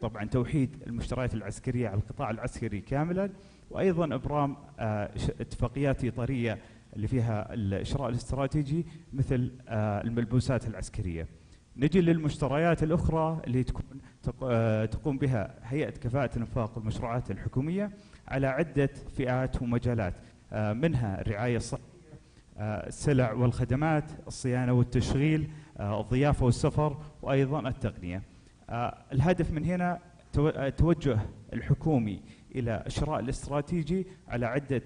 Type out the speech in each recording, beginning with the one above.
طبعا توحيد المشتريات العسكرية على القطاع العسكري كاملا، وأيضا إبرام اتفاقيات إطارية اللي فيها الشراء الاستراتيجي مثل الملبوسات العسكرية. نجي للمشتريات الأخرى اللي تقوم بها هيئة كفاءة الإنفاق والمشروعات الحكومية على عدة فئات ومجالات، منها الرعاية الصحية، السلع والخدمات، الصيانة والتشغيل، الضيافة والسفر، وأيضا التقنية. الهدف من هنا توجه الحكومي إلى الشراء الاستراتيجي على عدة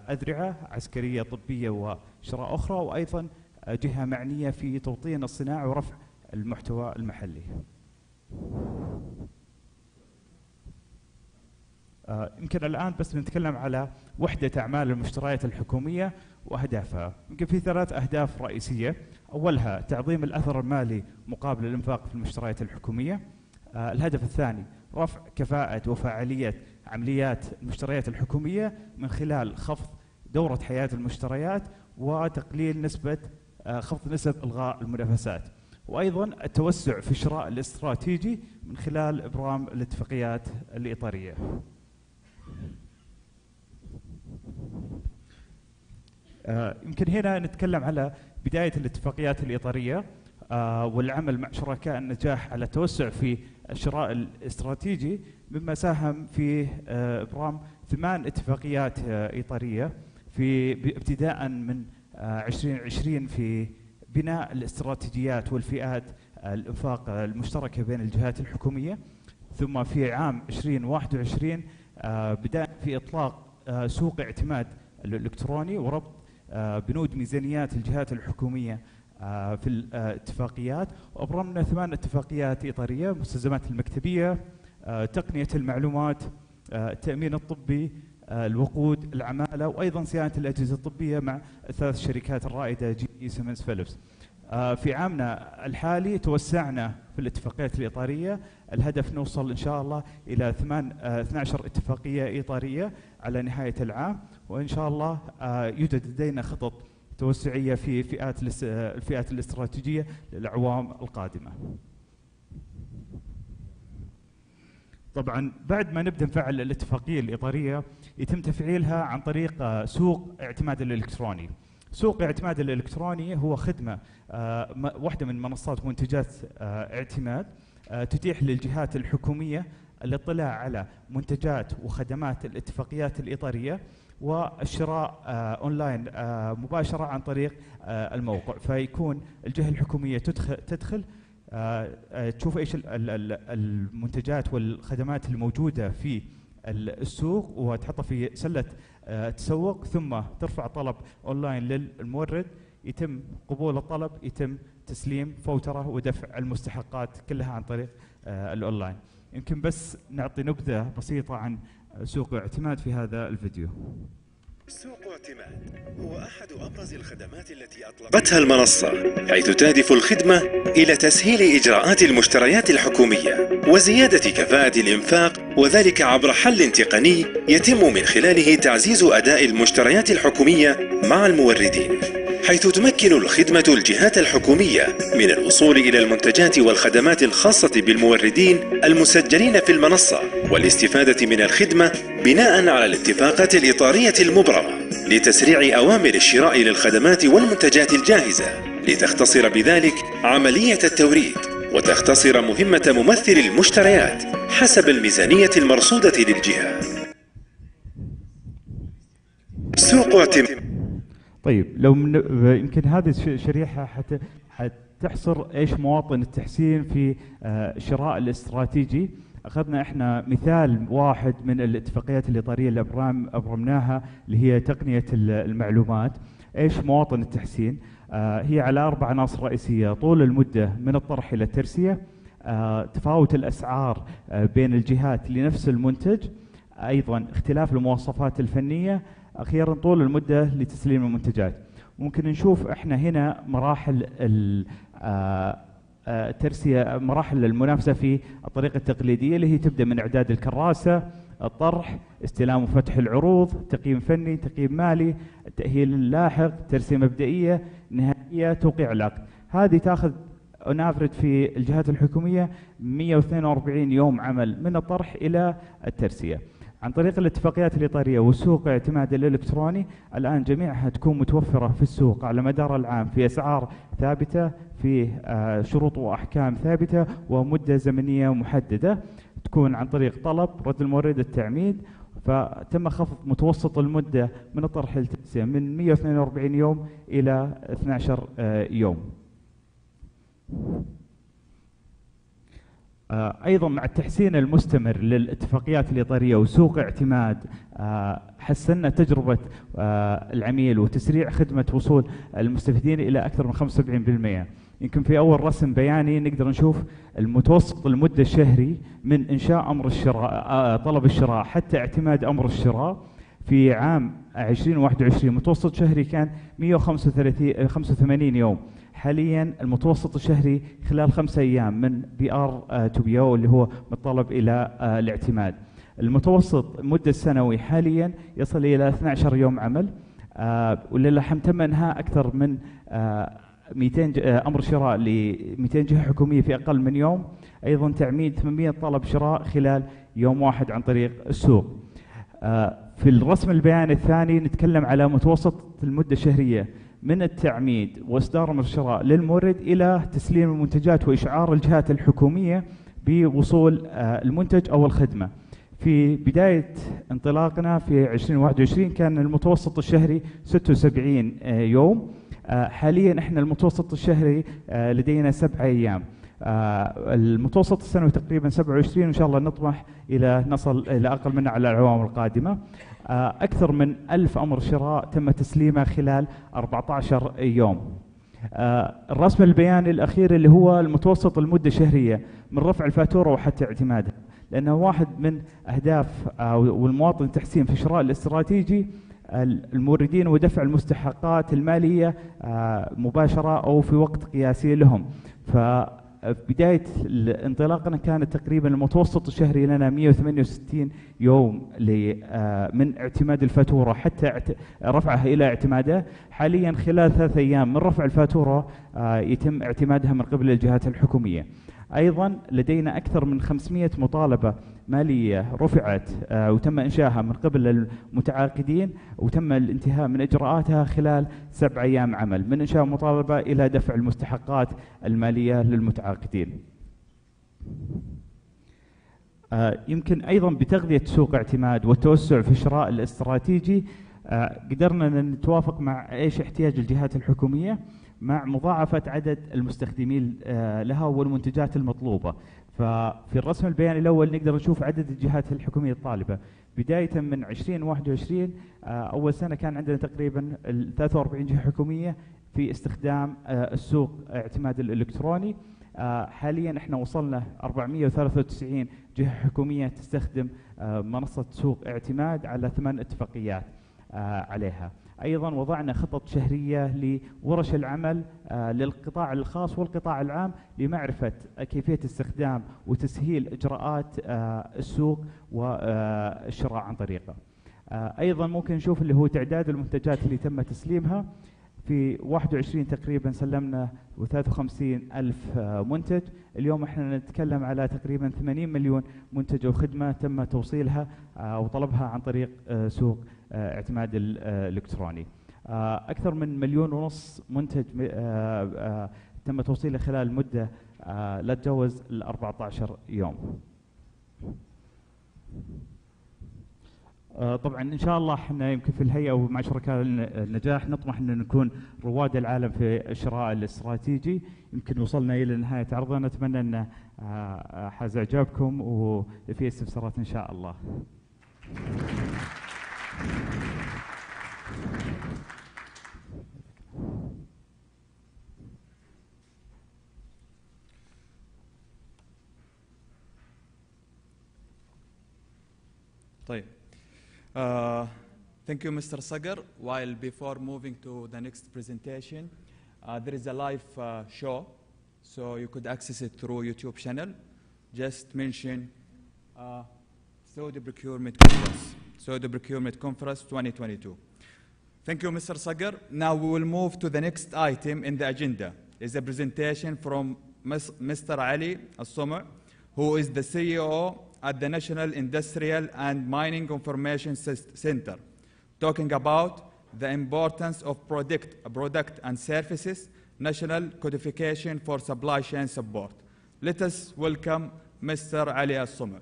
أذرعة عسكرية، طبية، وشراء أخرى، وأيضا جهة معنية في توطين الصناعة ورفع المحتوى المحلي. يمكن الآن بس بنتكلم على وحدة أعمال المشتريات الحكومية وأهدافها. يمكن في 3 أهداف رئيسية. أولها تعظيم الأثر المالي مقابل الإنفاق في المشتريات الحكومية. الهدف الثاني رفع كفاءة وفاعلية عمليات المشتريات الحكومية من خلال خفض دورة حياة المشتريات وتقليل خفض نسب إلغاء المنافسات، وأيضا التوسع في الشراء الاستراتيجي من خلال إبرام الاتفاقيات الإطارية. يمكن هنا نتكلم على بداية الاتفاقيات الإطارية والعمل مع شركاء النجاح على التوسع في الشراء الاستراتيجي، مما ساهم في إبرام 8 اتفاقيات إطارية في ابتداء من 2020 في بناء الاستراتيجيات والفئات الإنفاق المشتركة بين الجهات الحكومية. ثم في عام 2021 بدأ في إطلاق سوق اعتماد الإلكتروني وربط بنود ميزانيات الجهات الحكومية في الاتفاقيات، وأبرمنا 8 اتفاقيات إطارية: المستلزمات المكتبية، تقنية المعلومات، التأمين الطبي، الوقود، العمالة، وأيضا صيانة الأجهزة الطبية مع 3 شركات الرائدة GE سيمنز فيليبس. في عامنا الحالي توسعنا في الاتفاقيات الإطارية، الهدف نوصل إن شاء الله إلى 12 اتفاقية إطارية على نهاية العام، وإن شاء الله يوجد لدينا خطط توسعية في الفئات الاستراتيجية للأعوام القادمة. طبعا بعد ما نبدأ نفعل الاتفاقية الإطارية يتم تفعيلها عن طريق سوق اعتماد الإلكتروني. سوق اعتماد الإلكتروني هو خدمة واحدة من منصات منتجات اعتماد تتيح للجهات الحكومية الاطلاع على منتجات وخدمات الاتفاقيات الإطارية والشراء أونلاين مباشرة عن طريق الموقع. فيكون الجهة الحكومية تدخل تشوف ايش المنتجات والخدمات الموجودة في السوق وتحطها في سلة تسوق، ثم ترفع طلب أونلاين للمورد، يتم قبول الطلب، يتم تسليم فوترة ودفع المستحقات كلها عن طريق الأونلاين. يمكن بس نعطي نبذة بسيطة عن سوق اعتماد في هذا الفيديو. سوق اعتماد هو أحد أبرز الخدمات التي أطلقتها المنصة، حيث تهدف الخدمة إلى تسهيل إجراءات المشتريات الحكومية وزيادة كفاءة الإنفاق، وذلك عبر حل تقني يتم من خلاله تعزيز أداء المشتريات الحكومية مع الموردين، حيث تمكن الخدمة الجهات الحكومية من الوصول إلى المنتجات والخدمات الخاصة بالموردين المسجلين في المنصة والاستفادة من الخدمة بناء على الاتفاقات الإطارية المبرمة لتسريع أوامر الشراء للخدمات والمنتجات الجاهزة، لتختصر بذلك عملية التوريد وتختصر مهمة ممثل المشتريات حسب الميزانية المرصودة للجهة. سوق اعتماد. طيب لو يمكن هذه الشريحة حتحصر ايش مواطن التحسين في الشراء الاستراتيجي. اخذنا احنا مثال واحد من الاتفاقيات الإطارية اللي ابرمناها اللي هي تقنية المعلومات. ايش مواطن التحسين؟ هي على 4 عناصر رئيسية: طول المدة من الطرح الى الترسية، تفاوت الاسعار بين الجهات لنفس المنتج، ايضا اختلاف المواصفات الفنية، اخيرا طول المدة لتسليم المنتجات. ممكن نشوف احنا هنا مراحل الترسية، مراحل المنافسة في الطريقة التقليدية اللي هي تبدأ من إعداد الكراسة، الطرح، استلام وفتح العروض، تقييم فني، تقييم مالي، التأهيل اللاحق، ترسية مبدئية، نهائية، توقيع العقد. هذه تاخذ ونافرد في الجهات الحكومية 142 يوم عمل من الطرح إلى الترسية. عن طريق الاتفاقيات الإطارية وسوق اعتماد الإلكتروني الآن جميعها تكون متوفرة في السوق على مدار العام في أسعار ثابتة، في شروط وأحكام ثابتة ومدة زمنية محددة، تكون عن طريق طلب رد المورد التعميد. فتم خفض متوسط المدة من الطرح للترسية من 142 يوم إلى 12 يوم. أيضا مع التحسين المستمر للاتفاقيات الإطارية وسوق اعتماد، حسنا تجربة العميل وتسريع خدمة وصول المستفيدين إلى أكثر من 75%. يمكن في أول رسم بياني نقدر نشوف المتوسط المدة الشهري من إنشاء أمر الشراء طلب الشراء حتى اعتماد أمر الشراء في عام 2021 متوسط شهري كان 185 يوم. حاليا المتوسط الشهري خلال 5 أيام من BR to BO اللي هو متطلب إلى الاعتماد. المتوسط المدة السنوي حاليا يصل إلى 12 يوم عمل، وللحم تم إنهاء أكثر من 200 أمر شراء ل 200 جهة حكومية في أقل من يوم. أيضا تعميد 800 طلب شراء خلال يوم واحد عن طريق السوق. في الرسم البياني الثاني نتكلم على متوسط المدة الشهرية من التعميد وإصدار أمر الشراء للمورد إلى تسليم المنتجات وإشعار الجهات الحكومية بوصول المنتج أو الخدمة. في بداية انطلاقنا في 2021 كان المتوسط الشهري 76 يوم. حاليا احنا المتوسط الشهري لدينا 7 أيام. المتوسط السنوي تقريبا 27، وإن شاء الله نطمح إلى نصل إلى أقل منه على الأعوام القادمة. أكثر من 1000 أمر شراء تم تسليمه خلال 14 يوم. الرسم البياني الأخير اللي هو المتوسط المدة الشهرية من رفع الفاتورة وحتى اعتمادها، لأنه واحد من أهداف والمواطن التحسين في الشراء الاستراتيجي الموردين ودفع المستحقات المالية مباشرة أو في وقت قياسي لهم. فبداية انطلاقنا كانت تقريبا المتوسط الشهري لنا 168 يوم من اعتماد الفاتورة حتى رفعها إلى اعتمادها. حاليا خلال 3 أيام من رفع الفاتورة يتم اعتمادها من قبل الجهات الحكومية. أيضا لدينا أكثر من 500 مطالبة مالية رفعت وتم إنشائها من قبل المتعاقدين، وتم الانتهاء من إجراءاتها خلال 7 أيام عمل من إنشاء مطالبة إلى دفع المستحقات المالية للمتعاقدين. يمكن أيضا بتغذية سوق اعتماد والتوسع في الشراء الاستراتيجي قدرنا أن نتوافق مع إيش احتياج الجهات الحكومية مع مضاعفة عدد المستخدمين لها والمنتجات المطلوبة. ففي الرسم البياني الأول نقدر نشوف عدد الجهات الحكومية الطالبة بداية من 2021. أول سنة كان عندنا تقريبا 43 جهة حكومية في استخدام السوق اعتماد الإلكتروني. حاليا احنا وصلنا 493 جهة حكومية تستخدم منصة سوق اعتماد على 8 اتفاقيات عليها. أيضا وضعنا خطط شهرية لورش العمل للقطاع الخاص والقطاع العام لمعرفة كيفية استخدام وتسهيل إجراءات السوق والشراء عن طريقه. أيضا ممكن نشوف اللي هو تعداد المنتجات اللي تم تسليمها. في 21 تقريبا سلمنا 53 ألف منتج. اليوم احنا نتكلم على تقريبا 80 مليون منتج وخدمة تم توصيلها وطلبها عن طريق سوق اعتماد الإلكتروني. أكثر من 1.5 مليون منتج تم توصيله خلال مدة لا تتجاوز 14 يوم. طبعا ان شاء الله احنا يمكن في الهيئه ومع شركاء النجاح نطمح ان نكون رواد العالم في الشراء الاستراتيجي. يمكن وصلنا الى نهايه عرضنا، نتمنى ان حاز اعجابكم وفي استفسارات ان شاء الله. طيب. Thank you, Mr. Sagar. While before moving to the next presentation, there is a live show, so you could access it through YouTube channel. Just mention Saudi Procurement Conference, Saudi Procurement Conference 2022. Thank you, Mr. Sagar. Now we will move to the next item in the agenda. Is a presentation from Mr. Ali Al-Sumr, who is the CEO at the National Industrial and Mining Information Center, talking about the importance of product and services, national codification for supply chain support. Let us welcome Mr. Ali Al-Sumr.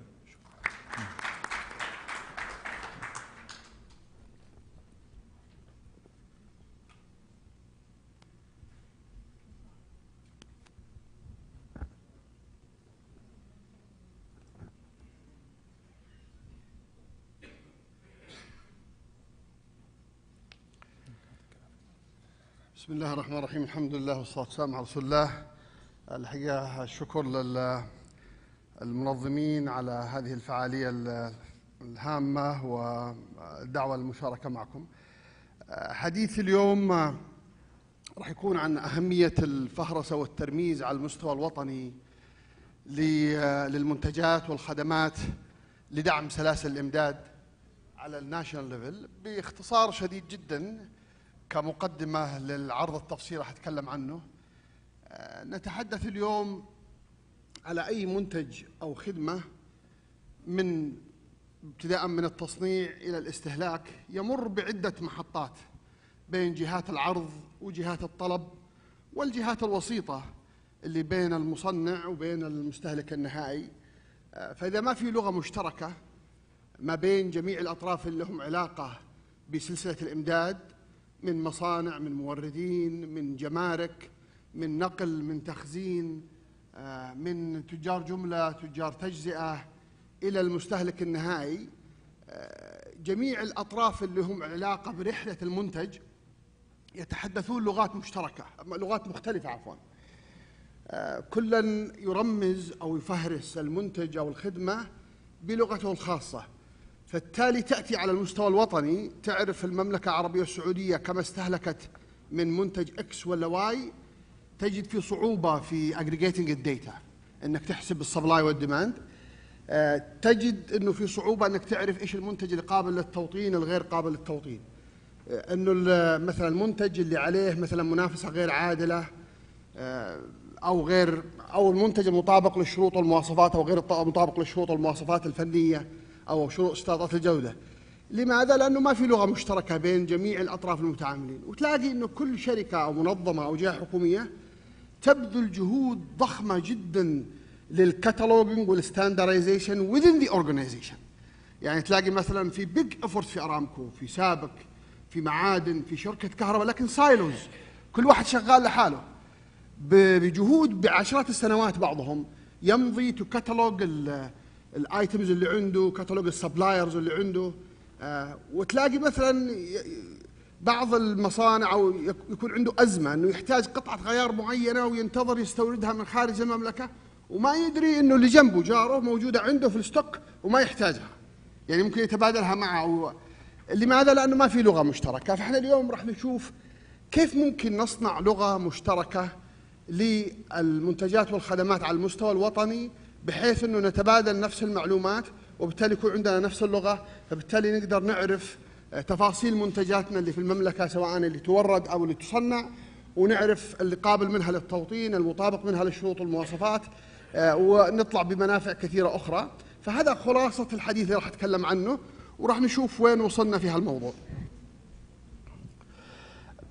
بسم الله الرحمن الرحيم. الحمد لله والصلاة والسلام على رسول الله. الحقيقة الشكر للمنظمين على هذه الفعالية الهامة والدعوة للمشاركة معكم. حديث اليوم راح يكون عن أهمية الفهرسة والترميز على المستوى الوطني للمنتجات والخدمات لدعم سلاسل الإمداد على الناشونال ليفل. باختصار شديد جدا كمقدمة للعرض التفصيلي راح أتكلم عنه. نتحدث اليوم على أي منتج أو خدمة من ابتداء من التصنيع إلى الاستهلاك يمر بعدة محطات بين جهات العرض وجهات الطلب والجهات الوسيطة اللي بين المصنع وبين المستهلك النهائي. فإذا ما في لغة مشتركة ما بين جميع الأطراف اللي لهم علاقة بسلسلة الإمداد، من مصانع، من موردين، من جمارك، من نقل، من تخزين، من تجار جملة، تجار تجزئة، إلى المستهلك النهائي، جميع الأطراف اللي هم علاقة برحلة المنتج يتحدثون لغات مشتركة، لغات مختلفة عفواً. كلاً يرمز أو يفهرس المنتج أو الخدمة بلغته الخاصة. فالتالي تأتي على المستوى الوطني تعرف المملكة العربية السعودية كما استهلكت من منتج X ولا Y، تجد في صعوبة في aggregating الداتا، انك تحسب السبلاي والديماند. تجد انه في صعوبة انك تعرف ايش المنتج اللي قابل للتوطين الغير قابل للتوطين، انه مثلا المنتج اللي عليه مثلا منافسة غير عادلة او المنتج المطابق للشروط والمواصفات او غير مطابق للشروط والمواصفات الفنية أو شروط اشتراطات الجودة. لماذا؟ لأنه ما في لغة مشتركة بين جميع الأطراف المتعاملين، وتلاقي أنه كل شركة أو منظمة أو جهة حكومية تبذل جهود ضخمة جدا للكتالوجينج والستاندرايزيشن within the organization. يعني تلاقي مثلا في بيج افورت في أرامكو، في سابك، في معادن، في شركة كهرباء، لكن سايلوز، كل واحد شغال لحاله بجهود بعشرات السنوات. بعضهم يمضي تو كتالوج الايتمز اللي عنده، كتالوج السبلايرز اللي عنده. وتلاقي مثلا بعض المصانع او يكون عنده ازمه انه يحتاج قطعه غيار معينه وينتظر يستوردها من خارج المملكه، وما يدري انه اللي جنبه جاره موجوده عنده في الستوك وما يحتاجها، يعني ممكن يتبادلها معه. لماذا؟ لانه ما في لغه مشتركه. فاحنا اليوم راح نشوف كيف ممكن نصنع لغه مشتركه للمنتجات والخدمات على المستوى الوطني، بحيث انه نتبادل نفس المعلومات وبالتالي يكون عندنا نفس اللغه، فبالتالي نقدر نعرف تفاصيل منتجاتنا اللي في المملكه سواء اللي تورد او اللي تصنع، ونعرف اللي قابل منها للتوطين، المطابق منها للشروط والمواصفات، ونطلع بمنافع كثيره اخرى. فهذا خلاصه الحديث اللي راح اتكلم عنه، وراح نشوف وين وصلنا في هالموضوع.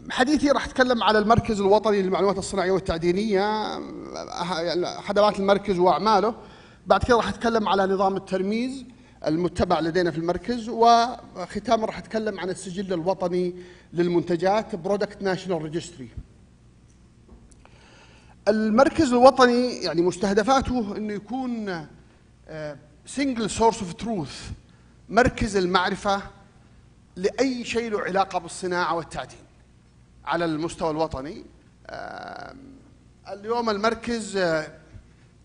حديثي راح اتكلم على المركز الوطني للمعلومات الصناعيه والتعدينيه، خدمات المركز واعماله. بعد كده راح اتكلم على نظام الترميز المتبع لدينا في المركز، وختاما راح اتكلم عن السجل الوطني للمنتجات برودكت ناشونال ريجستري. المركز الوطني يعني مستهدفاته انه يكون سنجل سورس اوف تروث، مركز المعرفه لاي شيء له علاقه بالصناعه والتعدين على المستوى الوطني. اليوم المركز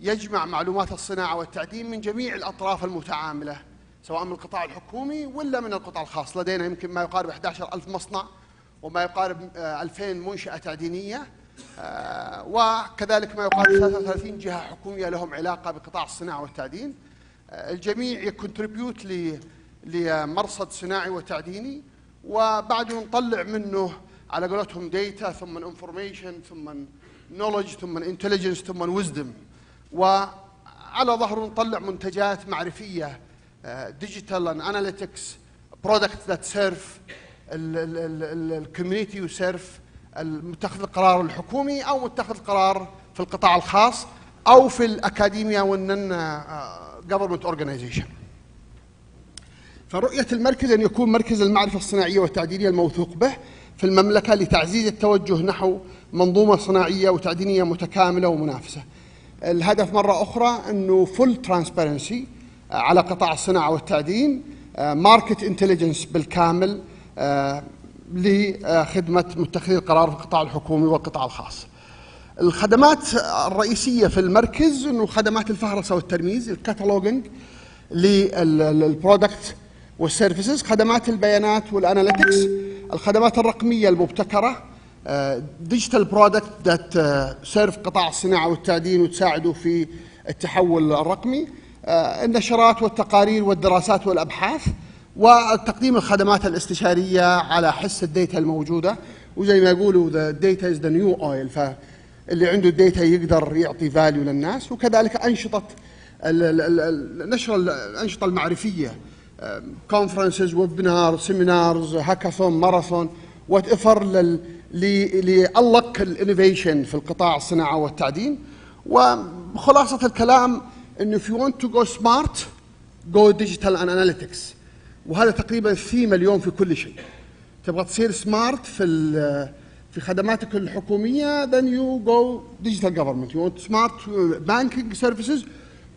يجمع معلومات الصناعة والتعدين من جميع الأطراف المتعاملة، سواء من القطاع الحكومي ولا من القطاع الخاص. لدينا يمكن ما يقارب 11,000 مصنع وما يقارب 2000 منشأة تعدينية، وكذلك ما يقارب 33 جهة حكومية لهم علاقة بقطاع الصناعة والتعدين. الجميع يكونتريبيوت لمرصد صناعي وتعديني، وبعده نطلع منه على قولتهم ديتا، ثم انفورميشن، ثم knowledge ثم intelligence ثم wisdom، وعلى ظهره نطلع منتجات معرفية digital and analytics products that serve الكوميونتي وسيرف المتخذ القرار الحكومي أو متخذ القرار في القطاع الخاص أو في الأكاديمية والنن government organization. فرؤية المركز أن يكون مركز المعرفة الصناعية والتعدينية الموثوق به في المملكة لتعزيز التوجه نحو منظومة صناعية وتعدينية متكاملة ومنافسة. الهدف مرة أخرى أنه full transparency على قطاع الصناعة والتعدين، market intelligence بالكامل لخدمة متخذي القرار في القطاع الحكومي والقطاع الخاص. الخدمات الرئيسية في المركز أنه خدمات الفهرسة والترميز، الكاتالوجينج للبرودكت والسيرفيسز، خدمات البيانات والاناليتكس، الخدمات الرقمية المبتكرة ديجيتال برودكت ذات سيرف قطاع الصناعة والتعدين وتساعده في التحول الرقمي، النشرات والتقارير والدراسات والأبحاث، وتقديم الخدمات الاستشارية على حس الديتا الموجودة. وزي ما يقولوا the data is the new oil، فاللي عنده الديتا يقدر يعطي فاليو للناس. وكذلك أنشطة نشر الأنشطة المعرفية، conferences ويبنار سيمينارز هاكاثون ماراثون وات ايفر لألق الانوفيشن في القطاع الصناعة والتعدين. وخلاصة الكلام إنه if you want to go smart go digital and analytics، وهذا تقريبا الثيم اليوم في كل شيء. تبغى تصير سمارت في خدماتك الحكومية then you go digital government. You want smart banking services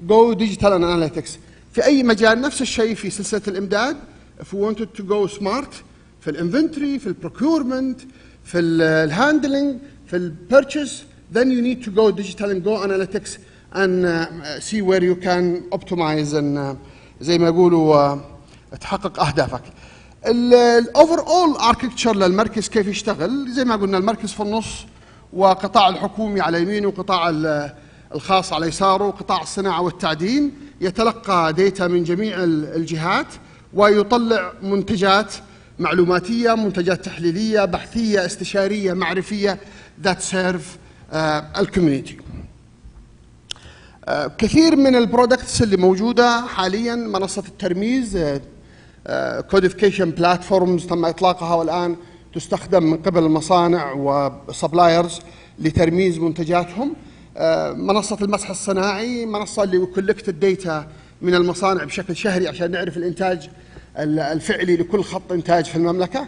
go digital and analytics. في أي مجال نفس الشيء في سلسلة الإمداد. If we wanted to go smart في الانفنتوري في البروكيورمنت في الهاندلنج في البيرتشيز then you need to go digital and go analytics and see where you can optimize and زي ما يقولوا تحقق أهدافك. الأوفر أول أركتشر للمركز كيف يشتغل؟ زي ما قلنا المركز في النص وقطاع الحكومي على يمينه وقطاع الخاص على يساره وقطاع الصناعة والتعدين، يتلقى ديتا من جميع الجهات ويطلع منتجات معلوماتية، منتجات تحليلية، بحثية، استشارية، معرفية that serve الكوميونتي. كثير من البرودكتس اللي موجودة حاليا، منصة الترميز كوديفيكيشن بلاتفورمز تم إطلاقها والآن تستخدم من قبل المصانع وسبلايرز لترميز منتجاتهم. منصة المسح الصناعي، منصة اللي يكولكت الديتا من المصانع بشكل شهري عشان نعرف الإنتاج الفعلي لكل خط إنتاج في المملكة.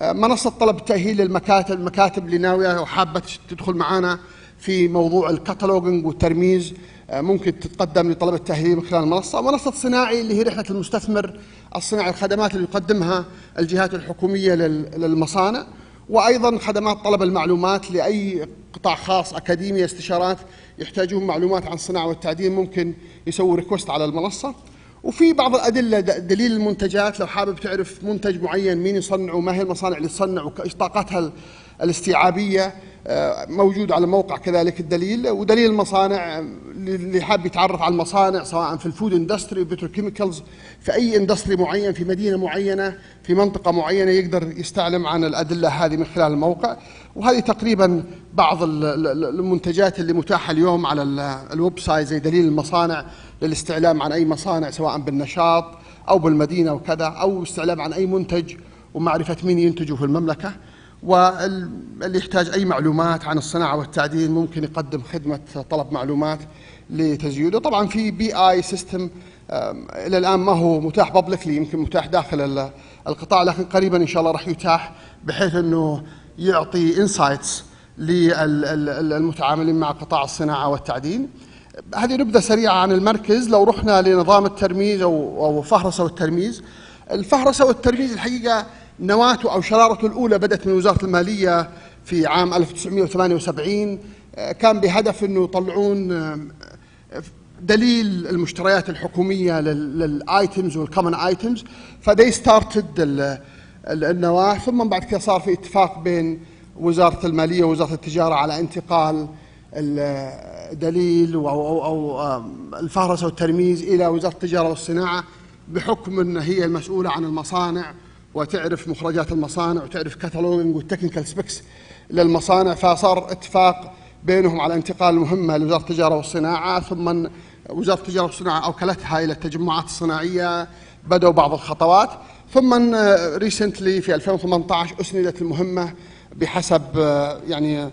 منصة طلب التأهيل للمكاتب، المكاتب اللي ناوية وحابة تدخل معنا في موضوع الكاتالوجينج والترميز ممكن تتقدم لطلب التأهيل من خلال المنصة. منصة صناعي اللي هي رحلة المستثمر الصناعي، الخدمات اللي يقدمها الجهات الحكومية للمصانع، وأيضا خدمات طلب المعلومات لأي قطاع خاص، أكاديمية، استشارات يحتاجون معلومات عن الصناعة والتعدين ممكن يسووا ريكوست على المنصة. وفي بعض الأدلة دليل المنتجات، لو حابب تعرف منتج معين مين يصنعه، ما هي المصانع اللي تصنع وإيش طاقتها الاستيعابية، موجود على الموقع كذلك الدليل. ودليل المصانع اللي حاب يتعرف على المصانع سواء في الفود اندستري بتروكيميكالز في أي اندستري معين في مدينة معينة في منطقة معينة يقدر يستعلم عن الأدلة هذه من خلال الموقع. وهذه تقريبا بعض المنتجات اللي متاحة اليوم على الويب سايت زي دليل المصانع للاستعلام عن أي مصانع سواء بالنشاط أو بالمدينة وكذا، أو استعلام عن أي منتج ومعرفة مين ينتجه في المملكة. واللي يحتاج أي معلومات عن الصناعة والتعدين ممكن يقدم خدمة طلب معلومات لتزييده. طبعا في بي آي سيستم إلى الآن ما هو متاح بابليكلي، يمكن متاح داخل القطاع، لكن قريبا إن شاء الله راح يتاح بحيث أنه يعطي انسايتس للمتعاملين مع قطاع الصناعة والتعدين. هذه نبذة سريعة عن المركز. لو رحنا لنظام الترميز أو فهرسة والترميز، الفهرسة والترميز الحقيقة نواته أو شرارته الأولى بدأت من وزارة المالية في عام 1978، كان بهدف أنه يطلعون دليل المشتريات الحكومية للآيتمز والكومن آيتمز، فدي ستارتد النواة. ثم بعد كده صار في اتفاق بين وزارة المالية ووزارة التجارة على انتقال الدليل أو الفهرسة والترميز إلى وزارة التجارة والصناعة، بحكم أن هي المسؤولة عن المصانع وتعرف مخرجات المصانع وتعرف كاتالوجينج والتكنيكال سبيكس للمصانع. فصار اتفاق بينهم على انتقال المهمة لوزارة التجارة والصناعة، ثم وزارة التجارة والصناعة أوكلتها إلى التجمعات الصناعية، بدأوا بعض الخطوات، ثم ريسنتلي في 2018 أسندت المهمة بحسب يعني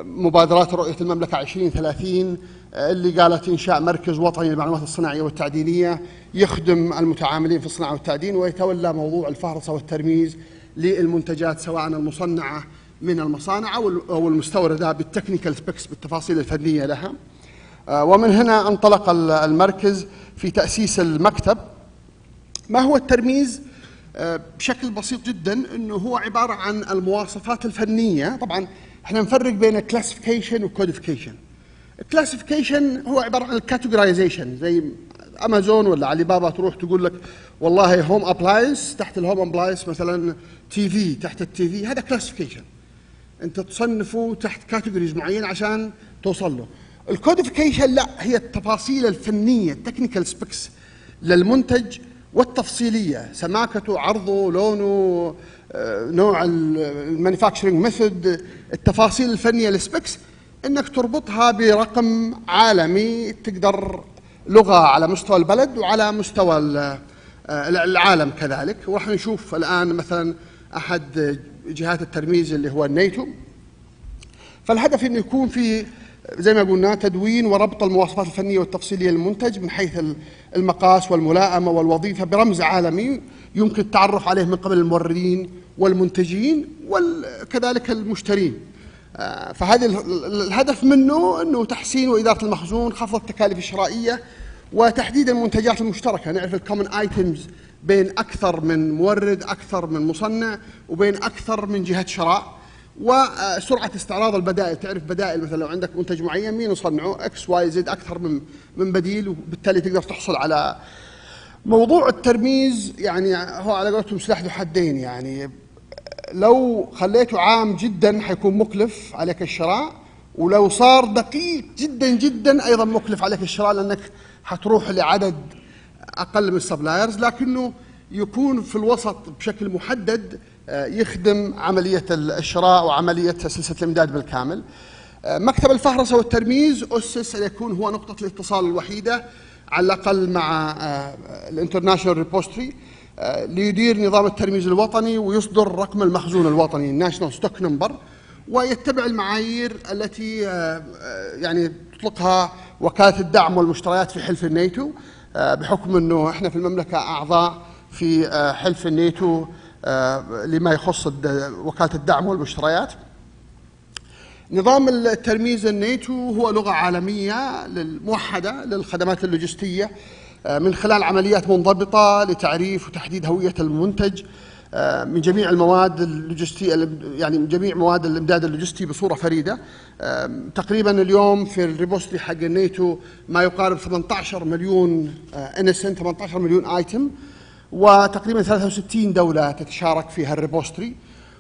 مبادرات رؤية المملكة 2030 اللي قالت إنشاء مركز وطني للمعلومات الصناعية والتعدينية يخدم المتعاملين في الصناعة والتعدين، ويتولى موضوع الفهرسة والترميز للمنتجات سواء المصنعة من المصانع أو المستوردة بالتكنيكال سبيكس بالتفاصيل الفنية لها. ومن هنا انطلق المركز في تأسيس المكتب. ما هو الترميز؟ بشكل بسيط جدا انه هو عبارة عن المواصفات الفنية. طبعا احنا نفرق بين الكلاسيفيكيشن والكوديفيكيشن. الكلاسيفيكيشن هو عبارة عن الكاتيجورايزيشن، زي امازون ولا علي بابا تروح تقول لك والله هوم ابلاينس، تحت الهوم ابلاينس مثلا تي في، تحت التي في، هذا كلاسيفيكيشن، انت تصنفه تحت كاتيجوريز معين عشان توصل له. الكوديفيكيشن لا، هي التفاصيل الفنيه التكنيكال سبيكس للمنتج والتفصيليه، سماكته، عرضه، لونه، نوع المانيفاكتشرنج ميثود، التفاصيل الفنيه السبيكس، انك تربطها برقم عالمي، تقدر لغه على مستوى البلد وعلى مستوى العالم كذلك. وراح نشوف الان مثلا احد جهات الترميز اللي هو الناتو. فالهدف انه يكون في زي ما قلنا تدوين وربط المواصفات الفنيه والتفصيليه للمنتج من حيث المقاس والملائمه والوظيفه برمز عالمي يمكن التعرف عليه من قبل الموردين والمنتجين وكذلك المشترين. فهذا الهدف منه انه تحسين واداره المخزون، خفض التكاليف الشرائيه، وتحديد المنتجات المشتركه، نعرف الكومن ايتمز بين اكثر من مورد، اكثر من مصنع، وبين اكثر من جهه شراء، وسرعه استعراض البدائل، تعرف بدائل مثلا لو عندك منتج معين مين يصنعه اكس واي زد اكثر من بديل، وبالتالي تقدر تحصل على موضوع الترميز. يعني هو على قولتهم سلاح ذو حدين، يعني لو خليته عام جدا حيكون مكلف عليك الشراء، ولو صار دقيق جدا جدا ايضا مكلف عليك الشراء، لانك حتروح لعدد اقل من السبلايرز، لكنه يكون في الوسط بشكل محدد يخدم عمليه الشراء وعمليه سلسله الامداد بالكامل. مكتب الفهرسه والترميز اسس ليكون هو نقطه الاتصال الوحيده على الاقل مع الانترناشونال ريبوستري، ليدير نظام الترميز الوطني ويصدر رقم المخزون الوطني الناشونال ستوك نمبر، ويتبع المعايير التي يعني تطلقها وكالة الدعم والمشتريات في حلف الناتو، بحكم انه احنا في المملكة اعضاء في حلف الناتو لما يخص وكالة الدعم والمشتريات. نظام الترميز الناتو هو لغة عالمية موحدة للخدمات اللوجستية من خلال عمليات منضبطة لتعريف وتحديد هوية المنتج من جميع المواد اللوجستية، يعني من جميع مواد الإمداد اللوجستي بصورة فريدة. تقريبا اليوم في الريبوستري حق الناتو ما يقارب 18 مليون انسنت، 18 مليون ايتم، وتقريبا 63 دولة تتشارك في هالريبوستري،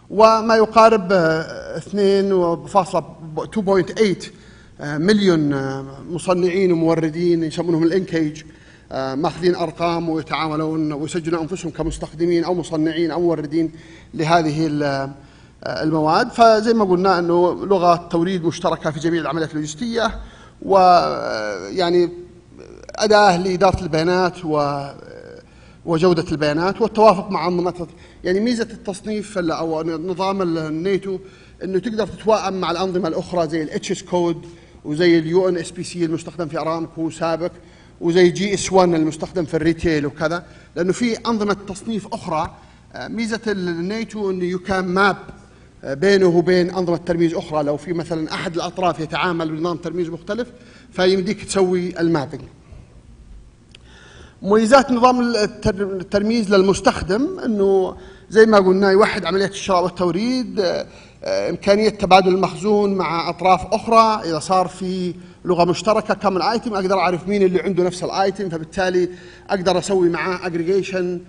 وما يقارب 2.8 مليون مصنعين وموردين يسمونهم الانكيج، ماخذين ارقام ويتعاملون ويسجلون انفسهم كمستخدمين او مصنعين او موردين لهذه المواد. فزي ما قلنا انه لغه توريد مشتركه في جميع العمليات اللوجستيه، ويعني اداه لاداره البيانات وجوده البيانات والتوافق مع انظمه. يعني ميزه التصنيف او نظام الناتو انه تقدر تتوائم مع الانظمه الاخرى زي الاتش كود وزي اليو ان اس بي سي المستخدم في ارامكو سابق، وزي جي اس 1 المستخدم في الريتيل وكذا، لانه في انظمه تصنيف اخرى. ميزه الناتو انه يو كان ماب بينه وبين انظمه ترميز اخرى، لو في مثلا احد الاطراف يتعامل بنظام ترميز مختلف فيمديك تسوي المابنج. مميزات نظام الترميز للمستخدم انه زي ما قلنا يوحد عمليه الشراء والتوريد، امكانيه تبادل المخزون مع اطراف اخرى، اذا صار في لغه مشتركه كامل ايتم اقدر اعرف مين اللي عنده نفس الايتم، فبالتالي اقدر اسوي معاه اجريجيشن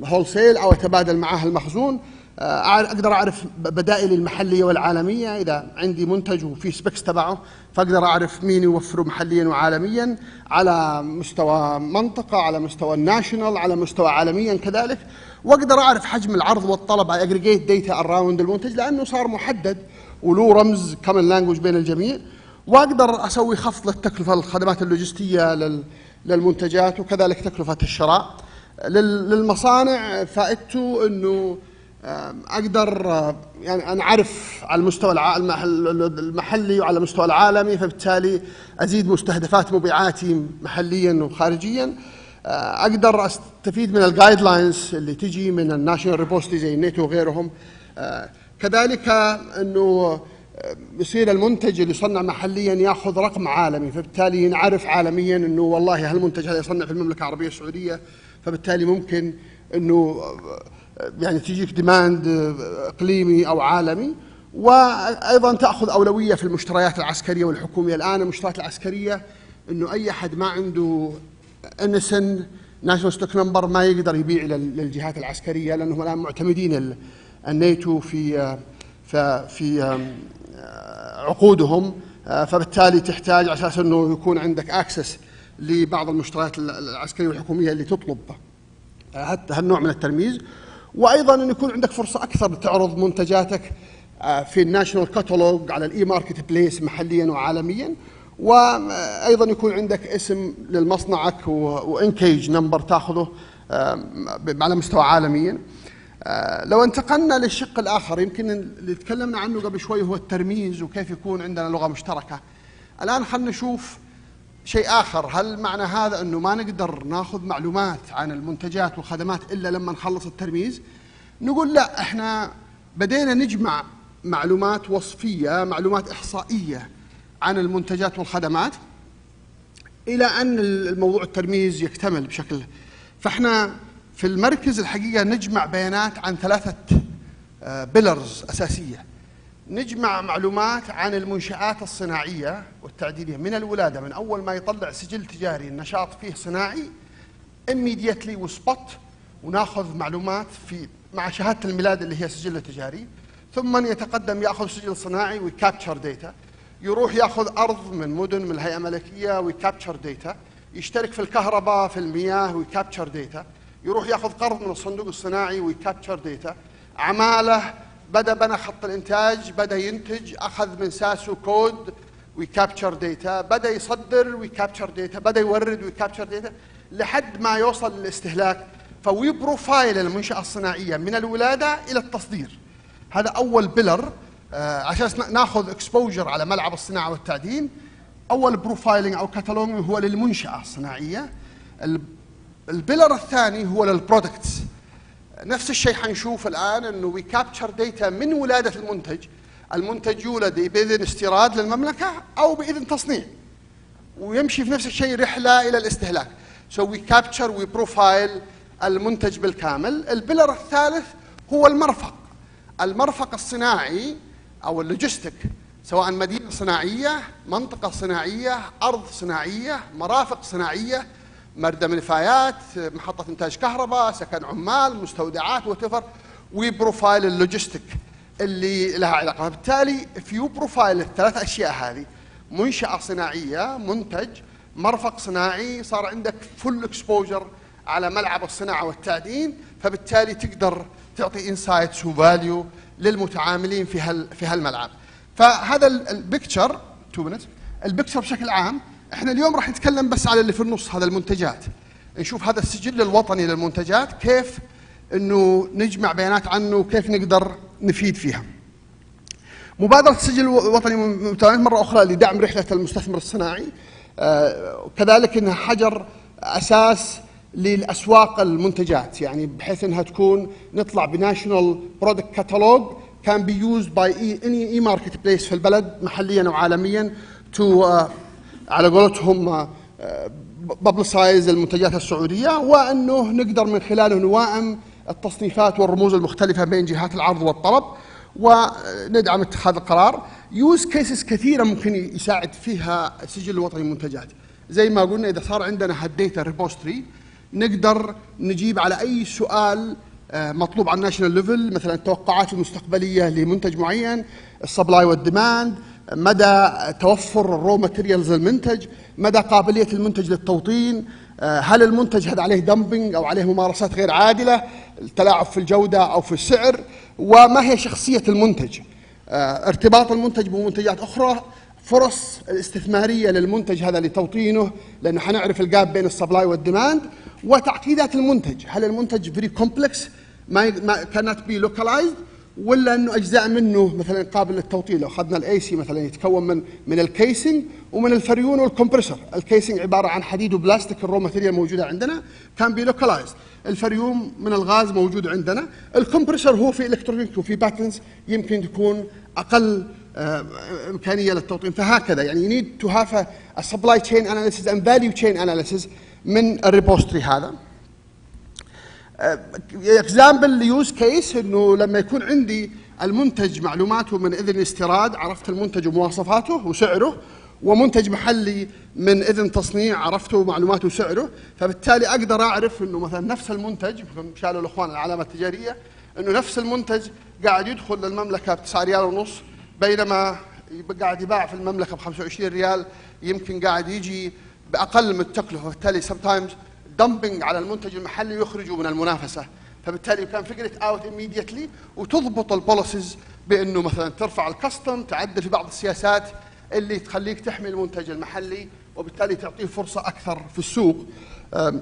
هول سيل او اتبادل معاه المخزون. اقدر اعرف بدائلي المحليه والعالميه، اذا عندي منتج وفي سبيكس تبعه فاقدر اعرف مين يوفره محليا وعالميا على مستوى منطقه، على مستوى الناشونال، على مستوى عالميا كذلك، واقدر اعرف حجم العرض والطلب على اجريجيت داتا اراوند المنتج لانه صار محدد وله رمز كومن لانجوج بين الجميع. واقدر اسوي خفض للتكلفه الخدمات اللوجستيه للمنتجات، وكذلك تكلفه الشراء. للمصانع فائدته انه اقدر يعني انا اعرف على المستوى المحلي وعلى المستوى العالمي، فبالتالي ازيد مستهدفات مبيعاتي محليا وخارجيا. اقدر استفيد من الجايد لاينز اللي تجي من الناشونال ريبوستي زي النيتو وغيرهم. كذلك انه يصير المنتج اللي يصنع محليا ياخذ رقم عالمي، فبالتالي نعرف عالميا انه والله هالمنتج هذا يصنع في المملكه العربيه السعوديه، فبالتالي ممكن انه يعني تجيك ديماند اقليمي او عالمي. وايضا تاخذ اولويه في المشتريات العسكريه والحكوميه. الان المشتريات العسكريه انه اي احد ما عنده NSN ناشونال ستوك نمبر ما يقدر يبيع للجهات العسكريه، لانهم الان معتمدين الناتو في عقودهم، فبالتالي تحتاج على اساس انه يكون عندك اكسس لبعض المشتريات العسكريه والحكوميه اللي تطلب هالنوع من الترميز. وايضا انه يكون عندك فرصه اكثر تعرض منتجاتك في الناشونال كاتالوج على الاي ماركت بليس محليا وعالميا. وايضا يكون عندك اسم لمصنعك وانكيج نمبر تاخذه على مستوى عالميا. لو انتقلنا للشق الاخر، يمكن اللي تكلمنا عنه قبل شوي هو الترميز وكيف يكون عندنا لغه مشتركه. الان خلينا نشوف شيء اخر. هل معنى هذا انه ما نقدر ناخذ معلومات عن المنتجات والخدمات الا لما نخلص الترميز؟ نقول لا، احنا بدينا نجمع معلومات وصفيه، معلومات احصائيه عن المنتجات والخدمات الى ان الموضوع الترميز يكتمل بشكل. فاحنا في المركز الحقيقه نجمع بيانات عن 3 بيلرز اساسيه. نجمع معلومات عن المنشآت الصناعيه والتعديليه من الولاده، من اول ما يطلع سجل تجاري النشاط فيه صناعي immediately وسبوت، وناخذ معلومات مع شهاده الميلاد اللي هي سجل تجاري. ثم يتقدم ياخذ سجل صناعي ويكابتشر داتا، يروح ياخذ ارض من مدن من الهيئه الملكيه ويكابتشر داتا، يشترك في الكهرباء في المياه ويكابتشر داتا، يروح ياخذ قرض من الصندوق الصناعي ويكابتشر داتا، عماله بدا بنى خط الانتاج، بدا ينتج، اخذ من ساسو كود ويكابتشر داتا، بدا يصدر ويكابتشر داتا، بدا يورد ويكابتشر داتا، لحد ما يوصل للاستهلاك. فوي بروفايل المنشاه الصناعيه من الولاده الى التصدير. هذا اول بيلر عشان ناخذ اكسبوجر على ملعب الصناعه والتعدين. اول بروفايلنج او كاتالوج هو للمنشاه الصناعيه. البيلر الثاني هو للبرودكتس. نفس الشيء حنشوف الان انه وي كابتشر داتا من ولاده المنتج. المنتج يولد باذن استيراد للمملكه او باذن تصنيع، ويمشي في نفس الشيء رحله الى الاستهلاك. سو وي كابتشر وي بروفايل المنتج بالكامل. البيلر الثالث هو المرفق الصناعي او اللوجستيك، سواء مدينه صناعيه، منطقه صناعيه، ارض صناعيه، مرافق صناعيه، مردم نفايات، محطه انتاج كهرباء، سكن عمال، مستودعات، وتفر. وبروفايل اللوجستيك اللي لها علاقه. بالتالي فيو بروفايل ال3 اشياء هذه، منشاه صناعيه، منتج، مرفق صناعي، صار عندك فل اكسبوجر على ملعب الصناعه والتعدين. فبالتالي تقدر تعطي انسايتس وفاليو للمتعاملين في هالملعب. فهذا البيكتشر 2 minutes. البيكتشر بشكل عام احنا اليوم راح نتكلم بس على اللي في النص، هذا المنتجات. نشوف هذا السجل الوطني للمنتجات، كيف انه نجمع بيانات عنه وكيف نقدر نفيد فيها. مبادرة السجل الوطني متابعة مرة أخرى لدعم رحلة المستثمر الصناعي، كذلك انها حجر اساس للاسواق المنتجات، يعني بحيث انها تكون نطلع بناشونال برودكت كاتالوج كان بي يوزد باي اني ماركت بليس في البلد محليا وعالميا تو على قولتهم ببلسايز المنتجات السعوديه، وانه نقدر من خلاله نوائم التصنيفات والرموز المختلفه بين جهات العرض والطلب وندعم اتخاذ القرار. يوز كيسز كثيره ممكن يساعد فيها السجل الوطني للمنتجات. زي ما قلنا اذا صار عندنا هالديتا ريبوستري نقدر نجيب على اي سؤال مطلوب على الناشونال ليفل، مثلا التوقعات المستقبليه لمنتج معين، السبلاي والديماند، مدى توفر الرو ماتيريالز للمنتج، مدى قابليه المنتج للتوطين، هل المنتج هذا عليه دمبنج او عليه ممارسات غير عادله، التلاعب في الجوده او في السعر، وما هي شخصيه المنتج، ارتباط المنتج بمنتجات اخرى، فرص الاستثماريه للمنتج هذا لتوطينه، لانه حنعرف الجاب بين السبلاي والديماند، وتعقيدات المنتج. هل المنتج فيري كومبلكس ما كانت بي لوكالايزد، ولا انه اجزاء منه مثلا قابل للتوطين؟ لو اخذنا الاي سي مثلا يتكون من الكيسنج ومن الفريون والكمبرسور. الكيسنج عباره عن حديد وبلاستيك، الرو ماتيريال موجوده عندنا كان بي لوكالايزد. الفريوم من الغاز موجود عندنا. الكمبرسور هو في الكترونيك وفي باتنز يمكن تكون اقل امكانيه للتوطين. فهكذا يعني you need to have a supply chain analysis and value chain analysis من الريبوستري هذا. اكزامبل يوز كيس انه لما يكون عندي المنتج معلوماته من اذن استيراد، عرفت المنتج ومواصفاته وسعره، ومنتج محلي من اذن تصنيع، عرفته معلوماته وسعره، فبالتالي اقدر اعرف انه مثلا نفس المنتج، شالوا الاخوان العلامه التجاريه، انه نفس المنتج قاعد يدخل للمملكه ب 9 ريال ونص، بينما قاعد يباع في المملكه ب 25 ريال، يمكن قاعد يجي باقل من التكلفه، وبالتالي sometimes دمبنج على المنتج المحلي يخرجه من المنافسه. فبالتالي كان فيجر ات اوت immediately، وتضبط البوليسيز بانه مثلا ترفع الكاستم، تعدل في بعض السياسات اللي تخليك تحمي المنتج المحلي، وبالتالي تعطيه فرصه اكثر في السوق.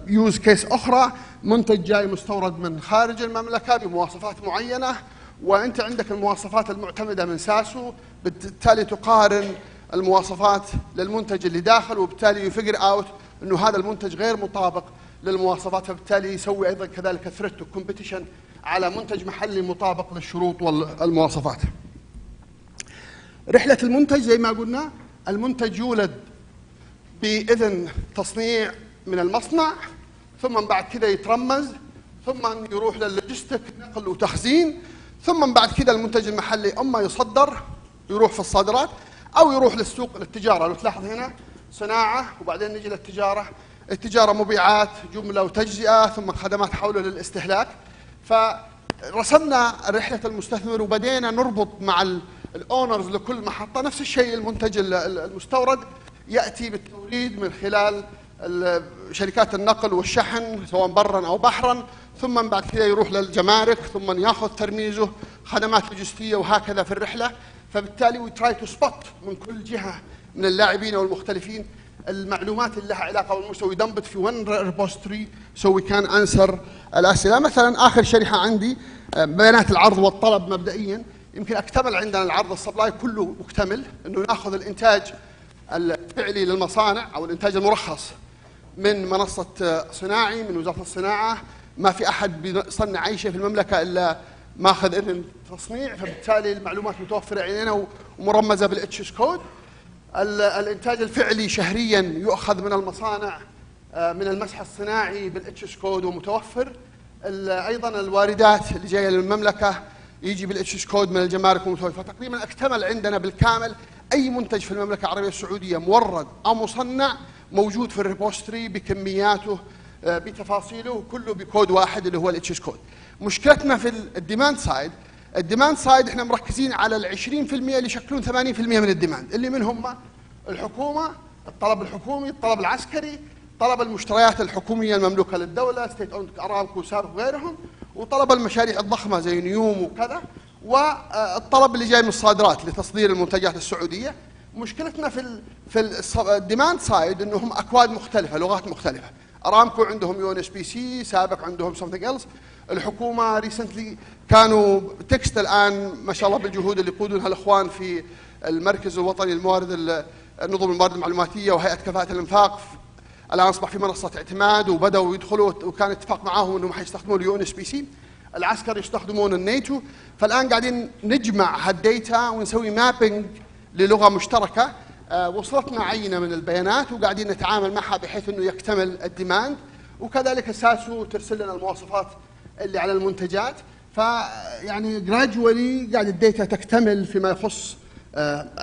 يوز كيس اخرى، منتج جاي مستورد من خارج المملكه بمواصفات معينه، وانت عندك المواصفات المعتمده من ساسو، بالتالي تقارن المواصفات للمنتج اللي داخل، وبالتالي يفجر اوت انه هذا المنتج غير مطابق للمواصفات، فبالتالي يسوي ايضا كذلك ثريت وكومبيتيشن على منتج محلي مطابق للشروط والمواصفات. رحله المنتج زي ما قلنا، المنتج يولد باذن تصنيع من المصنع، ثم بعد كذا يترمز، ثم يروح لللوجستيك نقل وتخزين، ثم بعد كذا المنتج المحلي اما يصدر يروح في الصادرات، او يروح للسوق للتجاره. لو تلاحظ هنا صناعه وبعدين نجي للتجاره، التجاره مبيعات جمله وتجزئه، ثم خدمات حوله للاستهلاك. فرسمنا رحله المستثمر وبدينا نربط مع الاونرز لكل محطه. نفس الشيء المنتج المستورد ياتي بالتوريد من خلال شركات النقل والشحن سواء برا او بحرا، ثم بعد كذا يروح للجمارك، ثم ياخذ ترميزه، خدمات لوجستيه، وهكذا في الرحله. فبالتالي وي تراي تو سبوت من كل جهه من اللاعبين والمختلفين المعلومات اللي لها علاقه والمستوى، دمبت في ون ريبوستري سو وي كان انسر الاسئله. مثلا اخر شريحه عندي بيانات العرض والطلب. مبدئيا يمكن اكتمل عندنا العرض، السبلاي كله مكتمل، انه ناخذ الانتاج الفعلي للمصانع او الانتاج المرخص من منصه صناعي من وزاره الصناعه. ما في احد بيصنع اي شيء في المملكه الا ماخذ اذن تصنيع، فبالتالي المعلومات متوفره علينا ومرمزه بالاتش كود. الانتاج الفعلي شهريا يؤخذ من المصانع من المسح الصناعي بالاتش كود ومتوفر. ايضا الواردات اللي جايه للمملكه يجي بالاتش كود من الجمارك ومتوفر. فتقريبا اكتمل عندنا بالكامل اي منتج في المملكه العربيه السعوديه مورد او مصنع موجود في الريبوستري بكمياته بتفاصيله، وكله بكود واحد اللي هو الاتش كود. مشكلتنا في الديماند سايد، الديماند سايد احنا مركزين على ال 20% اللي يشكلون 80% من الديماند، اللي منهم الحكومه، الطلب الحكومي، الطلب العسكري، طلب المشتريات الحكوميه المملوكه للدوله، ستيت اون ارامكو وسابق وغيرهم، وطلب المشاريع الضخمه زي اليوم وكذا، والطلب اللي جاي من الصادرات لتصدير المنتجات السعوديه. مشكلتنا في الديماند سايد انهم اكواد مختلفه، لغات مختلفه. ارامكو عندهم يو ان اس بي سي، سابق عندهم something else. الحكومه ريسنتلي كانوا تكست، الان ما شاء الله بالجهود اللي يقودونها الاخوان في المركز الوطني للموارد نظم الموارد المعلوماتيه وهيئه كفاءه الانفاق، الان اصبح في منصه اعتماد وبداوا يدخلوا، وكان اتفاق معاهم انهم حيستخدمون اليو ان اس بي سي. العسكر يستخدمون الناتو. فالان قاعدين نجمع هالديتا ونسوي مابينج للغه مشتركه. وصلتنا عينه من البيانات وقاعدين نتعامل معها بحيث انه يكتمل الديماند، وكذلك اساسه ترسل لنا المواصفات اللي على المنتجات. فيعني جراجولي قاعد الديتا تكتمل فيما يخص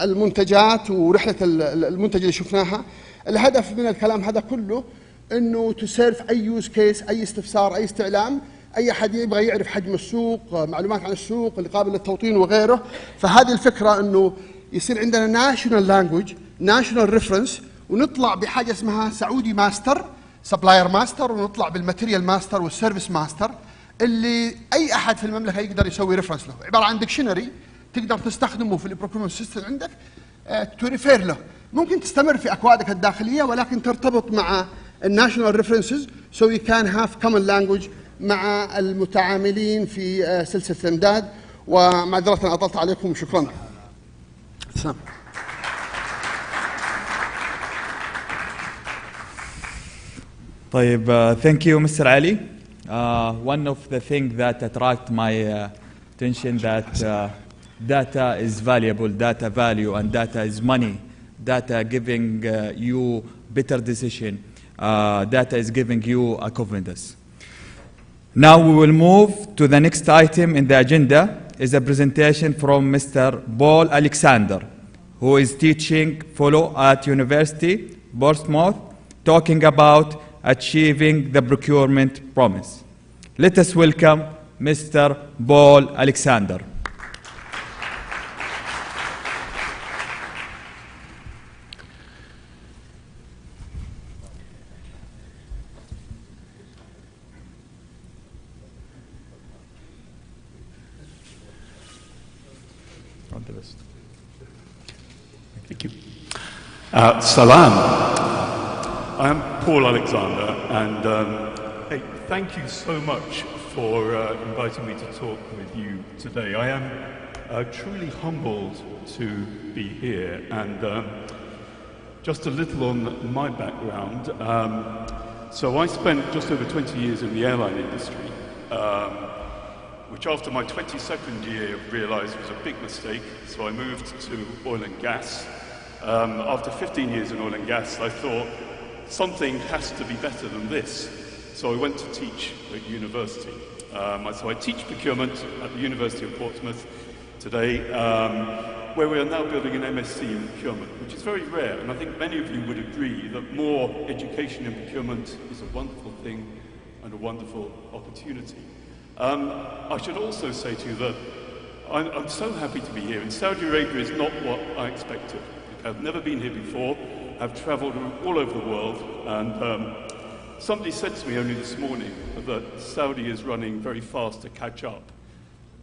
المنتجات ورحله المنتج اللي شفناها. الهدف من الكلام هذا كله انه تسيرف اي يوز كيس، اي استفسار، اي استعلام، اي احد يبغى يعرف حجم السوق، معلومات عن السوق اللي قابل للتوطين وغيره. فهذه الفكره انه يصير عندنا ناشونال لانجويج، ناشونال ريفرنس، ونطلع بحاجه اسمها سعودي ماستر، سبلاير ماستر، ونطلع بالماتيريال ماستر والسيرفيس ماستر، اللي اي احد في المملكه يقدر يسوي ريفرنس له. عباره عن ديكشنري تقدر تستخدمه في البروكيومنت سيستم عندك، تريفير له. ممكن تستمر في أكوادك الداخلية ولكن ترتبط مع الناشونال ريفرنسز so you can have common language مع المتعاملين في سلسلة الإمداد. ومعذرة أن أطلت عليكم، شكرا. سلام. طيب, thank you, Mr. Ali. One of the things that attract my attention that data is valuable, data value, and data is money. Data giving you better decision. Data is giving you a confidence. Now we will move to the next item in the agenda. Is a presentation from Mr. Paul Alexander, who is teaching fellow at University Portsmouth, talking about achieving the procurement promise. Let us welcome Mr. Paul Alexander. Thank you. Salam. I am Paul Alexander, and hey, thank you so much for inviting me to talk with you today. I am truly humbled to be here, and just a little on my background. So I spent just over 20 years in the airline industry, which after my 22nd year realized was a big mistake, so I moved to oil and gas. After 15 years in oil and gas, I thought something has to be better than this, so I went to teach at university. So I teach procurement at the University of Portsmouth today, where we are now building an MSc in procurement, which is very rare, and I think many of you would agree that more education in procurement is a wonderful thing and a wonderful opportunity. I should also say to you that I'm so happy to be here, and Saudi Arabia is not what I expected. I've never been here before. I've travelled all over the world, and somebody said to me only this morning that Saudi is running very fast to catch up.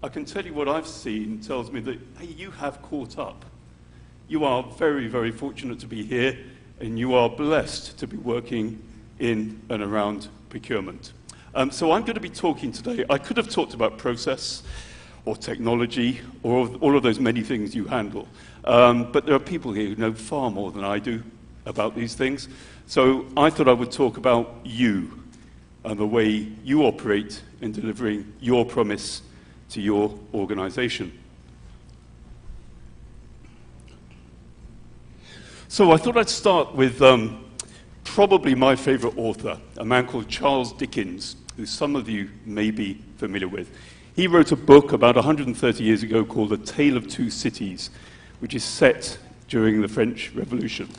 I can tell you what I've seen tells me that, hey, you have caught up. You are very, very fortunate to be here, and you are blessed to be working in and around procurement. So I'm going to be talking today. I could have talked about process or technology or all of those many things you handle. But there are people here who know far more than I do about these things. So I thought I would talk about you and the way you operate in delivering your promise to your organization. So I thought I'd start with probably my favorite author, a man called Charles Dickens, who some of you may be familiar with. He wrote a book about 130 years ago called A Tale of Two Cities, which is set during the French Revolution.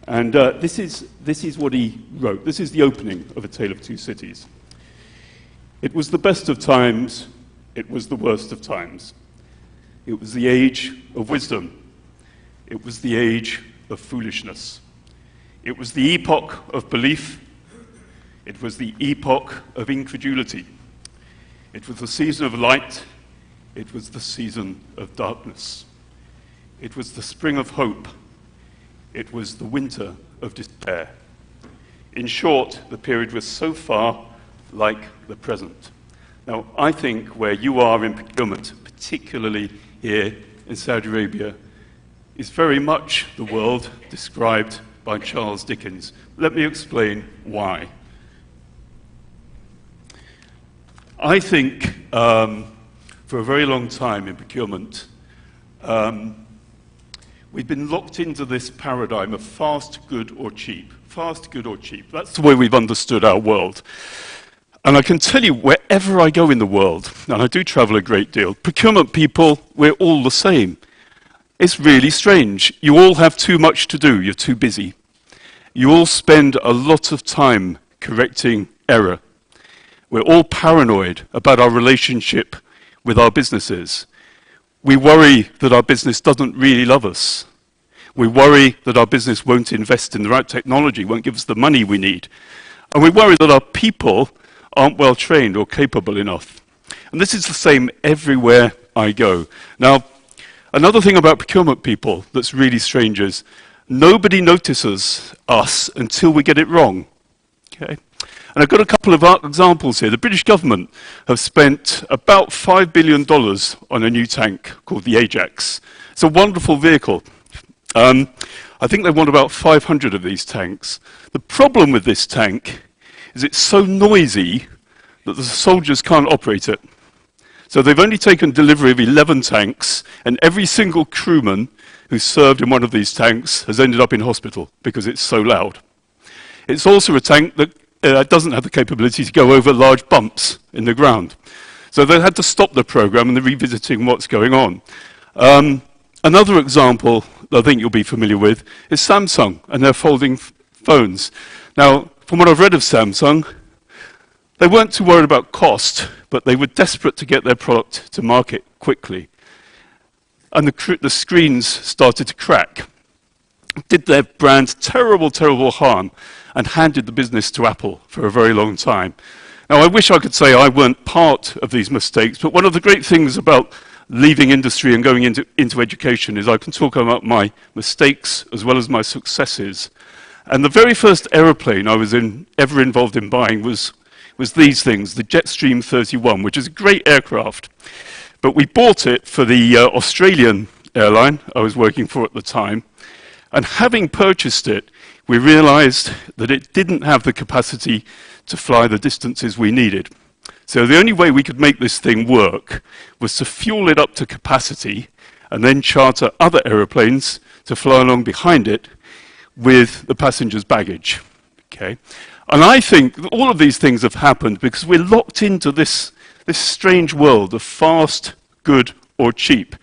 And this is what he wrote. This is the opening of A Tale of Two Cities. It was the best of times, it was the worst of times. It was the age of wisdom. It was the age of foolishness. It was the epoch of belief. It was the epoch of incredulity. It was the season of light. It was the season of darkness. It was the spring of hope. It was the winter of despair. In short, the period was so far like the present. Now, I think where you are in procurement, particularly here in Saudi Arabia, is very much the world described by Charles Dickens. Let me explain why. I think for a very long time in procurement, we've been locked into this paradigm of fast, good, or cheap. Fast, good, or cheap. That's the way we've understood our world. And I can tell you, wherever I go in the world, and I do travel a great deal, procurement people, we're all the same. It's really strange. You all have too much to do. You're too busy. You all spend a lot of time correcting error. We're all paranoid about our relationship with our businesses. We worry that our business doesn't really love us. We worry that our business won't invest in the right technology, won't give us the money we need. And we worry that our people aren't well trained or capable enough. And this is the same everywhere I go. Now, Another thing about procurement people that's really strange is nobody notices us until we get it wrong. Okay? And I've got a couple of examples here. The British government have spent about $5 billion on a new tank called the Ajax. It's a wonderful vehicle. I think they want about 500 of these tanks. The problem with this tank is it's so noisy that the soldiers can't operate it. So they've only taken delivery of 11 tanks, and every single crewman who served in one of these tanks has ended up in hospital because it's so loud. It's also a tank that doesn't have the capability to go over large bumps in the ground. So they had to stop the program and they're revisiting what's going on. Another example that I think you'll be familiar with is Samsung and their folding phones. Now, from what I've read of Samsung, they weren't too worried about cost, but they were desperate to get their product to market quickly. And the screens started to crack. Did their brand terrible, terrible harm and handed the business to Apple for a very long time. Now, I wish I could say I weren't part of these mistakes, but one of the great things about leaving industry and going into education is I can talk about my mistakes as well as my successes. And the very first aeroplane I was ever involved in buying was these things, the Jetstream 31, which is a great aircraft. But we bought it for the Australian airline I was working for at the time. And having purchased it, we realized that it didn't have the capacity to fly the distances we needed. So the only way we could make this thing work was to fuel it up to capacity and then charter other aeroplanes to fly along behind it with the passengers' baggage. Okay? And I think that all of these things have happened because we're locked into this strange world of fast, good, or cheap.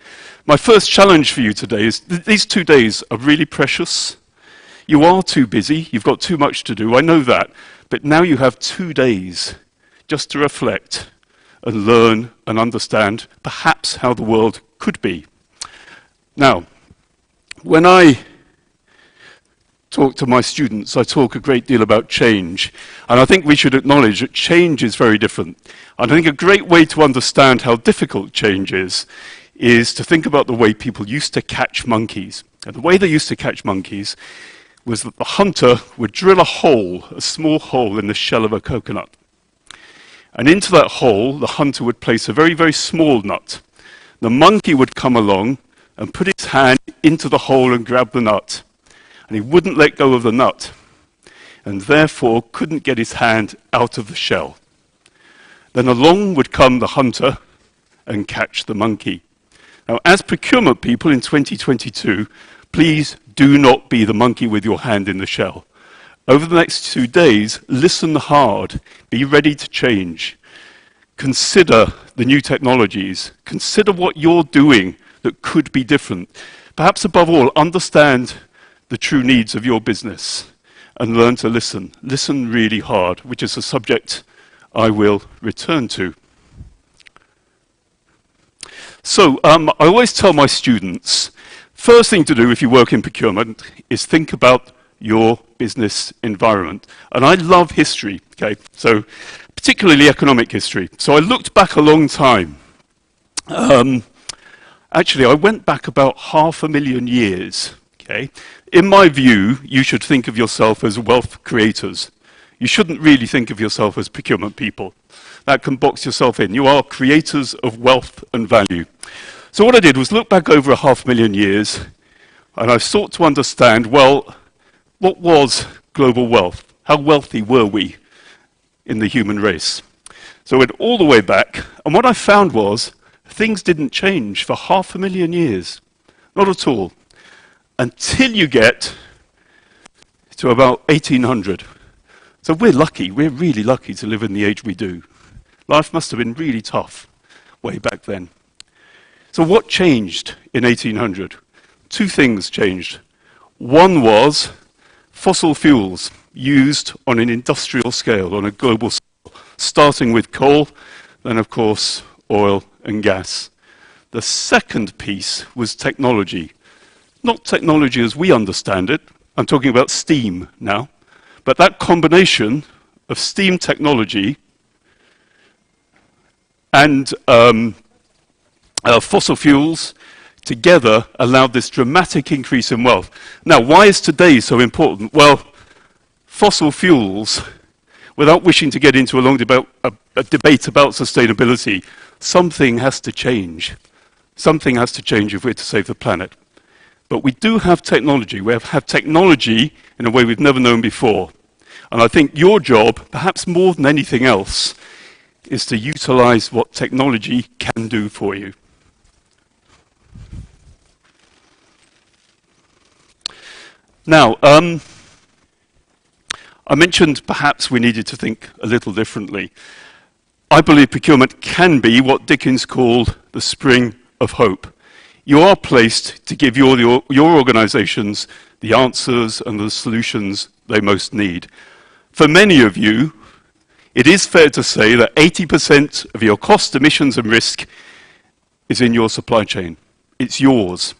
My first challenge for you today is these 2 days are really precious. You are too busy, you've got too much to do, I know that. But now you have 2 days just to reflect and learn and understand perhaps how the world could be. Now, when I talk to my students, I talk a great deal about change. And I think we should acknowledge that change is very different. And I think a great way to understand how difficult change is to think about the way people used to catch monkeys. And the way they used to catch monkeys was that the hunter would drill a small hole in the shell of a coconut. And into that hole, the hunter would place a very, very small nut. The monkey would come along and put his hand into the hole and grab the nut. And he wouldn't let go of the nut, and therefore couldn't get his hand out of the shell. Then along would come the hunter and catch the monkey. Now, as procurement people in 2022, please do not be the monkey with your hand in the shell. Over the next 2 days, listen hard, be ready to change. Consider the new technologies. Consider what you're doing that could be different. Perhaps above all, understand the true needs of your business and learn to listen. Listen really hard, which is a subject I will return to. So I always tell my students, first thing to do if you work in procurement is think about your business environment. And I love history, okay? So particularly economic history. So I looked back a long time. Actually, I went back about 500,000 years, okay? In my view, you should think of yourself as wealth creators. You shouldn't really think of yourself as procurement people. That can box yourself in. You are creators of wealth and value. So what I did was look back over 500,000 years, and I sought to understand, well, what was global wealth? How wealthy were we in the human race? So I went all the way back, and what I found was things didn't change for 500,000 years. Not at all. Until you get to about 1800. So we're lucky, we're really lucky to live in the age we do. Life must have been really tough way back then. So what changed in 1800? 2 things changed. One was fossil fuels used on an industrial scale, on a global scale, starting with coal, then of course oil and gas. The second piece was technology. Not technology as we understand it, I'm talking about steam now, but that combination of steam technology and fossil fuels together allowed this dramatic increase in wealth. Now, why is today so important? Well, fossil fuels, without wishing to get into a long debate about sustainability, something has to change. Something has to change if we're to save the planet. But we do have technology. We have technology in a way we've never known before. And I think your job, perhaps more than anything else, is to utilize what technology can do for you. Now, I mentioned perhaps we needed to think a little differently. I believe procurement can be what Dickens called the spring of hope. You are placed to give your organizations the answers and the solutions they most need. For many of you, it is fair to say that 80% of your cost, emissions and risk is in your supply chain. It's yours.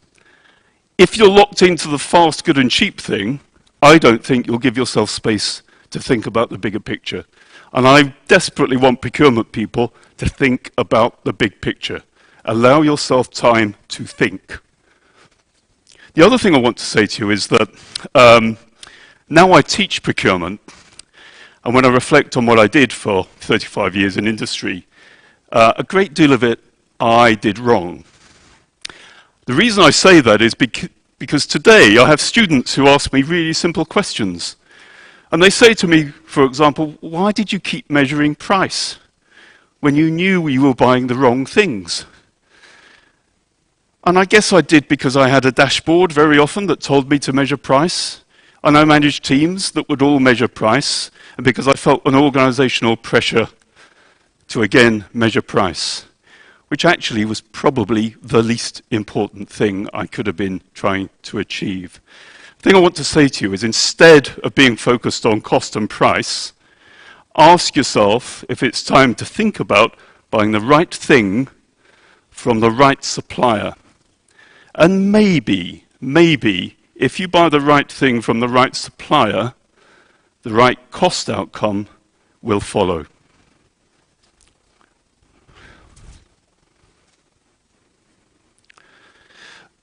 If you're locked into the fast, good and cheap thing, I don't think you'll give yourself space to think about the bigger picture. And I desperately want procurement people to think about the big picture. Allow yourself time to think. The other thing I want to say to you is that now I teach procurement, and when I reflect on what I did for 35 years in industry, a great deal of it I did wrong. The reason I say that is because today I have students who ask me really simple questions. And they say to me, for example, why did you keep measuring price when you knew you were buying the wrong things? And I guess I did because I had a dashboard very often that told me to measure price. And I managed teams that would all measure price, and because I felt an organizational pressure to again measure price, which actually was probably the least important thing I could have been trying to achieve. The thing I want to say to you is, instead of being focused on cost and price, ask yourself if it's time to think about buying the right thing from the right supplier. And maybe, if you buy the right thing from the right supplier, the right cost outcome will follow.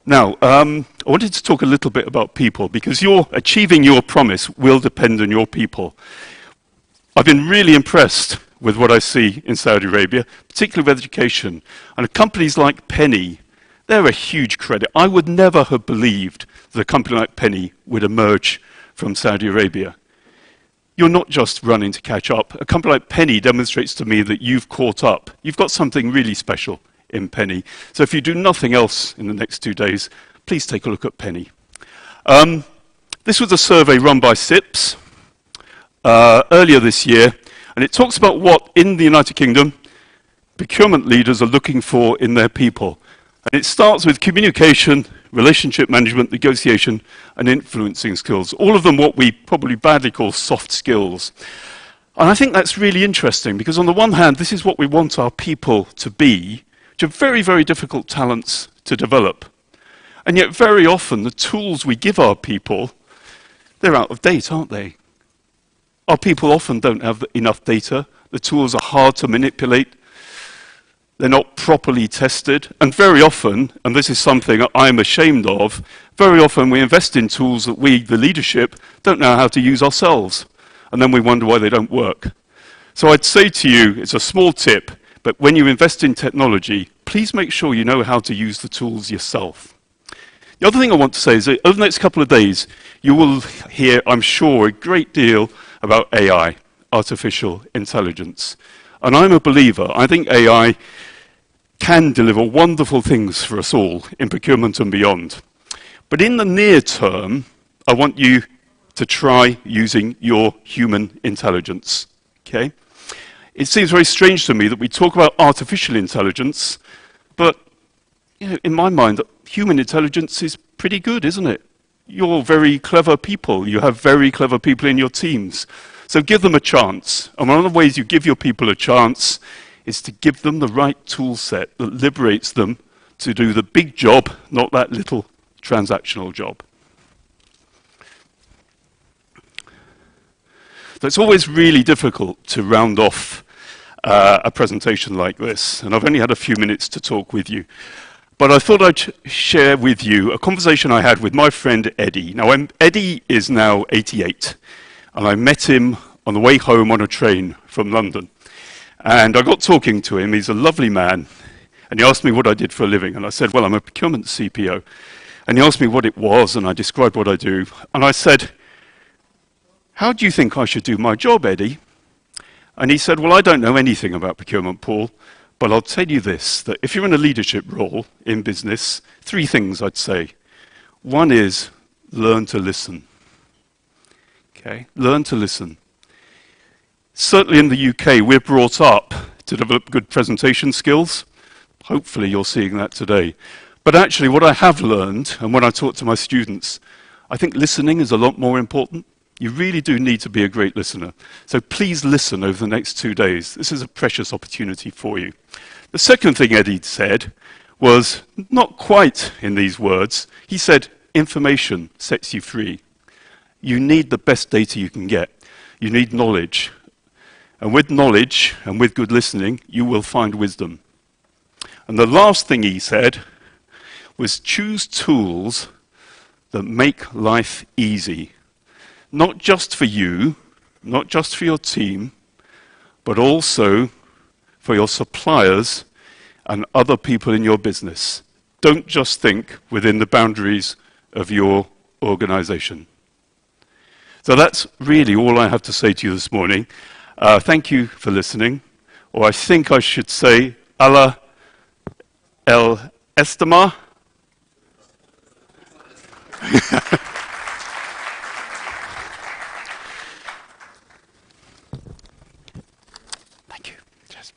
Now, I wanted to talk a little bit about people, because achieving your promise will depend on your people. I've been really impressed with what I see in Saudi Arabia, particularly with education. And companies like Penny, they're a huge credit. I would never have believed that a company like Penny would emerge from Saudi Arabia. You're not just running to catch up. A company like Penny demonstrates to me that you've caught up. You've got something really special in Penny. So if you do nothing else in the next 2 days, please take a look at Penny. This was a survey run by SIPS earlier this year, and it talks about what, in the United Kingdom, procurement leaders are looking for in their people. And it starts with communication, relationship management, negotiation, and influencing skills. All of them what we probably badly call soft skills. And I think that's really interesting, because on the one hand, this is what we want our people to be, which are very, very difficult talents to develop. And yet very often the tools we give our people, they're out of date, aren't they? Our people often don't have enough data. The tools are hard to manipulate. They're not properly tested. And very often, and this is something I'm ashamed of, very often we invest in tools that we, the leadership, don't know how to use ourselves. And then we wonder why they don't work. So I'd say to you, it's a small tip, but when you invest in technology, please make sure you know how to use the tools yourself. The other thing I want to say is that over the next couple of days, you will hear, I'm sure, a great deal about AI, artificial intelligence. And I'm a believer. I think AI can deliver wonderful things for us all in procurement and beyond. But in the near term, I want you to try using your human intelligence. Okay? It seems very strange to me that we talk about artificial intelligence, but in my mind, human intelligence is pretty good, isn't it? You're very clever people. You have very clever people in your teams. So give them a chance. And one of the ways you give your people a chance is to give them the right tool set that liberates them to do the big job, not that little transactional job. So it's always really difficult to round off a presentation like this, and I've only had a few minutes to talk with you. But I thought I'd share with you a conversation I had with my friend Eddie. Now, Eddie is now 88, and I met him on the way home on a train from London. And I got talking to him. He's a lovely man. And he asked me what I did for a living. And I said, well, I'm a procurement CPO. And he asked me what it was, and I described what I do. And I said, how do you think I should do my job, Eddie? And he said, well, I don't know anything about procurement, Paul. But I'll tell you this, that if you're in a leadership role in business, 3 things I'd say. One is learn to listen. Okay? Learn to listen. Certainly in the UK, we're brought up to develop good presentation skills. Hopefully you're seeing that today. But actually what I have learned, and when I talk to my students, I think listening is a lot more important. You really do need to be a great listener. So please listen over the next 2 days. This is a precious opportunity for you. The second thing Eddie said was not quite in these words. He said, information sets you free. You need the best data you can get. You need knowledge. And with knowledge and with good listening, you will find wisdom. And the last thing he said was choose tools that make life easy. Not just for you, not just for your team, but also for your suppliers and other people in your business. Don't just think within the boundaries of your organization. So that's really all I have to say to you this morning. Thank you for listening. Or I think I should say, Allah el Estima. Thank you. Cheers.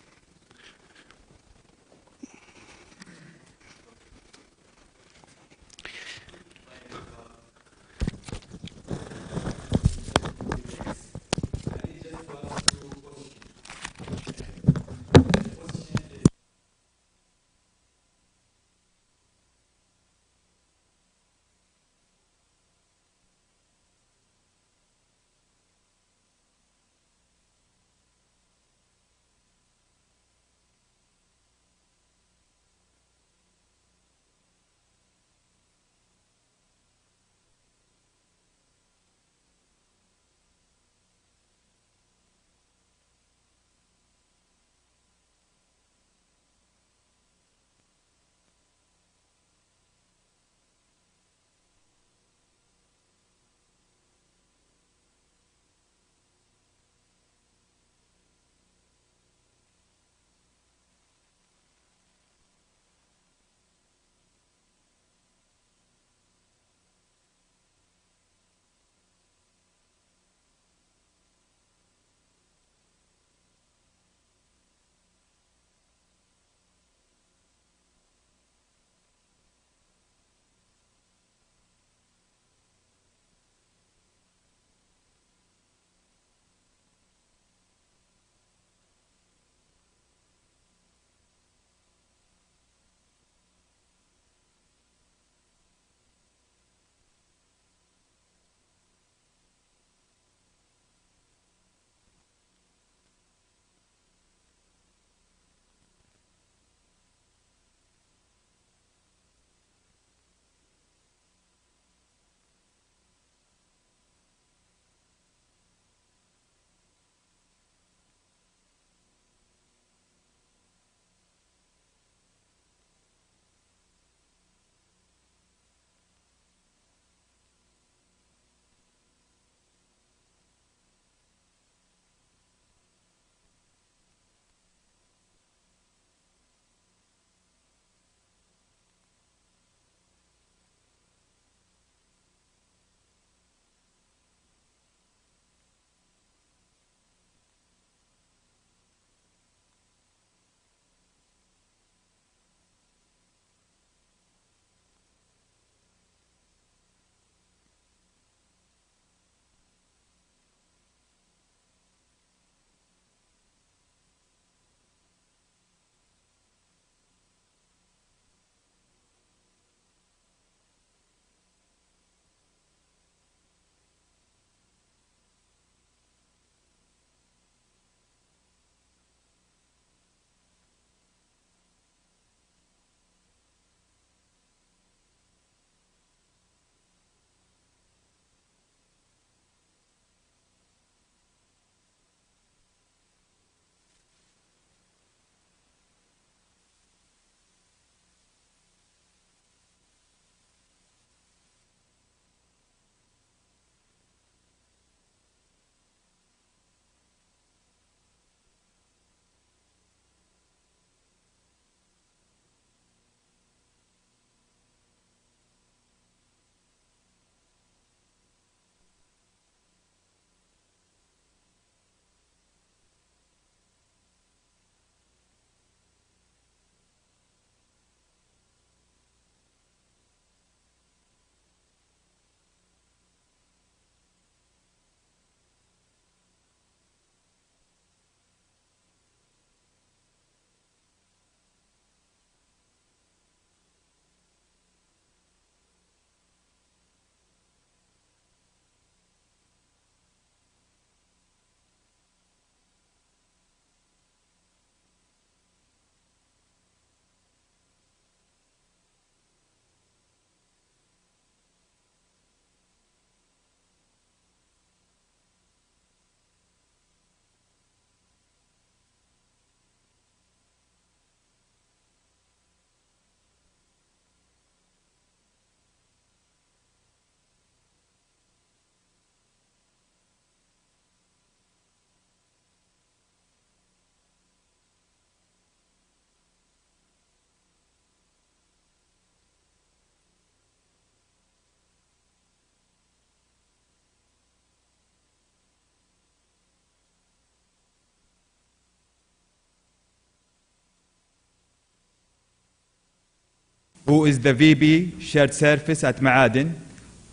who is the VP Shared Service at Ma'aden,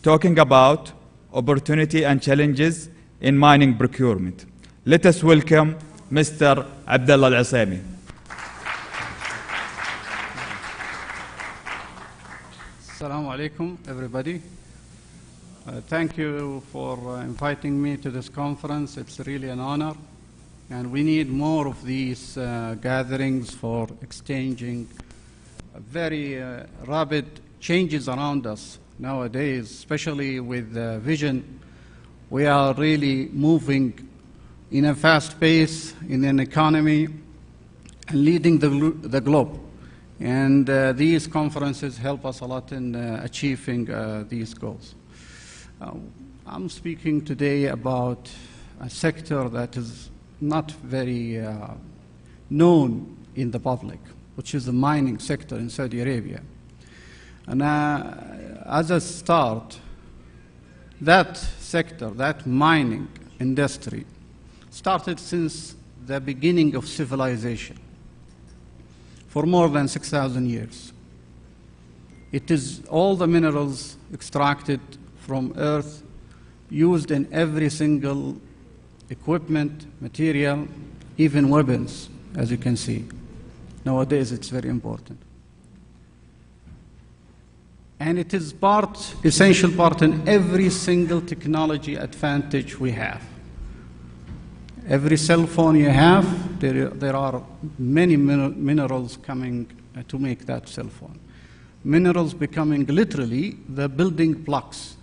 talking about opportunity and challenges in mining procurement. Let us welcome Mr. Abdullah Al-Asami. Assalamu alaikum, everybody. Thank you for inviting me to this conference. It's really an honor. And we need more of these gatherings for exchanging very rapid changes around us nowadays, especially with vision. We are really moving in a fast pace in an economy and leading the globe. And these conferences help us a lot in achieving these goals. I'm speaking today about a sector that is not very known in the public, which is the mining sector in Saudi Arabia. And as a start, that sector, that mining industry, started since the beginning of civilization for more than 6,000 years. It is all the minerals extracted from earth, used in every single equipment, material, even weapons, as you can see. Nowadays, it's very important. And it is essential part in every single technology advantage we have. Every cell phone you have, there are many minerals coming to make that cell phone. Minerals becoming literally the building blocks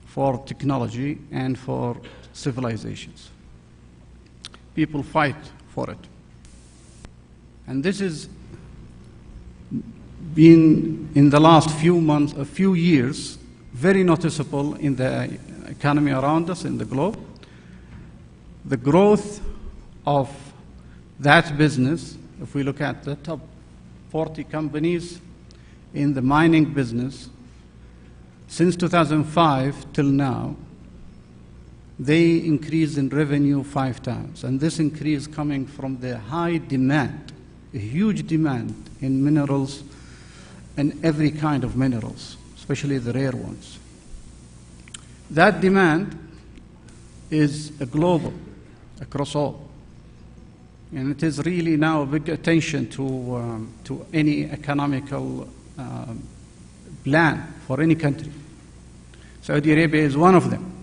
for technology and for civilizations. People fight for it. And this has been, in the last few years, very noticeable in the economy around us, in the globe. The growth of that business, if we look at the top 40 companies in the mining business, since 2005 till now, they increased in revenue 5 times. And this increase coming from the high demand, a huge demand in minerals and every kind of minerals, especially the rare ones. That demand is global, across all. And it is really now a big attention to any economical plan for any country. Saudi Arabia is one of them.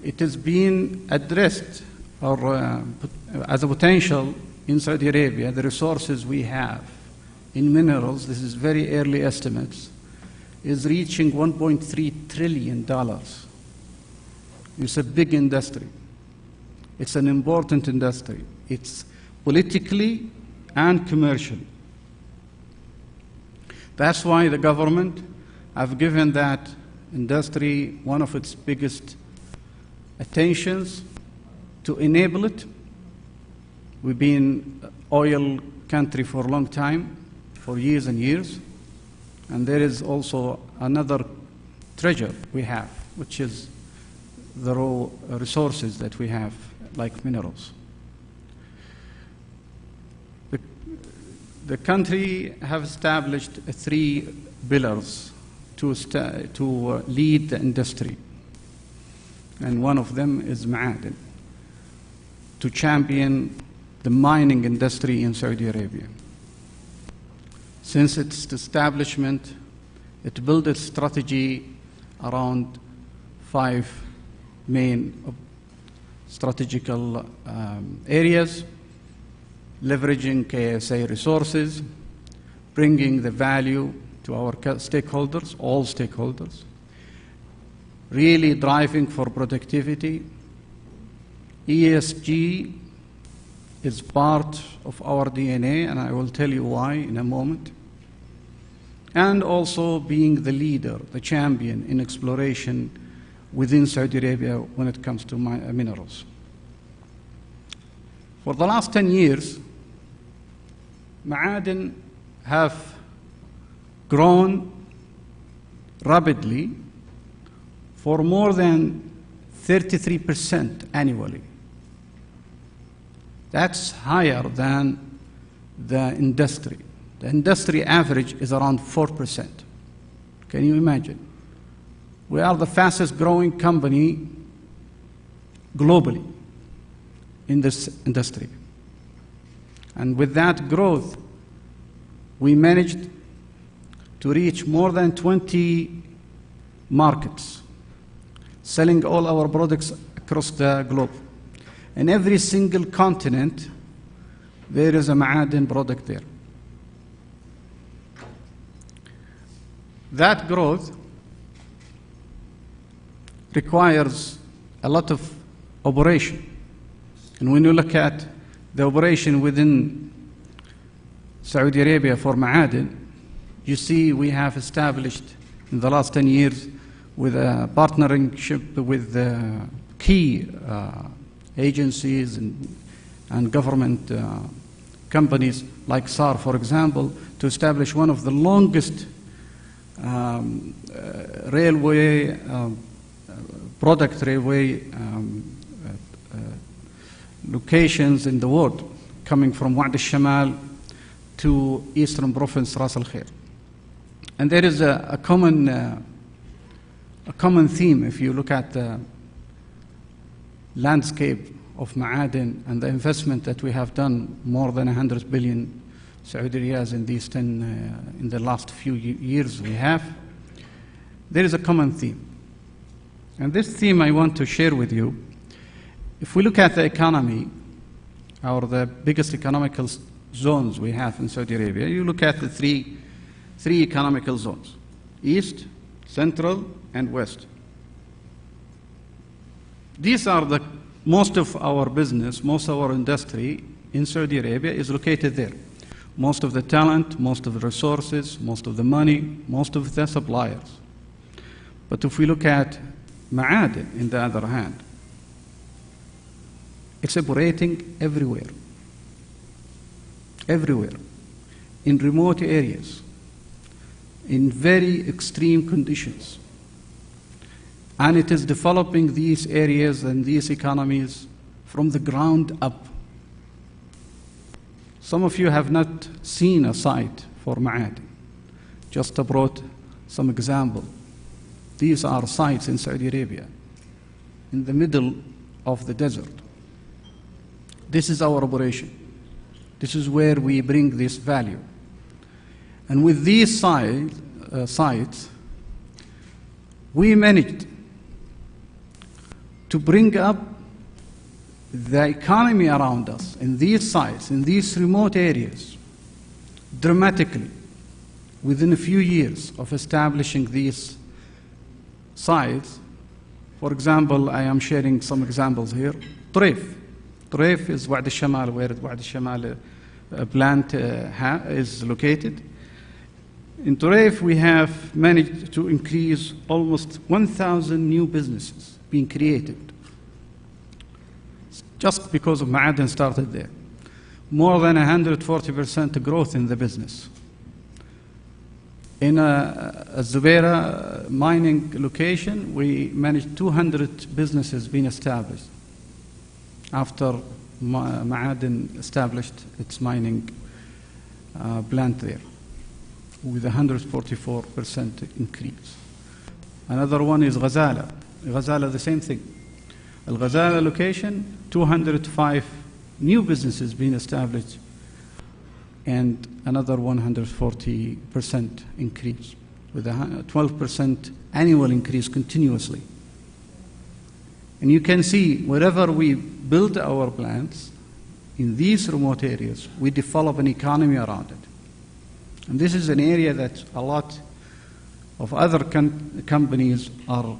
It has been addressed as a potential in Saudi Arabia, the resources we have in minerals, this is very early estimates, is reaching $1.3 trillion. It's a big industry. It's an important industry. It's politically and commercially. That's why the government have given that industry one of its biggest attentions to enable it. We've been an oil country for a long time, for years and years. And there is also another treasure we have, which is the raw resources that we have, like minerals. The country have established 3 pillars to lead the industry. And one of them is Ma'aden, to champion the mining industry in Saudi Arabia. Since its establishment, it built its strategy around 5 main strategical areas: leveraging KSA resources, bringing the value to our stakeholders, all stakeholders, really driving for productivity. ESG is part of our DNA, and I will tell you why in a moment. And also being the leader, the champion in exploration within Saudi Arabia when it comes to minerals. For the last 10 years, Ma'aden have grown rapidly for more than 33% annually. That's higher than the industry. The industry average is around 4%. Can you imagine? We are the fastest growing company globally in this industry. And with that growth, we managed to reach more than 20 markets, selling all our products across the globe. In every single continent, there is a ma'adin product there. That growth requires a lot of operation. And when you look at the operation within Saudi Arabia for ma'adin, you see we have established in the last 10 years with a partnership with key agencies and government companies like SAR, for example, to establish one of the longest railway locations in the world, coming from Wa'd al-Shamal to eastern province Ras al-Khair. And there is a common theme if you look at the landscape of Ma'adin and the investment that we have done, more than 100 billion Saudi riyals in these in the last few years we have. There is a common theme. And this theme I want to share with you. If we look at the economy, or the biggest economical zones we have in Saudi Arabia, you look at the three economical zones: East, Central, and West. These are the most of our business, most of our industry in Saudi Arabia is located there. Most of the talent, most of the resources, most of the money, most of the suppliers. But if we look at Ma'adin, on the other hand, it's operating everywhere. Everywhere. In remote areas. In very extreme conditions. And it is developing these areas and these economies from the ground up. Some of you have not seen a site for Ma'adin. Just brought some example. These are sites in Saudi Arabia, in the middle of the desert. This is our operation. This is where we bring this value. And with these sites, we managed to bring up the economy around us in these sites, in these remote areas, dramatically within a few years of establishing these sites. For example, I am sharing some examples here. Tareef. Tareef is Wa'd al-Shamal, where Wa'd al-Shamal plant is located. In Tareef, we have managed to increase almost 1,000 new businesses being created, just because of Ma'adin started there. More than 140% growth in the business. In a Zubaira mining location, we managed 200 businesses being established after Ma'adin established its mining plant there, with 144% increase. Another one is Ghazala. Ghazala, the same thing. Al-Ghazala location, 205 new businesses being established, and another 140% increase, with a 12% annual increase continuously. And you can see wherever we build our plants, in these remote areas, we develop an economy around it. And this is an area that a lot of other companies are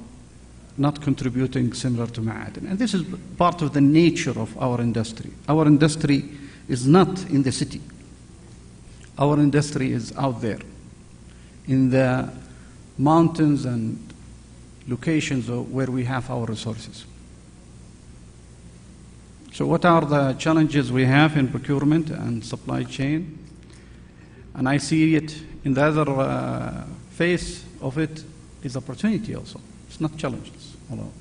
not contributing similar to Ma'adin. And this is part of the nature of our industry. Our industry is not in the city. Our industry is out there, in the mountains and locations where we have our resources. So what are the challenges we have in procurement and supply chain? And I see it in the other face of it is opportunity also. It's not challenges alone.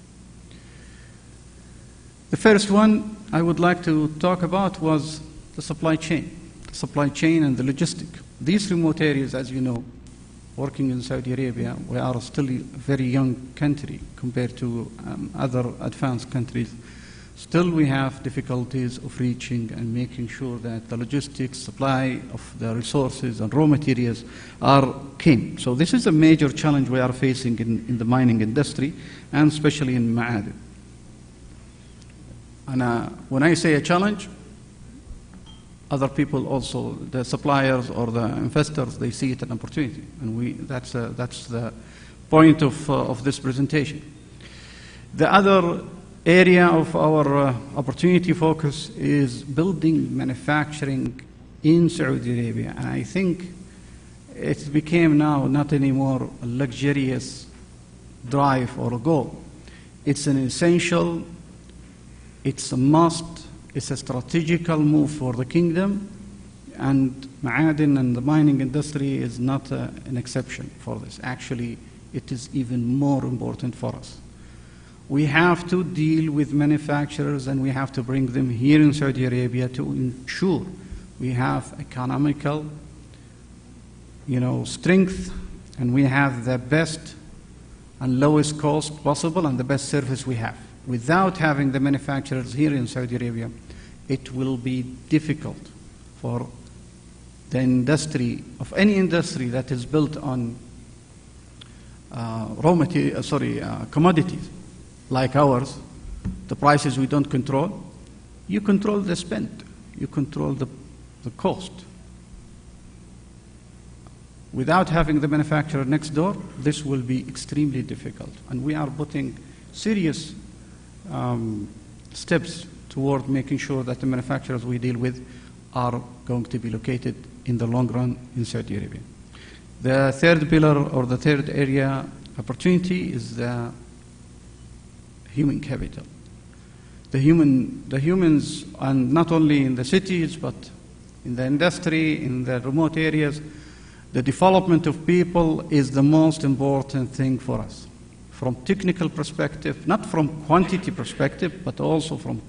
The first one I would like to talk about was the supply chain. supply chain and the logistic. These remote areas, as you know, working in Saudi Arabia, we are still a very young country compared to other advanced countries. Still, we have difficulties of reaching and making sure that the logistics, supply of the resources and raw materials are keen. So this is a major challenge we are facing in the mining industry, and especially in Ma'aden. And when I say a challenge, other people also, the suppliers or the investors, they see it an opportunity. And that's the point of this presentation. The other area of our opportunity focus is building manufacturing in Saudi Arabia. And I think it became now not anymore a luxurious drive or a goal. It's an essential, it's a must, it's a strategical move for the kingdom, and Ma'aden and the mining industry is not an exception for this. Actually, it is even more important for us. We have to deal with manufacturers and we have to bring them here in Saudi Arabia to ensure we have economical, strength, and we have the best and lowest cost possible and the best service we have. Without having the manufacturers here in Saudi Arabia, it will be difficult for the industry, of any industry that is built on commodities like ours, the prices we don't control. You control the spend, you control the cost. Without having the manufacturer next door, this will be extremely difficult. And we are putting serious steps toward making sure that the manufacturers we deal with are going to be located in the long run in Saudi Arabia. The third pillar or the third area opportunity is the human capital. The humans, and not only in the cities, but in the industry, in the remote areas, the development of people is the most important thing for us. From technical perspective, not from quantity perspective, but also from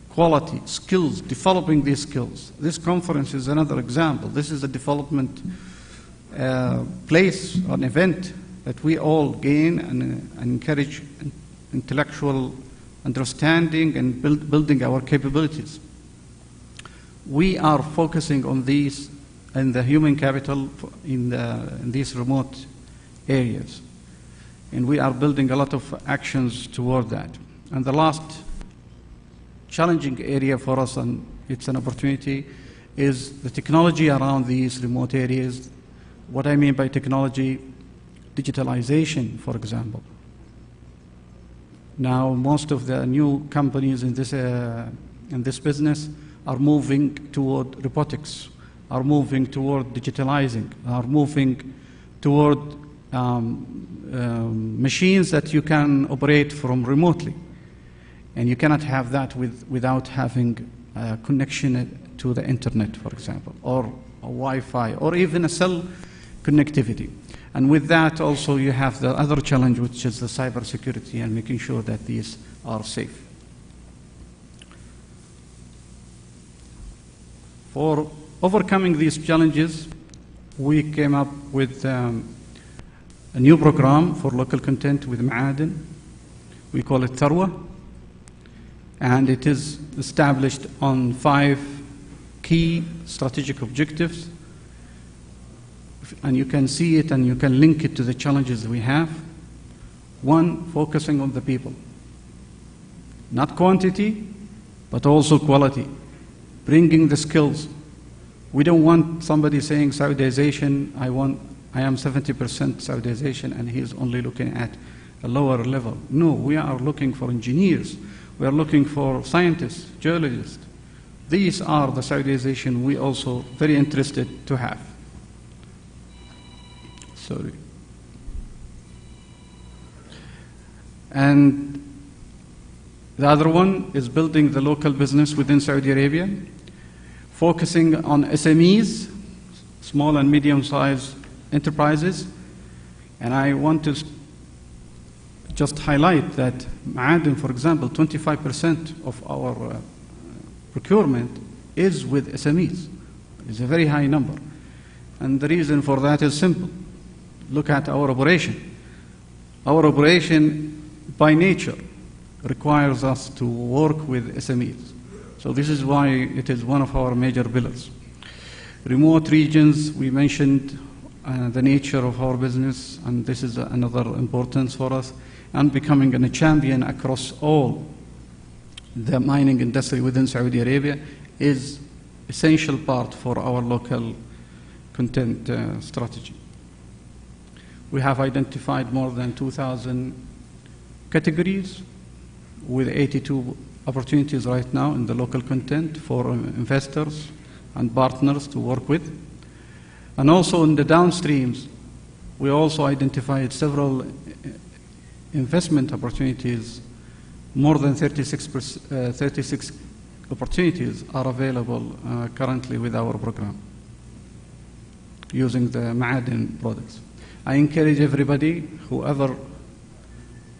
quality, skills, developing these skills. This conference is another example. This is a development place, an event that we all gain and encourage intellectual understanding and building our capabilities. We are focusing on these and the human capital in these remote areas. And we are building a lot of actions toward that. And the last challenging area for us, and it's an opportunity, is the technology around these remote areas. What I mean by technology, digitalization, for example. Now, most of the new companies in this business are moving toward robotics, are moving toward digitalizing, are moving toward machines that you can operate from remotely. And you cannot have that without having a connection to the internet, for example, or a Wi-Fi, or even a cell connectivity. And with that also you have the other challenge, which is the cybersecurity and making sure that these are safe. For overcoming these challenges, we came up with a new program for local content with Ma'aden. We call it Tharwa. And it is established on 5 key strategic objectives. And you can see it and you can link it to the challenges we have. 1, focusing on the people. Not quantity, but also quality. Bringing the skills. We don't want somebody saying Saudization, I am 70% Saudization, and he is only looking at a lower level. No, we are looking for engineers. We are looking for scientists, geologists. These are the Saudization we also very interested to have. Sorry. And the other one is building the local business within Saudi Arabia, focusing on SMEs, small and medium-sized enterprises. And I want to just highlight that Ma'aden, for example, 25% of our procurement is with SMEs. It's a very high number. And the reason for that is simple. Look at our operation. Our operation, by nature, requires us to work with SMEs. So this is why it is one of our major pillars. Remote regions, we mentioned the nature of our business, and this is another importance for us, and becoming a champion across all the mining industry within Saudi Arabia is essential part for our local content strategy. We have identified more than 2,000 categories with 82 opportunities right now in the local content for investors and partners to work with. And also in the downstreams, we also identified several investment opportunities. More than 36 opportunities are available currently with our program using the Ma'adin products. I encourage everybody, whoever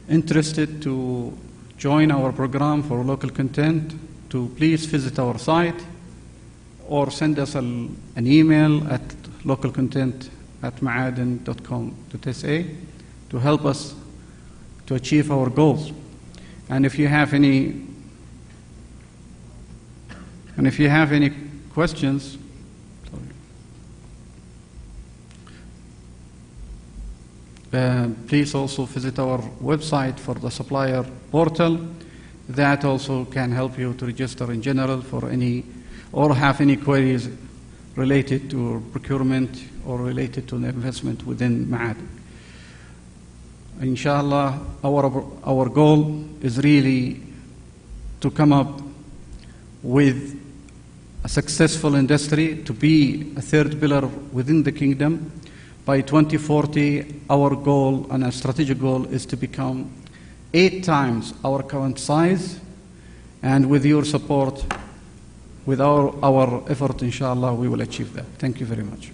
interested to join our program for local content, to please visit our site or send us an email at localcontent@maadin.com.sa to help us to achieve our goals. And if you have any questions, please also visit our website for the supplier portal. That also can help you to register in general for any, or have any queries related to procurement or related to the investment within Ma'adin. Inshallah, our goal is really to come up with a successful industry, to be a third pillar within the kingdom. By 2040, our goal and our strategic goal is to become 8 times our current size, and with your support, with our effort, inshallah, we will achieve that. Thank you very much.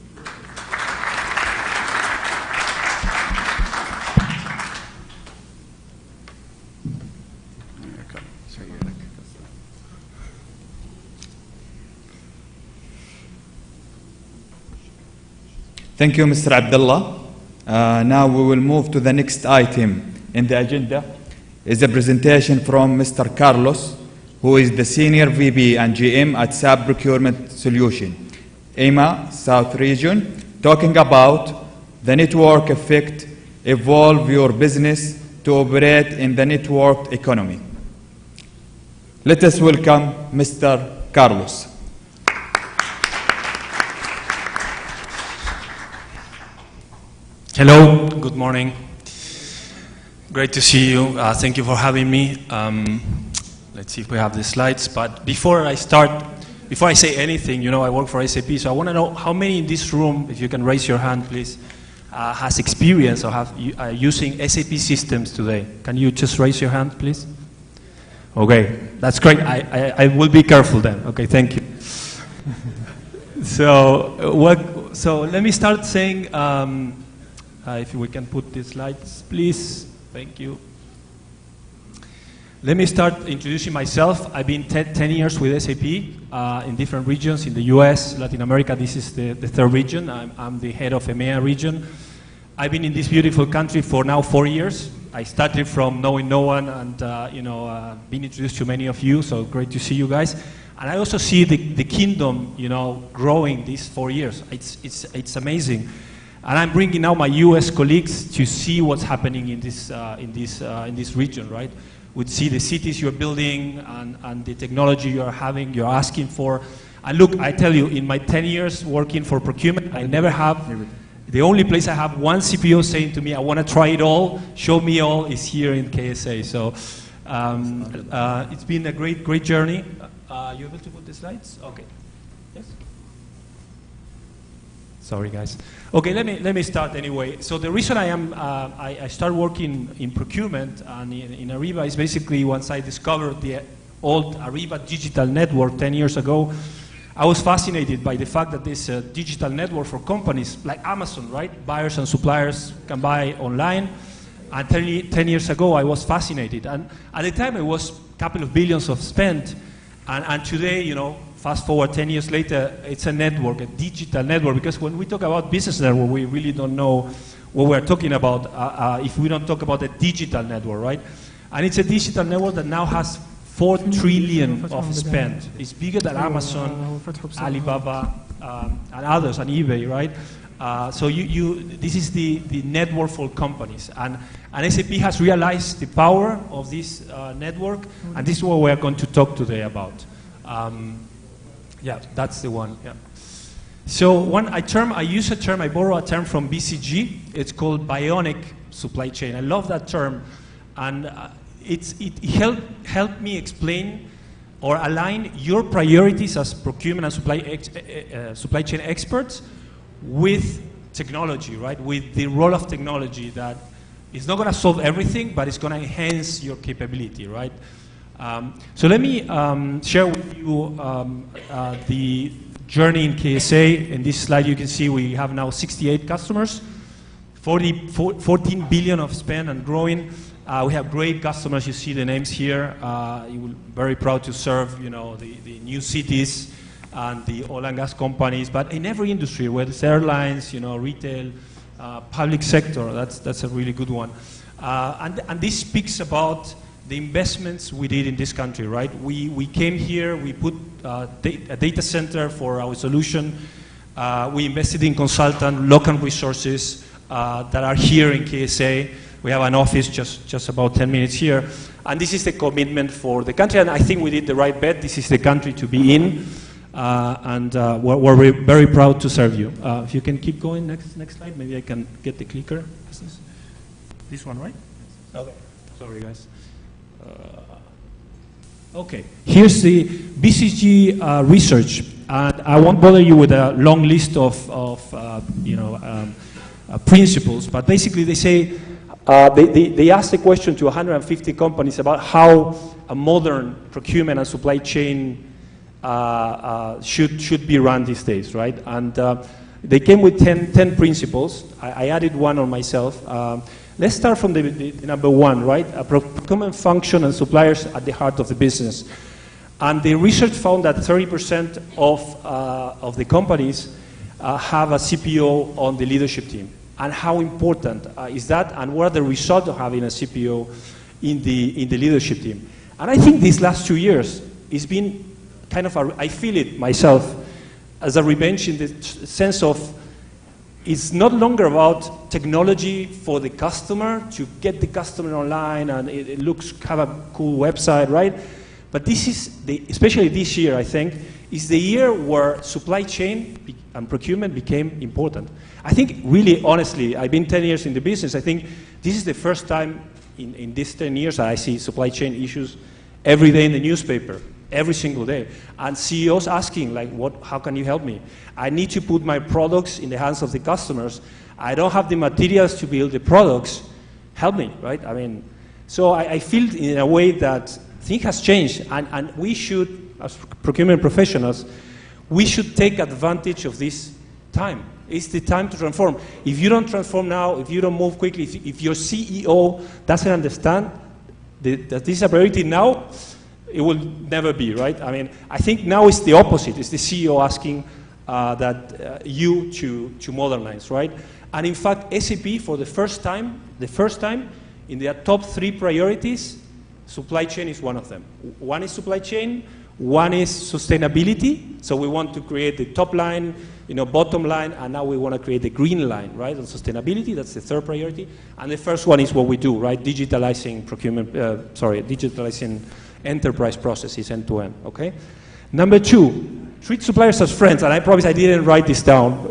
Thank you, Mr. Abdullah. Now we will move to the next item in the agenda. Is a presentation from Mr. Carlos, who is the Senior VP and GM at SAP Procurement Solution, EMA South Region, talking about the network effect, evolve your business to operate in the networked economy. Let us welcome Mr. Carlos. Hello, good morning. Great to see you. Thank you for having me. Let's see if we have the slides. But before I say anything, I work for SAP, so I want to know how many in this room, if you can raise your hand, please, has experience or have using SAP systems today. Can you just raise your hand, please? Okay, that's great. I will be careful then. Okay, thank you. So let me start saying, if we can put the slides, please. Thank you. Let me start introducing myself. I've been 10 years with SAP in different regions in the US, Latin America. This is the third region. I'm the head of EMEA region. I've been in this beautiful country for now 4 years. I started from knowing no one and being introduced to many of you, so great to see you guys. And I also see the kingdom, growing these 4 years. It's amazing. And I'm bringing now my US colleagues to see what's happening in this region, right? We see the cities you're building and the technology you're having, you're asking for. And look, I tell you, in my 10 years working for procurement, I never have, the only place I have one CPO saying to me, I want to try it all, show me all, is here in KSA. So it's been a great journey. You able to put the slides? Okay. Yes? Sorry, guys. Okay, let me start anyway. So the reason I started working in procurement and in Ariba is basically once I discovered the old Ariba digital network 10 years ago, I was fascinated by the fact that this digital network for companies like Amazon, right? Buyers and suppliers can buy online. And 10 years ago, I was fascinated. And at the time, it was a couple of billions of spent. And today, fast forward 10 years later, it's a network, a digital network, because when we talk about business network, we really don't know what we're talking about if we don't talk about a digital network, right? And it's a digital network that now has 4 trillion of spend. It's bigger than Amazon, Alibaba, and others, and eBay, right? So this is the network for companies. And SAP has realized the power of this network, and this is what we're going to talk today about. Yeah, that's the one. Yeah. So I borrow a term from BCG. It's called bionic supply chain. I love that term, and it helped me explain or align your priorities as procurement and supply chain experts with technology, right? With the role of technology that is not going to solve everything, but it's going to enhance your capability, right? So let me share with you the journey in KSA. In this slide, you can see we have now 68 customers, 14 billion of spend and growing. We have great customers. You see the names here. We're very proud to serve, the new cities and the oil and gas companies, but in every industry, whether it's airlines, retail, public sector. That's a really good one. And this speaks about the investments we did in this country, right? We came here, we put a data center for our solution. We invested in consultant, local resources that are here in KSA. We have an office just about 10 minutes here. And this is the commitment for the country, and I think we did the right bet. This is the country to be in, and we're very proud to serve you. If you can keep going, next slide. Maybe I can get the clicker. This one, right? Okay. Sorry, guys. Okay, here's the BCG research, and I won't bother you with a long list of principles, but basically they say, they asked a question to 150 companies about how a modern procurement and supply chain should be run these days, right? And they came with 10 principles. I added one on myself. Let's start from the number one, right? A procurement function and suppliers at the heart of the business. And the research found that 30% of the companies have a CPO on the leadership team. And how important is that? And what are the results of having a CPO in the leadership team? And I think these last 2 years, it's been kind of I feel it myself as a revenge in the sense of it's not longer about technology for the customer to get the customer online and it looks have a cool website, right? But this is especially this year, I think, is the year where supply chain and procurement became important. I think really, honestly, I've been 10 years in the business. I think this is the first time in these 10 years that I see supply chain issues every day in the newspaper, every single day. And CEOs asking, like, how can you help me? I need to put my products in the hands of the customers. I don't have the materials to build the products. Help me, right? I mean, so I feel in a way that things has changed, and we should, as procurement professionals, we should take advantage of this time. It's the time to transform. If you don't transform now, if you don't move quickly, if your CEO doesn't understand that this is a priority now, it will never be, right? I mean, I think now it's the opposite. It's the CEO asking you to modernize, right? And in fact, SAP, for the first time, in their top 3 priorities, supply chain is one of them. One is supply chain, one is sustainability. So we want to create the top line, bottom line, and now we want to create the green line, right? On sustainability, that's the 3rd priority. And the first one is what we do, right? Digitalizing digitalizing enterprise processes end to end, okay? Number 2, treat suppliers as friends. And I promise I didn't write this down,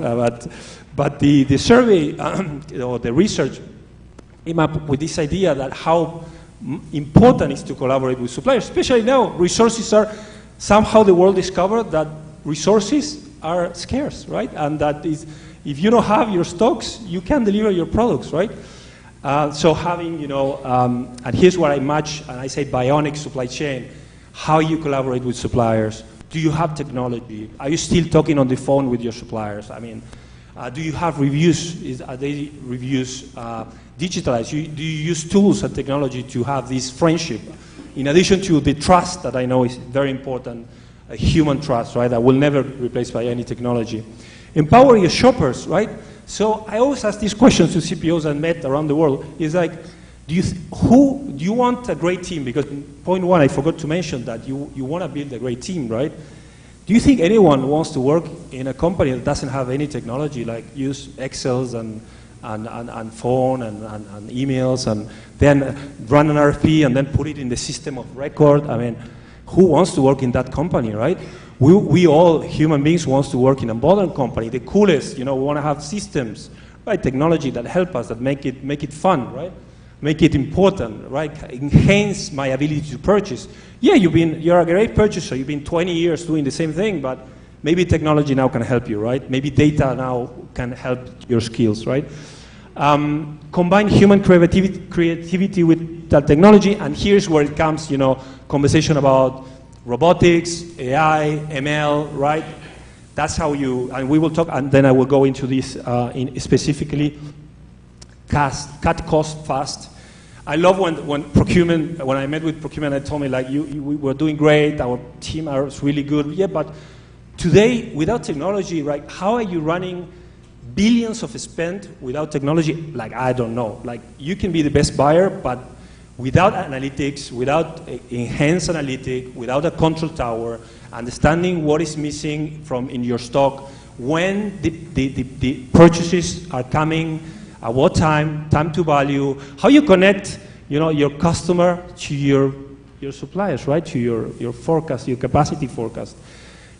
but the survey, or the research came up with this idea that how important it is to collaborate with suppliers, especially now. Resources are, somehow the world discovered that resources are scarce, right? And that is, if you don't have your stocks, you can't deliver your products, right? So having, and here's what I match, and I say bionic supply chain, how you collaborate with suppliers. Do you have technology? Are you still talking on the phone with your suppliers? I mean, do you have reviews? Are they reviews digitalized? Do you use tools and technology to have this friendship? In addition to the trust that I know is very important a human trust, right? That will never be replaced by any technology. Empower your shoppers, right? So I always ask these questions to CPOs I met around the world. Is like, do you want a great team? Because point one, I forgot to mention that you want to build a great team, right? Do you think anyone wants to work in a company that doesn't have any technology, like use Excels and phone and emails, and then run an RFP and then put it in the system of record? I mean, who wants to work in that company, right? We all, human beings, wants to work in a modern company, the coolest, we want to have systems, right? Technology that help us, that make it fun, right? Make it important, right? Enhance my ability to purchase. Yeah, you're a great purchaser. You've been 20 years doing the same thing, but maybe technology now can help you, right? Maybe data now can help your skills, right? Combine human creativity with that technology, and here's where it comes, conversation about robotics, AI, ML, right? That's how and we will talk, and then I will go into this specifically. Cut costs fast. I love when I met with procurement, they told me, like, we were doing great, our team is really good. Yeah, but today, without technology, right, how are you running billions of spend without technology? Like, I don't know. Like, you can be the best buyer, but without analytics, without enhanced analytics, without a control tower, understanding what is missing in your stock, when the purchases are coming, at what time to value, how you connect, your customer to your suppliers, right? To your forecast, your capacity forecast.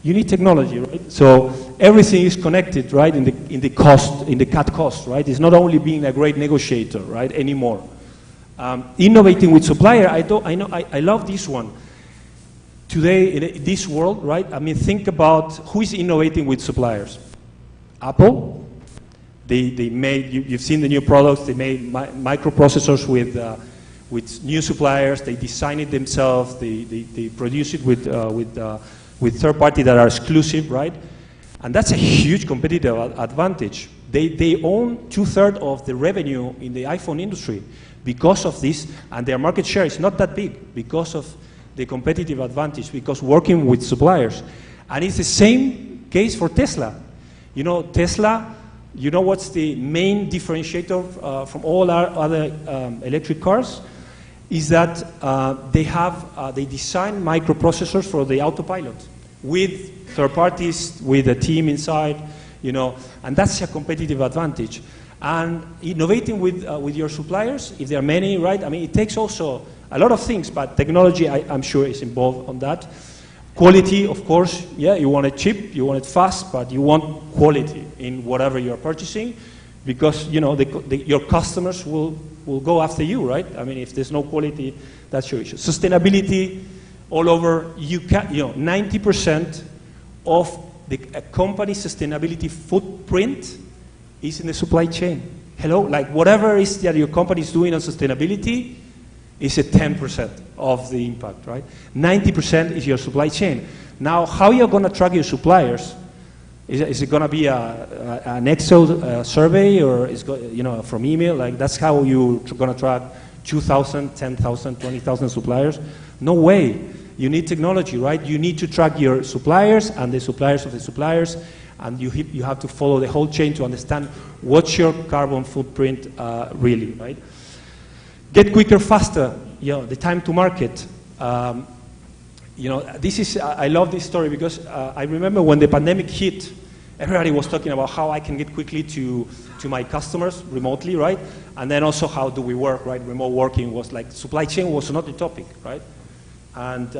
You need technology, right? So everything is connected, right? In the cut cost, right? It's not only being a great negotiator, right? Anymore. Innovating with supplier. I love this one. Today in this world, right? I mean, think about who is innovating with suppliers. Apple. They made, you've seen the new products, they made microprocessors with new suppliers, they design it themselves, they produce it with third parties that are exclusive, right? And that's a huge competitive advantage. They own 2/3 of the revenue in the iPhone industry because of this, and their market share is not that big because of the competitive advantage, because working with suppliers. And it's the same case for Tesla. Tesla, what's the main differentiator from all our other electric cars? Is that they design microprocessors for the autopilot with third parties, with a team inside, and that's a competitive advantage. And innovating with your suppliers, if there are many, right? I mean, it takes also a lot of things, but technology, I'm sure, is involved on that. Quality, of course, yeah, you want it cheap, you want it fast, but you want quality in whatever you're purchasing, because your customers will go after you, right? I mean, if there's no quality, that's your issue. Sustainability, all over, 90% of a company's sustainability footprint is in the supply chain. Hello, like whatever is that your company is doing on sustainability is a 10% of the impact, right? 90% is your supply chain. Now, how you're going to track your suppliers? Is it going to be an Excel survey, or is from email? Like, that's how you're going to track 2,000, 10,000, 20,000 suppliers? No way. You need technology, right? You need to track your suppliers and the suppliers of the suppliers, and you have to follow the whole chain to understand what's your carbon footprint really, right? Get quicker, faster, the time to market. I love this story because I remember when the pandemic hit, everybody was talking about how I can get quickly to my customers remotely, right? And then also how do we work, right? Remote working was like, supply chain was not the topic, right? And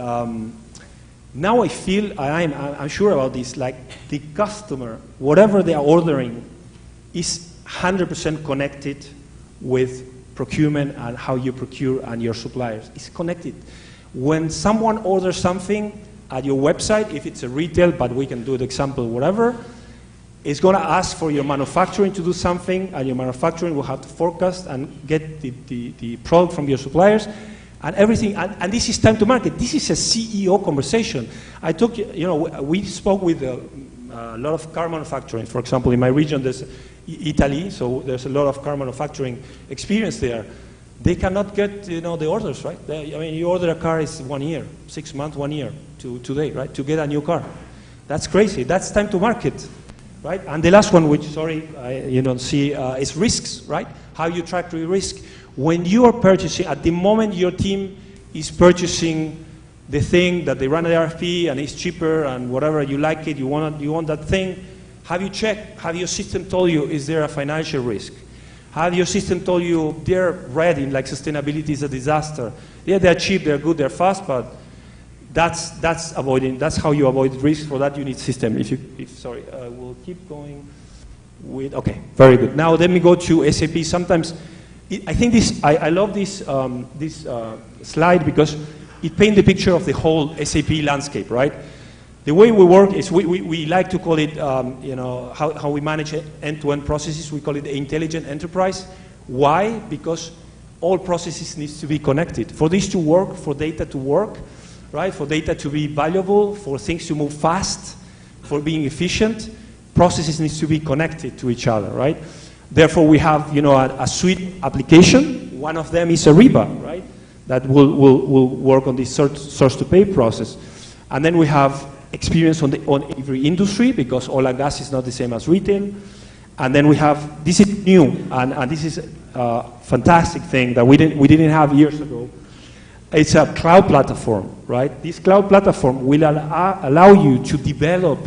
now I feel, I'm sure about this, like the customer, whatever they are ordering is 100% connected with procurement and how you procure and your suppliers. It's connected. When someone orders something at your website, if it's a retail, but we can do the example, whatever, it's going to ask for your manufacturing to do something, and your manufacturing will have to forecast and get the product from your suppliers and everything. And this is time to market. This is a CEO conversation. I took, we spoke with a lot of car manufacturing. For example, in my region, there's Italy, so there's a lot of car manufacturing experience there. they cannot get, you know, the orders, right? I mean, you order a car is 1 year, 6 months, 1 year to today, right? To get a new car. That's crazy. That's time to market, right? And the last one, which, sorry, you don't see, is risks, right? How you track the risk. When you are purchasing, at the moment your team is purchasing the thing that they run an RFP and it's cheaper and whatever, you like it, you want that thing, have you checked, have your system told you, is there a financial risk? Have your system told you they're ready, like sustainability is a disaster? Yeah, they're cheap, they're good, they're fast, but that's avoiding, that's how you avoid risk. For that you need system. Sorry, we'll keep going with, okay, very good. Now let me go to SAP. Sometimes, I think this, I love this, slide because it paints the picture of the whole SAP landscape, right? The way we work is we like to call it, you know, how we manage end-to-end processes. We call it the intelligent enterprise. Why? Because all processes need to be connected. For this to work, for data to work, right? For data to be valuable, for things to move fast, for being efficient, processes need to be connected to each other, right? Therefore, we have, you know, a suite application. One of them is Ariba, right? That will work on this source-to-pay process. And then we have experience on every industry, because oil and gas is not the same as retail. And then we have, this is new, and this is a fantastic thing that we didn't have years ago. It's a cloud platform, right? This cloud platform will allow you to develop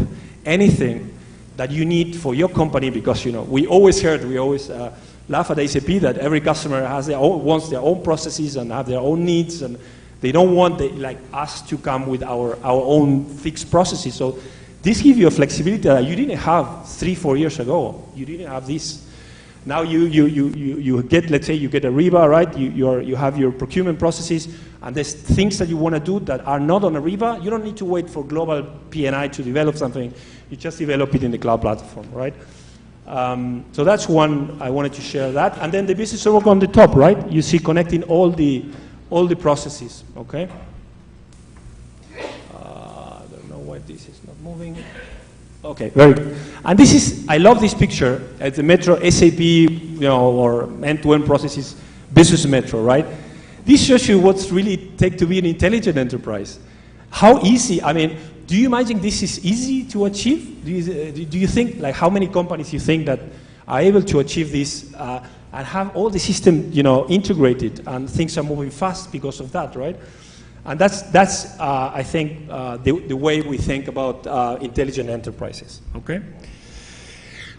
anything that you need for your company, because, you know, we always laugh at SAP that every customer wants their own processes and have their own needs, and they don't want like us to come with our own fixed processes. So this gives you a flexibility that you didn't have 3-4 years ago. You didn't have this. Now you get, let's say you get Ariba, right? You have your procurement processes, and there's things that you want to do that are not on Ariba. You don't need to wait for global P&I to develop something. You just develop it in the cloud platform, right? So that's one, I wanted to share that. And then the business work on the top, right? You see connecting all the processes, okay? I don't know why this is not moving. Okay, very good. And this is, I love this picture at the Metro SAP, you know, or end-to-end processes, business Metro, right? This shows you what's really take to be an intelligent enterprise. How easy, I mean, do you imagine this is easy to achieve? Do you think, like, how many companies you think that are able to achieve this and have all the system, you know, integrated, and things are moving fast because of that, right? And that's I think, the way we think about intelligent enterprises. Okay.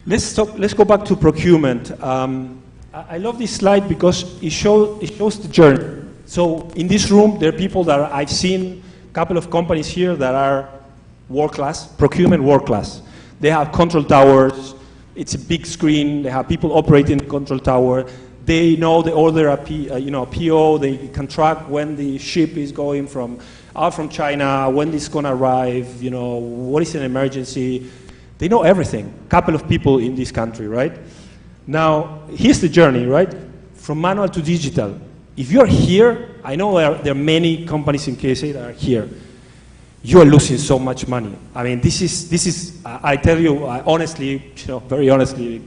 Let's go back to procurement. I love this slide because it shows the journey. So in this room, there are people that I've seen a couple of companies here that are world-class, procurement world-class. They have control towers. It's a big screen. They have people operating the control tower. They know the order, PO. They can track when the ship is going out from China, when it's going to arrive, you know, what is an emergency. They know everything. A couple of people in this country, right? Now, here's the journey, right? From manual to digital. If you're here, I know there are many companies in KSA that are here. You are losing so much money. I mean, this is. I tell you honestly, you know, very honestly,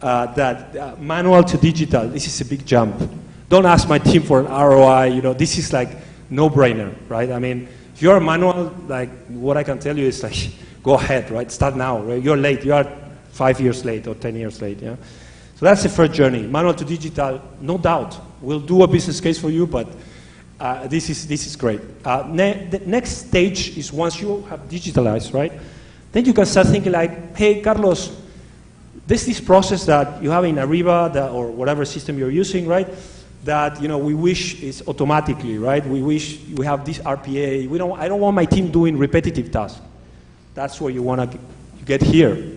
that manual to digital, this is a big jump. Don't ask my team for an ROI. You know, this is like no-brainer, right? I mean, if you're a manual, like, what I can tell you is, like, go ahead, right? Start now, right? You're late. You are 5 years late or 10 years late. Yeah. So that's the first journey. Manual to digital, no doubt. We'll do a business case for you, but this is great. The next stage is once you have digitalized, right? Then you can start thinking like, hey, Carlos, there's this process that you have in Ariba or whatever system you're using, right? That, you know, we wish is automatically, right? We wish we have this RPA. I don't want my team doing repetitive tasks. That's where you want to get here.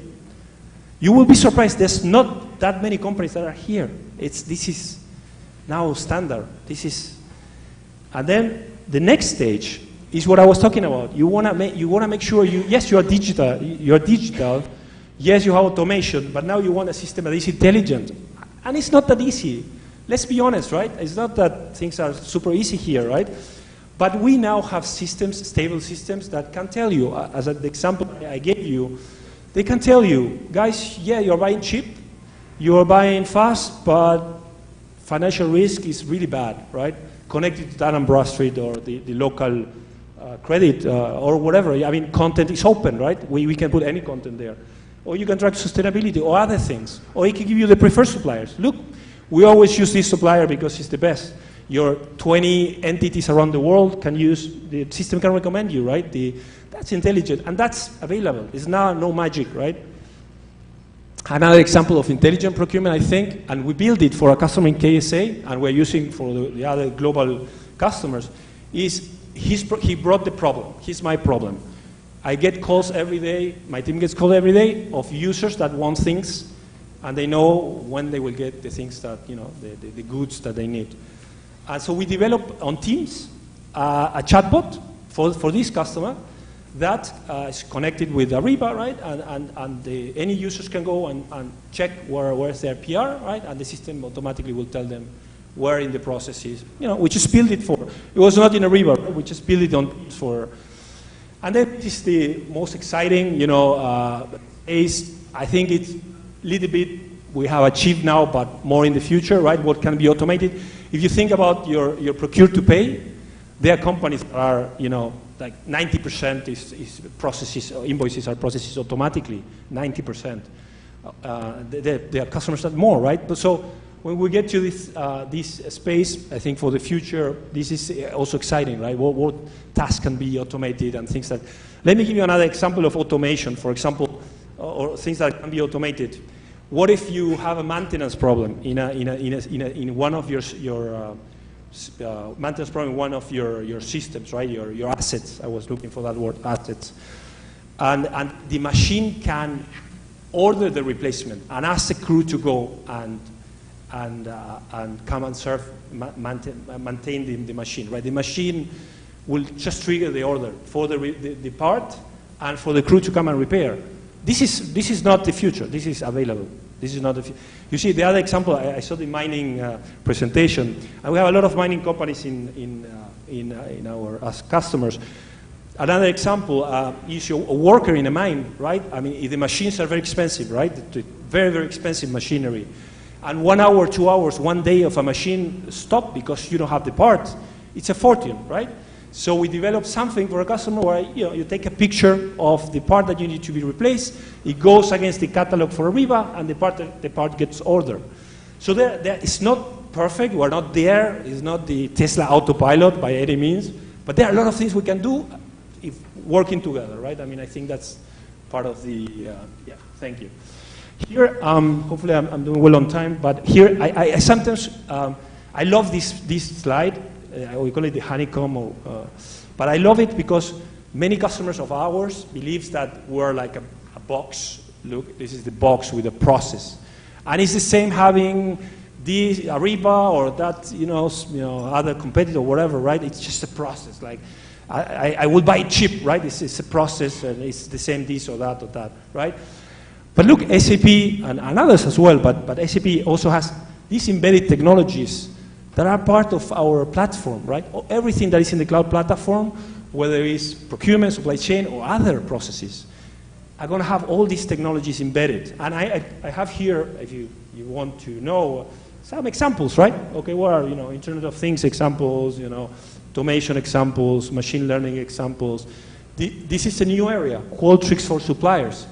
You will be surprised. There's not that many companies that are here. This is now standard. And then the next stage is what I was talking about. You want to make sure yes, you are digital. Yes, you have automation, but now you want a system that is intelligent. And it's not that easy. Let's be honest, right? It's not that things are super easy here, right? But we now have systems, stable systems, that can tell you, as the example I gave you, they can tell you, guys, yeah, you're buying cheap, you're buying fast, but financial risk is really bad, right? Connected to Dun & Bradstreet or the local credit or whatever. I mean, content is open, right? We can put any content there. Or you can track sustainability or other things. Or it can give you the preferred suppliers. Look, we always use this supplier because it's the best. Your 20 entities around the world can use, the system can recommend you, right? That's intelligent, and that's available. It's now no magic, right? Another example of intelligent procurement, I think, and we built it for a customer in KSA, and we're using for the other global customers, is he brought the problem. Here's my problem. I get calls every day, my team gets called every day of users that want things, and they know when they will get the things that, you know, the goods that they need. And so we developed on Teams a chatbot for this customer that is connected with Ariba, right? And any users can go and check where's their PR, right? And the system automatically will tell them where in the process is. You know, we just built it for, it was not in Ariba, right? We just built it on for, and then this is the most exciting, you know, is, I think it's a little bit we have achieved now, but more in the future, right? What can be automated? If you think about your procure to pay, there are companies that are, you know, like 90% is processes, invoices are processed automatically, 90%. There are customers that more, right? But so when we get to this space, I think for the future, this is also exciting, right? What tasks can be automated and things that. Let me give you another example of automation, for example, or things that can be automated. What if you have a maintenance problem in one of your maintenance problem in one of your systems, right? Your assets. I was looking for that word, assets. And the machine can order the replacement and ask the crew to go and come and serve, maintain the machine, right? The machine will just trigger the order for the part and for the crew to come and repair. This is not the future. This is available. This is not the future. You see, the other example, I saw the mining presentation, and we have a lot of mining companies in our as customers. Another example is a worker in a mine, right? I mean, the machines are very expensive, right? Very, very expensive machinery. And 1 hour, 2 hours, 1 day of a machine stop because you don't have the part. It's a fortune, right? So we developed something for a customer where you take a picture of the part that you need to be replaced. It goes against the catalog for Ariba, and the part gets ordered. So it's not perfect. We're not there. It's not the Tesla autopilot by any means. But there are a lot of things we can do if working together, right? I mean, I think that's part of the, yeah, thank you. Here, hopefully I'm doing well on time, but here I sometimes, I love this slide. We call it the honeycomb, but I love it because many customers of ours believes that we're like a box. Look, this is the box with a process, and it's the same having this Ariba or that other competitor, or whatever, right? It's just a process. Like I will buy cheap, right? It's a process, and it's the same this or that, right? But look, SAP and others as well. But SAP also has these embedded technologies that are part of our platform, right? Everything that is in the cloud platform, whether it's procurement, supply chain, or other processes, are going to have all these technologies embedded. And I have here, if you want to know, some examples, right? Okay, what are, Internet of Things examples, automation examples, machine learning examples. This is a new area, Qualtrics for suppliers.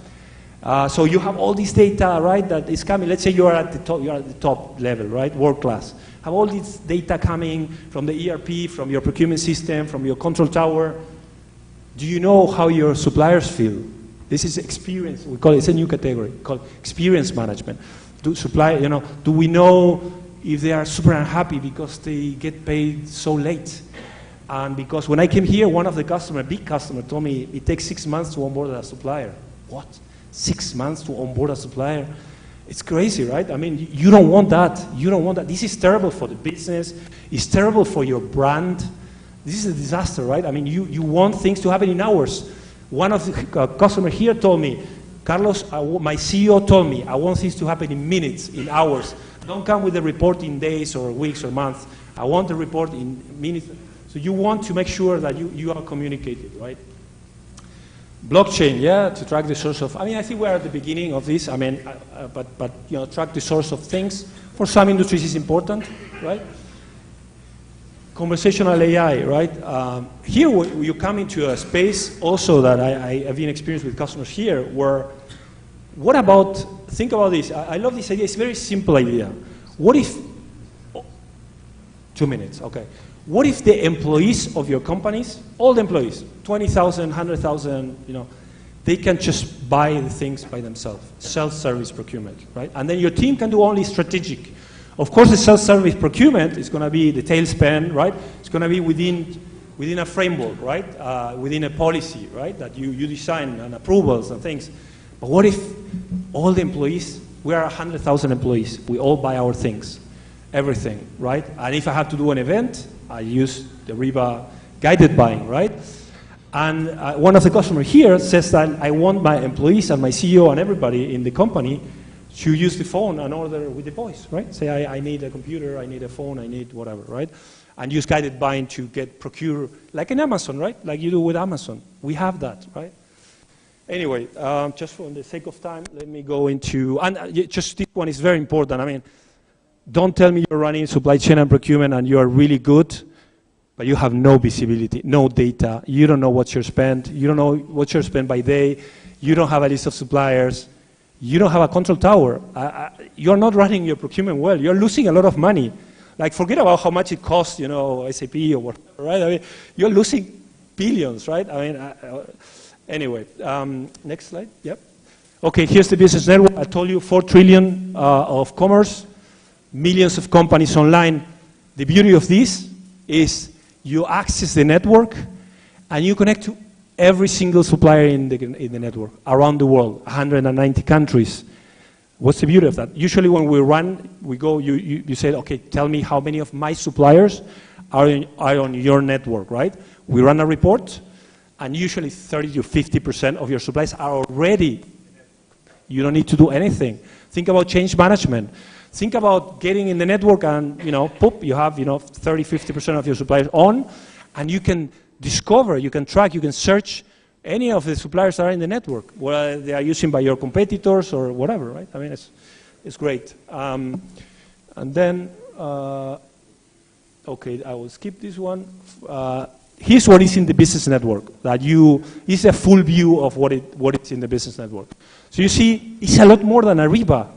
So you have all this data, right, that is coming. Let's say you are at the top level, right, world class. Have all this data coming from the ERP, from your procurement system, from your control tower. Do you know how your suppliers feel? This is experience. We call it, it's a new category called experience management. Do we know if they are super unhappy because they get paid so late? And because when I came here, one of the big customer, told me it takes 6 months to onboard a supplier. What? 6 months to onboard a supplier? It's crazy, right? I mean, you don't want that. You don't want that. This is terrible for the business. It's terrible for your brand. This is a disaster, right? I mean, you want things to happen in hours. One of the customers here told me, Carlos, my CEO told me, I want things to happen in minutes, in hours. Don't come with a report in days or weeks or months. I want the report in minutes. So you want to make sure that you are communicated, right? Blockchain, yeah, to track the source of, I think we're at the beginning of this, but track the source of things. For some industries, it's important, right? Conversational AI, right? Here, you come into a space also that I have been experienced with customers here, where, what about, think about this. I love this idea. It's a very simple idea. What if, 2 minutes, okay. What if the employees of your companies, all the employees, 20,000, 100,000, you know, they can just buy the things by themselves, self-service procurement, right? And then your team can do only strategic. Of course, the self-service procurement is going to be the tailspin, right? It's going to be within a framework, right? Within a policy, right? That you design and approvals and things. But what if all the employees, we are 100,000 employees, we all buy our things, everything, right? And if I have to do an event, I use the Riva guided buying, right? And one of the customers here says that I want my employees and my CEO and everybody in the company to use the phone and order with the voice, right? Say, I need a computer, I need a phone, I need whatever, right? And use guided buying to procure, like in Amazon, right? Like you do with Amazon. We have that, right? Anyway, just for the sake of time, let me go into, and just this one is very important. I mean, don't tell me you're running supply chain and procurement and you are really good, but you have no visibility, no data. You don't know what you're spent. You don't know what you're spent by day. You don't have a list of suppliers. You don't have a control tower. You're not running your procurement well. You're losing a lot of money. Like, forget about how much it costs, you know, SAP or whatever, right? I mean, you're losing billions, right? I mean, anyway, next slide. Yep. Okay, here's the business network. I told you 4 trillion of commerce, millions of companies online. The beauty of this is you access the network and you connect to every single supplier in the network around the world, 190 countries. What's the beauty of that? Usually when we run, we go, you say, okay, tell me how many of my suppliers are on your network, right? We run a report, and usually 30 to 50% of your suppliers are already, you don't need to do anything. Think about change management. Think about getting in the network and, you know, poop, you have, you know, 30, 50% of your suppliers on, and you can discover, you can track, you can search any of the suppliers that are in the network, whether they are used by your competitors or whatever, right? I mean, it's great. And then, okay, I will skip this one. Here's what is in the business network. It's a full view of what is in the business network. So you see, it's a lot more than Ariba.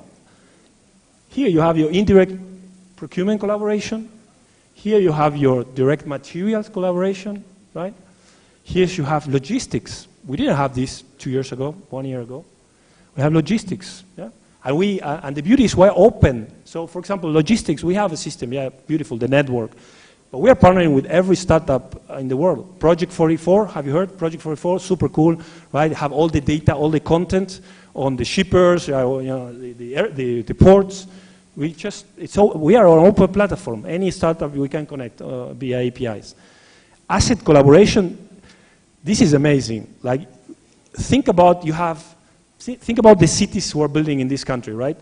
Here you have your indirect procurement collaboration. Here you have your direct materials collaboration, right? Here you have logistics. We didn't have this 2 years ago, 1 year ago. We have logistics, yeah? And the beauty is we're open. So for example, logistics, we have a system, yeah, beautiful, the network. But we are partnering with every startup in the world. Project 44, have you heard? Project 44, super cool, right? Have all the data, all the content on the shippers, you know, the ports. We are an open platform. Any startup we can connect via APIs. Asset collaboration, this is amazing. Like, think about the cities we're building in this country, right?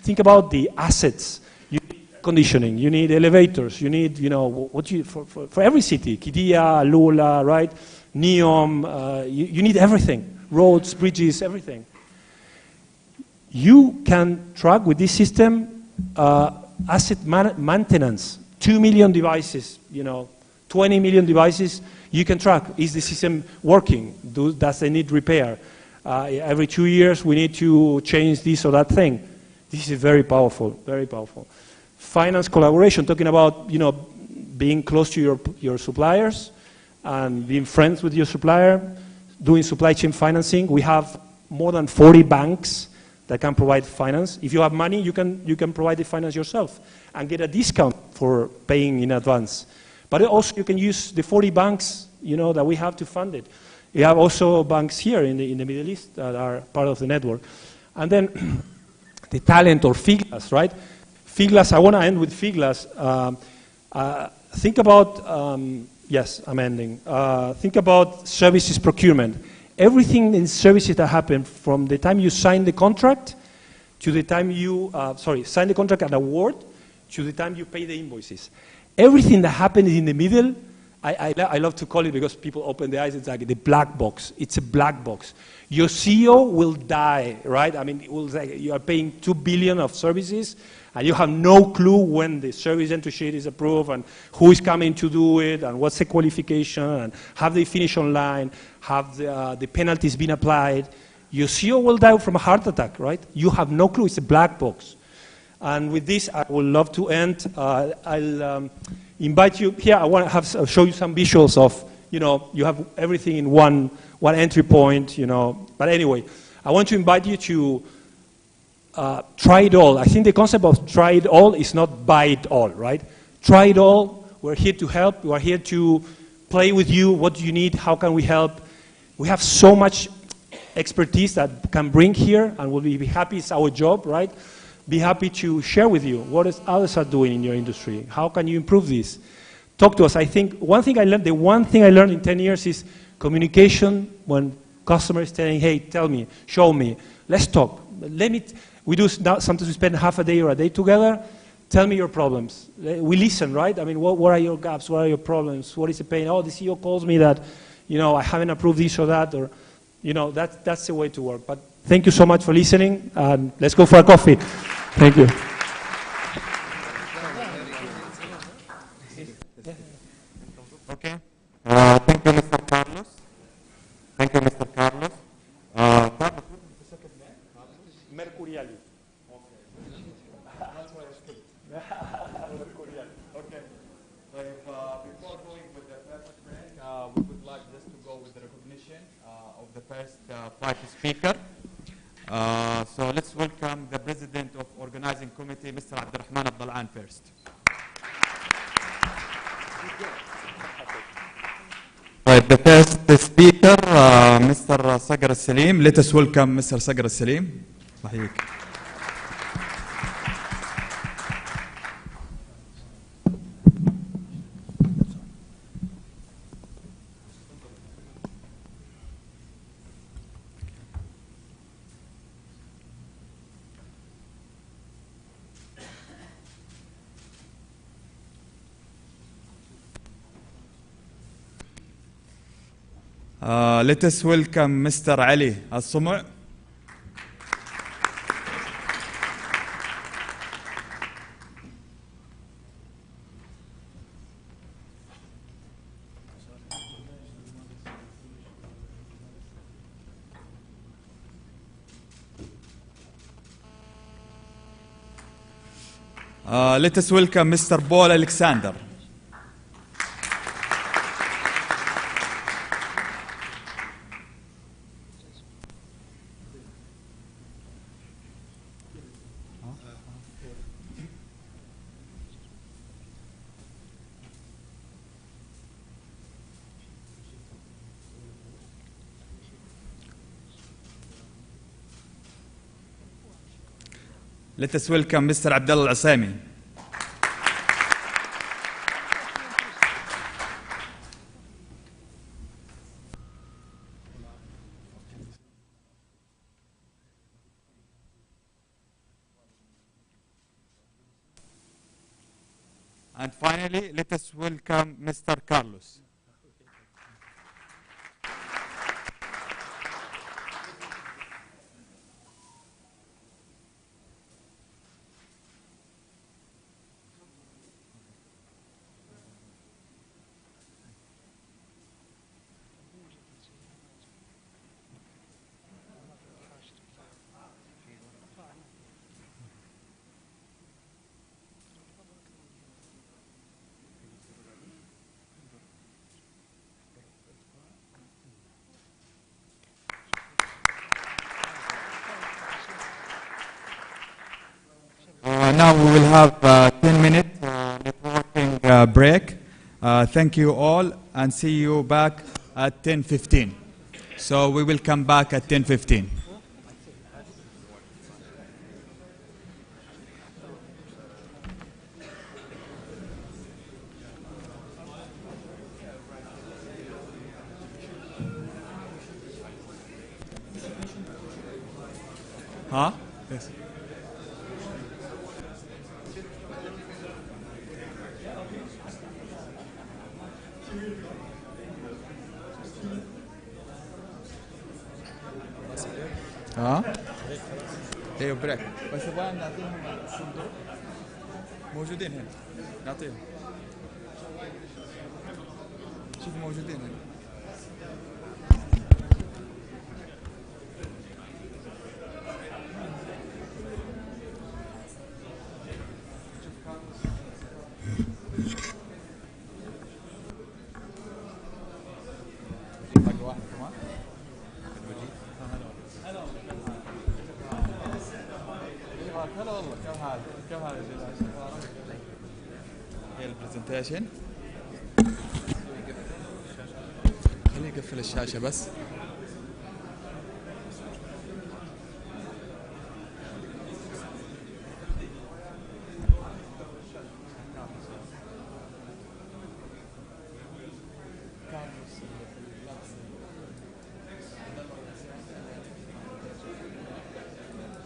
Think about the assets. You need conditioning, you need elevators, you need, you know, for every city, Kidia, Lula, right? Neom, you need everything. Roads, bridges, everything. You can track with this system asset maintenance, 2 million devices, you know, 20 million devices, you can track. Is the system working? Does it need repair? Every 2 years we need to change this or that thing. This is very powerful, very powerful. Finance collaboration, talking about, you know, being close to your suppliers and being friends with your supplier, doing supply chain financing. We have more than 40 banks that can provide finance. If you have money, you can provide the finance yourself and get a discount for paying in advance. But also you can use the 40 banks, you know, that we have to fund it. We have also banks here in the Middle East that are part of the network. And then the talent or FIGLAS, right? FIGLAS, I want to end with FIGLAS. Think about, yes, I'm ending. Think about services procurement. Everything in services that happen from the time you sign the contract to the time you, sign the contract and award to the time you pay the invoices. Everything that happens in the middle, I love to call it, because people open their eyes, it's like the black box. It's a black box. Your CEO will die, right? I mean, it will say you are paying $2 billion of services, and you have no clue when the service entry sheet is approved, and who is coming to do it, and what's the qualification, and have they finished online, have the penalties been applied. Your CEO will die from a heart attack, right? You have no clue. It's a black box. And with this, I would love to end. I'll invite you here. I want to show you some visuals of, you have everything in one entry point, But anyway, I want to invite you to try it all. I think the concept of try it all is not buy it all, right? Try it all. We're here to help. We are here to play with you. What do you need? How can we help? We have so much expertise that can bring here, and we'll be happy. It's our job, right? Be happy to share with you what others are doing in your industry. How can you improve this? Talk to us. I think the one thing I learned in 10 years is communication. When customers saying, hey, tell me, show me, let's talk. We do now, sometimes we spend half a day or a day together. Tell me your problems. We listen, right? I mean, what are your gaps? What are your problems? What is the pain? Oh, the CEO calls me that, I haven't approved this or that, or, that's the way to work. But thank you so much for listening, and let's go for a coffee. Thank you. Okay. Thank you, Mr. Carlos. Thank you, Mr. Carlos. Carlos, what is the second name? Mercuriali. Okay. That's why I speak. Mercuriali. Okay. So before going with the first break, we would like just to go with the recognition of the first 5 speakers. So let's welcome the President of Organizing Committee, Mr. Abdurrahman Abdalan first. Right, the first speaker, Mr. Sagar Salim. Let us welcome Mr. Sagar Salim. صحيح. Let us welcome Mr. Ali Al-Sumع. Let us welcome Mr. Paul Alexander. Let us welcome Mr. Abdullah Al-Asami. And finally, let us welcome Mr. Carlos. Now we will have a 10-minute networking break. Thank you all, and see you back at 10:15. So we will come back at 10:15. Huh? Yes. ها؟ ايوه بريك، بس يبغى نعطيهم الصندوق موجودين هنا، نعطيهم. شوفوا موجودين هنا. باقي واحد كمان. هلا والله، كيف حالك؟ كيف حالك يا جماعة؟ هي البرزنتيشن. خليه يقفل الشاشة بس.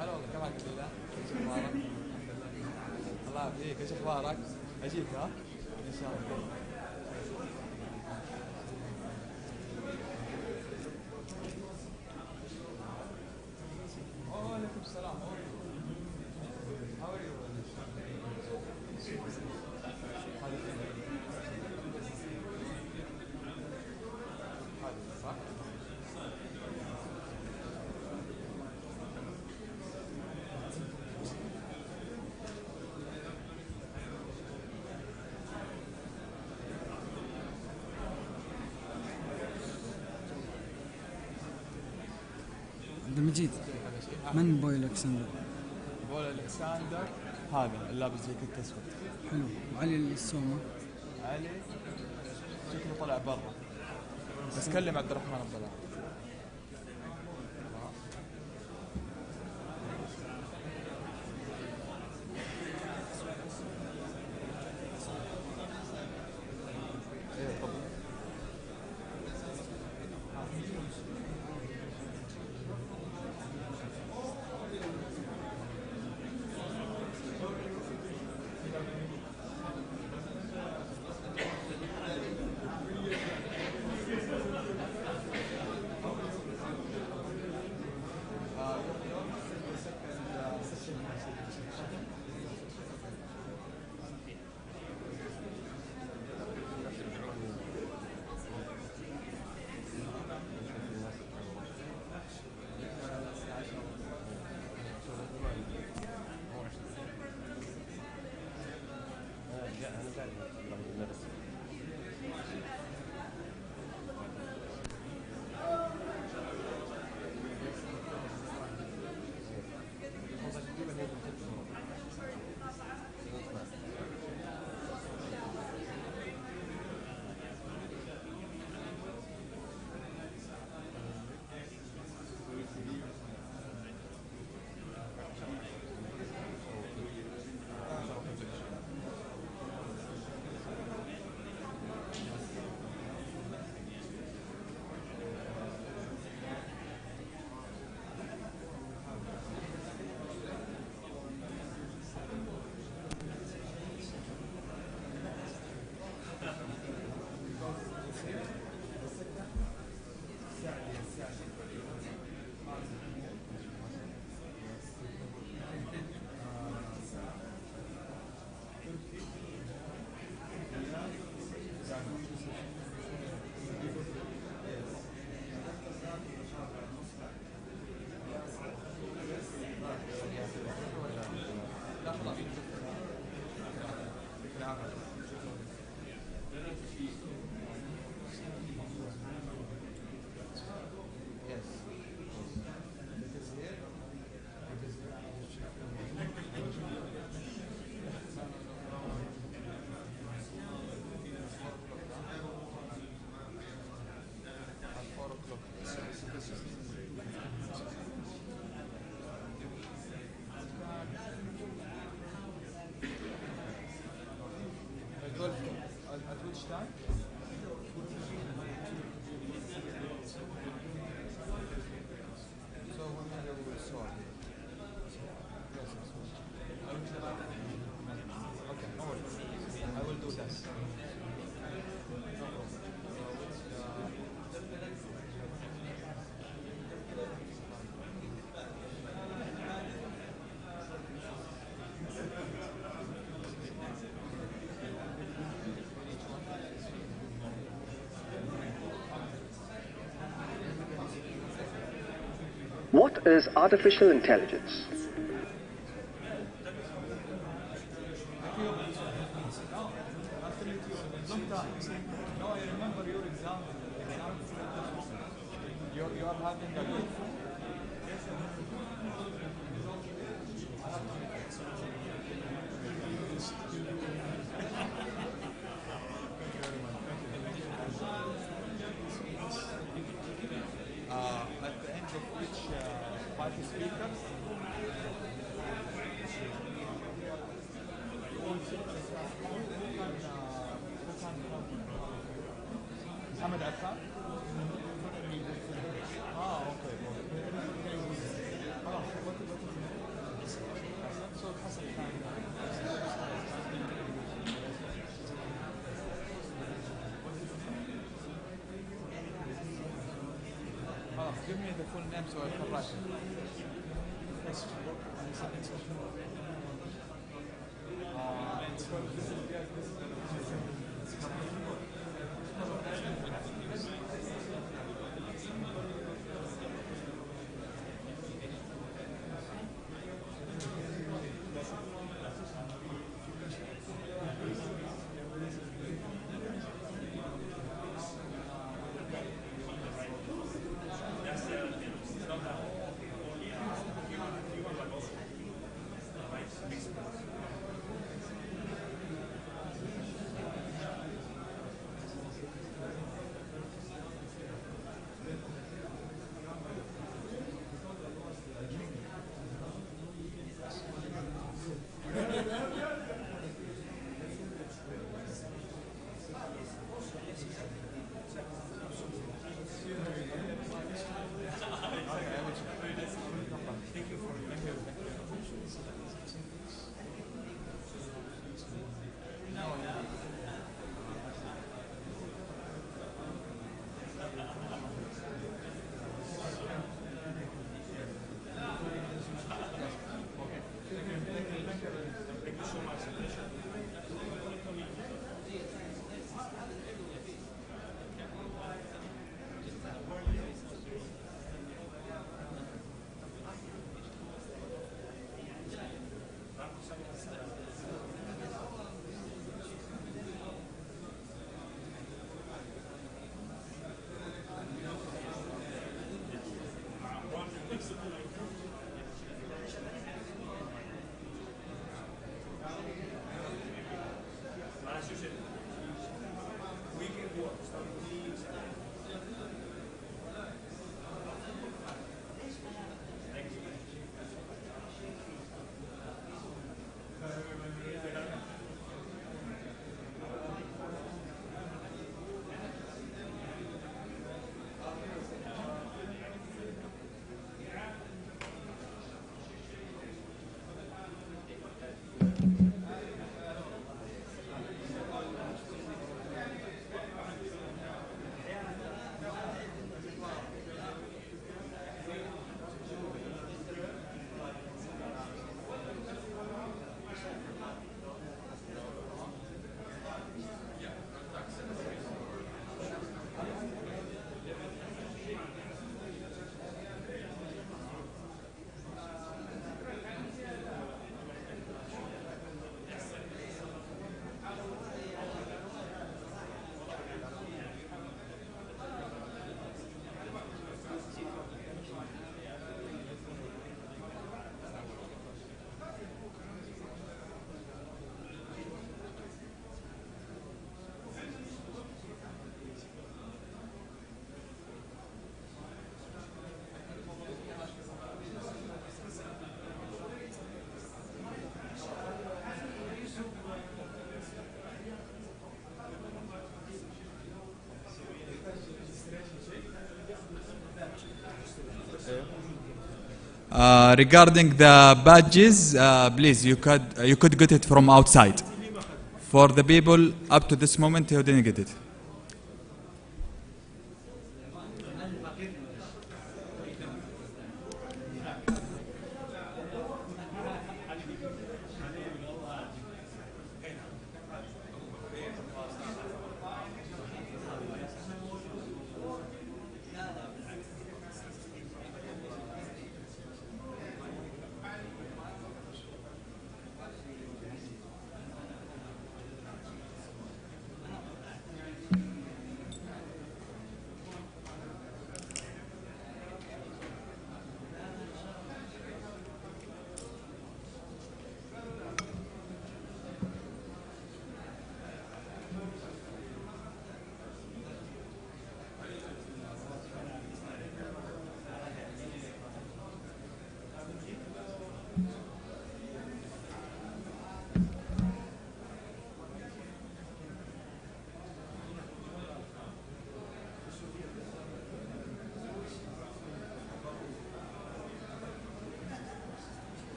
هلا والله، كيف حالك يا اخبارك؟ الله يعافيك، ايش اخبارك؟ اجيك ها؟ ان شاء الله. وعليكم السلام. How are you? صح؟ عبد المجيد، من بوي الكسندر؟ بوي الكسندر هذا اللابس زي كنت اسود. حلو. وعلي السومة؟ علي شكله طلع برا، بس كلم عبد الرحمن الضلال. is artificial intelligence. At the end of each 5 speakers, Ahmed Affan? Okay. Give me the full name so I can write Regarding the badges, please, you could get it from outside. For the people up to this moment who didn't get it.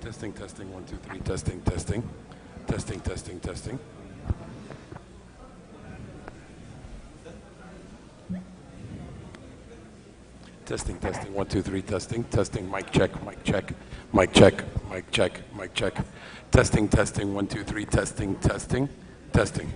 Testing, testing, 1, 2, 3, testing, testing. Testing, testing, testing. Testing, testing, 1, 2, 3, testing, testing, mic check, mic check, mic check, mic check, mic check. Testing, testing, 1, 2, 3, testing, testing, testing.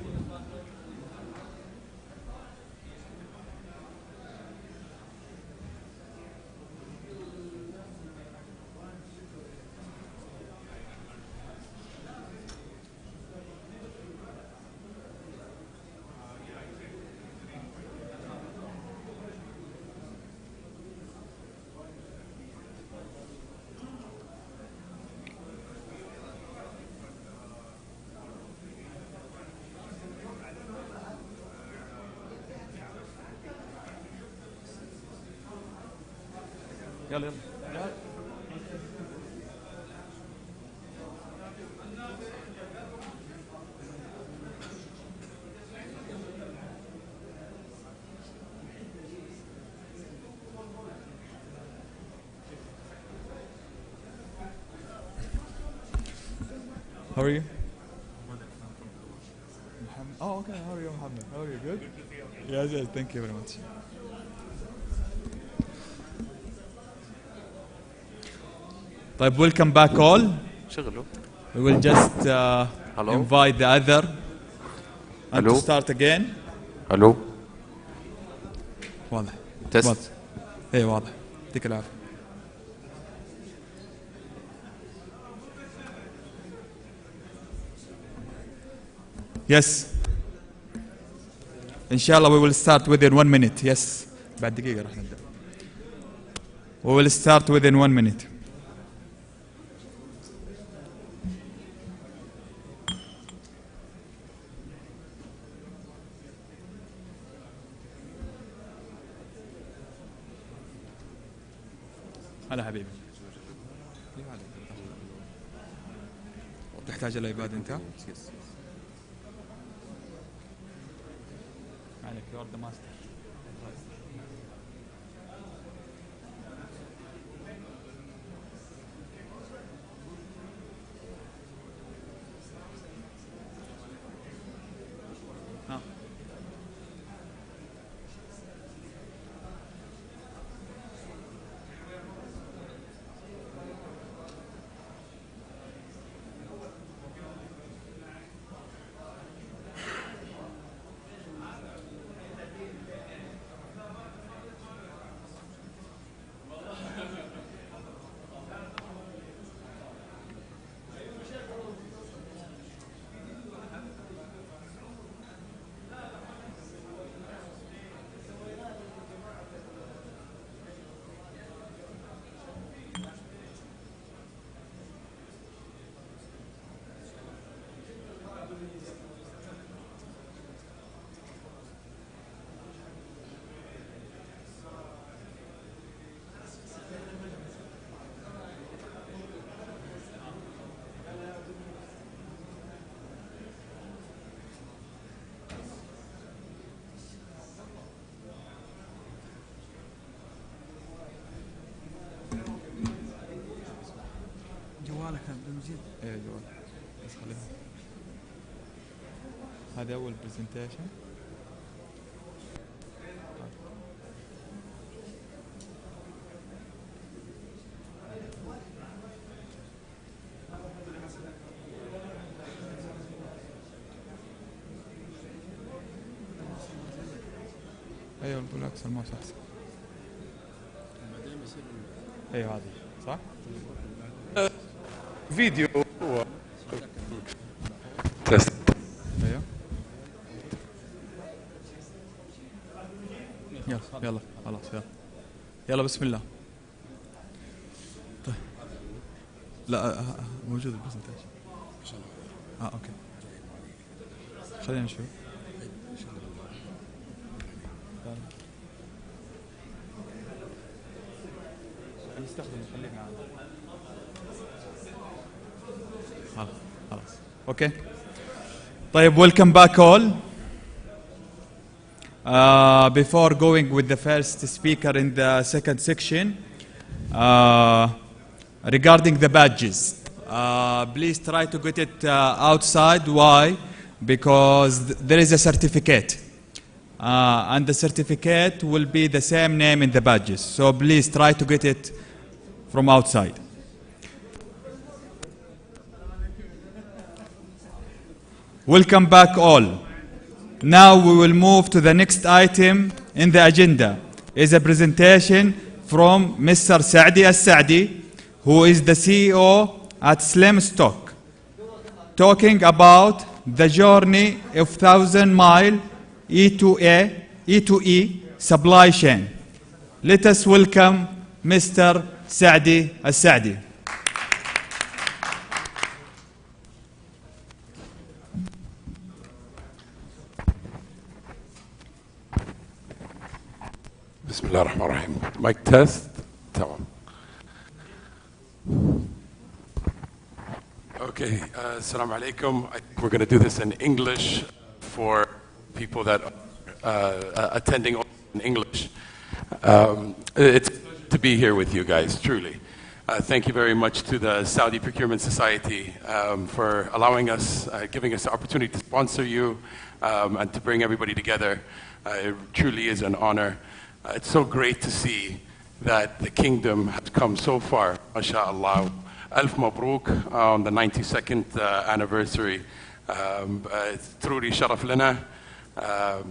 يلا يلا. How are you? Oh, okay. How are you, Mohammed? How are you? Good? Yes, yes. Thank you very much. طيب, welcome back all. We will just invite the other and to start again. Hello. واضح. Test. ايه واضح. يعطيك العافية. Yes. Inshallah we will start within 1 minute. Yes. بعد دقيقة راح نبدأ. We will start within 1 minute. هلا حبيبي. تحتاج الايباد انت؟ عليك يور ذا ماستر. جوالك عبد المجيد؟ ايه جوال. بس خليها. هذا أول برزنتيشن. ايوه بالعكس الماوس احسن. ايوه هذه صح؟ فيديو هو تست. ايوه يلا يلا خلاص يلا يلا بسم الله. طيب لا موجود البرزنتيشن. اوكي خلينا نشوف. نستخدم نخليه معنا. خلاص اوكي. طيب welcome back all. Before going with the first speaker in the second section, regarding the badges, Please try to get it outside. Why? Because there is a certificate. And the certificate will be the same name in the badges. So please try to get it from outside. Welcome back all. Now we will move to the next item in the agenda. Is a presentation from Mr. Saadi Al-Saadi, who is the CEO at Slim Stock, talking about the journey of 1,000-mile E2E supply chain. Let us welcome Mr. Saadi Al-Saadi. Bismillah ar-Rahman ar-Rahim. Mic test. Tamam. Okay, assalamu alaikum. I think we're going to do this in English for people that are attending in English. It's a pleasure to be here with you guys, truly. Thank you very much to the Saudi Procurement Society for allowing us, giving us the opportunity to sponsor you and to bring everybody together. It truly is an honor. It's so great to see that the kingdom has come so far, mashallah. Alf Mabruk on the 92nd anniversary. تروري شرف لنا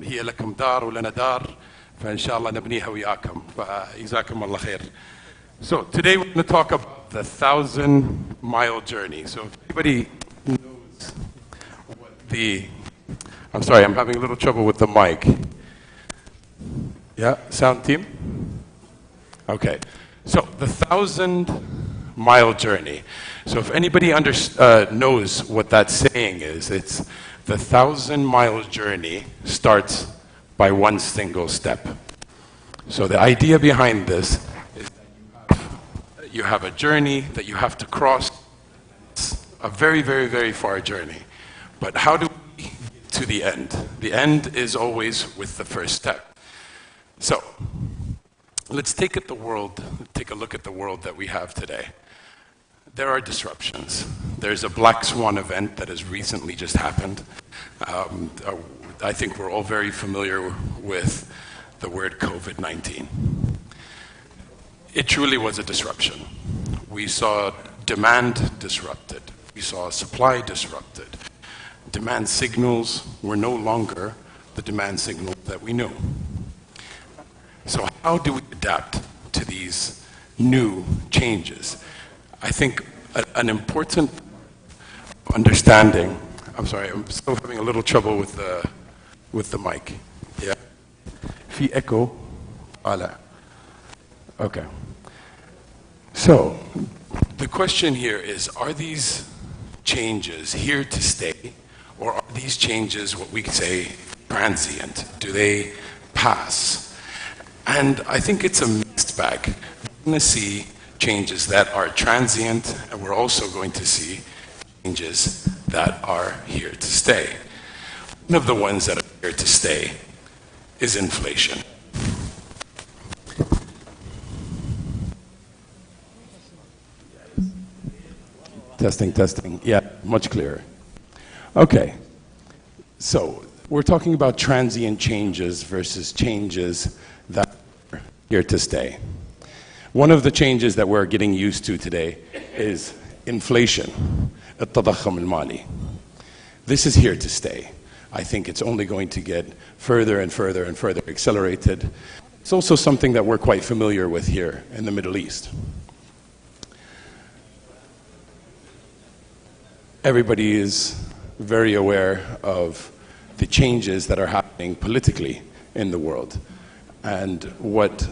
هي لكم دار ولنا دار فإن شاء الله نبنيها وياكم فجزاكم الله خير. So today we're going to talk about the 1,000-mile journey. So if anybody knows what the, I'm sorry, I'm having a little trouble with the mic. Yeah, sound team? Okay. So the 1,000-mile journey. So if anybody knows what that saying is, it's the 1,000-mile journey starts by one single step. So the idea behind this is that you have a journey that you have to cross. It's a very, very, very far journey. But how do we get to the end? The end is always with the first step. So let's take a look at the world that we have today. There are disruptions. There's a black swan event that has recently just happened. I think we're all very familiar with the word COVID-19. It truly was a disruption. We saw demand disrupted. We saw supply disrupted. Demand signals were no longer the demand signals that we knew. So how do we adapt to these new changes? I think an important understanding, I'm sorry, I'm still having a little trouble with the mic. Yeah. Fi echo. Ala. Okay. So the question here is, are these changes here to stay, or are these changes what we say transient? Do they pass? And I think it's a mixed bag. We're going to see changes that are transient, and we're also going to see changes that are here to stay. One of the ones that are here to stay is inflation. Testing, testing. Yeah, much clearer. Okay. So we're talking about transient changes versus changes that are here to stay. One of the changes that we're getting used to today is inflation, التضخم المالي. This is here to stay. I think it's only going to get further and further and further accelerated. It's also something that we're quite familiar with here in the Middle East. Everybody is very aware of the changes that are happening politically in the world and what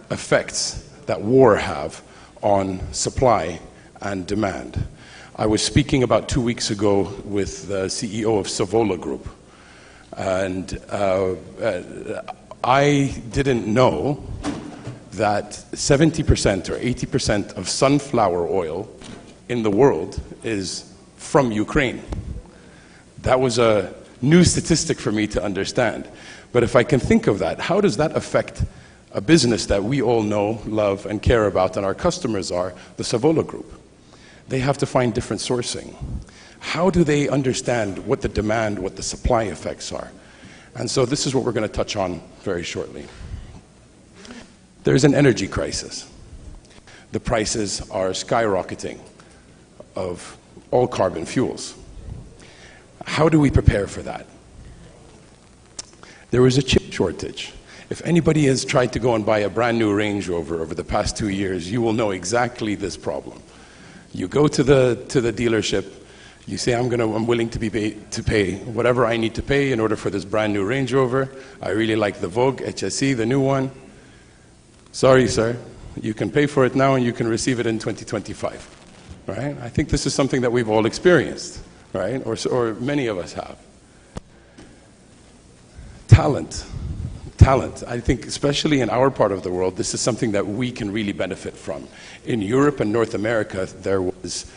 effects that war have on supply and demand. I was speaking about 2 weeks ago with the CEO of Savola Group, and I didn't know that 70% or 80% of sunflower oil in the world is from Ukraine. That was a new statistic for me to understand. But if I can think of that, how does that affect a business that we all know, love, and care about, and our customers are the Savola Group? They have to find different sourcing. How do they understand what the demand, what the supply effects are? And so this is what we're going to touch on very shortly. There's an energy crisis. The prices are skyrocketing of all carbon fuels. How do we prepare for that? There was a chip shortage. If anybody has tried to go and buy a brand new Range Rover over the past 2 years, you will know exactly this problem. You go to the dealership, you say, I'm willing to pay whatever I need to pay in order for this brand new Range Rover. I really like the Vogue HSE, the new one. Sorry, sir. You can pay for it now and you can receive it in 2025. Right? I think this is something that we've all experienced, right? Or many of us have. Talent. I think especially in our part of the world, this is something that we can really benefit from. In Europe and North America, there was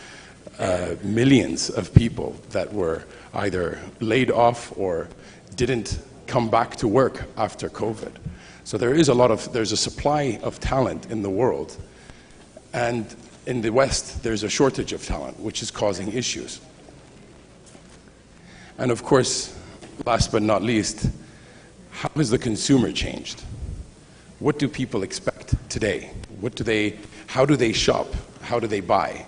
millions of people that were either laid off or didn't come back to work after COVID. So there's a supply of talent in the world. And in the West, there's a shortage of talent, which is causing issues. And of course, last but not least, how has the consumer changed? What do people expect today? How do they shop? How do they buy?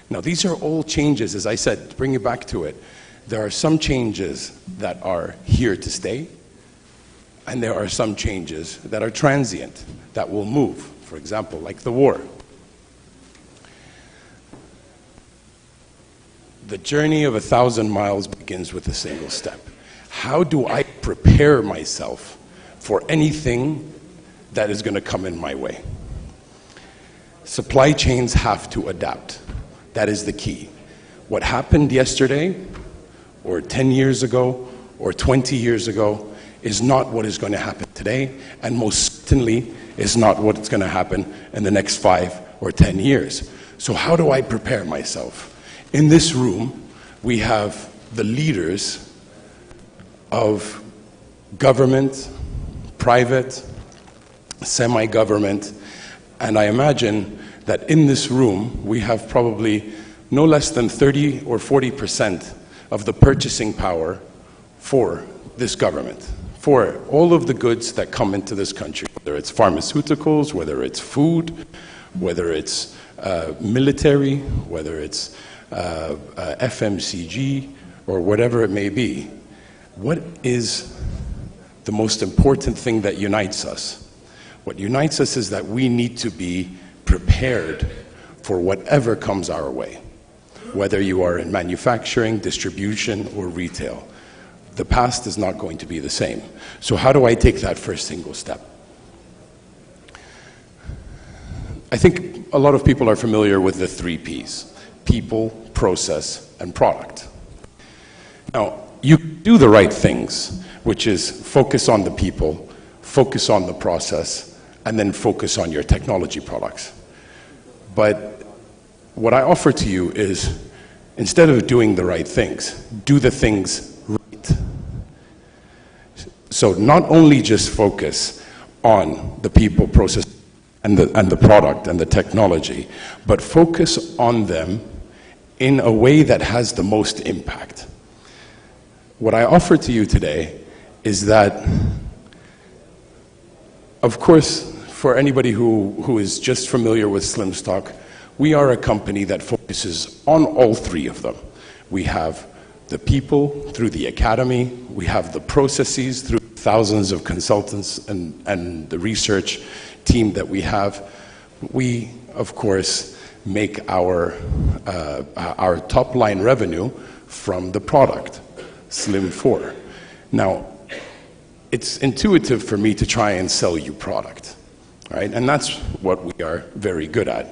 Now, these are all changes, as I said, to bring you back to it. There are some changes that are here to stay, and there are some changes that are transient, that will move. For example, like the war. The journey of 1,000 miles begins with a single step. How do I prepare myself for anything that is going to come in my way? Supply chains have to adapt. That is the key. What happened yesterday, or 10 years ago, or 20 years ago, is not what is going to happen today, and most certainly is not what's going to happen in the next 5 or 10 years. So how do I prepare myself? In this room, we have the leaders of government, private, semi-government, and I imagine that in this room we have probably no less than 30 or 40% of the purchasing power for this government, for all of the goods that come into this country, whether it's pharmaceuticals, whether it's food, whether it's military, whether it's FMCG, or whatever it may be. What is the most important thing that unites us? What unites us is that we need to be prepared for whatever comes our way, whether you are in manufacturing, distribution, or retail. The past is not going to be the same. So how do I take that first single step? I think a lot of people are familiar with the 3 Ps: people, process, and product. Now, you do the right things, which is focus on the people, focus on the process, and then focus on your technology products. But what I offer to you is, instead of doing the right things, do the things right. So not only just focus on the people, process, and the product and the technology, but focus on them in a way that has the most impact. What I offer to you today is that, of course, for anybody who is just familiar with SlimStock, we are a company that focuses on all 3 of them. We have the people through the academy, we have the processes through thousands of consultants and the research team that we have. We, of course, make our top line revenue from the product, Slim 4. Now, it's intuitive for me to try and sell you product, right? And that's what we are very good at.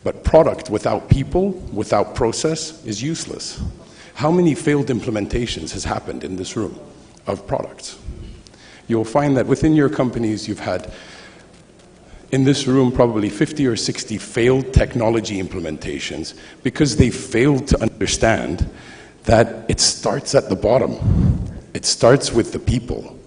But product without people, without process, is useless. How many failed implementations has happened in this room of products? You'll find that within your companies you've had, in this room, probably 50 or 60 failed technology implementations because they failed to understand that it starts at the bottom. It starts with the people.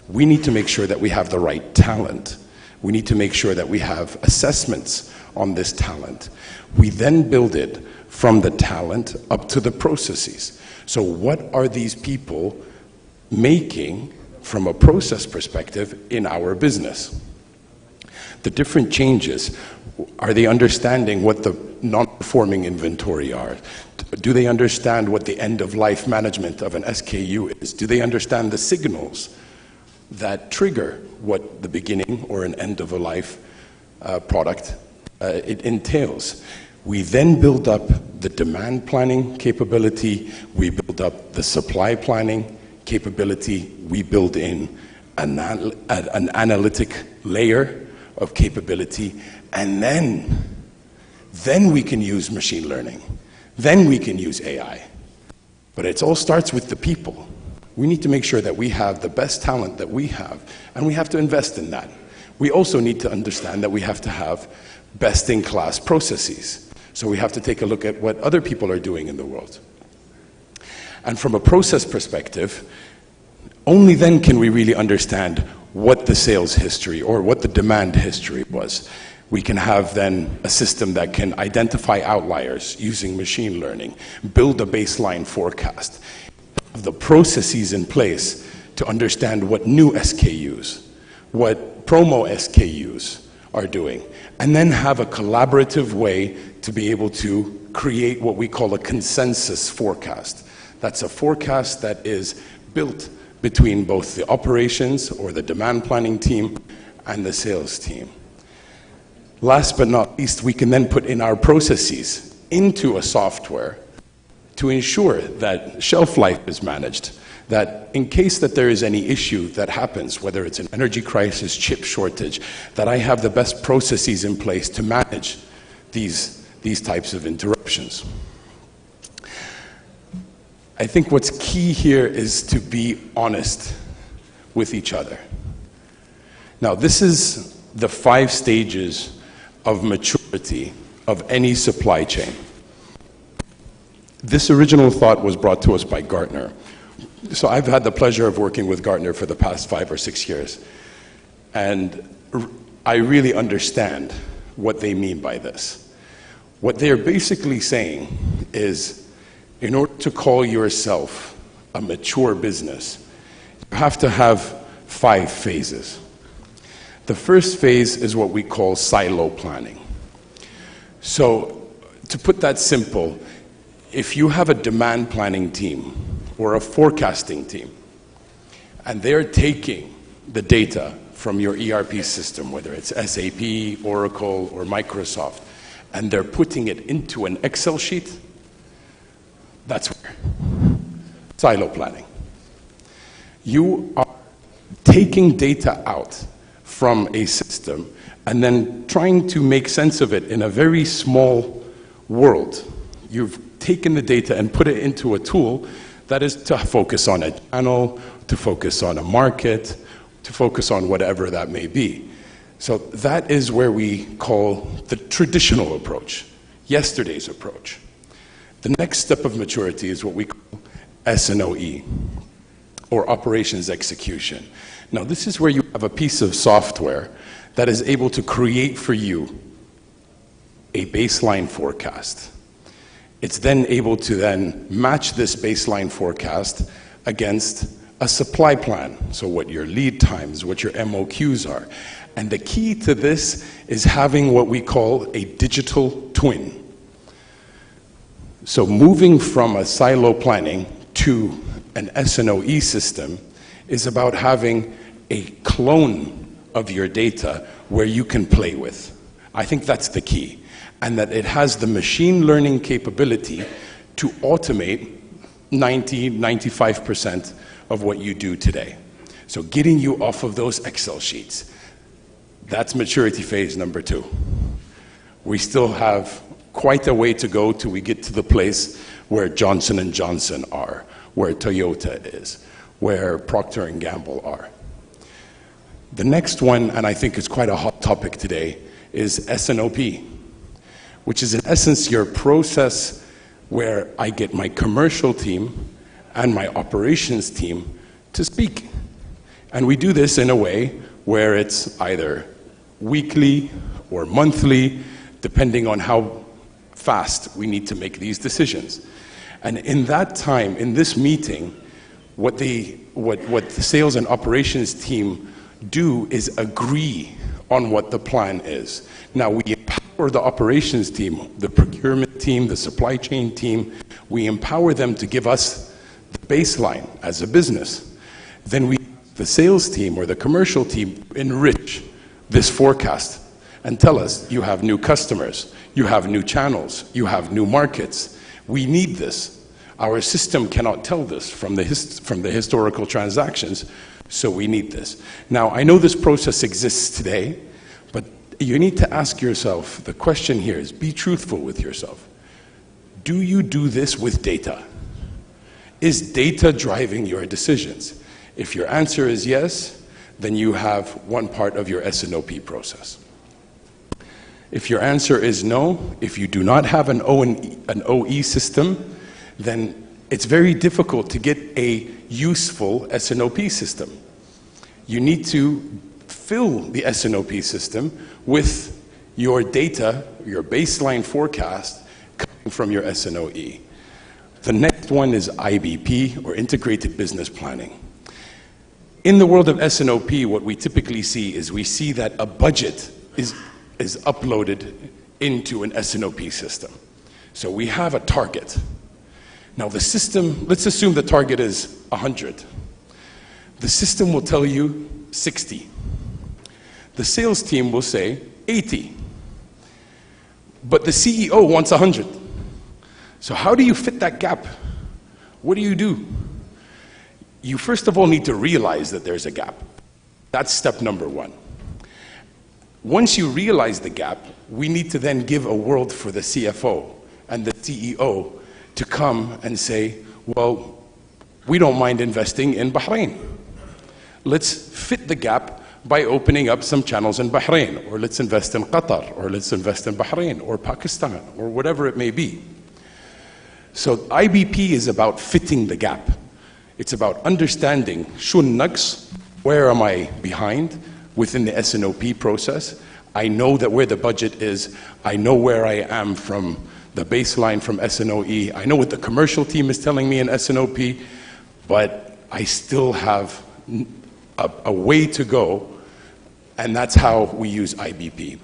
We need to make sure that we have the right talent. We need to make sure that we have assessments on this talent. We then build it from the talent up to the processes. So what are these people making from a process perspective in our business? The different changes, are they understanding what the non-performing inventory are? Do they understand what the end-of-life management of an SKU is? Do they understand the signals that trigger what the beginning or an end-of-a-life product it entails? We then build up the demand planning capability, we build up the supply planning capability, we build in an analytic layer of capability, and then we can use machine learning. Then we can use AI. But it all starts with the people. We need to make sure that we have the best talent that we have, and we have to invest in that. We also need to understand that we have to have best-in-class processes. So we have to take a look at what other people are doing in the world. And from a process perspective, only then can we really understand what the sales history or what the demand history was. We can have then a system that can identify outliers using machine learning, build a baseline forecast, have the processes in place to understand what new SKUs, what promo SKUs are doing, and then have a collaborative way to be able to create what we call a consensus forecast. That's a forecast that is built between both the operations or the demand planning team and the sales team. Last but not least, we can then put in our processes into a software to ensure that shelf life is managed, that in case that there is any issue that happens, whether it's an energy crisis, chip shortage, that I have the best processes in place to manage these types of interruptions. I think what's key here is to be honest with each other. Now, this is the 5 stages of maturity of any supply chain. This original thought was brought to us by Gartner. So I've had the pleasure of working with Gartner for the past 5 or 6 years. And I really understand what they mean by this. What they're basically saying is, in order to call yourself a mature business, you have to have 5 phases. The first phase is what we call silo planning. So, to put that simple, if you have a demand planning team or a forecasting team, and they're taking the data from your ERP system, whether it's SAP, Oracle, or Microsoft, and they're putting it into an Excel sheet, that's where silo planning. You are taking data out from a system and then trying to make sense of it in a very small world. You've taken the data and put it into a tool that is to focus on a channel, to focus on a market, to focus on whatever that may be. So that is where we call the traditional approach, yesterday's approach. The next step of maturity is what we call S&OE, or operations execution. Now, this is where you have a piece of software that is able to create for you a baseline forecast. It's then able to then match this baseline forecast against a supply plan. So what your lead times, what your MOQs are. And the key to this is having what we call a digital twin. So moving from a silo planning to an S&OE system is about having a clone of your data where you can play with. I think that's the key. And that it has the machine learning capability to automate 90–95% of what you do today. So getting you off of those Excel sheets. That's maturity phase number 2. We still have quite a way to go till we get to the place where Johnson & Johnson are, where Toyota is, where Procter & Gamble are. The next one, and I think it's quite a hot topic today, is S&OP, which is in essence your process where I get my commercial team and my operations team to speak. And we do this in a way where it's either weekly or monthly, depending on how fast we need to make these decisions. And in that time, in this meeting, what the sales and operations team do is agree on what the plan is. Now, we empower the operations team, the procurement team, the supply chain team. We empower them to give us the baseline as a business. Then we, the sales team or the commercial team, enrich this forecast and tell us, you have new customers, you have new channels, you have new markets. We need this. Our system cannot tell this from the historical transactions, so we need this. Now, I know this process exists today, but you need to ask yourself, the question here is, be truthful with yourself. Do you do this with data? Is data driving your decisions? If your answer is yes, then you have one part of your S&OP process. If your answer is no, if you do not have an OE system, then it's very difficult to get a useful S&OP system. You need to fill the S&OP system with your data, your baseline forecast coming from your S&OE. The next one is IBP, or Integrated Business Planning. In the world of S&OP, what we typically see is we see that a budget is uploaded into an S&OP system. So we have a target. Now the system, let's assume the target is 100. The system will tell you 60. The sales team will say 80. But the CEO wants 100. So how do you fit that gap? What do? You first of all need to realize that there's a gap. That's step number one. Once you realize the gap, we need to then give a world for the CFO and the CEO to come and say, well, we don't mind investing in Bahrain. Let's fit the gap by opening up some channels in Bahrain, or let's invest in Qatar, or let's invest in Bahrain, or Pakistan, or whatever it may be. So IBP is about fitting the gap. It's about understanding shun naqs, where am I behind within the S&OP process. I know that where the budget is, I know where I am from the baseline from S&OE. I know what the commercial team is telling me in S&OP, but I still have a way to go, and that's how we use IBP.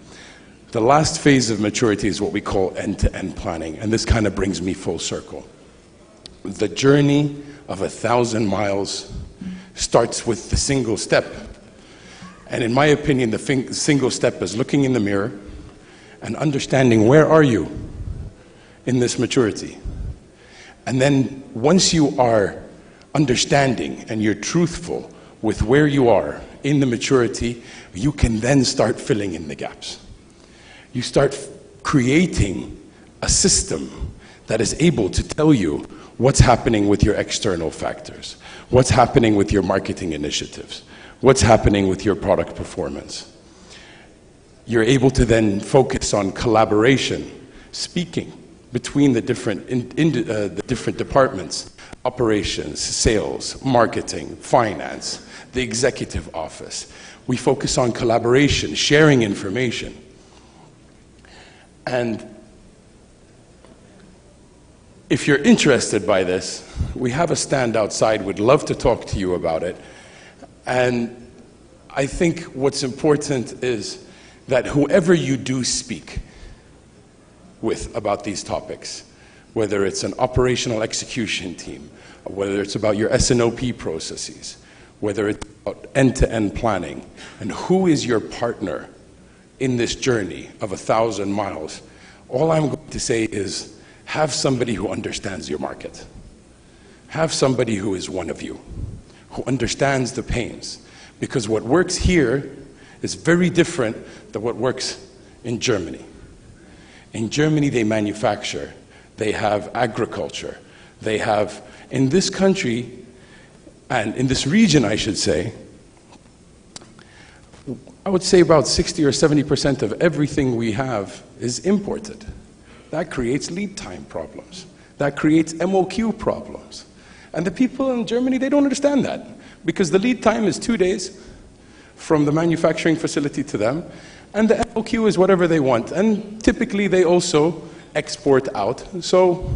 The last phase of maturity is what we call end-to-end planning, and this kind of brings me full circle. The journey of 1,000 miles starts with the single step. And in my opinion, the single step is looking in the mirror and understanding where are you in this maturity. And then once you are understanding and you're truthful with where you are in the maturity, you can then start filling in the gaps. You start creating a system that is able to tell you what's happening with your external factors, what's happening with your marketing initiatives, what's happening with your product performance. You're able to then focus on collaboration, speaking between the different departments, operations, sales, marketing, finance, the executive office. We focus on collaboration, sharing information. And if you're interested by this, we have a stand outside. We'd love to talk to you about it. And I think what's important is that whoever you do speak with about these topics, whether it's an operational execution team, whether it's about your S&OP processes, whether it's about end-to-end planning, and who is your partner in this journey of 1,000 miles, all I'm going to say is have somebody who understands your market. Have somebody who is one of you, who understands the pains. Because what works here is very different than what works in Germany. In Germany, they manufacture, they have agriculture, they have, in this country, and in this region, I should say, I would say about 60 or 70% of everything we have is imported. That creates lead time problems. That creates MOQ problems. And the people in Germany, they don't understand that, because the lead time is 2 days from the manufacturing facility to them, and the MOQ is whatever they want. And typically they also export out. So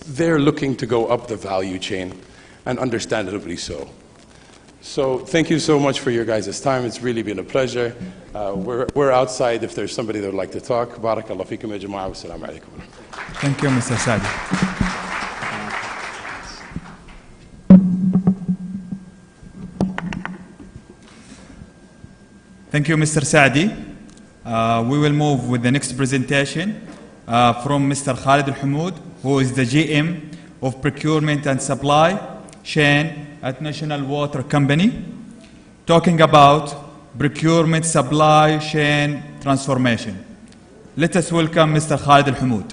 they're looking to go up the value chain, and understandably so. So thank you so much for your guys' time. It's really been a pleasure. We're outside if there's somebody that would like to talk. Barakallah fikum ya jama'a wa assalamu alaikum. Thank you, Mr. Saadi. Thank you, Mr. Saadi. We will move with the next presentation from Mr. Khalid Al-Hamoud, who is the GM of Procurement and Supply Chain at National Water Company, talking about procurement supply chain transformation. Let us welcome Mr. Khalid Al-Hamoud.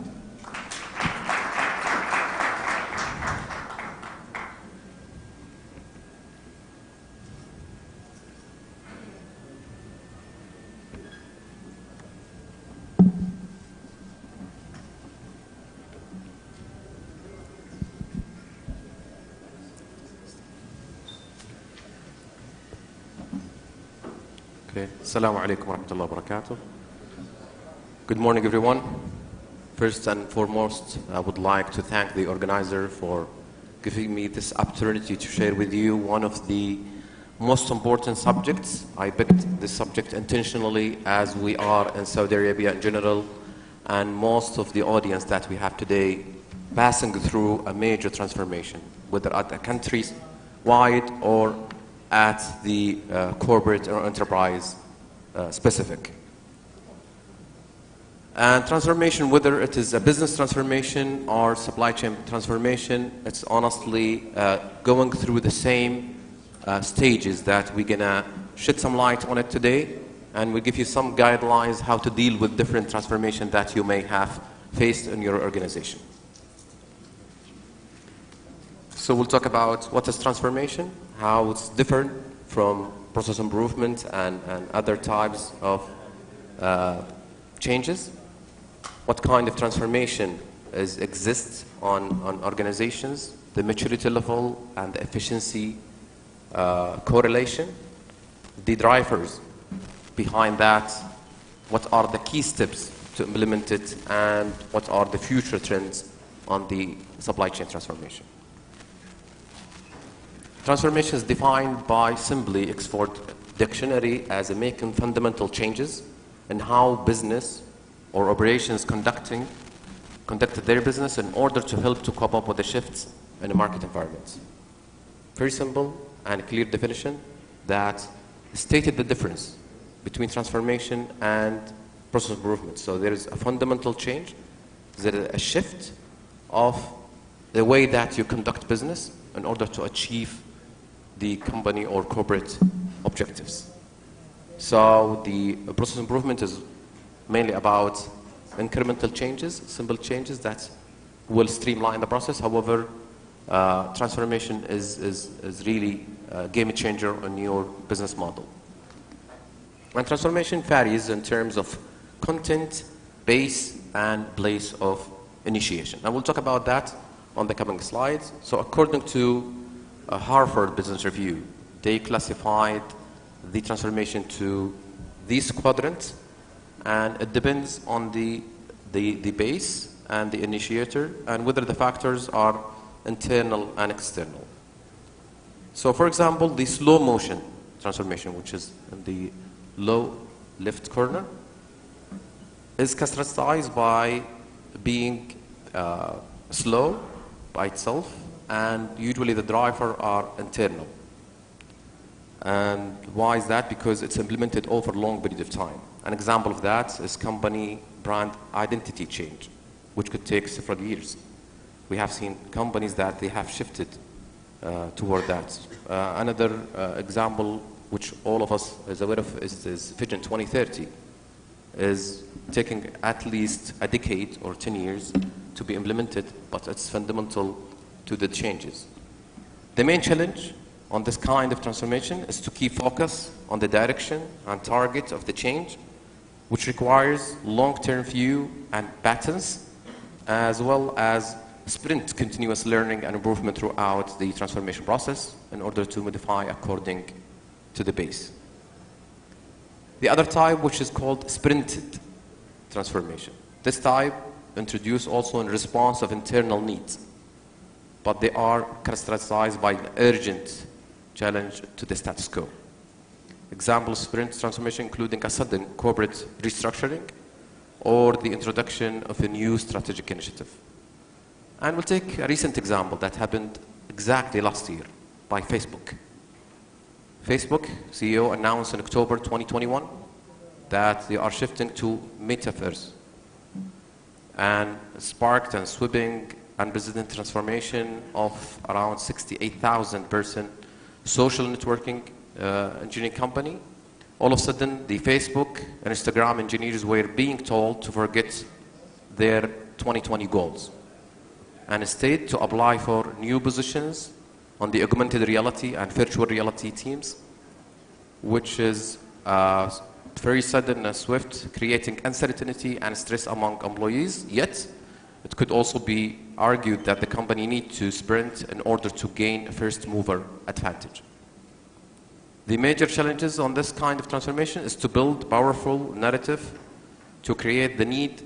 Assalamu alaikum wa rahmatullahi wa barakatuh. Good morning, everyone. First and foremost, I would like to thank the organizer for giving me this opportunity to share with you one of the most important subjects. I picked this subject intentionally as we are in Saudi Arabia in general, and most of the audience that we have today passing through a major transformation, whether at a country-wide or at the corporate or enterprise specific. And transformation, whether it is a business transformation or supply chain transformation, it's honestly going through the same stages that we're gonna shed some light on it today, and we'll give you some guidelines how to deal with different transformation that you may have faced in your organization. So we'll talk about what is transformation, how it's different from process improvement and other types of changes, what kind of transformation exists on organizations, the maturity level and the efficiency correlation, the drivers behind that, what are the key steps to implement it, and what are the future trends on the supply chain transformation. Transformation is defined by simply Oxford Dictionary as making fundamental changes in how business or operations conducted their business in order to help to cope up with the shifts in the market environment. Very simple and clear definition that stated the difference between transformation and process improvement. So there is a fundamental change, there is a shift of the way that you conduct business in order to achieve the company or corporate objectives. So the process improvement is mainly about incremental changes, simple changes that will streamline the process. However, transformation is really a game changer on your business model. And transformation varies in terms of content, base, and place of initiation. And we'll talk about that on the coming slides. So according to a Harvard Business Review, they classified the transformation to these quadrants, and it depends on the base and the initiator and whether the factors are internal and external. So for example, the slow motion transformation, which is in the low left corner, is characterized by being slow by itself, and usually the driver are internal. And why is that? Because it's implemented over a long period of time. An example of that is company brand identity change, which could take several years. We have seen companies that they have shifted toward that. Another example, which all of us is aware of, is Vision 2030, is taking at least a decade or 10 years to be implemented, but it's fundamental to the changes. The main challenge on this kind of transformation is to keep focus on the direction and target of the change, which requires long-term view and patterns, as well as sprint continuous learning and improvement throughout the transformation process in order to modify according to the base. The other type, which is called sprinted transformation. This type introduced also in response of internal needs, but they are characterized by an urgent challenge to the status quo. Examples of sprint transformation including a sudden corporate restructuring or the introduction of a new strategic initiative. And we'll take a recent example that happened exactly last year by Facebook. Facebook CEO announced in October 2021 that they are shifting to metaverse, and sparked and sweeping unprecedented transformation of around 68,000 person social networking engineering company. All of a sudden, the Facebook and Instagram engineers were being told to forget their 2020 goals and instead to apply for new positions on the augmented reality and virtual reality teams, which is very sudden and swift, creating uncertainty and stress among employees. Yet, it could also be argued that the company needs to sprint in order to gain a first mover advantage. The major challenges on this kind of transformation is to build powerful narrative to create the need,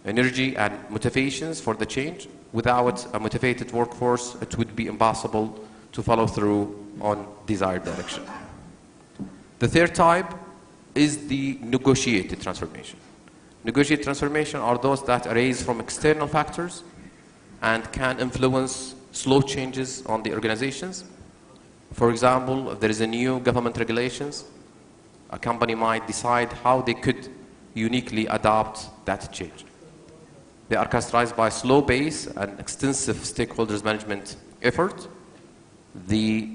energy, and motivations for the change. Without a motivated workforce, it would be impossible to follow through on desired direction. The third type is the negotiated transformation. Negotiated transformation are those that arise from external factors and can influence slow changes on the organizations. For example, if there is a new government regulations, a company might decide how they could uniquely adopt that change. They are characterized by slow pace and extensive stakeholders management effort. The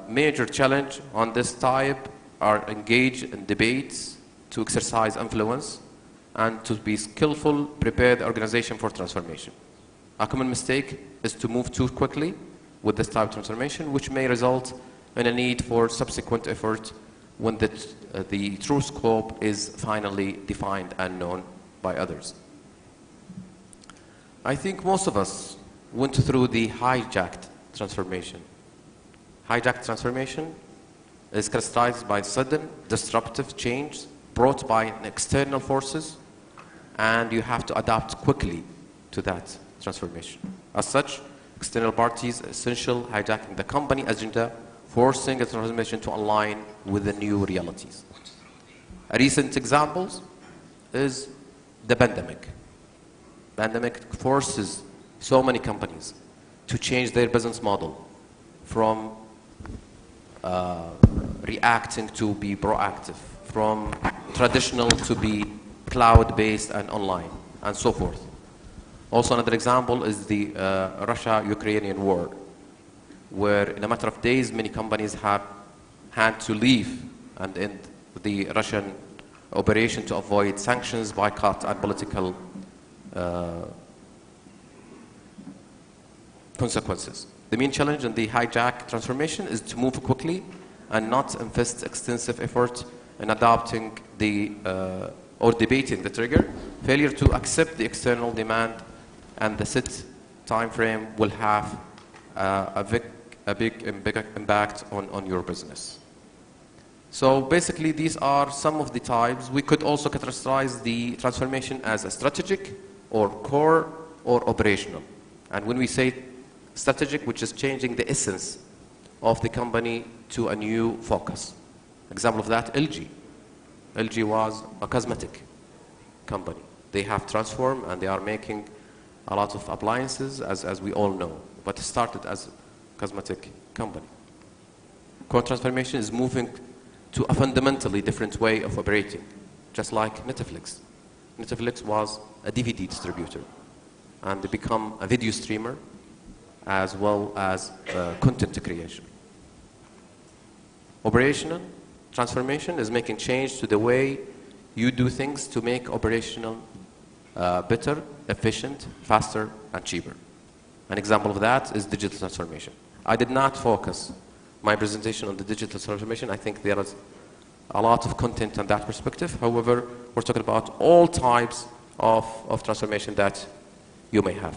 major challenge on this type are engage in debates to exercise influence and to be skillful, prepare the organization for transformation. A common mistake is to move too quickly with this type of transformation, which may result in a need for subsequent effort when the true scope is finally defined and known by others. I think most of us went through the hijacked transformation. Hijacked transformation is characterized by sudden disruptive change brought by external forces, and you have to adapt quickly to that transformation. As such, external parties are essential hijacking the company agenda, forcing the transformation to align with the new realities. A recent example is the pandemic. Pandemic forces so many companies to change their business model from reacting to be proactive, from traditional to be cloud-based and online, and so forth. Also, another example is the Russia-Ukrainian war, where in a matter of days, many companies have had to leave and end the Russian operation to avoid sanctions, boycott, and political consequences. The main challenge in the hijack transformation is to move quickly and not invest extensive effort in adopting the or debating the trigger. Failure to accept the external demand and the set time frame will have a big impact on your business. So basically, these are some of the types. We could also categorize the transformation as a strategic or core or operational. And when we say strategic, which is changing the essence of the company to a new focus. Example of that, LG. LG was a cosmetic company. They have transformed and they are making a lot of appliances, as we all know, but it started as a cosmetic company. Core transformation is moving to a fundamentally different way of operating, just like Netflix. Netflix was a DVD distributor, and they become a video streamer as well as content creation. Operational transformation is making change to the way you do things to make operational better, efficient, faster, and cheaper. An example of that is digital transformation. I did not focus my presentation on the digital transformation. I think there is a lot of content on that perspective. However, we're talking about all types of transformation that you may have.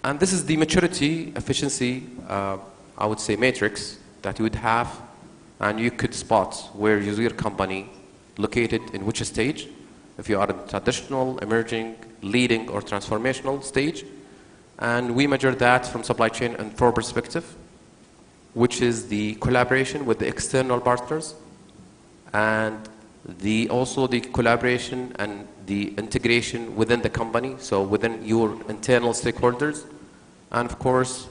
And this is the maturity, efficiency, I would say, matrix that you would have, and you could spot where is your company located in which stage, if you are in traditional, emerging, leading, or transformational stage. And we measure that from supply chain and 4 perspective, which is the collaboration with the external partners, and also the collaboration and the integration within the company, so within your internal stakeholders, and of course,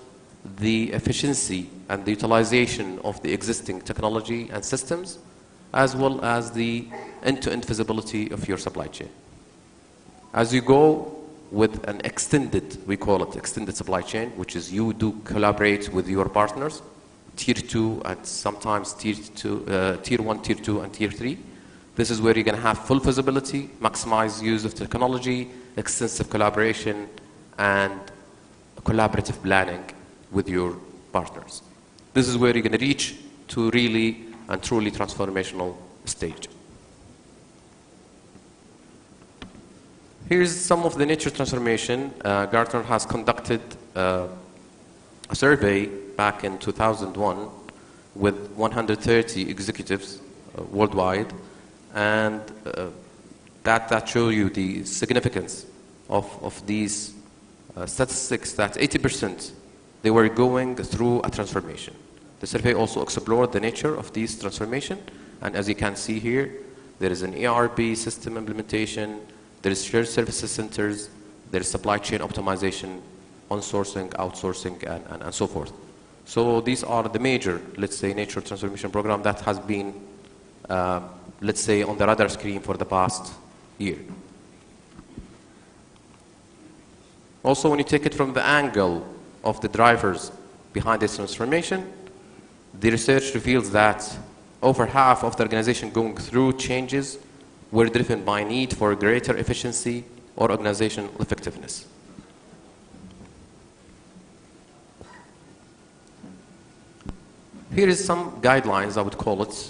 the efficiency and the utilization of the existing technology and systems, as well as the end-to-end visibility of your supply chain. As you go with an extended, we call it extended supply chain, which is you do collaborate with your partners, tier 2 and sometimes tier 1, tier 2, and tier 3. This is where you're going to have full visibility, maximize use of technology, extensive collaboration, and collaborative planning with your partners. This is where you're going to reach to really and truly transformational stage. Here's some of the nature transformation. Gartner has conducted a survey back in 2001 with 130 executives worldwide, and that show you the significance of these statistics, that 80% they were going through a transformation. The survey also explored the nature of these transformation, and as you can see here, there is an ERP system implementation, there is shared services centers, there is supply chain optimization, onsourcing, outsourcing, and so forth. So these are the major, let's say, nature transformation program that has been, let's say, on the radar screen for the past year. Also, when you take it from the angle of the drivers behind this transformation, the research reveals that over half of the organization going through changes were driven by need for greater efficiency or organizational effectiveness. Here is some guidelines, I would call it,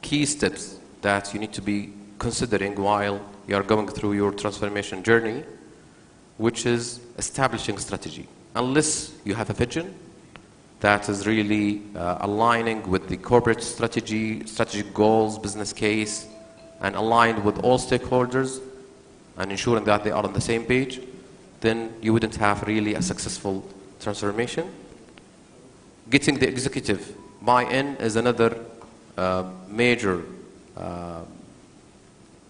key steps that you need to be considering while you are going through your transformation journey, which is establishing strategy. Unless you have a vision that is really aligning with the corporate strategy, strategic goals, business case, and aligned with all stakeholders and ensuring that they are on the same page, then you wouldn't have really a successful transformation. Getting the executive buy-in is another major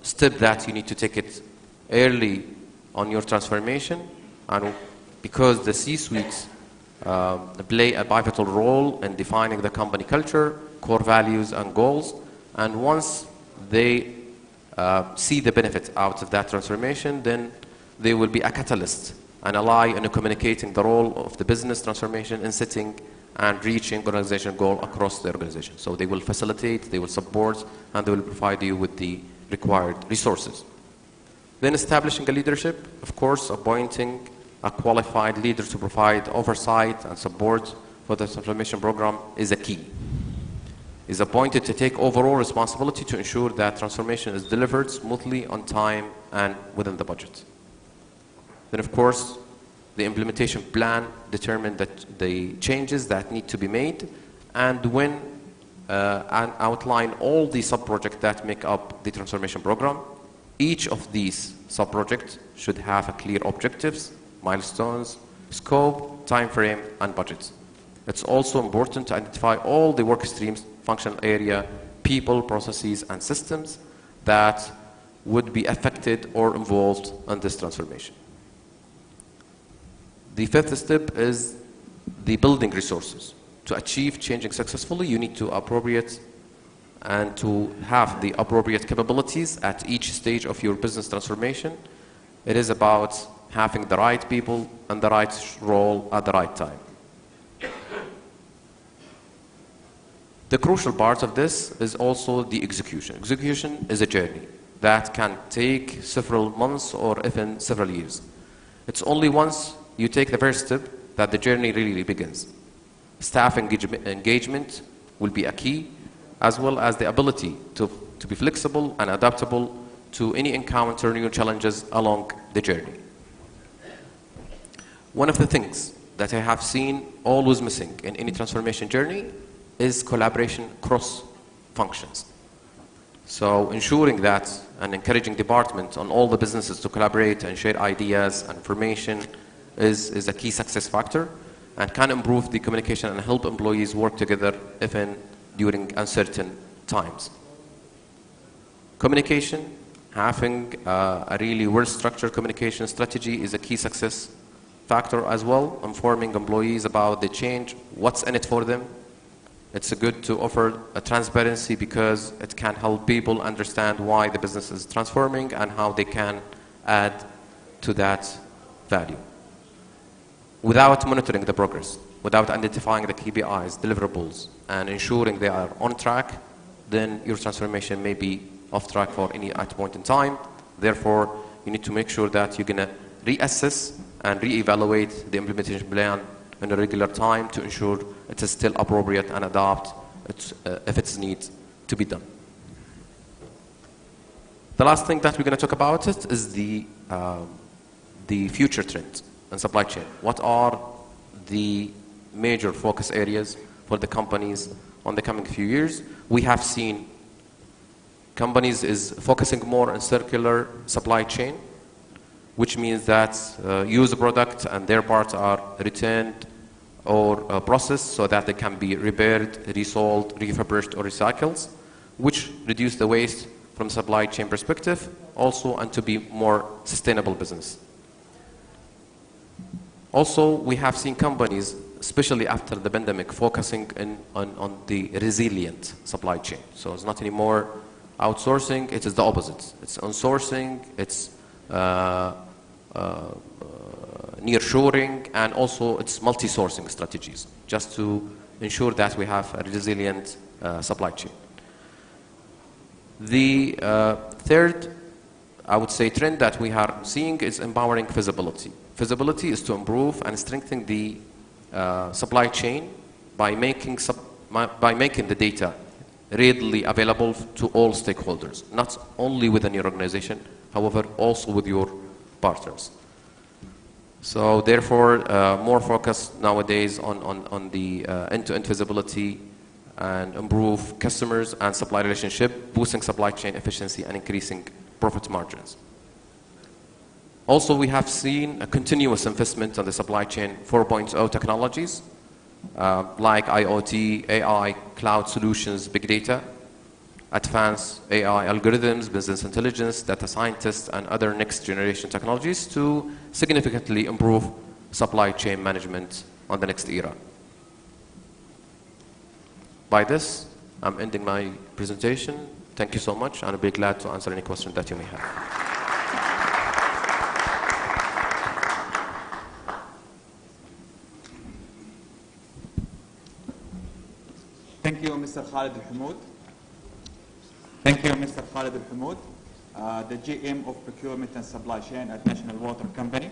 step that you need to take it early on your transformation, and because the C-suites play a pivotal role in defining the company culture, core values, and goals, and once they see the benefit out of that transformation, then they will be a catalyst and ally in communicating the role of the business transformation in setting and reaching organizational goal across the organization. So they will facilitate, they will support, and they will provide you with the required resources. Then establishing a leadership, of course, appointing a qualified leader to provide oversight and support for the transformation program is a key. Is appointed to take overall responsibility to ensure that transformation is delivered smoothly, on time, and within the budget. Then, of course, the implementation plan determines that the changes that need to be made, and when and outline all the sub-projects that make up the transformation program. Each of these sub-projects should have a clear objectives, milestones, scope, time frame, and budget. It's also important to identify all the work streams, functional area, people, processes, and systems that would be affected or involved in this transformation. The fifth step is the building resources. To achieve changing successfully, you need to appropriate and to have the appropriate capabilities at each stage of your business transformation. It is about having the right people and the right role at the right time. The crucial part of this is also the execution. Execution is a journey that can take several months or even several years. It's only once you take the first step that the journey really begins. Staff engagement will be a key, as well as the ability to be flexible and adaptable to any encounter new challenges along the journey. One of the things that I have seen always missing in any transformation journey is collaboration across functions. So ensuring that and encouraging department on all the businesses to collaborate and share ideas and information is a key success factor and can improve the communication and help employees work together even during uncertain times. Communication, having a really well-structured communication strategy is a key success factor as well, informing employees about the change, what's in it for them. It's good to offer a transparency because it can help people understand why the business is transforming and how they can add to that value. Without monitoring the progress, without identifying the KPIs, deliverables, and ensuring they are on track, then your transformation may be off track for any at point in time. Therefore, you need to make sure that you're going to reassess and reevaluate the implementation plan in a regular time to ensure it is still appropriate and adapt if it's needs to be done. The last thing that we're going to talk about is the future trends in supply chain. What are the major focus areas for the companies on the coming few years? We have seen companies is focusing more on circular supply chain, which means that used product and their parts are returned or processed so that they can be repaired, resold, refurbished, or recycled, which reduce the waste from a supply chain perspective also and to be more sustainable business. Also, we have seen companies, especially after the pandemic, focusing on the resilient supply chain. So it's not anymore outsourcing, it is the opposite. It's onsourcing, it's nearshoring, and also it's multi-sourcing strategies, just to ensure that we have a resilient supply chain. The third, I would say, trend that we are seeing is empowering visibility. Visibility is to improve and strengthen the supply chain by making the data readily available to all stakeholders, not only within your organization, however, also with your partners. So therefore, more focus nowadays on the end-to-end visibility and improve customers and supply relationship, boosting supply chain efficiency and increasing profit margins. Also, we have seen a continuous investment on the supply chain 4.0 technologies, like IoT, AI, cloud solutions, big data, advanced AI algorithms, business intelligence, data scientists, and other next generation technologies to significantly improve supply chain management on the next era. By this, I'm ending my presentation. Thank you so much, and I'll be glad to answer any questions that you may have. Thank you, Mr. Khalid Al-Hamoud. Thank you, Mr. Khalid Al-Hamoud, the GM of Procurement and Supply Chain at National Water Company.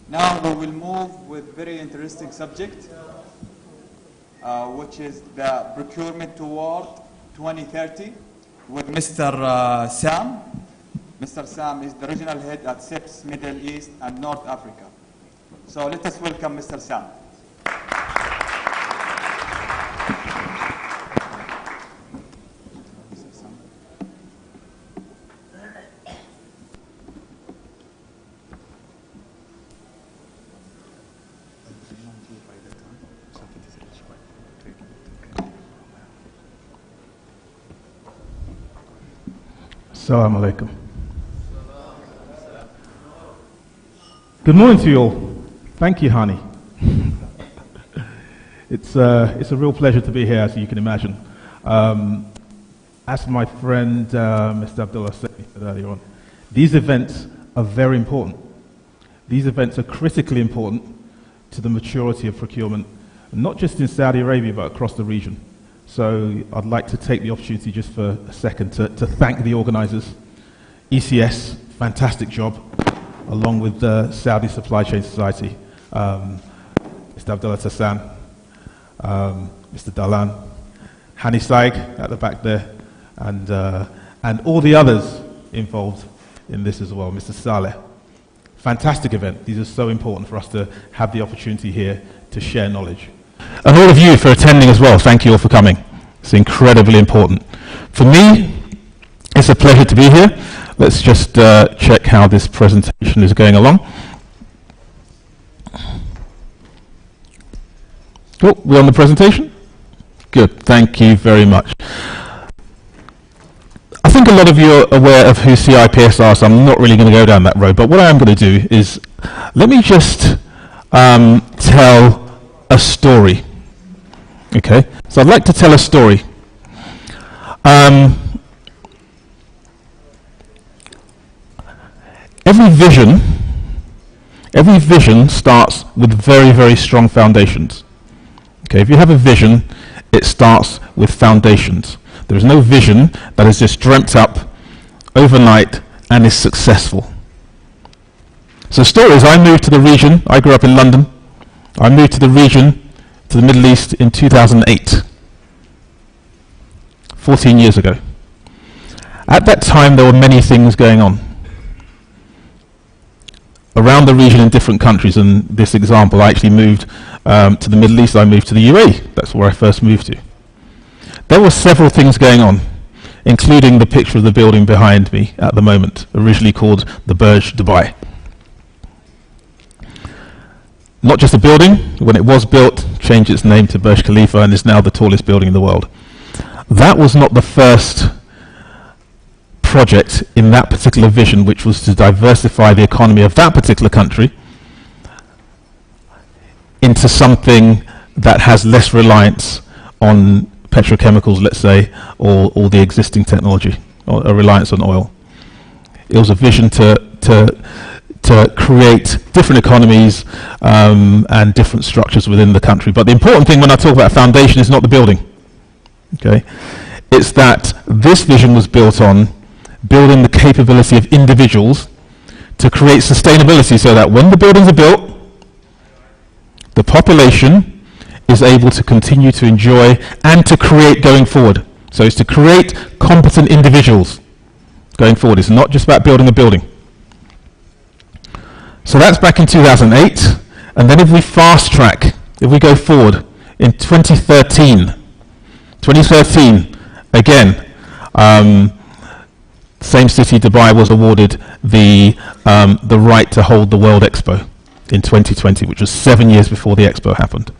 Now we will move with very interesting subject, which is the procurement toward 2030 with Mr. Sam. Mr. Sam is the regional head at CIPS Middle East and North Africa. So let us welcome Mr. Sam. Assalamu alaikum. Good morning to you all. Thank you, Hani. It's a real pleasure to be here, as you can imagine. As my friend Mr. Abdullah said earlier on, these events are very important. These events are critically important to the maturity of procurement, not just in Saudi Arabia, but across the region. So I'd like to take the opportunity just for a second to thank the organisers. ECS, fantastic job, along with the Saudi Supply Chain Society, Mr. Abdullah Tassan, Mr. Dalan, Hani Saig at the back there, and all the others involved in this as well, Mr. Saleh. Fantastic event. These are so important for us to have the opportunity here to share knowledge. And all of you for attending as well. Thank you all for coming. It's incredibly important. For me, a pleasure to be here. Let's just check how this presentation is going along. Cool, we on the presentation? Good, thank you very much. I think a lot of you are aware of who CIPS are, so I'm not really going to go down that road, but what I am going to do is, let me just tell a story. Okay, so I'd like to tell a story. Every vision starts with very, very strong foundations. Okay, if you have a vision, it starts with foundations. There is no vision that is just dreamt up overnight and is successful. So stories, I moved to the region, I grew up in London, I moved to the region, to the Middle East in 2008, 14 years ago. At that time there were many things going on around the region in different countries, and this example, I actually moved to the Middle East, I moved to the UAE, that's where I first moved to. There were several things going on, including the picture of the building behind me at the moment, originally called the Burj Dubai. Not just a building, when it was built, changed its name to Burj Khalifa and is now the tallest building in the world. That was not the first project in that particular vision, which was to diversify the economy of that particular country into something that has less reliance on petrochemicals, let's say, or the existing technology, or a reliance on oil. It was a vision to create different economies and different structures within the country. But the important thing when I talk about foundation is not the building. Okay, it's that this vision was built on building the capability of individuals to create sustainability, so that when the buildings are built, the population is able to continue to enjoy and to create going forward. So it's to create competent individuals going forward. It's not just about building a building. So that's back in 2008, and then if we fast track, if we go forward, in 2013, again, same city, Dubai, was awarded the right to hold the World Expo in 2020, which was 7 years before the Expo happened.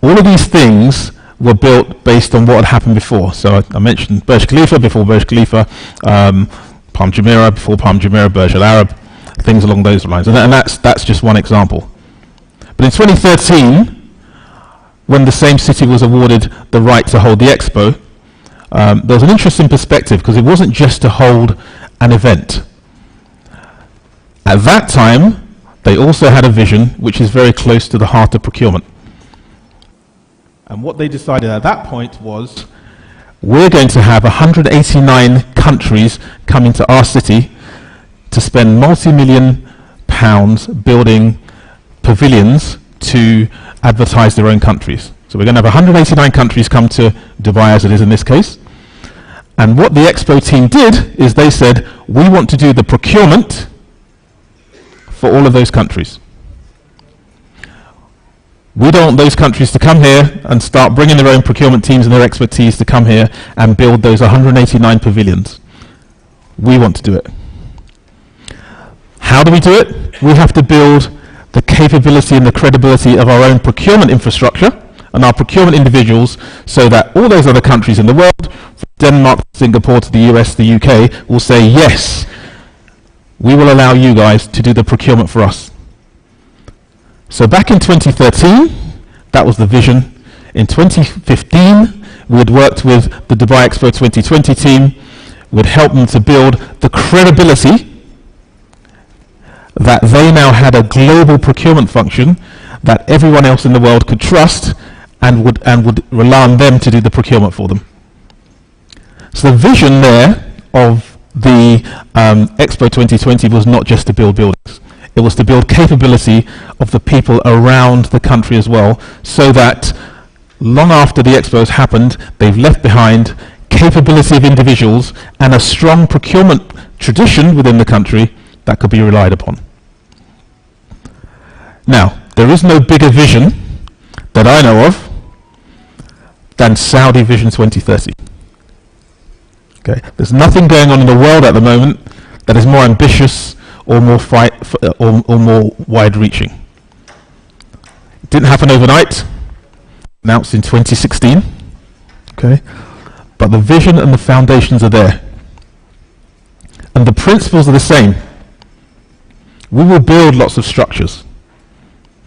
All of these things were built based on what had happened before. So I mentioned Burj Khalifa, before Burj Khalifa, Palm Jumeirah, before Palm Jumeirah, Burj Al Arab, things along those lines. And that's just one example. But in 2013, when the same city was awarded the right to hold the Expo, there was an interesting perspective, because it wasn't just to hold an event. At that time, they also had a vision which is very close to the heart of procurement. And what they decided at that point was, we're going to have 189 countries coming to our city to spend multi-million pounds building pavilions to advertise their own countries. So we're going to have 189 countries come to Dubai, as it is in this case. And what the Expo team did is they said, we want to do the procurement for all of those countries. We don't want those countries to come here and start bringing their own procurement teams and their expertise to come here and build those 189 pavilions. We want to do it. How do we do it? We have to build the capability and the credibility of our own procurement infrastructure and our procurement individuals, so that all those other countries in the world, from Denmark, Singapore to the US, the UK, will say, yes, we will allow you guys to do the procurement for us. So back in 2013, that was the vision. In 2015, we had worked with the Dubai Expo 2020 team. We'd helped them to build the credibility that they now had a global procurement function that everyone else in the world could trust and would rely on them to do the procurement for them. So the vision there of the Expo 2020 was not just to build buildings. It was to build capability of the people around the country as well, so that long after the Expos happened, they've left behind capability of individuals and a strong procurement tradition within the country that could be relied upon. Now, there is no bigger vision that I know of than Saudi Vision 2030. Okay? There's nothing going on in the world at the moment that is more ambitious or more or more wide-reaching. It didn't happen overnight. Announced in 2016. Okay? But the vision and the foundations are there. And the principles are the same. We will build lots of structures.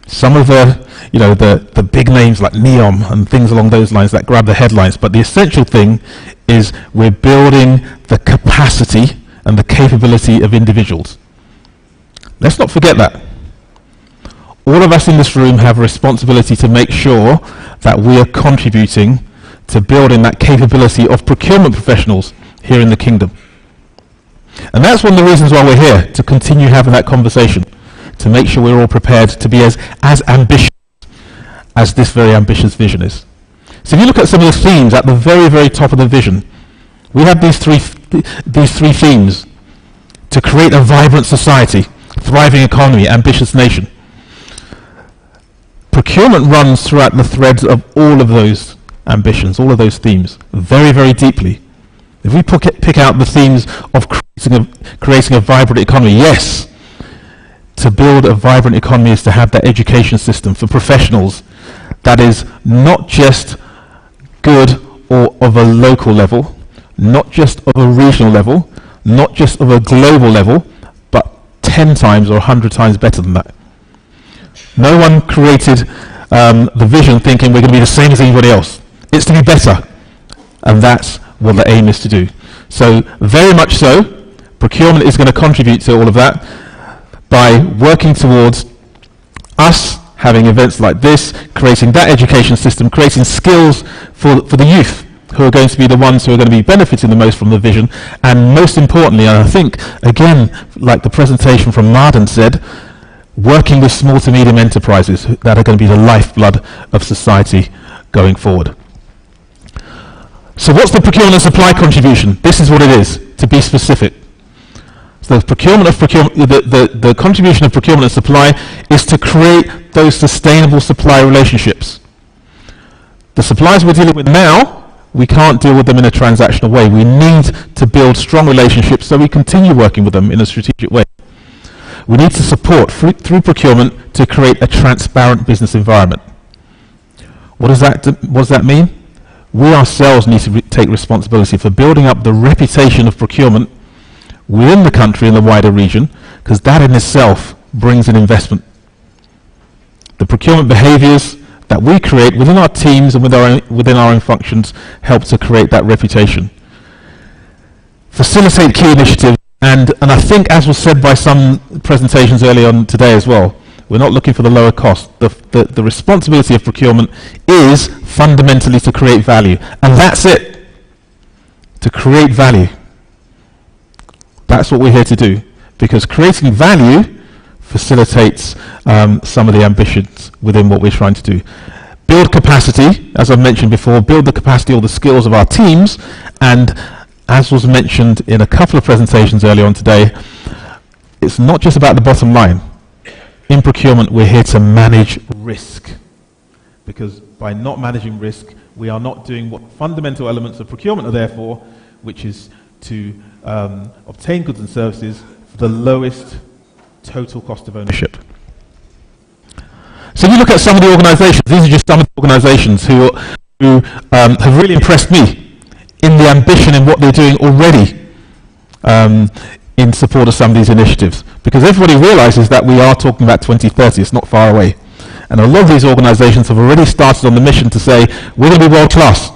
Some of the big names like NEOM and things along those lines that grab the headlines, but the essential thing is we're building the capacity and the capability of individuals. Let's not forget that. All of us in this room have a responsibility to make sure that we are contributing to building that capability of procurement professionals here in the Kingdom. And that's one of the reasons why we're here, to continue having that conversation, to make sure we're all prepared to be as ambitious as this very ambitious vision is. So if you look at some of the themes at the very, very top of the vision, we have these three themes: to create a vibrant society, thriving economy, ambitious nation. Procurement runs throughout the threads of all of those ambitions, all of those themes, very, very deeply. If we pick out the themes of creating a vibrant economy, yes, to build a vibrant economy is to have that education system for professionals that is not just good or of a local level, not just of a regional level, not just of a global level, but 10 times or 100 times better than that. No one created the vision thinking we're going to be the same as anybody else. It's to be better. And that's what the aim is to do. So, very much so, procurement is going to contribute to all of that by working towards us having events like this, creating that education system, creating skills for the youth who are going to be the ones who are going to be benefiting the most from the vision, and most importantly, and I think, again, like the presentation from Marden said, working with small to medium enterprises that are going to be the lifeblood of society going forward. So what's the procurement and supply contribution? This is what it is, to be specific. So the contribution of procurement and supply is to create those sustainable supply relationships. The suppliers we're dealing with now, we can't deal with them in a transactional way. We need to build strong relationships so we continue working with them in a strategic way. We need to support through procurement to create a transparent business environment. What does that mean? We ourselves need to take responsibility for building up the reputation of procurement within the country and the wider region, because that in itself brings an investment. The procurement behaviours that we create within our teams and within our own functions help to create that reputation. Facilitate key initiatives, and I think, as was said by some presentations earlier on today as well, we're not looking for the lower cost. The responsibility of procurement is fundamentally to create value, and that's it. To create value. That's what we're here to do, because creating value facilitates some of the ambitions within what we're trying to do. Build capacity, as I've mentioned before, build the capacity or the skills of our teams, and as was mentioned in a couple of presentations earlier on today, it's not just about the bottom line. In procurement, we're here to manage risk, because by not managing risk, we are not doing what fundamental elements of procurement are there for, which is to obtain goods and services for the lowest total cost of ownership. So if you look at some of the organisations, these are just some of the organisations who have really impressed me in the ambition in what they're doing already in support of some of these initiatives. Because everybody realises that we are talking about 2030, it's not far away. And a lot of these organisations have already started on the mission to say, we're going to be world class.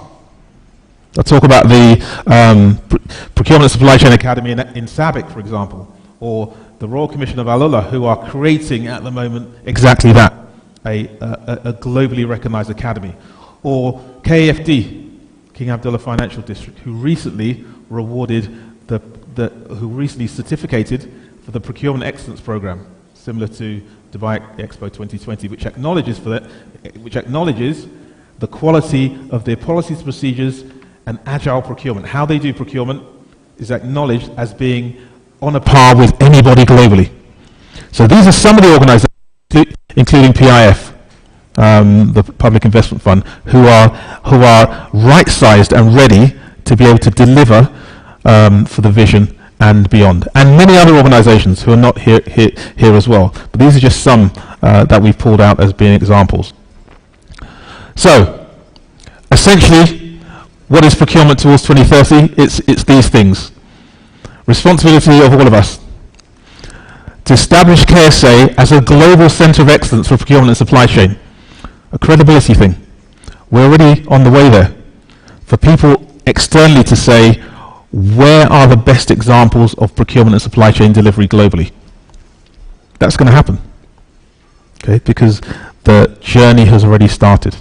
I'll talk about the Procurement and Supply Chain Academy in SABIC, for example, or the Royal Commission of Al-Ula, who are creating at the moment exactly that, a globally recognised academy. Or KAFD, King Abdullah Financial District, who recently who recently certificated for the Procurement Excellence Programme, similar to Dubai Expo 2020, which acknowledges the quality of their policies, procedures, and agile procurement. How they do procurement is acknowledged as being on a par with anybody globally. So these are some of the organisations, including PIF, the Public Investment Fund, who are right-sized and ready to be able to deliver for the vision and beyond. And many other organizations who are not here as well. But these are just some that we've pulled out as being examples. So, essentially, what is procurement towards 2030? It's these things. Responsibility of all of us to establish KSA as a global center of excellence for procurement and supply chain. A credibility thing. We're already on the way there. For people externally to say, where are the best examples of procurement and supply chain delivery globally? That's going to happen. Okay, because the journey has already started.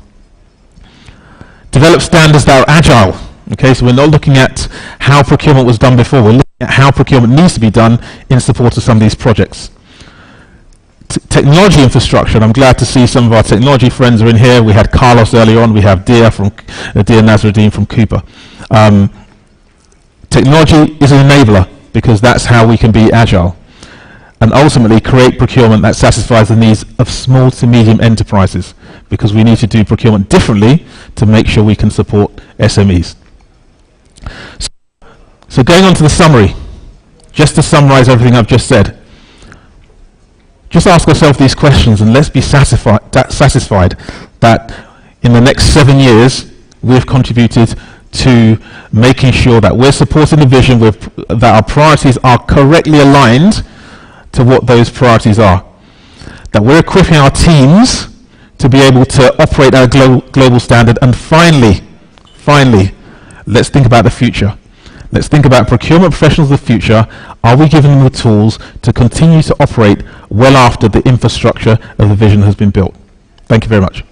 Develop standards that are agile. Okay, so we're not looking at how procurement was done before, we're looking at how procurement needs to be done in support of some of these projects. Technology infrastructure, and I'm glad to see some of our technology friends are in here. We had Carlos earlier on, we have Dia Nasruddin from Cooper. Technology is an enabler because that's how we can be agile and ultimately create procurement that satisfies the needs of small to medium enterprises, because we need to do procurement differently to make sure we can support SMEs. So going on to the summary, just to summarize everything I've just said, just ask ourselves these questions and let's be satisfied that in the next 7 years we've contributed to making sure that we're supporting the vision, that our priorities are correctly aligned to what those priorities are, that we're equipping our teams to be able to operate at a global standard, and finally, let's think about the future. Let's think about procurement professionals of the future. Are we giving them the tools to continue to operate well after the infrastructure of the vision has been built? Thank you very much.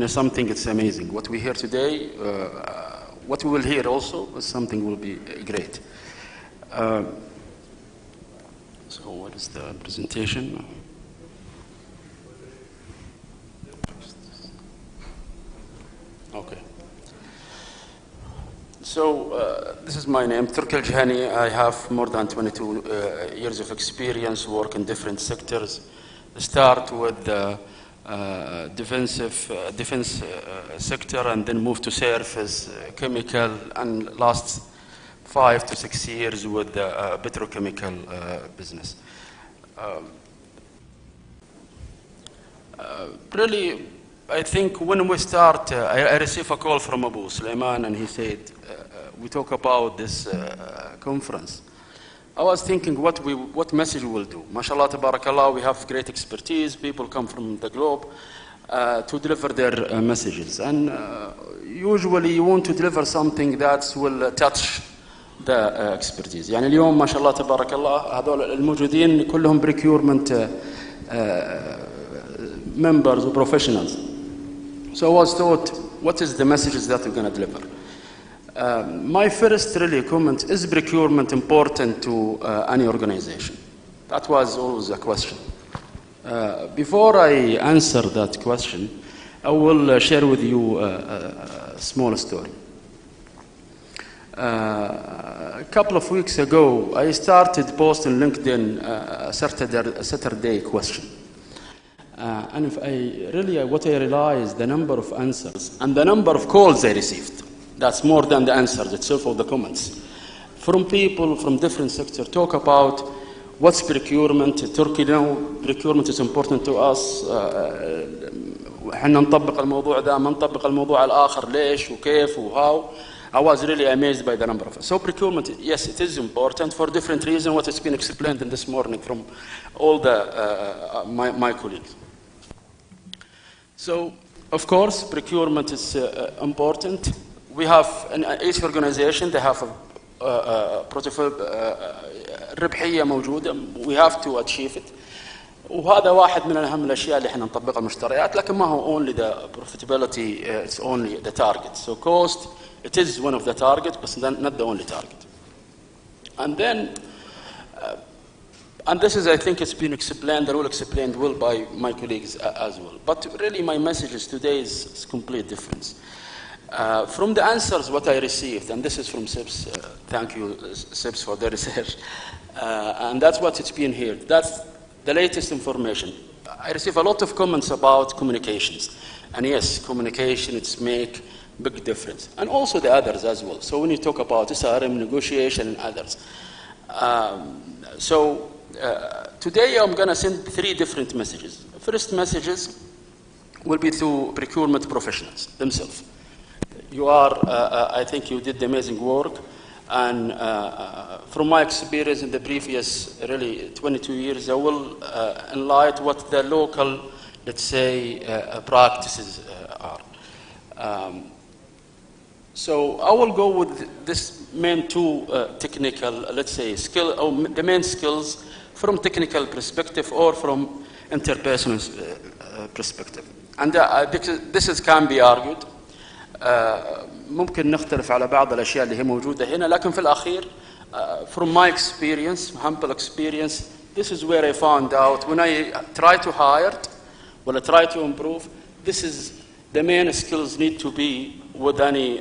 Something it's amazing. What we hear today, what we will hear also, is something will be great. So what is the presentation? Okay. So this is my name, Turk Al-Jahani. I have more than 22 years of experience, work in different sectors. Start with the defense sector, and then move to surface, chemical, and last 5 to 6 years with the petrochemical business. Really, I think when we start, I received a call from Abu Sulaiman, and he said, we talk about this conference. I was thinking what message we will do. MashaAllah, tabarakallah, we have great expertise. People come from the globe to deliver their messages. And usually you want to deliver something that will touch the expertise. يعني اليوم ما شاء الله تبارك الله هذول الموجودين كلهم procurement members or professionals. So I was thought, what is the messages that we're going to deliver? My first really comment, is procurement important to any organization? That was always a question. Before I answer that question, I will share with you a small story. A couple of weeks ago, I started posting LinkedIn a Saturday question. And if what I realized, the number of answers and the number of calls I received, that's more than the answers itself or the comments. From people from different sectors talk about what's procurement, Turkey now, procurement is important to us. احنا نطبق الموضوع ده ما نطبق الموضوع الآخر ليش وكيف وهاو. I was really amazed by the number of us. So procurement, yes, it is important for different reasons, what has been explained in this morning from all my colleagues. So, of course, procurement is important. We have, in each organization, they have a ربحية موجودة. We have to achieve it. وهذا واحد من أهم الأشياء اللي احنا نطبقها المشتريات، لكن ما هو only the profitability, it's only the target. So cost, it is one of the targets, but not the only target. And then, and this is, I think it's been explained, and well explained well by my colleagues as well. But really my message today is complete difference. From the answers what I received, and this is from SIPS, thank you SIPS for the research, and that's what it's been here. That's the latest information. I receive a lot of comments about communications. And yes, communication, it's make big difference. And also the others as well. So when you talk about SRM, negotiation, and others. Today I'm going to send 3 different messages. First messages will be to procurement professionals themselves. You are, I think you did amazing work. And from my experience in the previous, really, 22 years, I will enlighten what the local, let's say, practices are. So I will go with this main 2 technical, let's say, the main skills from technical perspective or from interpersonal perspective. And this can be argued. ممكن نختلف على بعض الأشياء اللي هي موجودة هنا، لكن في الأخير from my experience, humble experience, this is where I found out when I try to hire or try to improve, this is the main skills need to be with any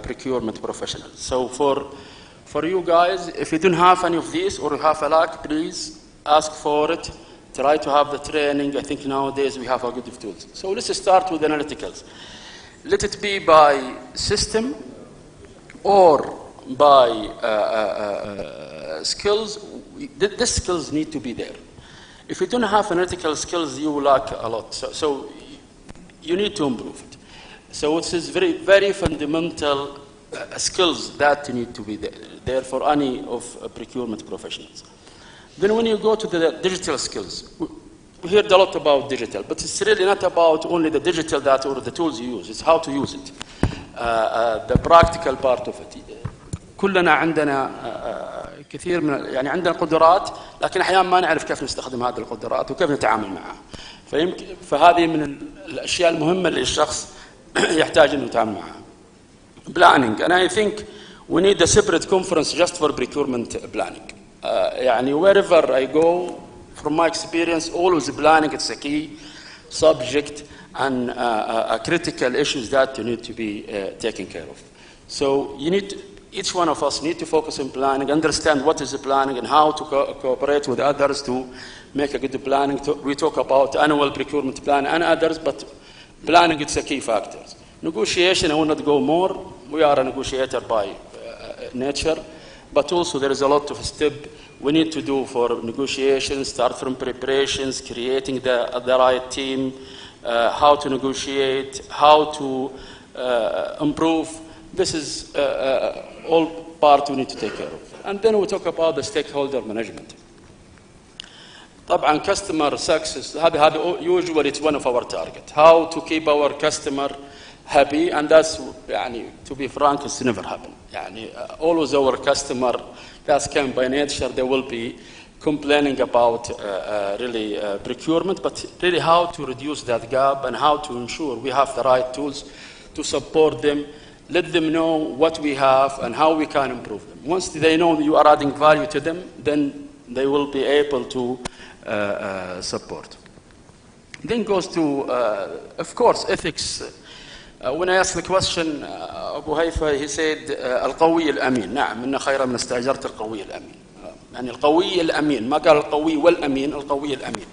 procurement professional. So for you guys, if you don't have any of these or you have a lack, please ask for it. Try to have the training. I think nowadays we have a good tools. So let's start with analyticals. Let it be by system or by skills. The skills need to be there. If you don't have analytical skills, you lack a lot. So you need to improve it. So it is very, very fundamental skills that need to be there for any of procurement professionals. Then when you go to the digital skills, we heard a lot about digital, but it's really not about only the digital that or the tools you use, it's how to use it. The practical part of it. كلنا عندنا كثير من يعني عندنا قدرات، لكن أحيانا ما نعرف كيف نستخدم هذه القدرات وكيف نتعامل معها. فهذه من الأشياء المهمة اللي الشخص يحتاج إنه يتعامل معها. Planning, and I think we need a separate conference just for procurement planning. يعني wherever I go, from my experience, always planning, it's a key subject and critical issues that you need to be taken care of. So you need each one of us need to focus on planning, understand what is the planning and how to cooperate with others to make a good planning. We talk about annual procurement plan and others, but planning is a key factor. Negotiation, I will not go more. We are a negotiator by nature, but also there is a lot of steps we need to do for negotiations, start from preparations, creating the right team, how to negotiate, how to improve. This is all part we need to take care of. And then we talk about the stakeholder management. طبعا customer success, هذا usually it's one of our targets. How to keep our customer happy, and that's يعني, to be frank, it's never happen. يعني, always our customer, that's came by nature, they will be complaining about really procurement, but really how to reduce that gap and how to ensure we have the right tools to support them let them know what we have and how we can improve them. Once they know you are adding value to them, then they will be able to support. Then goes to, of course, ethics. When I asked the question, Abu Haifa, he said, القوي الأمين. نعم، إن خير من استأجرت القوي الأمين. يعني القوي الأمين، ما قال القوي والأمين، القوي الأمين.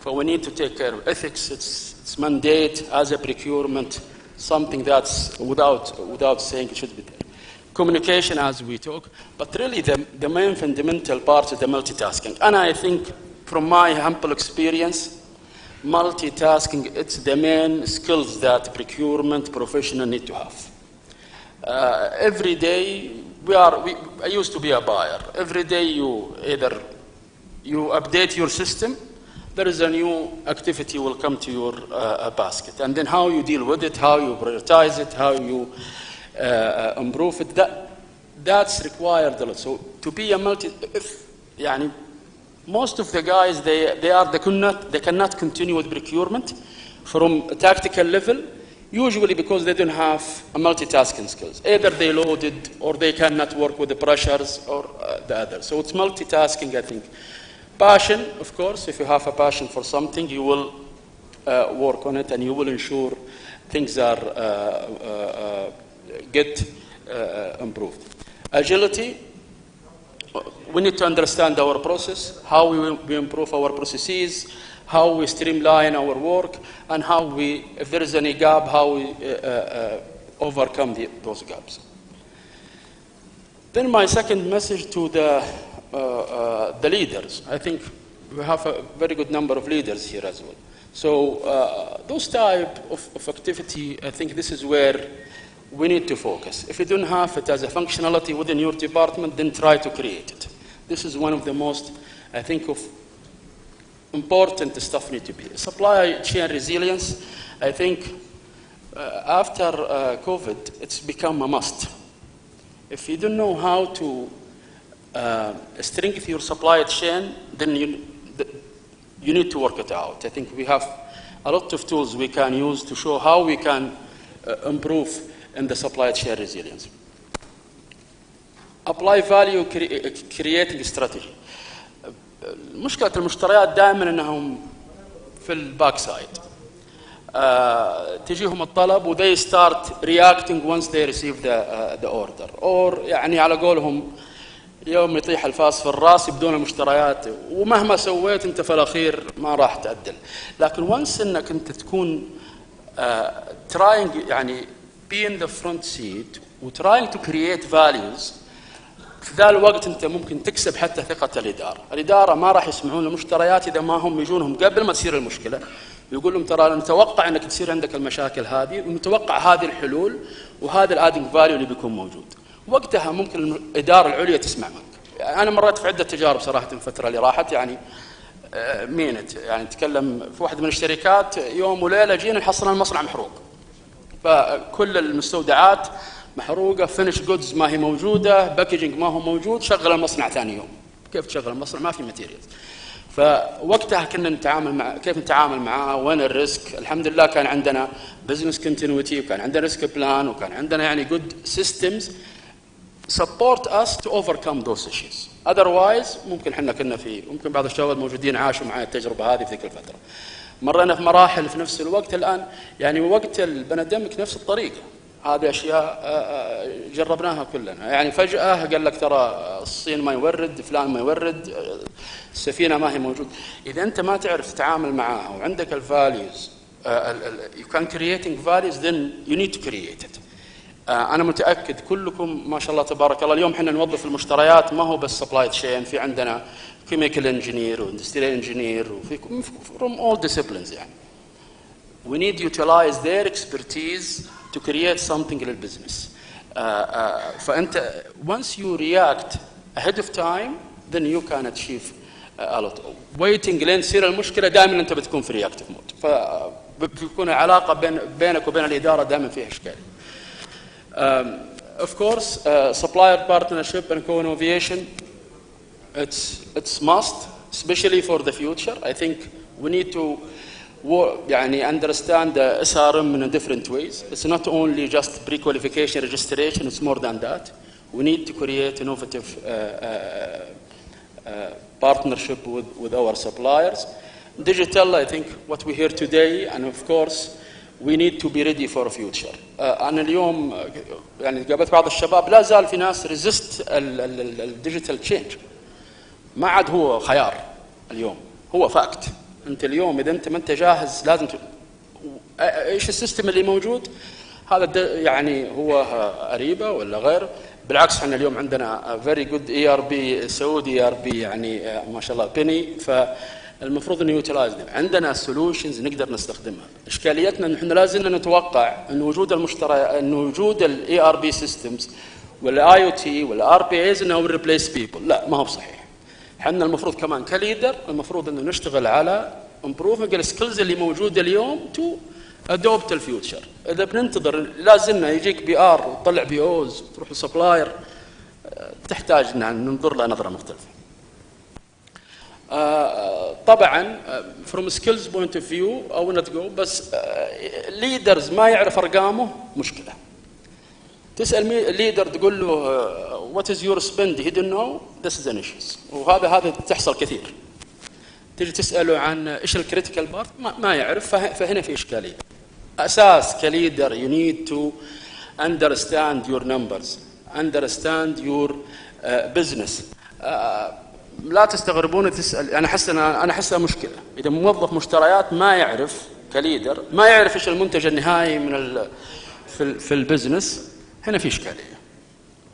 So we need to take care of ethics. It's mandate as a procurement, something that's without saying it should be there. Communication as we talk, but really the main fundamental part is the multitasking. And I think from my humble experience, multitasking, it's the main skills that procurement professionals need to have. Every day, I used to be a buyer. Every day you update your system, there is a new activity will come to your basket. And then how you deal with it, how you prioritize it, how you improve it, that's required a lot. So to be a most of the guys, they cannot continue with procurement from a tactical level, usually because they don't have a multitasking skills. Either they loaded or they cannot work with the pressures or the other. So it's multitasking, I think. Passion, of course, if you have a passion for something, you will work on it and you will ensure things are get improved. Agility, we need to understand our process, how we improve our processes, how we streamline our work, and how we, if there is any gap, how we overcome those gaps. Then my second message to the leaders. I think we have a very good number of leaders here as well. So those type of activity, I think this is where we need to focus. If you don't have it as a functionality within your department, then try to create it. This is one of the most, I think, of important stuff need to be. Supply chain resilience, I think after COVID, it's become a must. If you don't know how to strengthen your supply chain, then you need to work it out. I think we have a lot of tools we can use to show how we can improve in the supply chain resilience. Apply value creating strategy. مشكلة المشتريات دائما انهم في الباك سايد. تجيهم الطلب و they start reacting once they receive the order. Or يعني على قولهم يوم يطيح الفاس في الراس يبدون المشتريات ومهما سويت انت في الاخير ما راح تعدل. لكن once انك انت تكون trying يعني be in the front seat و trying to create values، في ذا الوقت انت ممكن تكسب حتى ثقة الإدارة ما راح يسمعون المشتريات إذا ما هم يجونهم قبل ما تصير المشكلة ويقول لهم ترى نتوقع انك تصير عندك المشاكل هذه ونتوقع هذه الحلول وهذا الادنج فاليو اللي بيكون موجود. وقتها ممكن الإدارة العليا تسمع منك. أنا مريت في عدة تجارب صراحة الفترة اللي راحت يعني مينت يعني نتكلم في واحدة من الشركات يوم وليلة جينا حصلنا المصنع محروق. فكل المستودعات محروقة، فينش جودز ما هي موجودة، باكجينج ما هو موجود، شغل المصنع ثاني يوم. كيف تشغل المصنع؟ ما في ماتيريالز. فوقتها كنا نتعامل كيف نتعامل معها، وين الريسك؟ الحمد لله كان عندنا بزنس كونتينيوتي وكان عندنا ريسك بلان وكان عندنا يعني جود سيستمز support us to overcome those issues. Otherwise ممكن احنا كنا ممكن بعض الشباب موجودين عاشوا معي التجربة هذه في ذيك الفترة. مرينا في مراحل في نفس الوقت الآن يعني وقت البانديميك نفس الطريقة. هذه أشياء جربناها كلنا. يعني فجأة قال لك ترى الصين ما يورد، فلان ما يورد، السفينة ما هي موجود. إذا أنت ما تعرف تتعامل معها وعندك الفاليوز you can creating values then you need to create it. أنا متأكد كلكم ما شاء الله تبارك الله اليوم حنا نوظف المشتريات ما هو بس supply chain، في عندنا chemical engineer و industrial engineer وفي from all disciplines يعني. We need to utilize their expertise to create something للbusiness. فأنت once you react ahead of time then you can achieve a lot. Waiting لين تصير المشكلة دائما أنت بتكون في reactive mode. فبتكون علاقة بينك وبين الإدارة دائما فيها إشكال. Of course, supplier partnership and co-innovation, it's must, especially for the future. I think we need to يعني understand the SRM in different ways. It's not only just pre-qualification registration, it's more than that. We need to create innovative partnership with our suppliers. Digital, I think what we hear today, and of course we need to be ready for a future. أنا اليوم يعني قابلت بعض الشباب لا زال في ناس resist الديجيتال تشينج. ما عاد هو خيار اليوم، هو فاكت. أنت اليوم إذا أنت ما أنت جاهز لازم إيش السيستم اللي موجود هذا يعني هو قريبة ولا غيره. بالعكس احنا اليوم عندنا very good ERP سعودي ERP يعني ما شاء الله بني، فالمفروض انه يوتلايز. عندنا سولوشنز نقدر نستخدمها. اشكاليتنا ان احنا لازم نتوقع ان وجود ان وجود الاي ار بي سيستمز والاي او تي والار بي ايز انه ريبليس بيبل. لا، ما هو صحيح. احنا المفروض كمان كليدر المفروض انه نشتغل على امبروفنج السكيلز اللي موجوده اليوم تو ادوبت الفيوتشر. اذا بننتظر لازلنا يجيك بي ار وتطلع بي اوز وتروح لسبلاير، تحتاج ان ننظر لها نظره مختلفه. طبعا from skills point of view او not go، بس ليدرز ما يعرف ارقامه مشكله. تسال ليدر تقول له what is your spend he don't know, this is an issue. وهذا تحصل كثير. تيجي تساله عن ايش الكريتيكال بارت ما يعرف، فهنا في اشكاليه. اساس كليدر you need to understand your numbers, understand your business. لا تستغربون تسال. انا احسها مشكله اذا موظف مشتريات ما يعرف كليدر ما يعرف ايش المنتج النهائي من في البزنس، هنا في اشكاليه.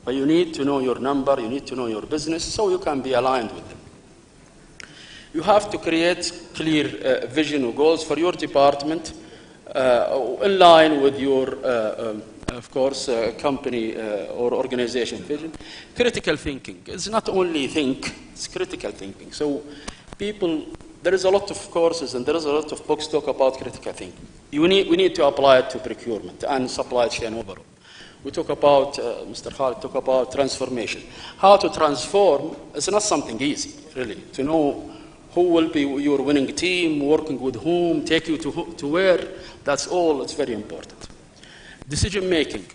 You need to know your number, you need to know your business so you can be aligned with them. You have to create clear vision or goals for your department in line with your of course company or organization vision. Critical thinking is not only think, it's critical thinking. So people, there is a lot of courses and there is a lot of books talk about critical thinking. We need to apply it to procurement and supply chain overall. We talk about, Mr. Khalid talk about transformation. How to transform is not something easy, really. To know who will be your winning team, working with whom, take you to where, that's all, it's very important. Decision making.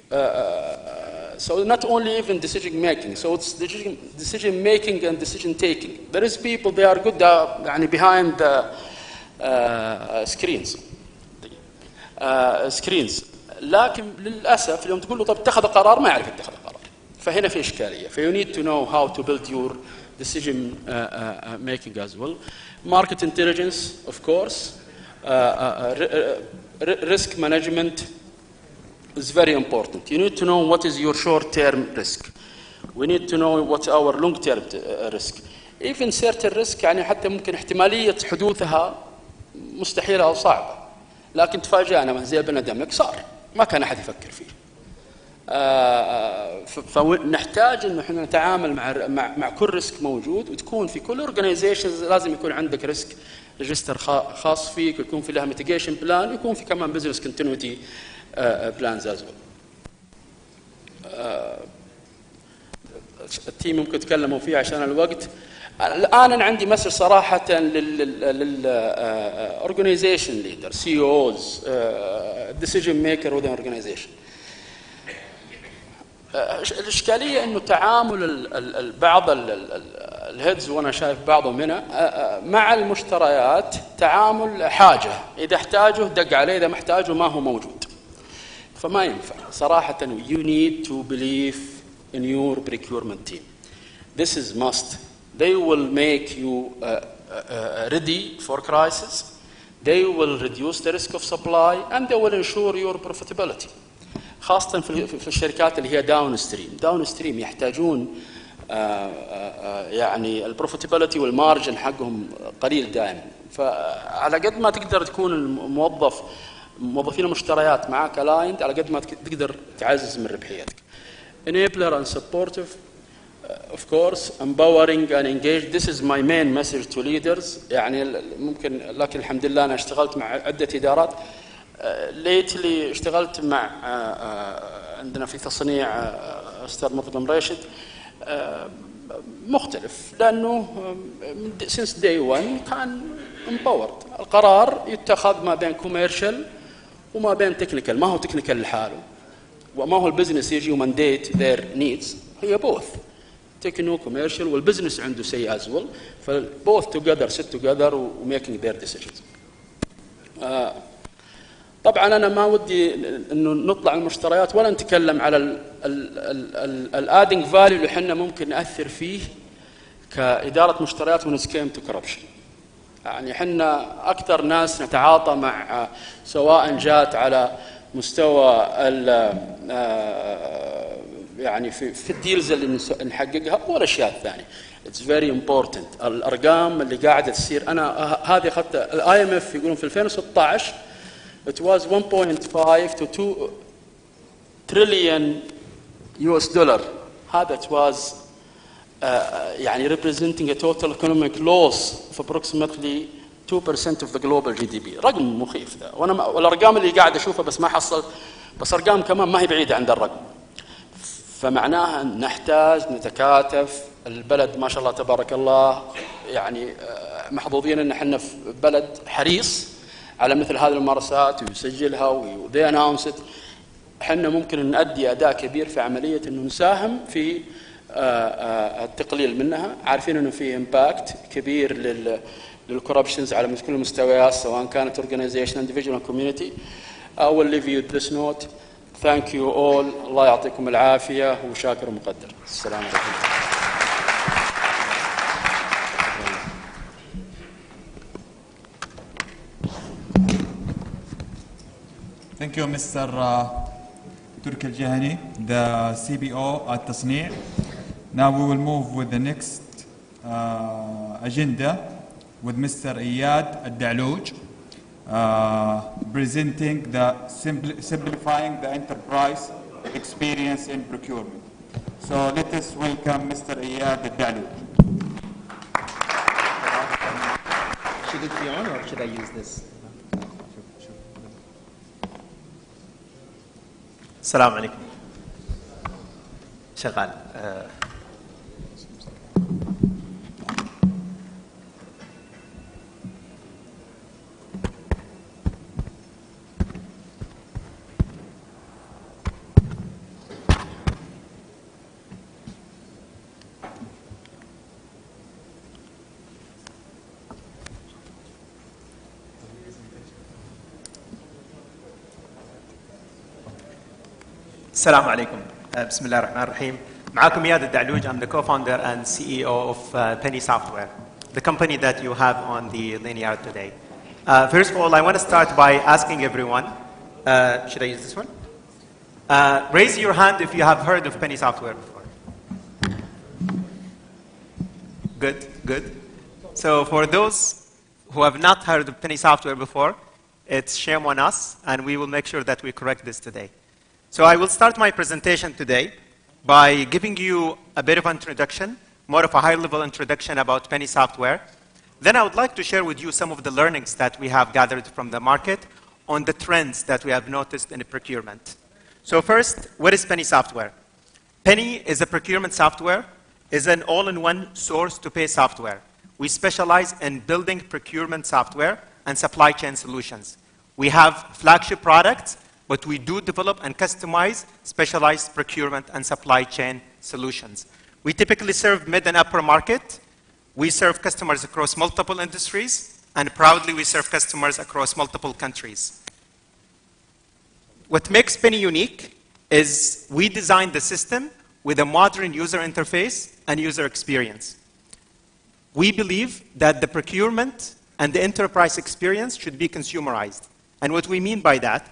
So not only even decision making, so it's decision making and decision taking. There is people, they are good behind the screens. لكن للأسف اليوم تقول له طب اتخذ قرار ما يعرف يتخذ قرار. فهنا في إشكالية. You need to know how to build your decision making as well. Market intelligence, of course. Risk management is very important. You need to know what is your short-term risk. We need to know what our long-term risk. Even certain risk يعني حتى ممكن احتمالية حدوثها مستحيلة أو صعبة. لكن تفاجأنا زي البندمك صار ما كان أحد يفكر فيه. فنحتاج إنه إحنا نتعامل مع كل ريسك موجود، وتكون في كل organizations لازم يكون عندك ريسك ريجستر خاص فيك، ويكون في لها mitigation بلان، ويكون في كمان business continuity بلانز as well. التيم ممكن تكلموا فيه عشان الوقت. الآن أنا عندي مسج صراحة organization leader, CEOs, decision maker within organization. الإشكالية إنه تعامل بعض الهيدز، وأنا شايف بعضهم هنا مع المشتريات تعامل حاجة، إذا احتاجه دق عليه، إذا ما احتاجه ما هو موجود. فما ينفع صراحة. You need to believe in your procurement team. This is must. They will make you ready for crisis. They will reduce the risk of supply and they will ensure your profitability. خاصة في الشركات اللي هي داون ستريم يحتاجون يعني البروفيتابيلتي والمارجن حقهم قليل دائما. فعلى قد ما تقدر تكون موظفين المشتريات معك الايند، على قد ما تقدر تعزز من ربحيتك. Enabler and supportive, of course, empowering and engaged. This is my main message to leaders. يعني ممكن، لكن الحمد لله أنا اشتغلت مع عدة إدارات. ليتلي اشتغلت مع عندنا في تصنيع أستاذ مرتضى راشد مختلف، لأنه since day one كان empowered. القرار يتخذ ما بين كوميرشال وما بين تكنيكال، ما هو تكنيكال لحاله وما هو البزنس يجي ومانديت their needs، هي both تكنو كوميرشال والبزنس عنده say as well، فboth together sit together وmaking their decisions. طبعا انا ما ودي انه نطلع المشتريات ولا نتكلم على الادنج فاليو اللي احنا ممكن ناثر فيه كاداره مشتريات when it came to corruption. يعني احنا اكثر ناس نتعاطى مع سواء جات على مستوى يعني في الديلز اللي نحققها والاشياء الثانيه. It's very important. الارقام اللي قاعده تصير، انا هذه اخذت الاي ام اف يقولون في 2016 it was 1.5 to 2 trillion US dollar. هذا it was يعني representing a total economic loss of approximately 2% of the global GDP. رقم مخيف ذا، وانا والارقام اللي قاعد اشوفها بس ما حصل، بس ارقام كمان ما هي بعيده عن الرقم. فمعناها نحتاج نتكاتف. البلد ما شاء الله تبارك الله يعني محظوظين ان احنا في بلد حريص على مثل هذه الممارسات ويسجلها وذي اناونس ات. احنا ممكن نؤدي اداء كبير في عمليه انه نساهم في التقليل منها، عارفين انه في امباكت كبير للكوربشنز على كل المستويات سواء كانت organization individual and community. I will leave you this note. Thank you all. الله يعطيكم العافية وشاكر ومقدر. السلام عليكم. Thank you, Mr. Turk Al-Jahani, the CBO at Tasni'. Now we will move with the next agenda with Mr. Iyad Al-Dalouj, presenting the simplifying the enterprise experience in procurement. So let us welcome Mr. Iyad Al-Dalouj. Should it be on or should I use this? السلام عليكم. شغال. السلام عليكم. بسم الله الرحمن الرحيم. معاكم إياد الدعلوج. I'm the co-founder and CEO of Penny Software, the company that you have on the linear today. First of all, I want to start by asking everyone, should I use this one? Raise your hand if you have heard of Penny Software before. Good, good. So for those who have not heard of Penny Software before, it's shame on us, and we will make sure that we correct this today. So I will start my presentation today by giving you a bit of introduction, more of a high-level introduction about Penny Software. Then I would like to share with you some of the learnings that we have gathered from the market on the trends that we have noticed in the procurement. So first, what is Penny Software? Penny is a procurement software, is an all-in-one source-to-pay software. We specialize in building procurement software and supply chain solutions. We have flagship products, but we do develop and customize specialized procurement and supply chain solutions. We typically serve mid and upper market. We serve customers across multiple industries, and proudly we serve customers across multiple countries. What makes Penny unique is we designed the system with a modern user interface and user experience. We believe that the procurement and the enterprise experience should be consumerized. And what we mean by that,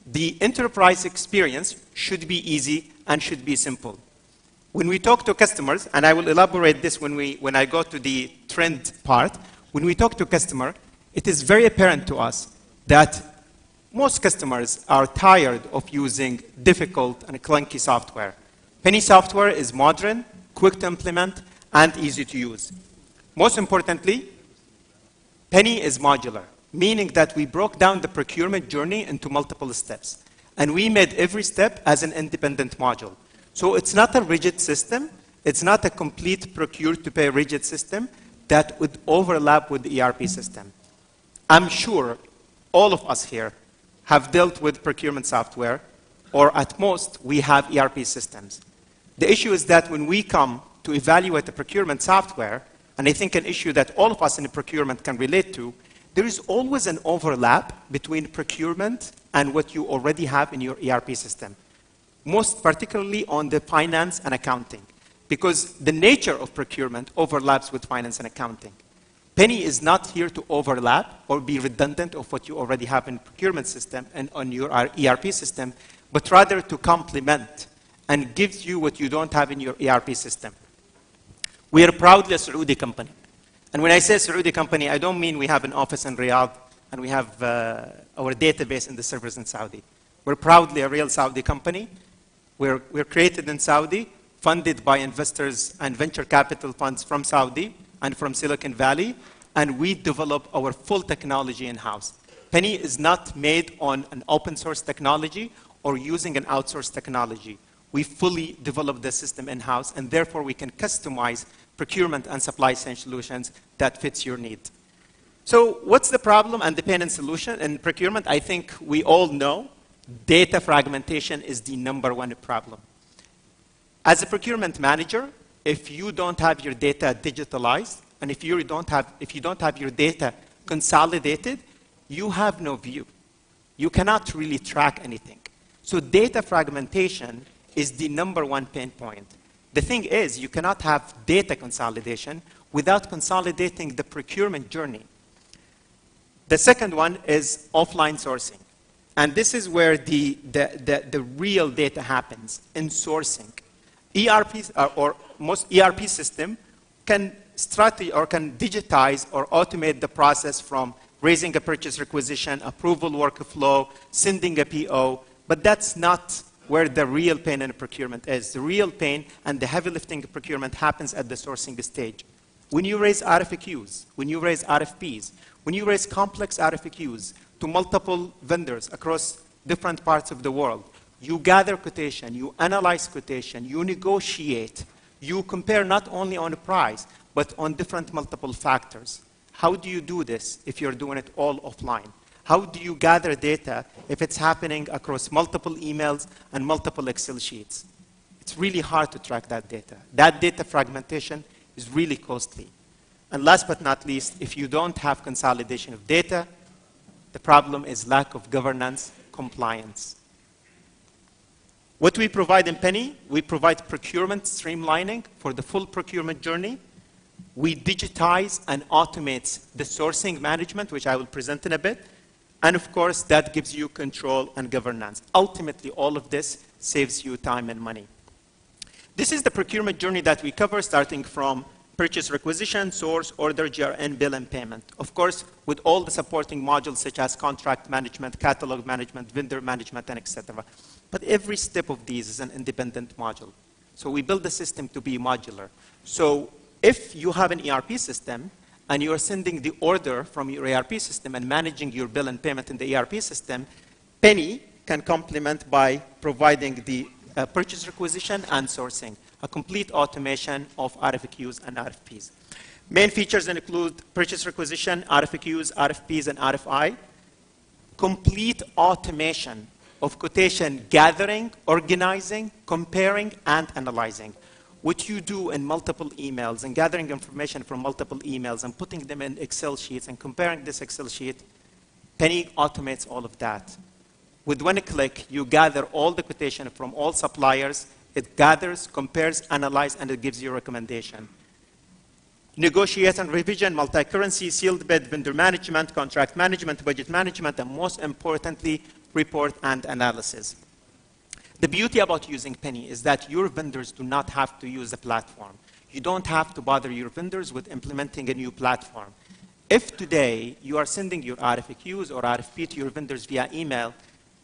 the enterprise experience should be easy and should be simple. When we talk to customers, and I will elaborate this when I go to the trend part, when we talk to customer, it is very apparent to us that most customers are tired of using difficult and clunky software. Penny Software is modern, quick to implement, and easy to use. Most importantly, Penny is modular, meaning that we broke down the procurement journey into multiple steps. And we made every step as an independent module. So it's not a rigid system. It's not a complete procure-to-pay rigid system that would overlap with the ERP system. I'm sure all of us here have dealt with procurement software, or at most, we have ERP systems. The issue is that when we come to evaluate the procurement software, and I think an issue that all of us in the procurement can relate to, there is always an overlap between procurement and what you already have in your ERP system, most particularly on the finance and accounting, because the nature of procurement overlaps with finance and accounting. Penny is not here to overlap or be redundant of what you already have in procurement system and on your ERP system, but rather to complement and give you what you don't have in your ERP system. We are proudly a Saudi company. And when I say Saudi company, I don't mean we have an office in Riyadh and we have our database in the servers in Saudi. We're proudly a real Saudi company. We're created in Saudi, funded by investors and venture capital funds from Saudi and from Silicon Valley, and we develop our full technology in-house. Penny is not made on an open source technology or using an outsourced technology. We fully develop the system in-house, and therefore we can customize procurement and supply chain solutions that fits your need. So what's the problem and the pain and solution in procurement? I think we all know data fragmentation is the #1 problem. As a procurement manager, if you don't have your data digitalized, and if you don't have your data consolidated, you have no view. You cannot really track anything. So data fragmentation is the #1 pain point. The thing is, you cannot have data consolidation without consolidating the procurement journey. The second one is offline sourcing. And this is where the real data happens, in sourcing. ERPs, or most ERP system can digitize or automate the process from raising a purchase requisition, approval workflow, sending a PO, but that's not where the real pain in procurement is. The real pain and the heavy lifting of procurement happens at the sourcing stage. When you raise RFQs, when you raise RFPs, when you raise complex RFQs to multiple vendors across different parts of the world, you gather quotation, you analyze quotation, you negotiate, you compare not only on price, but on different multiple factors. How do you do this if you're doing it all offline? How do you gather data if it's happening across multiple emails and multiple Excel sheets? It's really hard to track that data. That data fragmentation is really costly. And last but not least, if you don't have consolidation of data, the problem is lack of governance, compliance. What we provide in Penny, we provide procurement streamlining for the full procurement journey. We digitize and automate the sourcing management, which I will present in a bit. And of course, that gives you control and governance. Ultimately, all of this saves you time and money. This is the procurement journey that we cover, starting from purchase requisition, source, order, GRN, bill, and payment. Of course, with all the supporting modules such as contract management, catalog management, vendor management, and etc. But every step of these is an independent module. So we build the system to be modular. So if you have an ERP system, and you are sending the order from your ERP system and managing your bill and payment in the ERP system, Penny can complement by providing the purchase requisition and sourcing, a complete automation of RFQs and RFPs. Main features include purchase requisition, RFQs, RFPs, and RFI, complete automation of quotation gathering, organizing, comparing, and analyzing. What you do in multiple emails and gathering information from multiple emails and putting them in Excel sheets and comparing this Excel sheet, Penny automates all of that. With one click, you gather all the quotation from all suppliers. It gathers, compares, analyzes, and it gives you a recommendation. Negotiate and revision, multi-currency, sealed bid, vendor management, contract management, budget management, and most importantly, report and analysis. The beauty about using Penny is that your vendors do not have to use the platform. You don't have to bother your vendors with implementing a new platform. If today you are sending your RFQs or RFP to your vendors via email,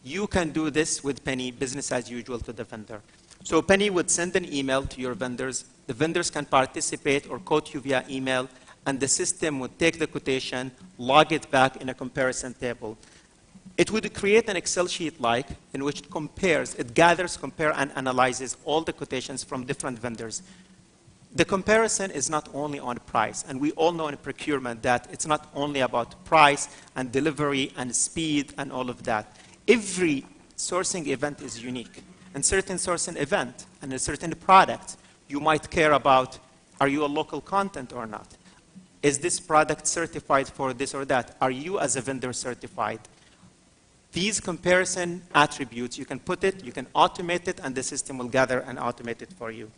you can do this with Penny business as usual to the vendor. So Penny would send an email to your vendors. The vendors can participate or quote you via email, and the system would take the quotation, log it back in a comparison table. It would create an Excel sheet-like in which it gathers, compares, and analyzes all the quotations from different vendors. The comparison is not only on price, and we all know in procurement that it's not only about price and delivery and speed and all of that. Every sourcing event is unique. And certain sourcing event and a certain product, you might care about, are you a local content or not? Is this product certified for this or that? Are you as a vendor certified? These comparison attributes, you can put it, you can automate it, and the system will gather and automate it for you.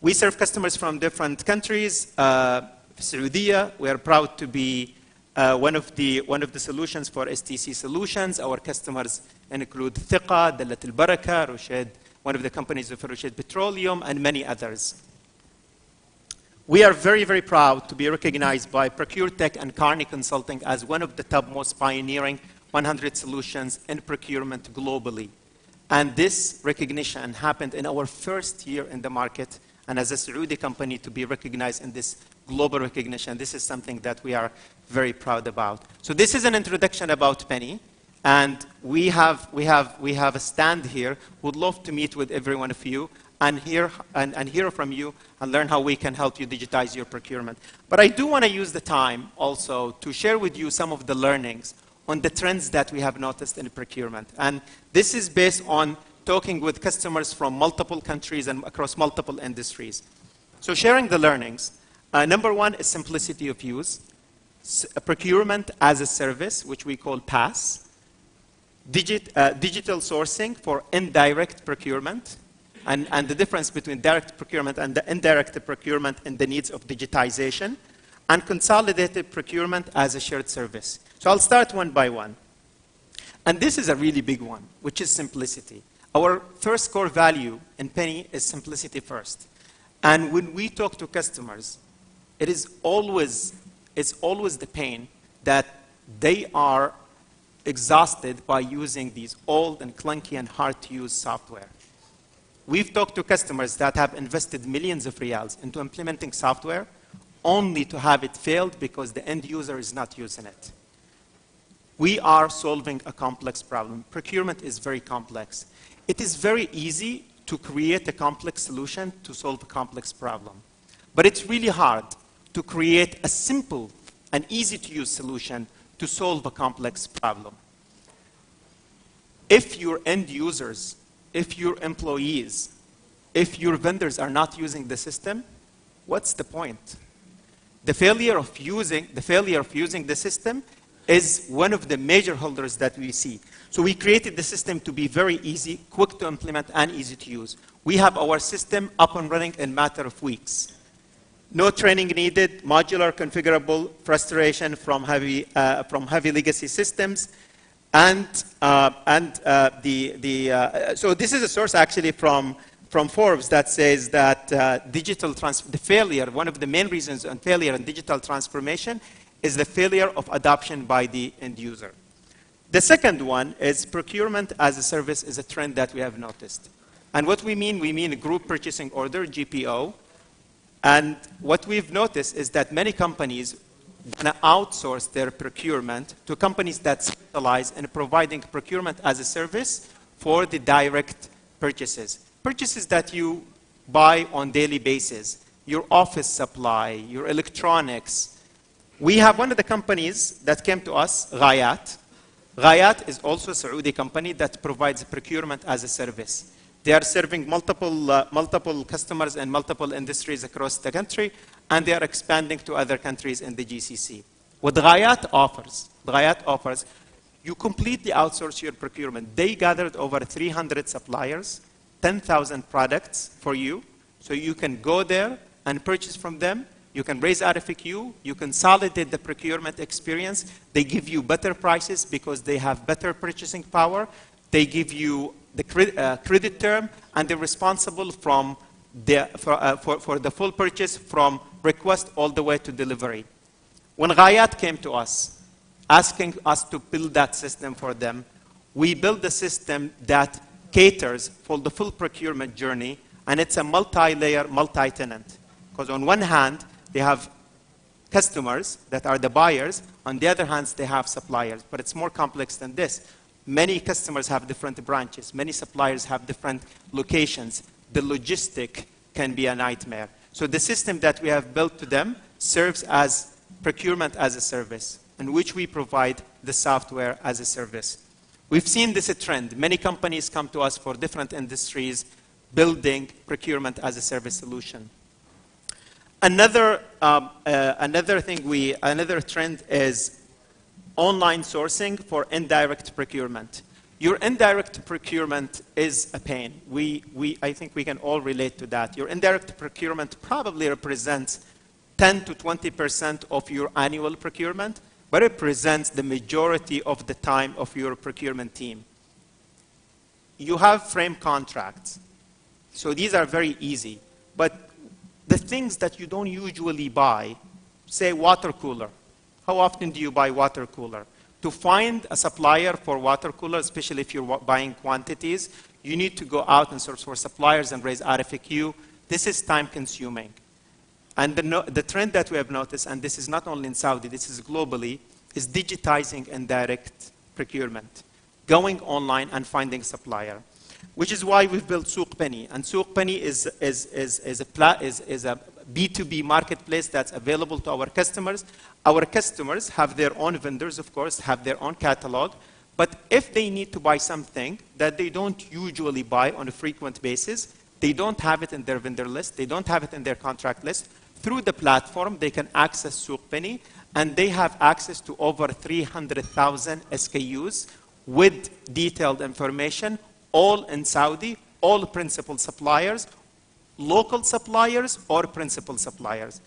We serve customers from different countries. Saudi, we are proud to be one of the solutions for STC solutions. Our customers include Thiqa, Dalat al-Baraka, Rushed, one of the companies of Rushed Petroleum, and many others. We are very, very proud to be recognized by ProcureTech and Kearney Consulting as one of the top most pioneering 100 solutions in procurement globally. And this recognition happened in our first year in the market, and as a Saudi company to be recognized in this global recognition, this is something that we are very proud about. So this is an introduction about Penny, and we have a stand here. Would love to meet with every one of you and hear from you and learn how we can help you digitize your procurement. But I do want to use the time also to share with you some of the learnings on the trends that we have noticed in procurement. And this is based on talking with customers from multiple countries and across multiple industries. So sharing the learnings. Number one is simplicity of use. Procurement as a service, which we call PaaS. Digital sourcing for indirect procurement. And the difference between direct procurement and the indirect procurement and the needs of digitization. And consolidated procurement as a shared service. So I'll start one by one. And this is a really big one, which is simplicity. Our first core value in Penny is simplicity first. And when we talk to customers, it's always the pain that they are exhausted by using these old and clunky and hard-to-use software. We've talked to customers that have invested millions of riyals into implementing software only to have it failed because the end user is not using it. We are solving a complex problem. Procurement is very complex. It is very easy to create a complex solution to solve a complex problem. But it's really hard to create a simple and easy-to-use solution to solve a complex problem. If your end users, if your employees, if your vendors are not using the system, what's the point? The failure of using the system is one of the major holders that we see. So we created the system to be very easy, quick to implement, and easy to use. We have our system up and running in a matter of weeks. No training needed, modular, configurable, frustration from heavy legacy systems. So this is a source actually from Forbes that says that one of the main reasons on failure in digital transformation is the failure of adoption by the end user. The second one is procurement as a service is a trend that we have noticed. And what we mean a group purchasing order, GPO. And what we've noticed is that many companies want to outsource their procurement to companies that specialize in providing procurement as a service for the direct purchases. Purchases that you buy on daily basis, your office supply, your electronics. We have one of the companies that came to us, Ghayat. Ghayat is also a Saudi company that provides procurement as a service. They are serving multiple customers and multiple industries across the country, and they are expanding to other countries in the GCC. What Ghayat offers, you completely outsource your procurement. They gathered over 300 suppliers, 10,000 products for you, so you can go there and purchase from them. You can raise RFQ, you consolidate the procurement experience. They give you better prices because they have better purchasing power. They give you the credit term, and they're responsible for the full purchase from request all the way to delivery. When Ghayat came to us, asking us to build that system for them, we built a system that caters for the full procurement journey, and it's a multi-layer, multi-tenant. Because on one hand, they have customers that are the buyers. On the other hand, they have suppliers. But it's more complex than this. Many customers have different branches. Many suppliers have different locations. The logistic can be a nightmare. So the system that we have built to them serves as procurement as a service, in which we provide the software as a service. We've seen this a trend. Many companies come to us for different industries building procurement as a service solution. Another trend is online sourcing for indirect procurement. Your indirect procurement is a pain. I think we can all relate to that. Your indirect procurement probably represents 10 to 20% of your annual procurement, but it represents the majority of the time of your procurement team. You have frame contracts. So these are very easy. But the things that you don't usually buy, say water cooler. How often do you buy water cooler? To find a supplier for water cooler, especially if you're buying quantities, you need to go out and search for suppliers and raise RFQ. This is time consuming. And the trend that we have noticed, and this is not only in Saudi, this is globally, is digitizing indirect procurement, going online and finding supplier, which is why we've built Souq Penny. And Souq Penny is a B2B marketplace that's available to our customers. Our customers have their own vendors, of course, have their own catalog. But if they need to buy something that they don't usually buy on a frequent basis, they don't have it in their vendor list, they don't have it in their contract list, through the platform, they can access Souq Penny, and they have access to over 300,000 SKUs with detailed information, all in Saudi, all principal suppliers, local suppliers, or principal suppliers.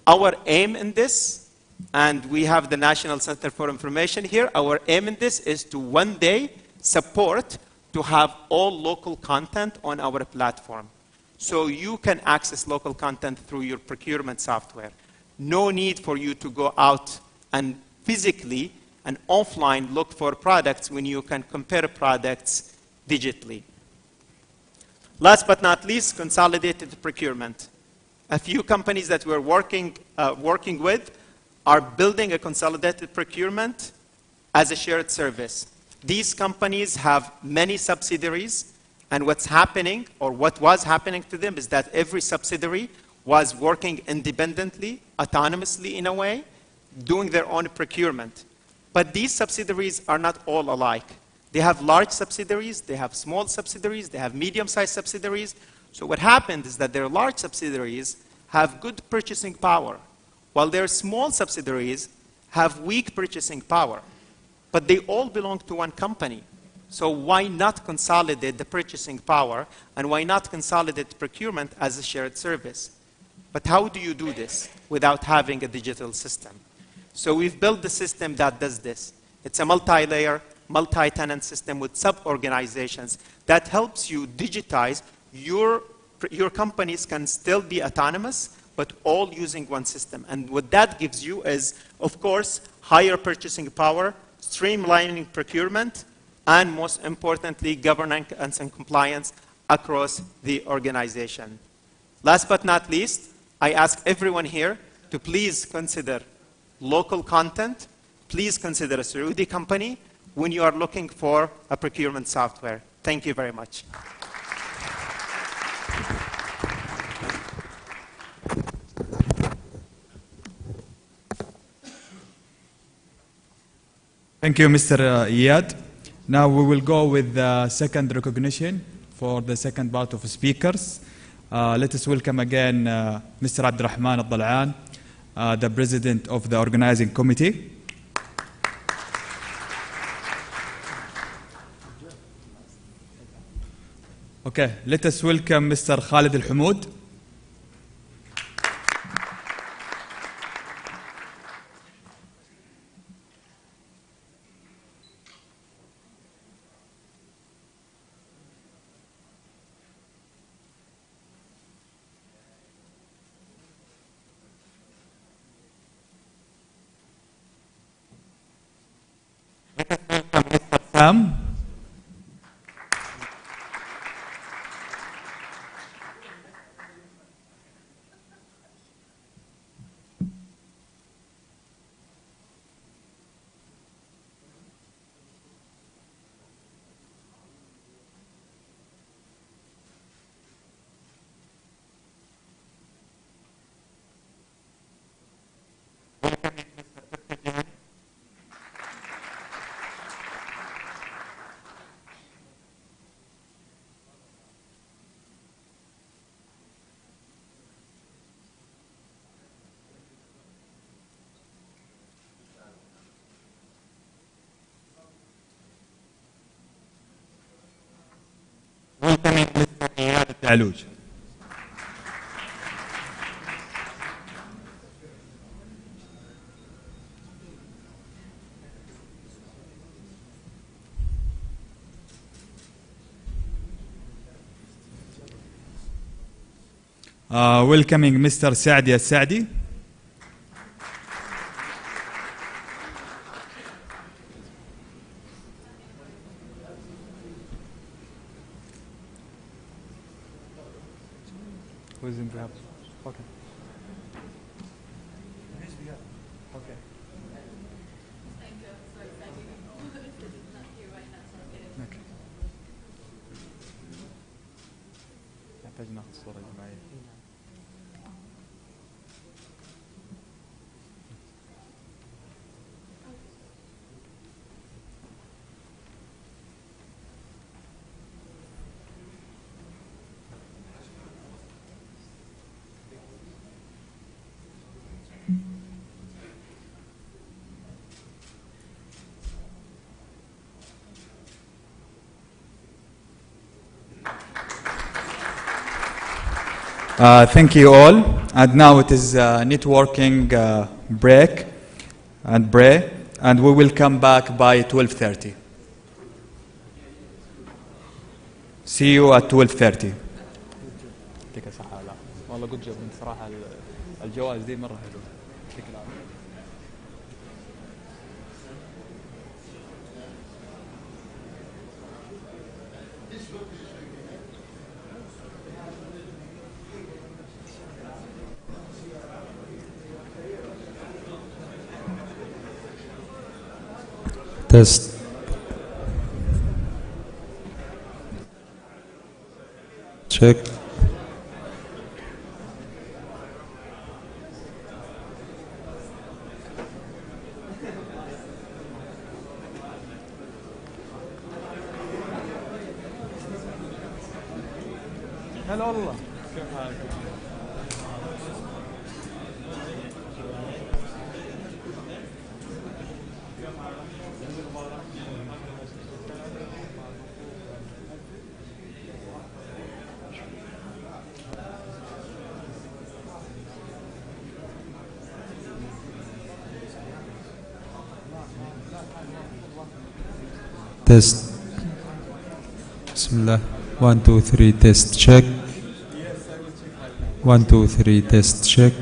Our aim in this, and we have the National Center for Information here, our aim in this is to one day support to have all local content on our platform. So you can access local content through your procurement software. No need for you to go out and physically and offline look for products when you can compare products digitally. Last but not least, consolidated procurement. A few companies that we're working with are building a consolidated procurement as a shared service. These companies have many subsidiaries, and what's happening, or what was happening to them, is that every subsidiary was working independently, autonomously in a way, doing their own procurement. But these subsidiaries are not all alike. They have large subsidiaries, they have small subsidiaries, they have medium-sized subsidiaries. So what happened is that their large subsidiaries have good purchasing power, while their small subsidiaries have weak purchasing power. But they all belong to one company. So why not consolidate the purchasing power, and why not consolidate procurement as a shared service? But how do you do this without having a digital system? So we've built the system that does this. It's a multi-layer, multi-tenant system with sub-organizations that helps you digitize. Your companies can still be autonomous, but all using one system. And what that gives you is, of course, higher purchasing power, streamlining procurement, and most importantly, governance and compliance across the organization. Last but not least, I ask everyone here to please consider local content. Please consider a Saudi company when you are looking for a procurement software. Thank you very much. Thank you, Mr. Iyad. Now we will go with the second recognition for the second part of speakers. Let us welcome again Mr. Abdurrahman Al-Dal'an, the President of the Organizing Committee. Okay, let us welcome Mr. Khalid Al-Hamoud. Sam. علوج. Welcoming Mr. Saadi Al-Saadi. Who's in the house? Okay. Okay. Okay. نحتاج ناخذ صورة جماعية. Thank you all. And now it is networking break and pray, and we will come back by 12:30. See you at 12:30. يعطيك الصحة. لا والله جود جوب صراحة الجوائز دي مرة حلوة. يعطيك العافية. Test. Check. هلا والله. كيف حالك؟ Test. Bismillah. 1 2 3 test check. 1 2 3 test check.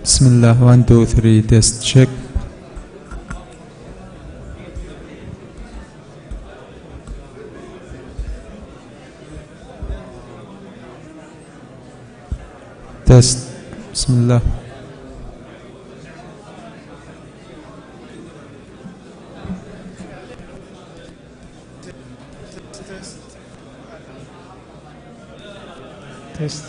Bismillah. 1 2 3 test check. Test. Bismillah. Test.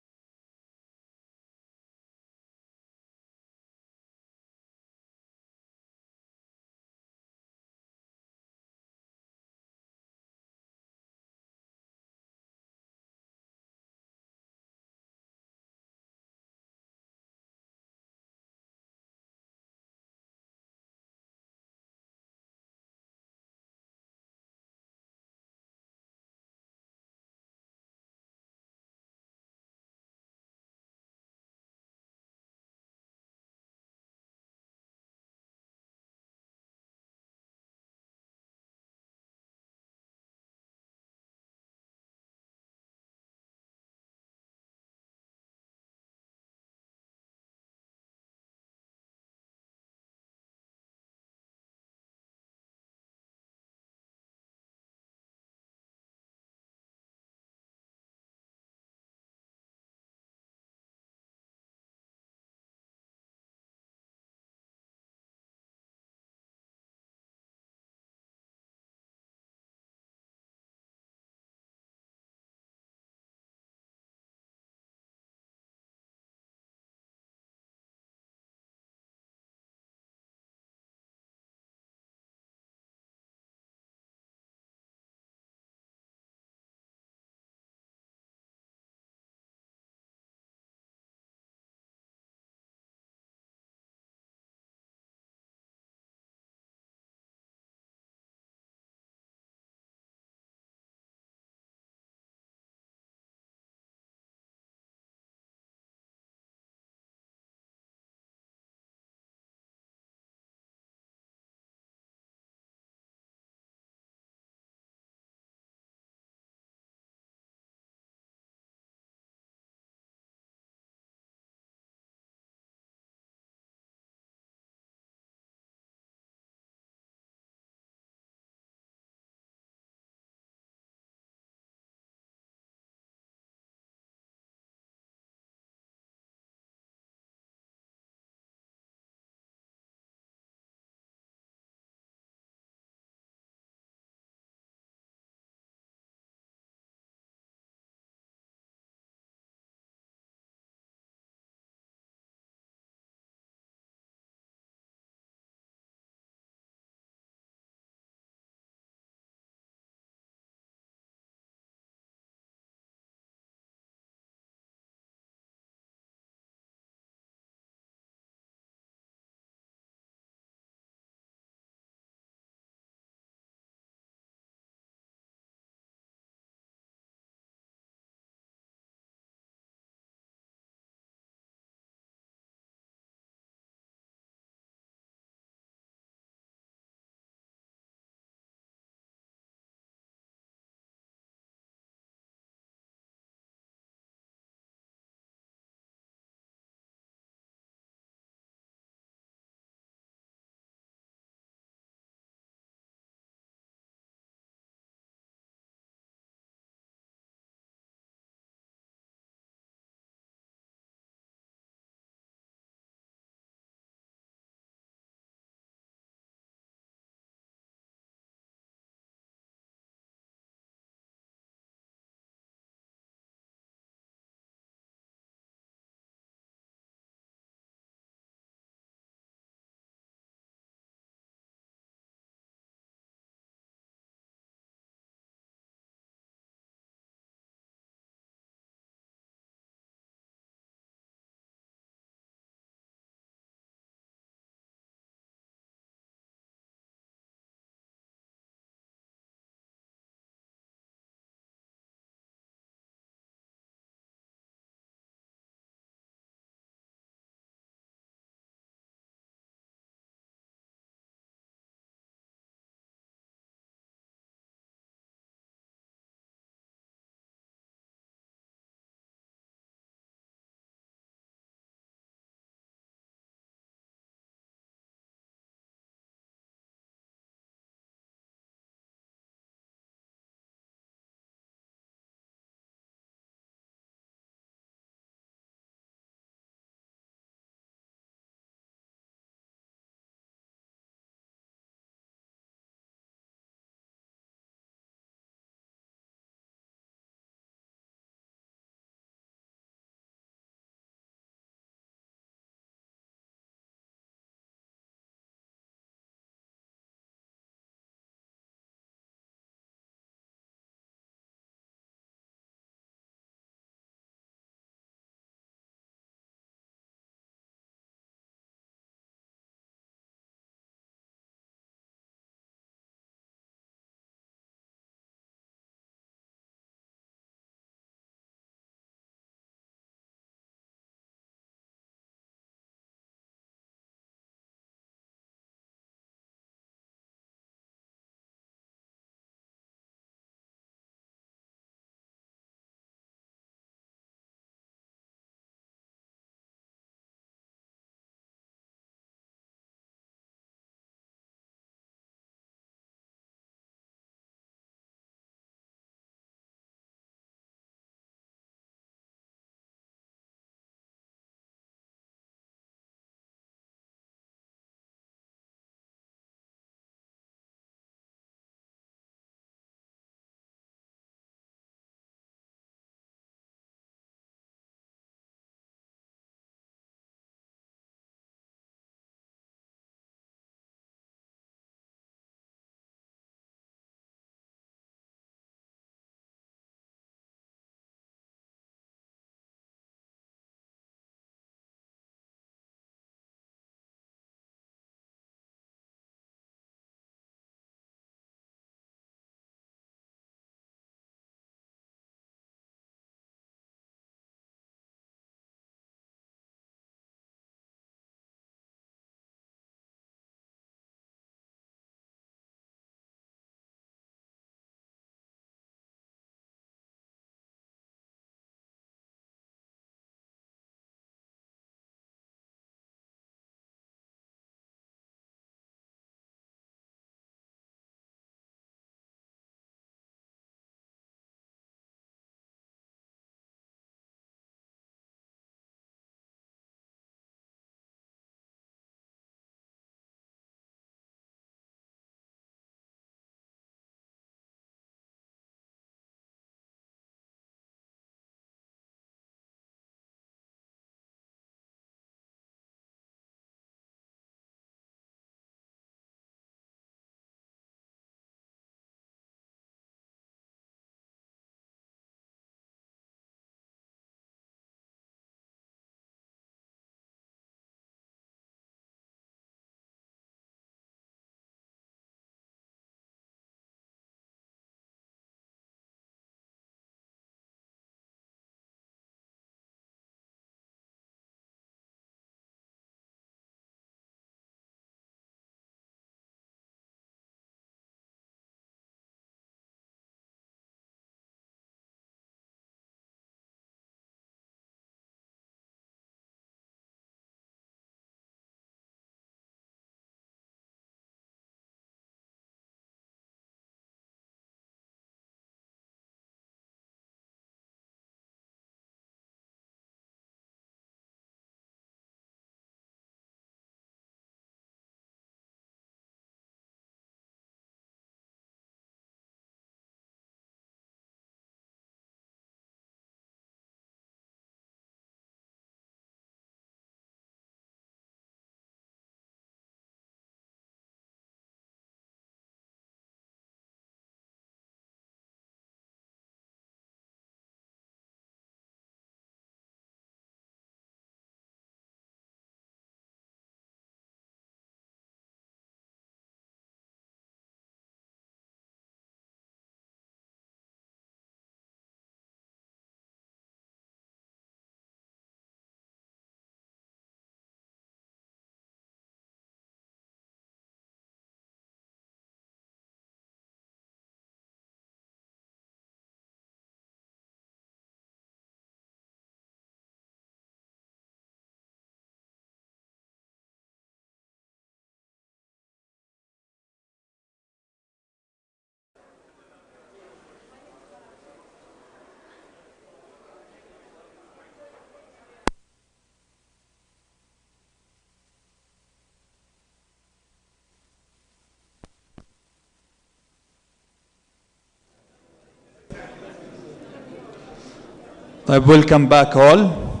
Welcome back all.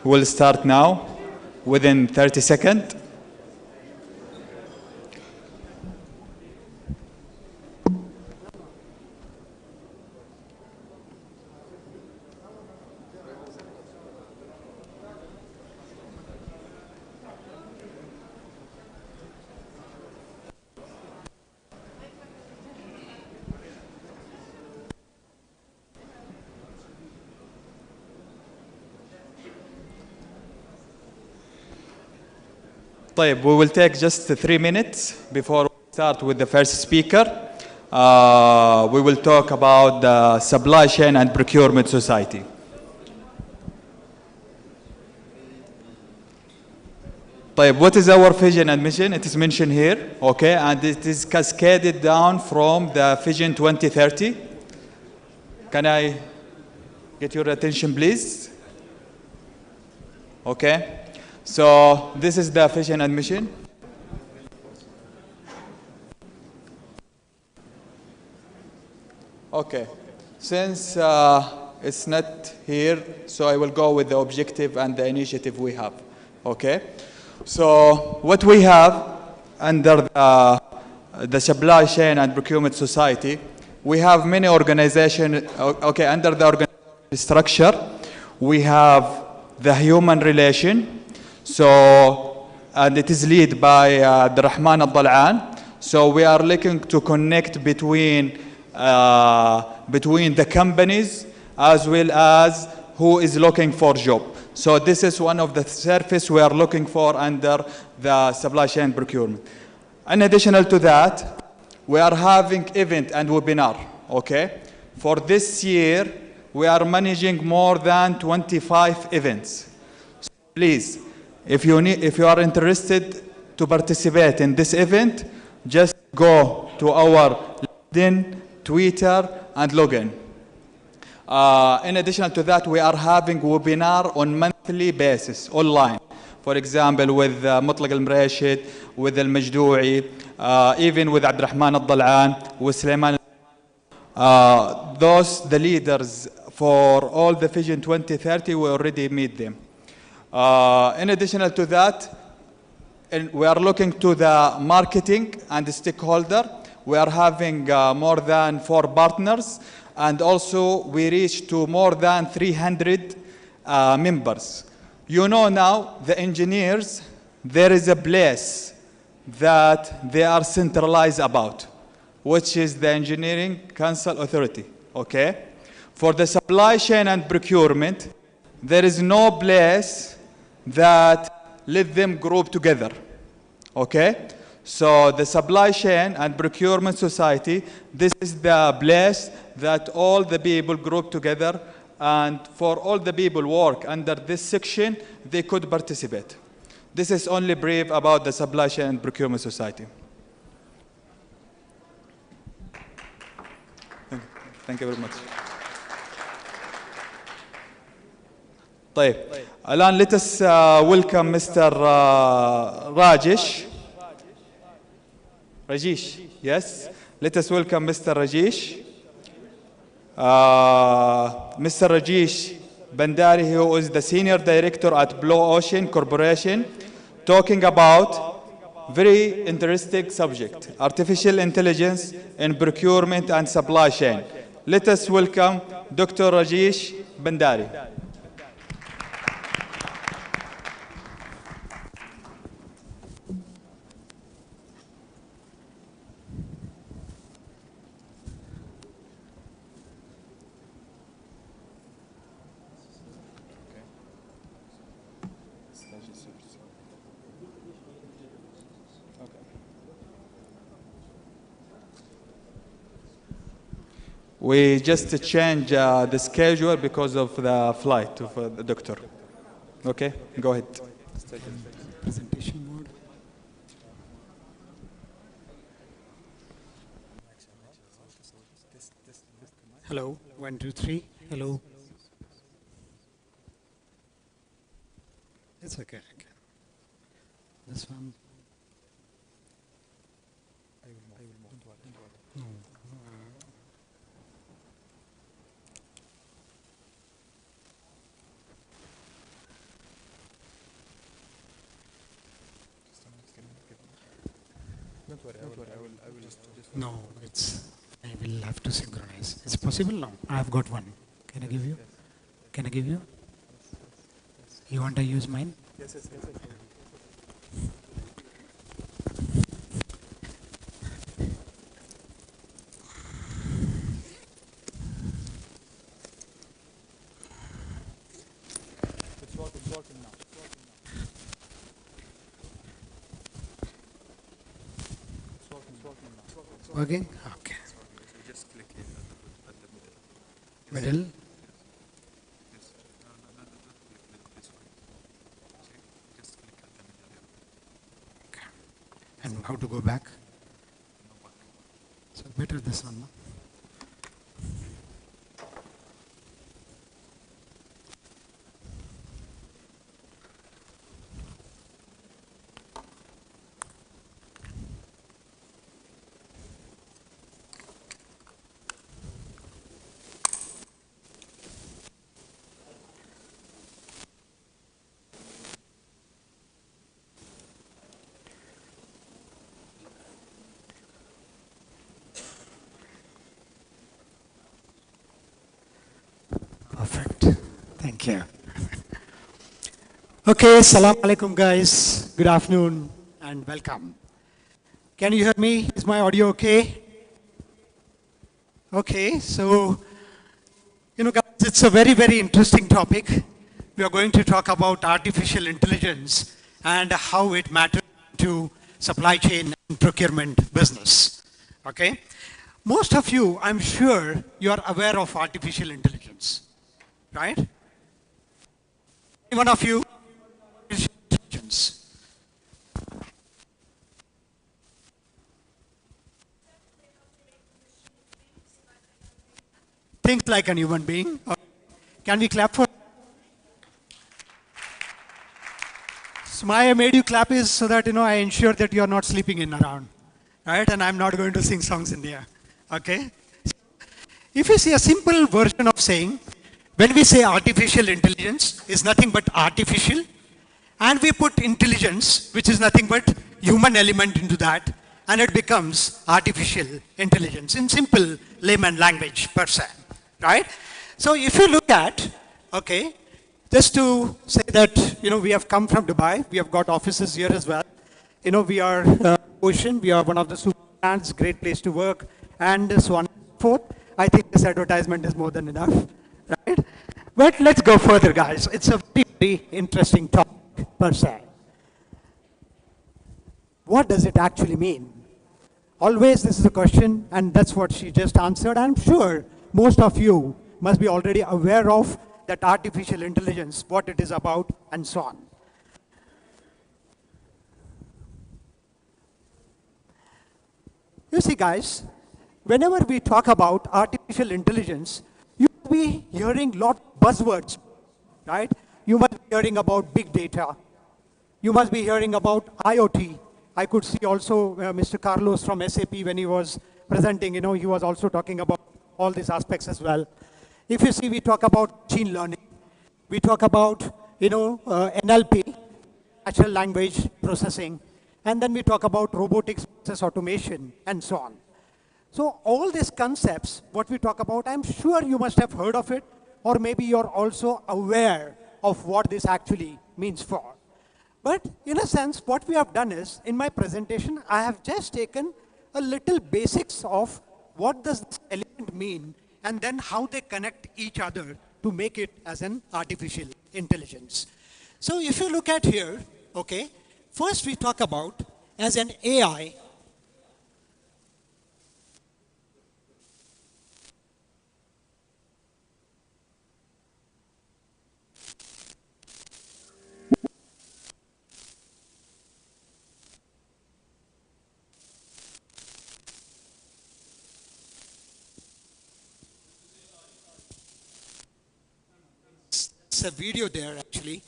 We'll start now within 30 seconds. We will take just 3 minutes before we start with the first speaker. We will talk about the supply chain and procurement society. What is our vision and mission? It is mentioned here, okay, and it is cascaded down from the Vision 2030. Can I get your attention, please? Okay. So this is the vision and mission. Okay, since it's not here, so I will go with the objective and the initiative we have. Okay, so what we have under the supply chain and procurement society, we have many organizations. Okay, under the organization structure, we have the human relation. So, and it is led by Abdurrahman Al-Dal'an. So we are looking to connect between the companies as well as who is looking for job. So this is one of the services we are looking for under the supply chain procurement. In addition to that, we are having event and webinar, okay? For this year, we are managing more than 25 events. So please, if you are interested to participate in this event, just go to our LinkedIn, Twitter, and login. In addition to that, we are having webinar on monthly basis, online. For example, with Mutlaq Al-Mrashid, with Al-Majdu'i, even with Abdurrahman Al-Dal'an, with Sulaiman. Those, the leaders for all the Vision 2030, we already meet them. In addition to that, we are looking to the marketing and the stakeholder. We are having more than 4 partners, and also we reach to more than 300 members. You know now, the engineers, there is a place that they are centralized about, which is the Engineering Council Authority, okay? For the supply chain and procurement, there is no place that let them group together, okay? So the supply chain and procurement society, this is the place that all the people group together, and for all the people work under this section, they could participate. This is only brief about the supply chain and procurement society. Thank you very much. طيب الآن let us welcome Mr. Rajesh. Yes, let us welcome Mr. Rajesh. Mr. Rajesh Bandari, who is the Senior Director at Blue Ocean Corporation, talking about very interesting subject, artificial intelligence in procurement and supply chain. Let us welcome Dr. Rajesh Bandari. We just changed the schedule because of the flight of the doctor. Okay, go ahead. Presentation mode. Hello, 1, 2, 3. Hello. It's okay. This one. No. No, I will have to synchronize. It's possible now. I have got one. Can I give you? Can I give you? You want to use mine? Yes. It's working now. Working? Okay. Just click here at the Middle. Okay. And how to go back? So better this one. No? Perfect. Thank you. Okay, Assalamu alaikum guys. Good afternoon and welcome. Can you hear me? Is my audio okay? Okay, so, guys, it's a very, very interesting topic. We are going to talk about artificial intelligence and how it matters to supply chain and procurement business. Okay? Most of you, I'm sure, you are aware of artificial intelligence. Right? Any one of you? Think like a human being. Can we clap for? So I made you clap is so that I ensure that you are not sleeping in around, right? And I'm not going to sing songs in there. Okay? If you see a simple version of saying, when we say artificial intelligence is nothing but artificial, and we put intelligence, which is nothing but human element into that, and it becomes artificial intelligence in simple layman language per se, right? So if you look at, okay, just to say that, we have come from Dubai, we have got offices here as well. We are Ocean, we are one of the super brands, great place to work, and so on and so forth. I think this advertisement is more than enough. Right? But let's go further, guys. It's a very, very interesting topic per se. What does it actually mean? Always this is a question, and that's what she just answered. I'm sure most of you must be already aware of that artificial intelligence, what it is about, and so on. You see, guys, whenever we talk about artificial intelligence, you must be hearing a lot of buzzwords, right? You must be hearing about big data. You must be hearing about IoT. I could see also Mr. Carlos from SAP when he was presenting, he was also talking about all these aspects as well. If you see, we talk about machine learning. We talk about, NLP, natural language processing. And then we talk about robotics, process automation, and so on. So all these concepts, what we talk about, I'm sure you must have heard of it, or maybe you're also aware of what this actually means for. But in a sense, what we have done is, in my presentation, I have just taken a little basics of what does this element mean, and then how they connect each other to make it as an artificial intelligence. So if you look at here, okay, first we talk about as an AI. It's a video there actually.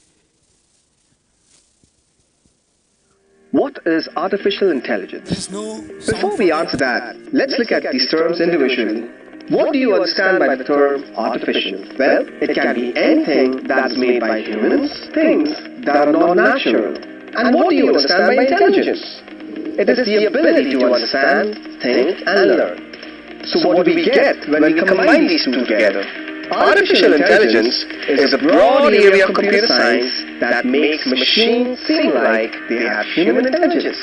What is artificial intelligence? Before we answer that, let's look at these terms individually. What do you understand by the term artificial? Well, it can be anything that's made by humans, things that are not natural. And what do you understand by intelligence? it is the ability to understand, think, and learn. So what do we get when we combine these two together? Artificial intelligence is a broad area of computer science that makes machines seem like they have human intelligence.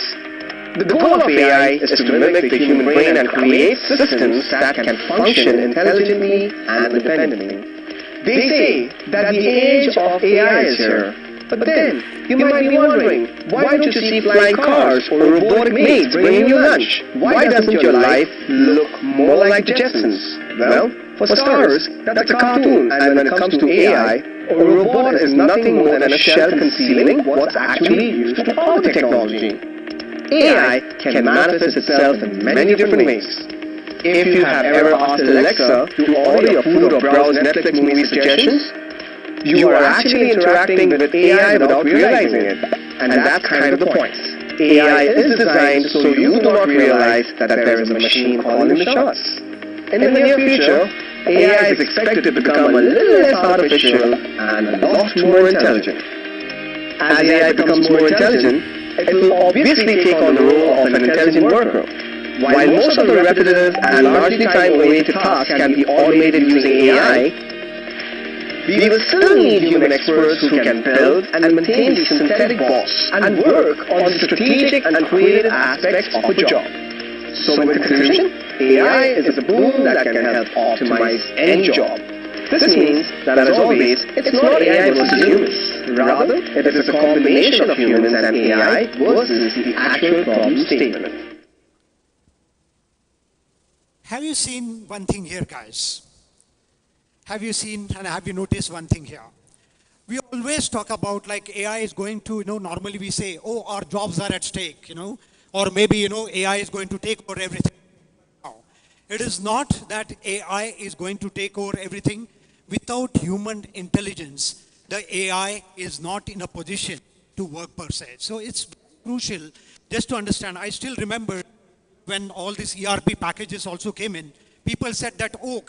The goal of AI is to mimic the human brain and create systems that can function intelligently and independently. They say that the age of AI is here, but then you might be wondering, why don't you see flying cars or robotic maids bringing you lunch? Why doesn't your life look more like the Jetsons? Well, for starters, that's a cartoon, and when it comes to AI, a robot is nothing more than a shell concealing what's actually used to power the technology. AI can manifest itself in many different ways. If you have ever asked Alexa to order your food or browse Netflix movie suggestions, you are actually interacting with AI without realizing it. And that's kind of the point. AI is designed so you do not realize that there is a machine calling the shots. In the near future, AI is expected to become a little less artificial and a lot more intelligent. As AI becomes more intelligent, it will obviously take on the role of an intelligent worker. While most of the repetitive and largely time-oriented tasks can be automated using AI, we will still need human experts who can build and maintain these synthetic bots and work on the strategic and creative aspects of a job. So in conclusion, AI is a boon that can help optimize any job. This means that, as always, it's not AI versus humans. Rather, it is a combination of humans and AI versus the actual problem statement. Have you seen one thing here, guys? Have you seen and have you noticed one thing here? We always talk about like AI is going to, normally we say, oh, our jobs are at stake, or maybe, AI is going to take over everything. No. It is not that AI is going to take over everything. Without human intelligence, the AI is not in a position to work per se. So it's crucial just to understand. I still remember when all these ERP packages also came in, people said that, oh,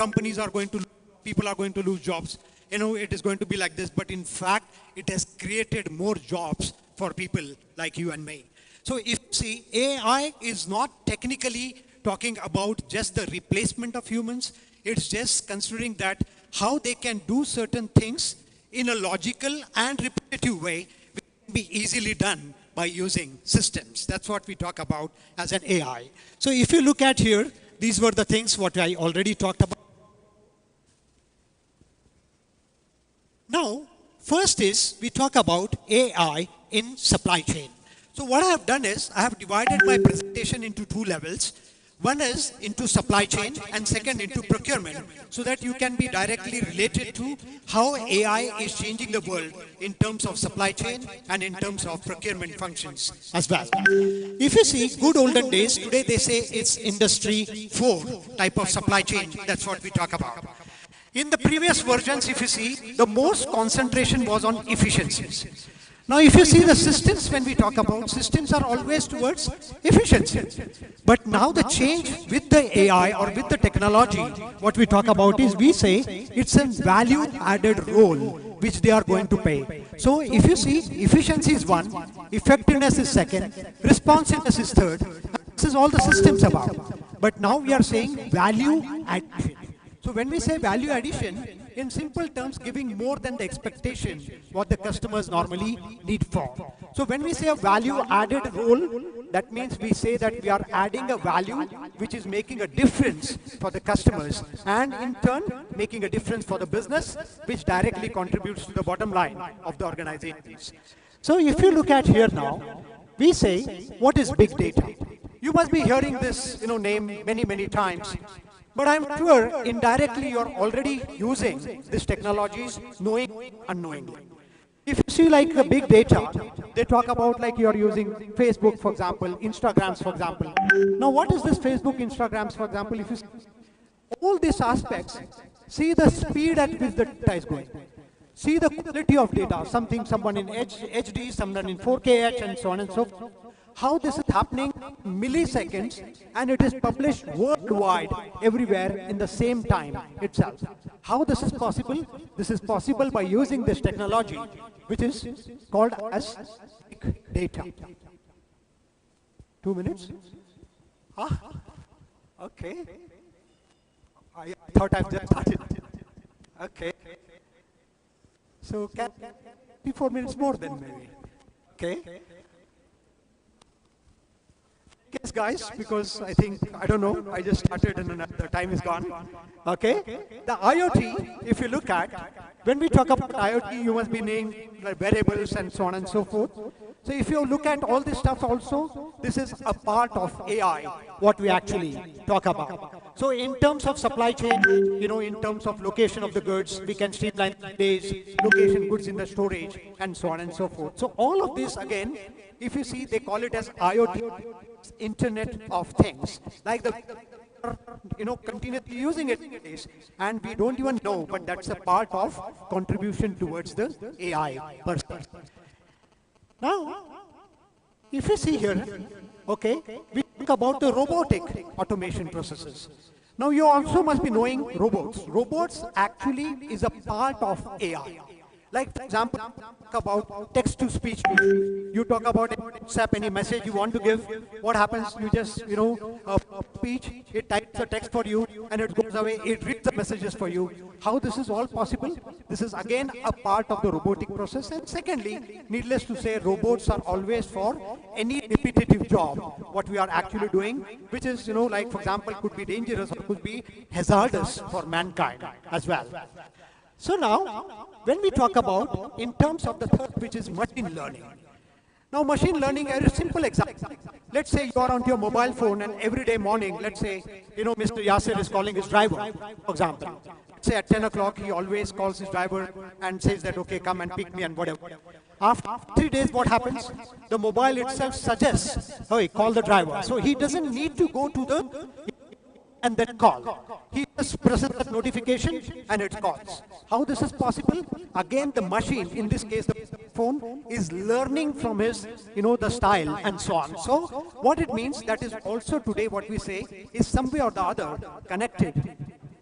people are going to lose jobs. It is going to be like this. But in fact, it has created more jobs for people like you and me. So if you see, AI is not technically talking about just the replacement of humans. It's just considering that how they can do certain things in a logical and repetitive way, which can be easily done by using systems. That's what we talk about as an AI. So if you look at here, these were the things what I already talked about. Now, first is we talk about AI in supply chain. So what I have done is I have divided my presentation into two levels. One is into supply chain and second into procurement, so that you can be directly related to how AI is changing the world in terms of supply chain and in terms of procurement functions as well. If you see good olden days, today they say it's industry 4 type of supply chain. That's what we talk about. In the previous versions, if you see, the most concentration was on efficiencies. Now, if you see the systems, when we talk about systems are always towards efficiency. But now the change with the AI or with the technology, what we talk about is we say it's a value added role which they are going to play. So if you see, efficiency is 1, effectiveness is 2nd, responsiveness is 3rd. This is all the systems about. But now we are saying value addition. So when we say value addition, in simple terms, giving more than the expectation what the customers normally need for. So when we say a value added role, that means we say that we are adding a value which is making a difference for the customers and in turn making a difference for the business, which directly contributes to the bottom line of the organizations. So if you look at here now, we say, what is big data? You must be hearing this name many times. But I'm sure indirectly you're already using these technologies, knowing unknowingly. If you see like a big data, they talk about like you're using Facebook, for example, Instagrams, for example. Now what is this Facebook, Instagrams, for example? If you see all these aspects, see the speed at which the data is going. See the quality of data, someone in HD, someone in 4K, and so on and so forth. How this is happening in milliseconds, and it is published worldwide, everywhere in the same time itself. How this is possible? This is possible by using this technology, which is called as big data. 2 minutes? Okay. I thought I've just started. Okay. So can 3-4 minutes more then maybe. Okay. Yes, guys, because I think, I don't know, I just started and the time is gone. Okay? The IoT, if you look at, when we talk about IoT, you must be naming like variables and so on and so forth. So if you look at all this stuff also, this is a part of AI, what we actually talk about. So in terms of supply chain, you know, in terms of location of the goods, we can streamline days, location goods in the storage, and so on and so forth. So all of this, again, if you see, they call it as IoT, Internet of Things. Like the, you know, continuously using it nowadays, and we don't even know, but that's a part of contribution towards the AI person. Now, if you see here, okay, we think about the robotic automation processes. Now, you also must be knowing robots. Robots actually is a part of AI. Like, for example, talk about text-to-speech. You talk about WhatsApp, any message you want to give. What happens? You just, you know, speech, it types the text for you, and it goes away. It reads the messages for you. How this is all possible? This is, again, a part of the robotic process. And secondly, needless to say, robots are always for any repetitive job, what we are actually doing, which is, you know, like, for example, could be dangerous or could be hazardous for mankind as well. So now, when we talk about, in terms of the third, which is machine learning. Now, machine learning, a simple example. Let's say you are on your mobile phone and every day morning, let's say, you know, Mr. Yasir is calling his driver, for example. Let's say at 10 o'clock, he always calls his driver and says that, okay, come and pick me and whatever. After 3 days, what happens? The mobile itself suggests, hey, call the driver. So he doesn't need to go to the and then call. He just presses that notification and it calls. How this is possible? Again, the machine, in this case the phone, is learning from his, you know, the style and so on. So what it means, that is also today what we say is some way or the other connected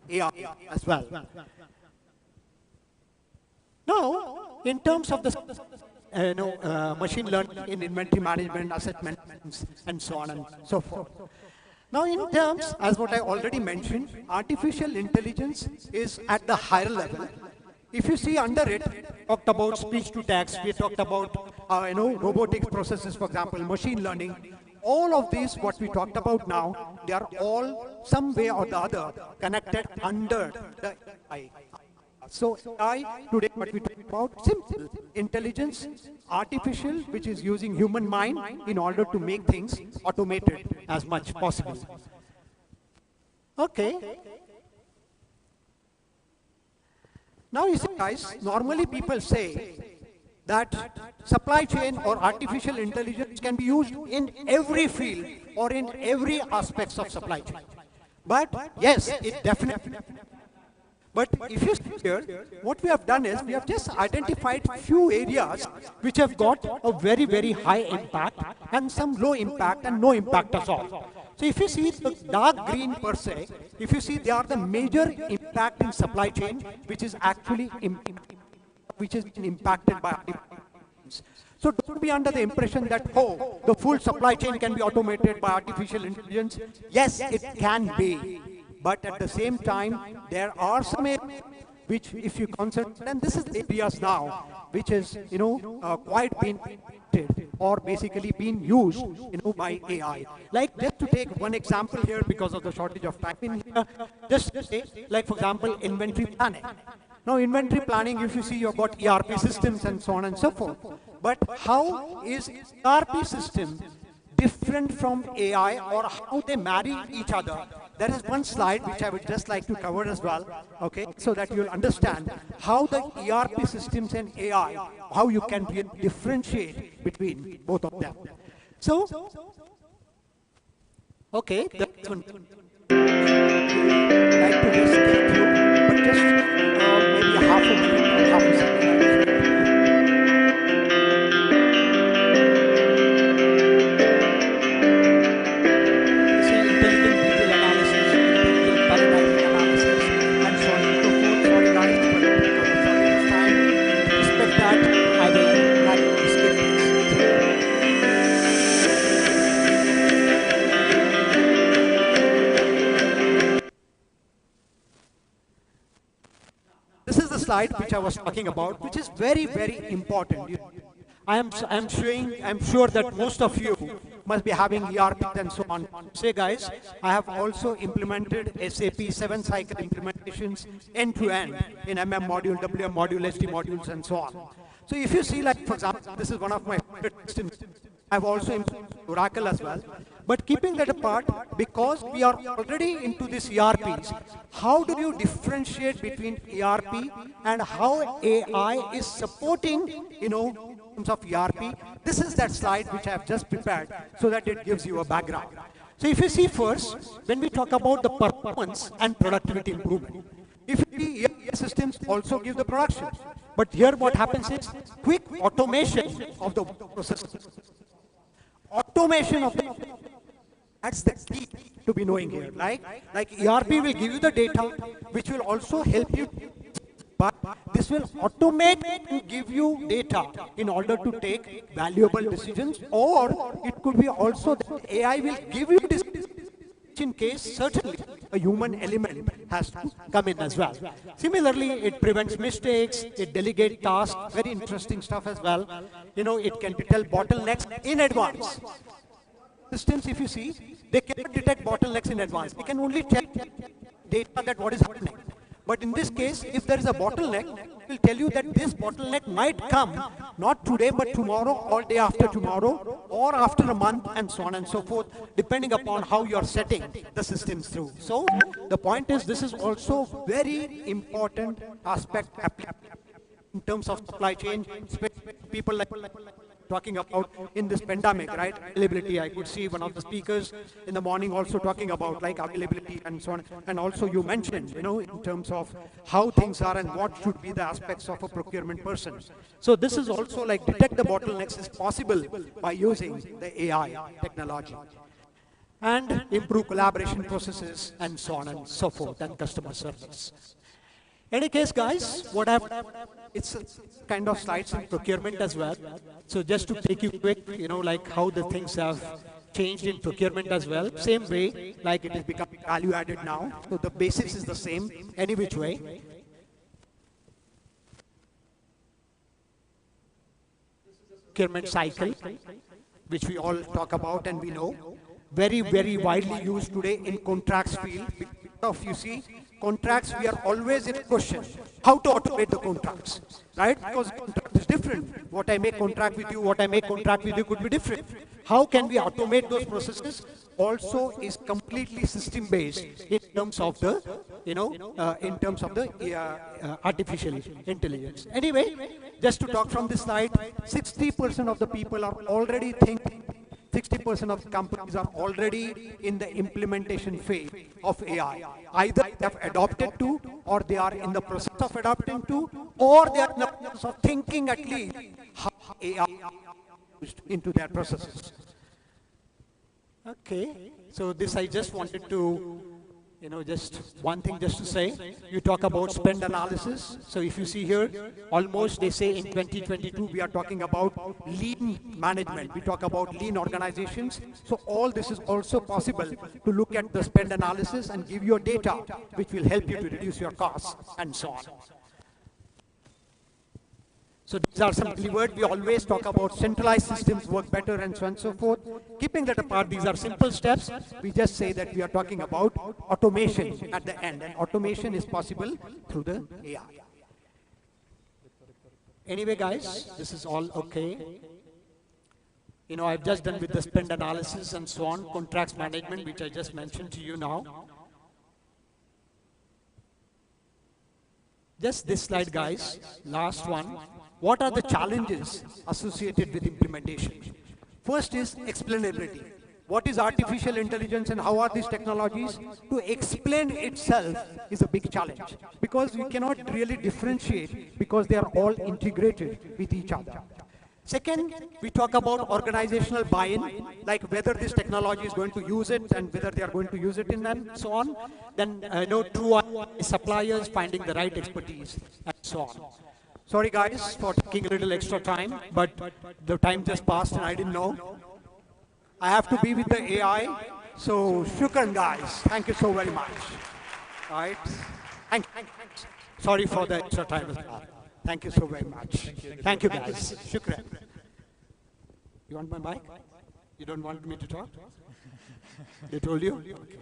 AI as well. Now, in terms of the machine learning in inventory management, asset management, and so on and so forth. Now, in terms, as what I already mentioned, artificial intelligence is at the higher level. If you see under it, we talked about speech to text, we talked about, robotics processes, for example, machine learning. All of these, what we talked about now, they are all some way or the other connected under the AI. So AI, today what we talk about, simple intelligence, artificial, which is using human mind in order to make things automated as much possible. Okay. Now you see, guys, normally people say that supply chain or artificial intelligence can be used in every field or in every aspects of supply chain. But yes, it definitely. But if you see here, what we have done is we have just identified few areas which have got a very, very high impact and some low impact and no impact at all. So if you see the dark green per se, if you see they are the major impact in supply chain, which is actually which is impacted by artificial. So don't be under the impression that, oh, the full supply chain can be automated by artificial intelligence. Yes, it can be. But at the same time, there are some areas which, if you concentrate, and this is areas now, which is, quite been or basically being used, by AI. Like, just to take one example here, because of the shortage of time in here, just say, like, for example, inventory planning. Now, inventory planning, if you see, you've got ERP systems and so on and so forth. But how is ERP system different from AI, or how they marry each other? There is one slide which I would just like to cover as well, okay, so that you'll understand how the ERP systems and AI, how you can differentiate between both of them. So, okay, that's one. I'd like to just get through, but just maybe half a minute or half a second. slide which I was talking about, which is very, very important. I'm sure that most of you must be having ERPs and so on. Say guys, I have also implemented SAP 7-cycle implementations end-to-end in MM module, WM module, SD modules, and so on. So if you see, like, for example, this is one of my favorite systems. I've also implemented Oracle as well. But keeping that apart, because we are already into these ERPs, how do you differentiate between ERP and how AI is supporting, in terms of ERP? This is that slide which I have just prepared so that it gives you a background. So if you see first, when we talk about the performance and productivity improvement, if the ERP systems also give the production. But here what happens is quick automation of the process. Automation of the, that's the key to be knowing here. Like ERP will give you the data, which will also help you, but this will automate and give you data in order to take valuable decisions, or it could be also that AI will give you decisions in case certainly a human element has to come in as well. Similarly, it prevents mistakes, it delegates tasks, very interesting stuff as well. It can detect bottlenecks in advance. Systems, if you see, they cannot detect bottlenecks in advance. They can only tell data that what is happening. But in this case, if there is a bottleneck, it will tell you that this bottleneck might come, not today, but tomorrow, or day after tomorrow, or after a month, and so on and so forth, depending upon how you are setting the systems through. So the point is, this is also very important aspect in terms of supply chain, people like talking about in this pandemic, right? Availability. I could see one of the speakers in the morning also talking about like availability and so on. And also you mentioned, in terms of how things are and what should be the aspects of a procurement person. So this is also like detect the bottlenecks is possible by using the AI technology. And improve collaboration processes and so on and so forth, and customer service. Any case, guys, it's a kind of slides in procurement as well. So just to take you quick, like how the things have changed in procurement as well. Same way, like it is becoming value added now. So the basics is the same, any which way. Procurement cycle, which we all talk about and we know. Very, very widely used today in contracts field. You see, contracts, we are always in question. How to automate the contracts, right? Because contract is different. What I make contract with you, what I make contract with you could be different. How can we automate those processes? Also is completely system-based in terms of the, artificial intelligence. Anyway, just to talk from this slide, 60% of the people are already thinking, 60% of companies are already in the implementation phase of AI. Either they have adopted to, or they are in the process of adopting to, or they are in the process of thinking at least how AI is used into their processes. Okay, so this I just wanted to, just one thing just to say. You talk about spend analysis. So if you see here, almost they say in 2022, we are talking about lean management. We talk about lean organizations. So all this is also possible to look at the spend analysis and give you data, which will help you to reduce your costs and so on. So these are some keywords. We always talk about centralized systems work better and so on and so forth. Keeping that apart, these are simple steps. We just say that we are talking about automation at the end. And automation is possible through the AI. Anyway, guys, this is all okay. I've just done with the spend analysis and so on, contracts management, which I just mentioned to you now. Just this slide, guys, last one. What are the challenges associated with implementation? First is explainability. What is artificial intelligence and how are these technologies? To explain itself is a big challenge because you cannot really differentiate because they are all integrated with each other. Second, we talk about organizational buy-in, like whether this technology is going to use it and whether they are going to use it in them, so on. Then, true suppliers finding the right expertise and so on. Sorry guys for taking a little extra time, but the time just passed and I didn't know. I have to be with the AI, so shukran guys. Thank you so very much. All right. Thank you. Sorry for the extra time. Thank you so very much. Thank you guys. Shukran. You want my mic? You don't want me to talk? They told you? Okay.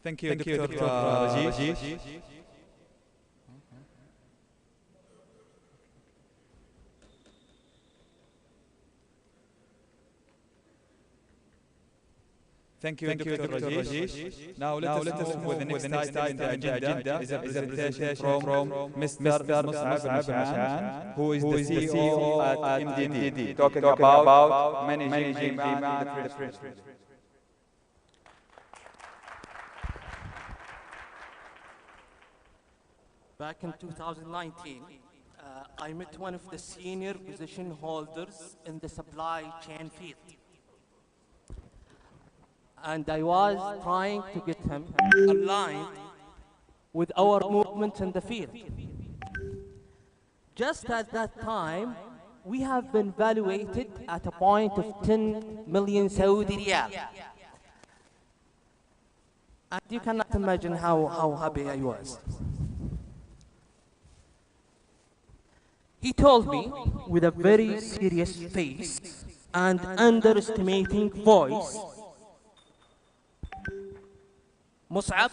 Thank you, Dr. Rajiv. Thank you, Dr. Rajiv. Now let us move with the next item in the agenda is a presentation from Mr. Mus'ab Al-Mashan, who is the CEO at MDD, talking about managing demand in the French. Back in 2019, I met one of the senior position holders in the supply chain field. And I was trying to get him aligned with our movement in the field. Just at that time, we have been valuated at a point of 10 million Saudi riyal. And you cannot imagine how happy I was. He told me with a very serious face and underestimating voice, Mus'ab,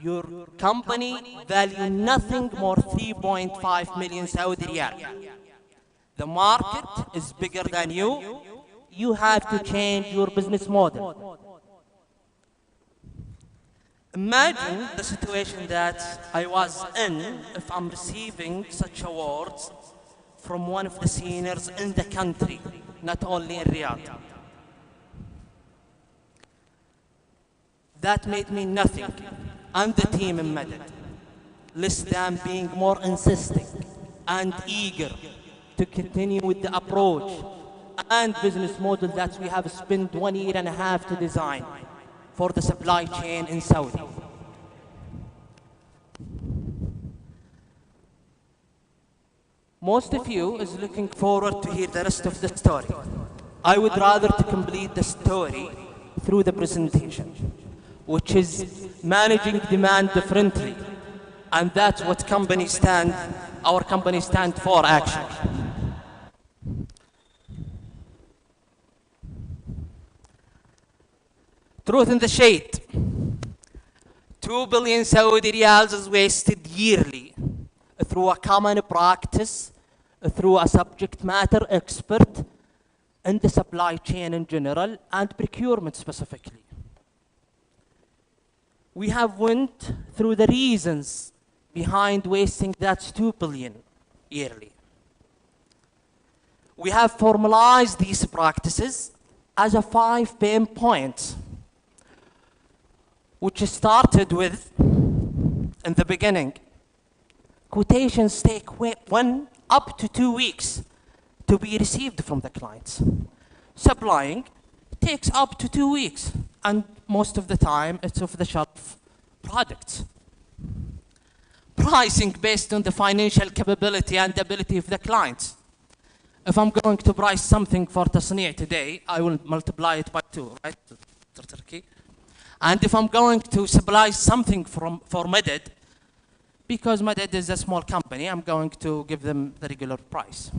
your company value nothing more 3.5 million Saudi riyal. The market is bigger than you. You have to change your business model. Imagine the situation that I was in if I'm receiving such awards from one of the seniors in the country, not only in Riyadh. That made me nothing, and the team embedded, less than being more insisting and eager to continue with the approach and business model that we have spent 1.5 years to design for the supply chain in Saudi. Most of you is looking forward to hear the rest of the story. I would rather to complete the story through the presentation, which is managing demand differently. And that's what our company stand for actually. Truth in the shade. 2 billion Saudi riyals is wasted yearly through a common practice, through a subject matter expert in the supply chain in general and procurement specifically. We have went through the reasons behind wasting that 2 billion yearly. We have formalized these practices as a 5 pain points, which started with, in the beginning, quotations take 1 up to 2 weeks to be received from the clients. Supplying takes up to 2 weeks, and most of the time it's off-the-shelf products. pricing based on the financial capability and ability of the clients. If I'm going to price something for Tasniya today, I will multiply it by 2, right? Turkey. And if I'm going to supply something for Madad, because Madad is a small company, I'm going to give them the regular price.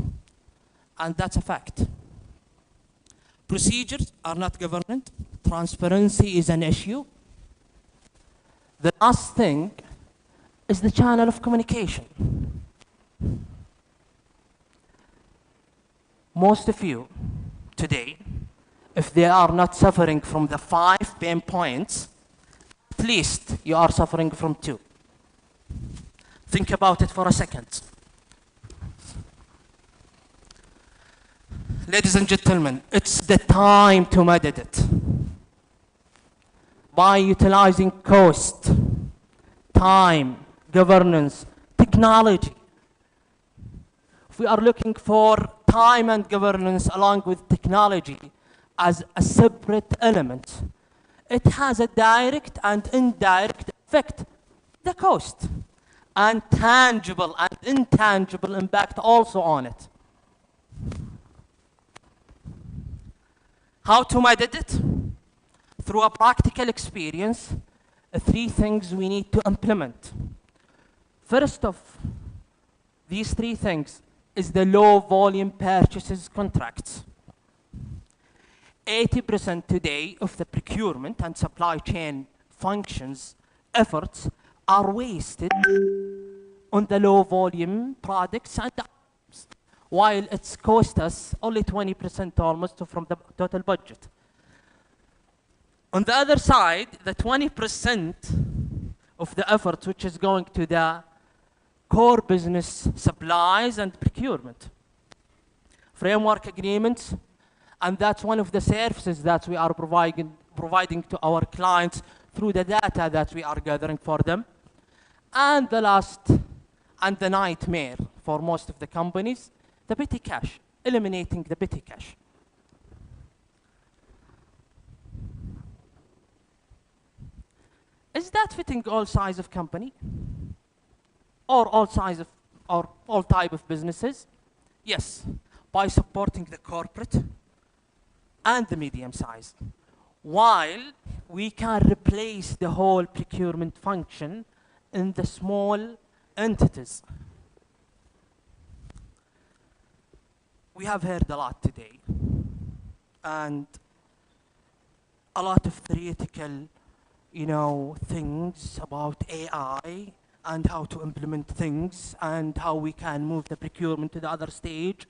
And that's a fact. Procedures are not governed. Transparency is an issue. The last thing is the channel of communication. Most of you today, if they are not suffering from the 5 pain points, at least you are suffering from 2. Think about it for a second. Ladies and gentlemen, it's the time to Madad it. By utilizing cost, time, governance, technology. If we are looking for time and governance along with technology as a separate element, it has a direct and indirect effect. The cost and tangible and intangible impact also on it. How to Madad it? Through a practical experience, 3 things we need to implement. First of these 3 things is the low volume purchases contracts. 80% today of the procurement and supply chain functions efforts are wasted on the low volume products and items, while it's cost us only 20% almost from the total budget. On the other side, the 20% of the effort which is going to the core business supplies and procurement, framework agreements, and that's one of the services that we are providing to our clients through the data that we are gathering for them. And the last, and the nightmare for most of the companies, the petty cash, eliminating the petty cash. Is that fitting all size of company? Or all size of, or all type of businesses? Yes, by supporting the corporate and the medium size. While we can replace the whole procurement function in the small entities. We have heard a lot today, and a lot of theoretical, things about AI and how to implement things and how we can move the procurement to the other stage.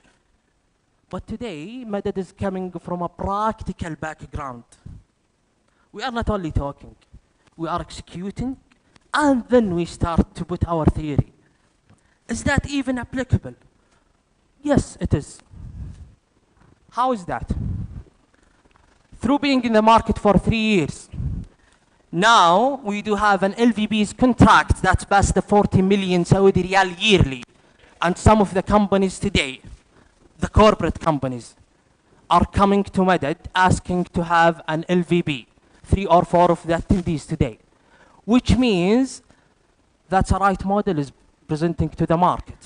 But today, Madad is coming from a practical background. We are not only talking, we are executing, and then we start to put our theory. Is that even applicable? Yes, it is. How is that? Through being in the market for 3 years, now we do have an LVB's contract that's past the 40 million Saudi Riyal yearly. And some of the companies today, the corporate companies, are coming to Madad asking to have an LVB, 3 or 4 of the attendees today. Which means that's a right model is presenting to the market.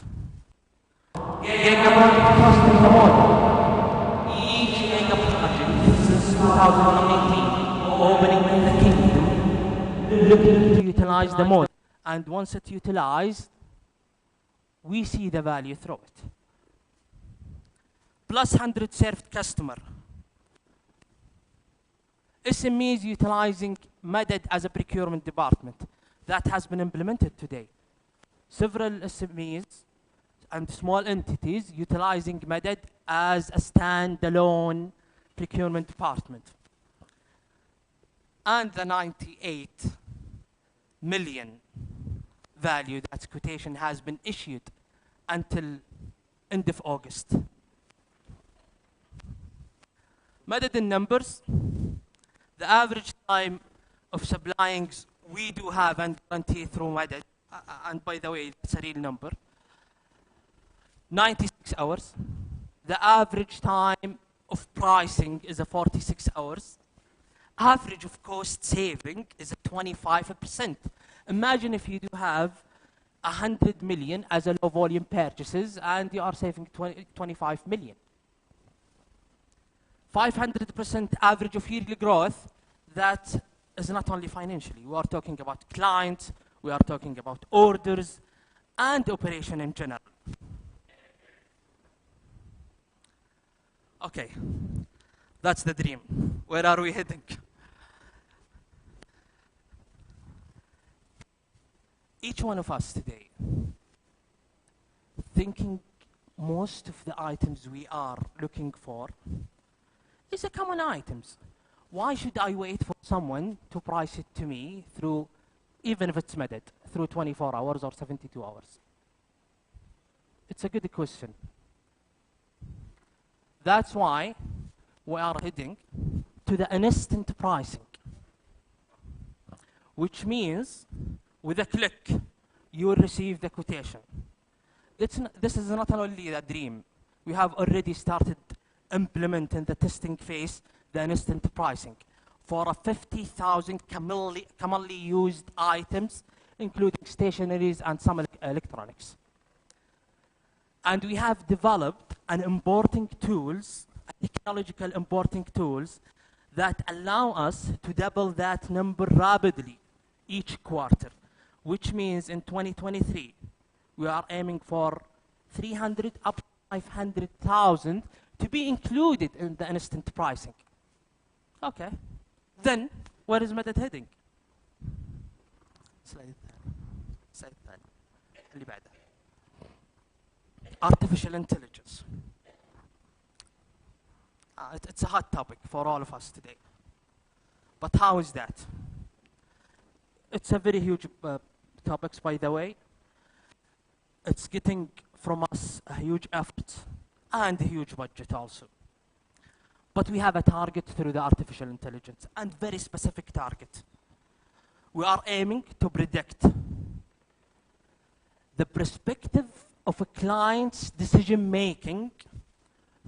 Each mega project since 2018, opening in the kingdom, looking to utilize the model. And once it's utilized, we see the value through it. Plus 100 served customer. SMEs utilizing Madad as a procurement department. That has been implemented today. Several SMEs and small entities utilizing Madad as a standalone procurement department. And the 98 million value that quotation has been issued until end of August. Madad in numbers, the average time of supplying we do have and guarantee through Madad, and by the way, it's a real number, 96 hours. The average time of pricing is a 46 hours. Average of cost saving is a 25%. Imagine if you do have 100 million as a low volume purchases, and you are saving 25 million. 500% average of yearly growth, that is not only financially. We are talking about clients, we are talking about orders, and operation in general. Okay, that's the dream. Where are we heading? Each one of us today, thinking most of the items we are looking for is a common items. Why should I wait for someone to price it to me through, even if it's meted, through 24 hours or 72 hours? It's a good question. That's why we are heading to the instant pricing, which means with a click, you will receive the quotation. This is not only a dream. We have already started implementing the testing phase, the instant pricing, for a 50,000 commonly used items, including stationaries and some electronics. And we have developed an importing tools, technological importing tools, that allow us to double that number rapidly each quarter, which means in 2023, we are aiming for 300 up to 500,000 to be included in the instant pricing. Okay, then where is Madad heading? Slide اللي بعده. Artificial intelligence. It's a hot topic for all of us today. But how is that? It's a very huge topic, by the way. It's getting from us a huge effort and a huge budget also. But we have a target through the artificial intelligence, and very specific target. We are aiming to predict the perspective of a client's decision making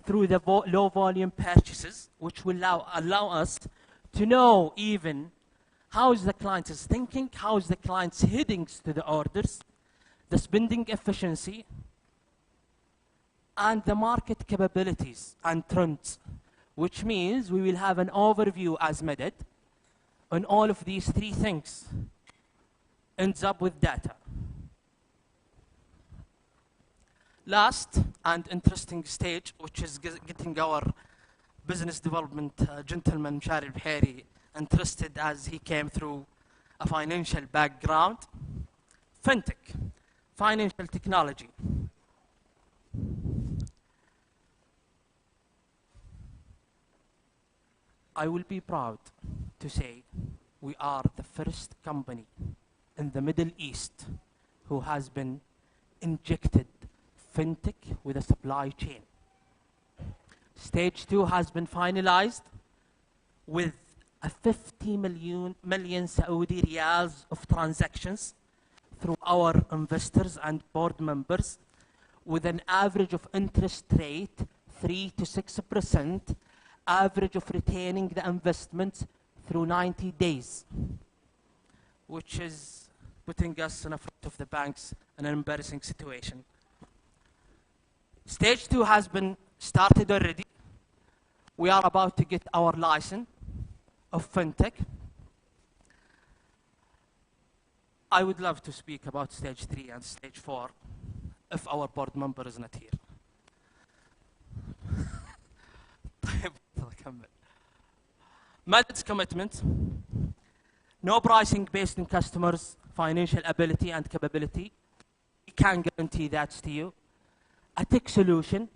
through the low volume purchases, which will allow us to know even how is the client is thinking, how is the client's headings to the orders, the spending efficiency, and the market capabilities and trends, which means we will have an overview as Madad on all of these three things. Ends up with data. Last and interesting stage, which is getting our business development gentleman Mshari Bheri interested, as he came through a financial background. Fintech, financial technology. I will be proud to say we are the first company in the Middle East who has been injected fintech with a supply chain. Stage 2 has been finalized with a 50 million Saudi riyals of transactions through our investors and board members, with an average of interest rate 3 to 6%, average of retaining the investment through 90 days, which is putting us in front of the banks in an embarrassing situation. Stage 2 has been started already. We are about to get our license of fintech. I would love to speak about stage 3 and stage 4 if our board member is not here. Madad's commitment: no pricing based on customers' financial ability and capability. We can guarantee that to you. A tech solution,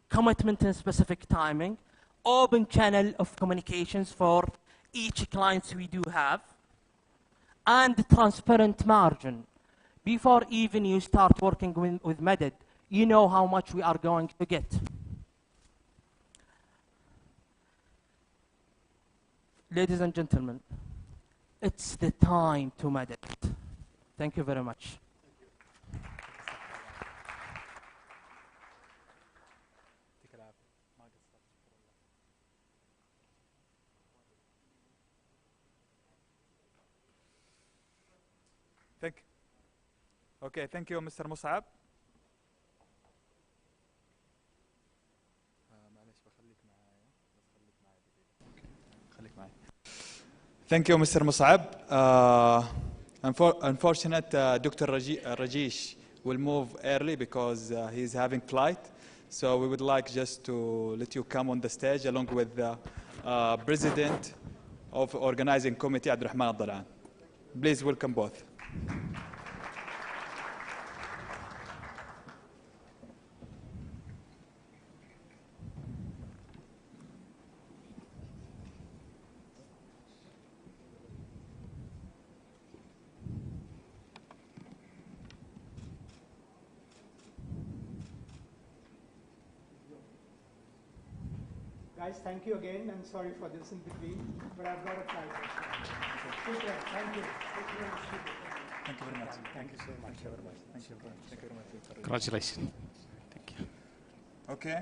commitment in specific timing, open channel of communications for each client we do have, and transparent margin. Before even you start working with Madad, you know how much we are going to get. Ladies and gentlemen, it's the time to Madad. Thank you very much. Okay, thank you, Mr. Musab. Thank you, Mr. Musab. Unfortunate, Dr. Rajesh will move early because he's having flight. So we would like just to let you come on the stage along with the President of Organizing Committee, Abdurrahman Al-Dalan. Please welcome both. Guys, thank you again, and sorry for this in between, but I've got a flight. Take care. Thank you. Thank you very much. Thank you so much. Thank you very much. Congratulations. Thank you. Okay.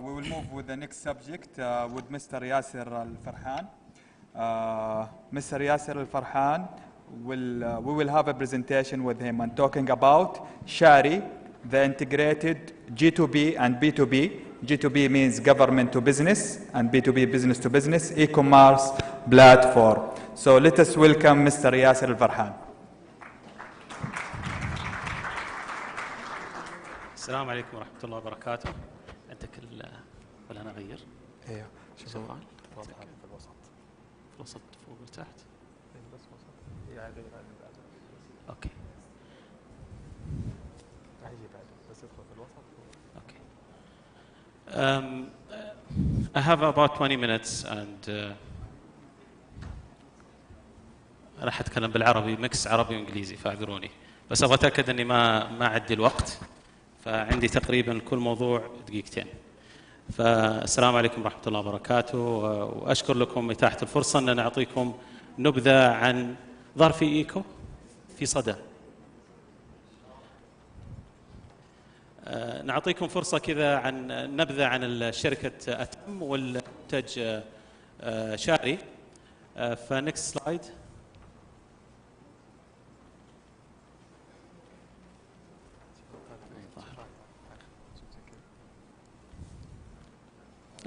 We will move with the next subject with Mr. Yasser Al-Farhan. Mr. Yasser Al-Farhan we will have a presentation with him and talking about Shari, the integrated G2B and B2B. G2B means government to business, and B2B business to business, e-commerce platform. So let us welcome Mr. Yasser Al-Farhan. السلام عليكم ورحمة الله وبركاته. أنت كل ولا أنا أغير؟ أيوه. شو سؤال؟ واضح في الوسط. في الوسط فوق وتحت؟ بس وسط. يعني أوكي. هيجي بعد بس ادخل في الوسط. Okay. I have about 20 minutes and راح أتكلم بالعربي ميكس عربي وإنجليزي فاعذروني بس أبغى أتأكد إني ما أعدي الوقت فعندي تقريبا كل موضوع دقيقتين. فالسلام عليكم ورحمة الله وبركاته وأشكر لكم إتاحة الفرصة أن نعطيكم نبذة عن ظرف إيكو في صدى. نعطيكم فرصة كذا عن نبذة عن شركة أتم والمنتج شاري. فنكست سلايد.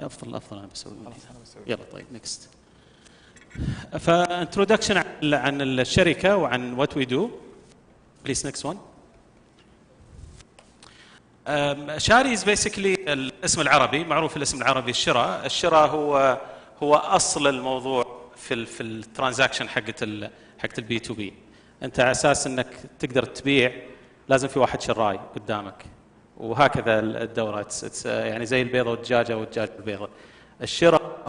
أفضل أنا بسوي يلا طيب نكست. فانترودكشن عن الشركة وعن what we do. Please next one. شاري is basically الاسم العربي معروف الاسم العربي الشراء هو أصل الموضوع في الترانزاكشن حقت البي تو بي. أنت على أساس أنك تقدر تبيع لازم في واحد شراي قدامك وهكذا الدورة يعني زي البيضة والدجاجة والدجاجة والبيضة. الشراء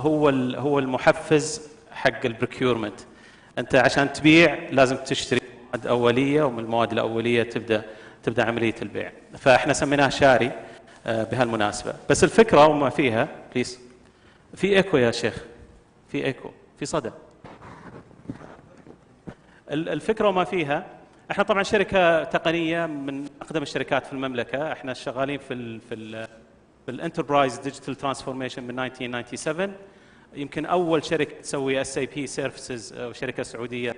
هو المحفز حق البريكيورمنت. أنت عشان تبيع لازم تشتري مواد أولية ومن المواد الأولية تبدأ عملية البيع. فإحنا سميناه شاري بهالمناسبة. بس الفكرة وما فيها بليز في إيكو يا شيخ في إيكو في صدى. الفكرة وما فيها احنا طبعا شركة تقنية من أقدم الشركات في المملكة. احنا شغالين في الانتربرايز ديجيتال ترانسفورميشن من 1997. يمكن أول شركة تسوي SAP سيرفيسز وشركة سعودية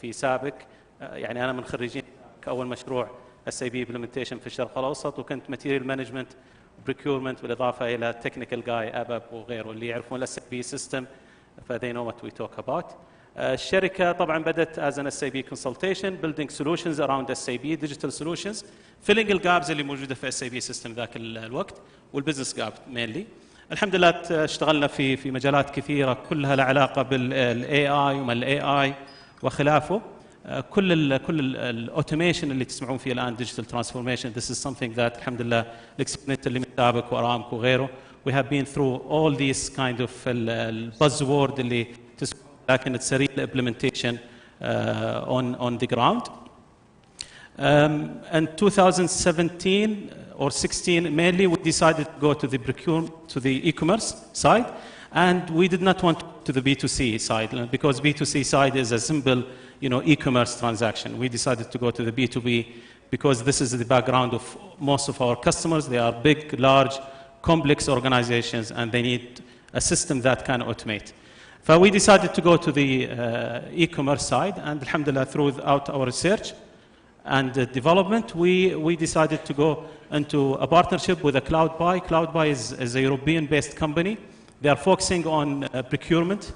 في سابق. يعني أنا من خريجين أول مشروع SAP implementation في الشرق الأوسط وكنت material management procurement بالإضافة إلى technical guy أباب وغيره اللي يعرفون SAP system ف they know what we talk about. الشركة طبعا بدأت as an SAP consultation building solutions around SAP digital solutions filling الجابز اللي موجودة في SAP system ذاك الوقت والبزنس جاب mainly. الحمد لله اشتغلنا في مجالات كثيرة كلها لها علاقة بالAI وما الAI وخلافه. كل الاوتوميشن اللي تسمعون فيه الان ديجيتال ترانسفورميشن this is something that الحمد لله الاكسبرت اللي من سابق وارامكو وغيره we have been through all these kind of buzzword اللي تسمعون لكن it's a real implementation on the ground. In 2017 or 16 mainly we decided to go to the e-commerce side and we did not want to the B2C side because B2C side is a simple e-commerce transaction. We decided to go to the B2B because this is the background of most of our customers. They are big, large, complex organizations and they need a system that can automate. So we decided to go to the e-commerce side and alhamdulillah throughout our research and development, we decided to go into a partnership with a CloudBuy. CloudBuy is a European-based company. They are focusing on procurement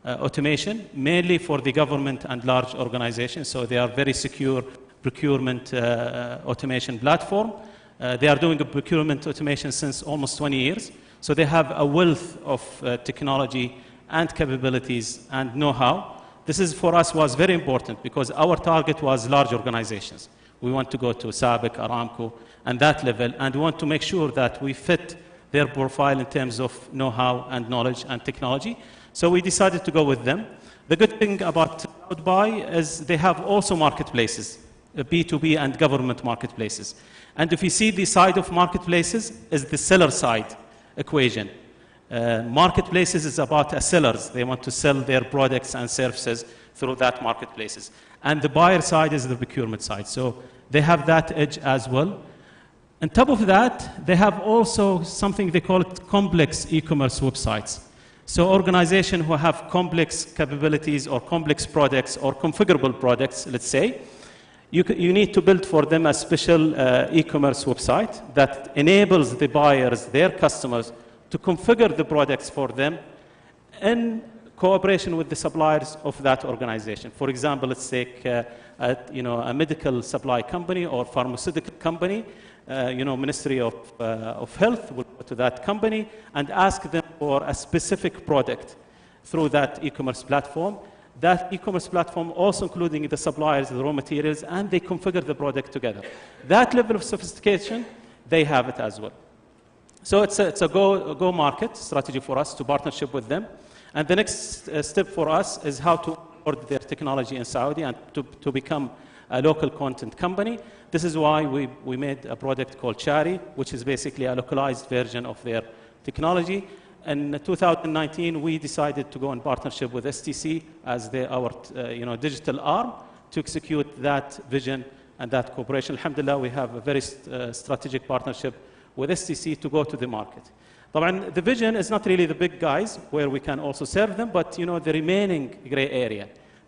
automation, mainly for the government and large organizations. So they are very secure procurement automation platform. They are doing a procurement automation since almost 20 years. So they have a wealth of technology and capabilities and know-how. This is, for us, was very important because our target was large organizations. We want to go to SABIC, Aramco, and that level, and we want to make sure that we fit their profile in terms of know-how and knowledge and technology. So we decided to go with them. The good thing about CloudBuy is they have also marketplaces, B2B and government marketplaces. And if you see the side of marketplaces is the seller side equation. Marketplaces is about sellers. They want to sell their products and services through that marketplaces. And the buyer side is the procurement side. So they have that edge as well. On top of that, they have also something they call it complex e-commerce websites. So organizations who have complex capabilities or complex products or configurable products, let's say, you need to build for them a special e-commerce website that enables the buyers, their customers, to configure the products for them in cooperation with the suppliers of that organization. For example, let's take a medical supply company or pharmaceutical company. Ministry of Health will go to that company and ask them for a specific product through that e-commerce platform. That e-commerce platform also including the suppliers, the raw materials, and they configure the product together. That level of sophistication, they have it as well. So it's a go-market strategy for us to partnership with them. And the next step for us is how to import their technology in Saudi and to become a local content company. This is why we made a product called Shari, which is basically a localized version of their technology. In 2019, we decided to go in partnership with STC as our digital arm to execute that vision and that cooperation. Alhamdulillah, we have a very strategic partnership with STC to go to the market. But the vision is not really the big guys where we can also serve them, but the remaining gray area.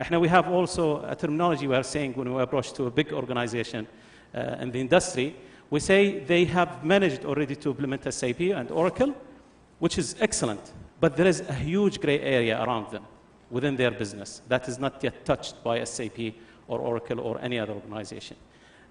We have also a terminology we are saying when we approach to a big organization in the industry. We say they have managed already to implement SAP and Oracle, which is excellent, but there is a huge gray area around them within their business that is not yet touched by SAP or Oracle or any other organization.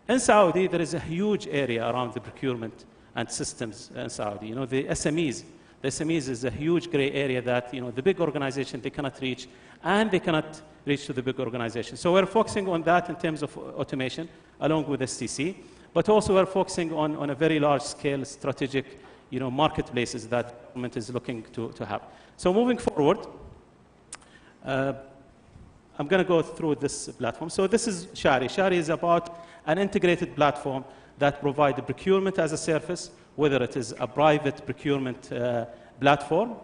In Saudi, there is a huge area around the procurement and systems in Saudi. The SMEs. The SMEs is a huge gray area that the big organization, they cannot reach, and they cannot reach to the big organization. So we're focusing on that in terms of automation, along with STC, but also we're focusing on a very large scale strategic marketplaces that government is looking to have. So moving forward, I'm going to go through this platform. So this is Shari. Shari is about an integrated platform that provides the procurement as a service, whether it is a private procurement platform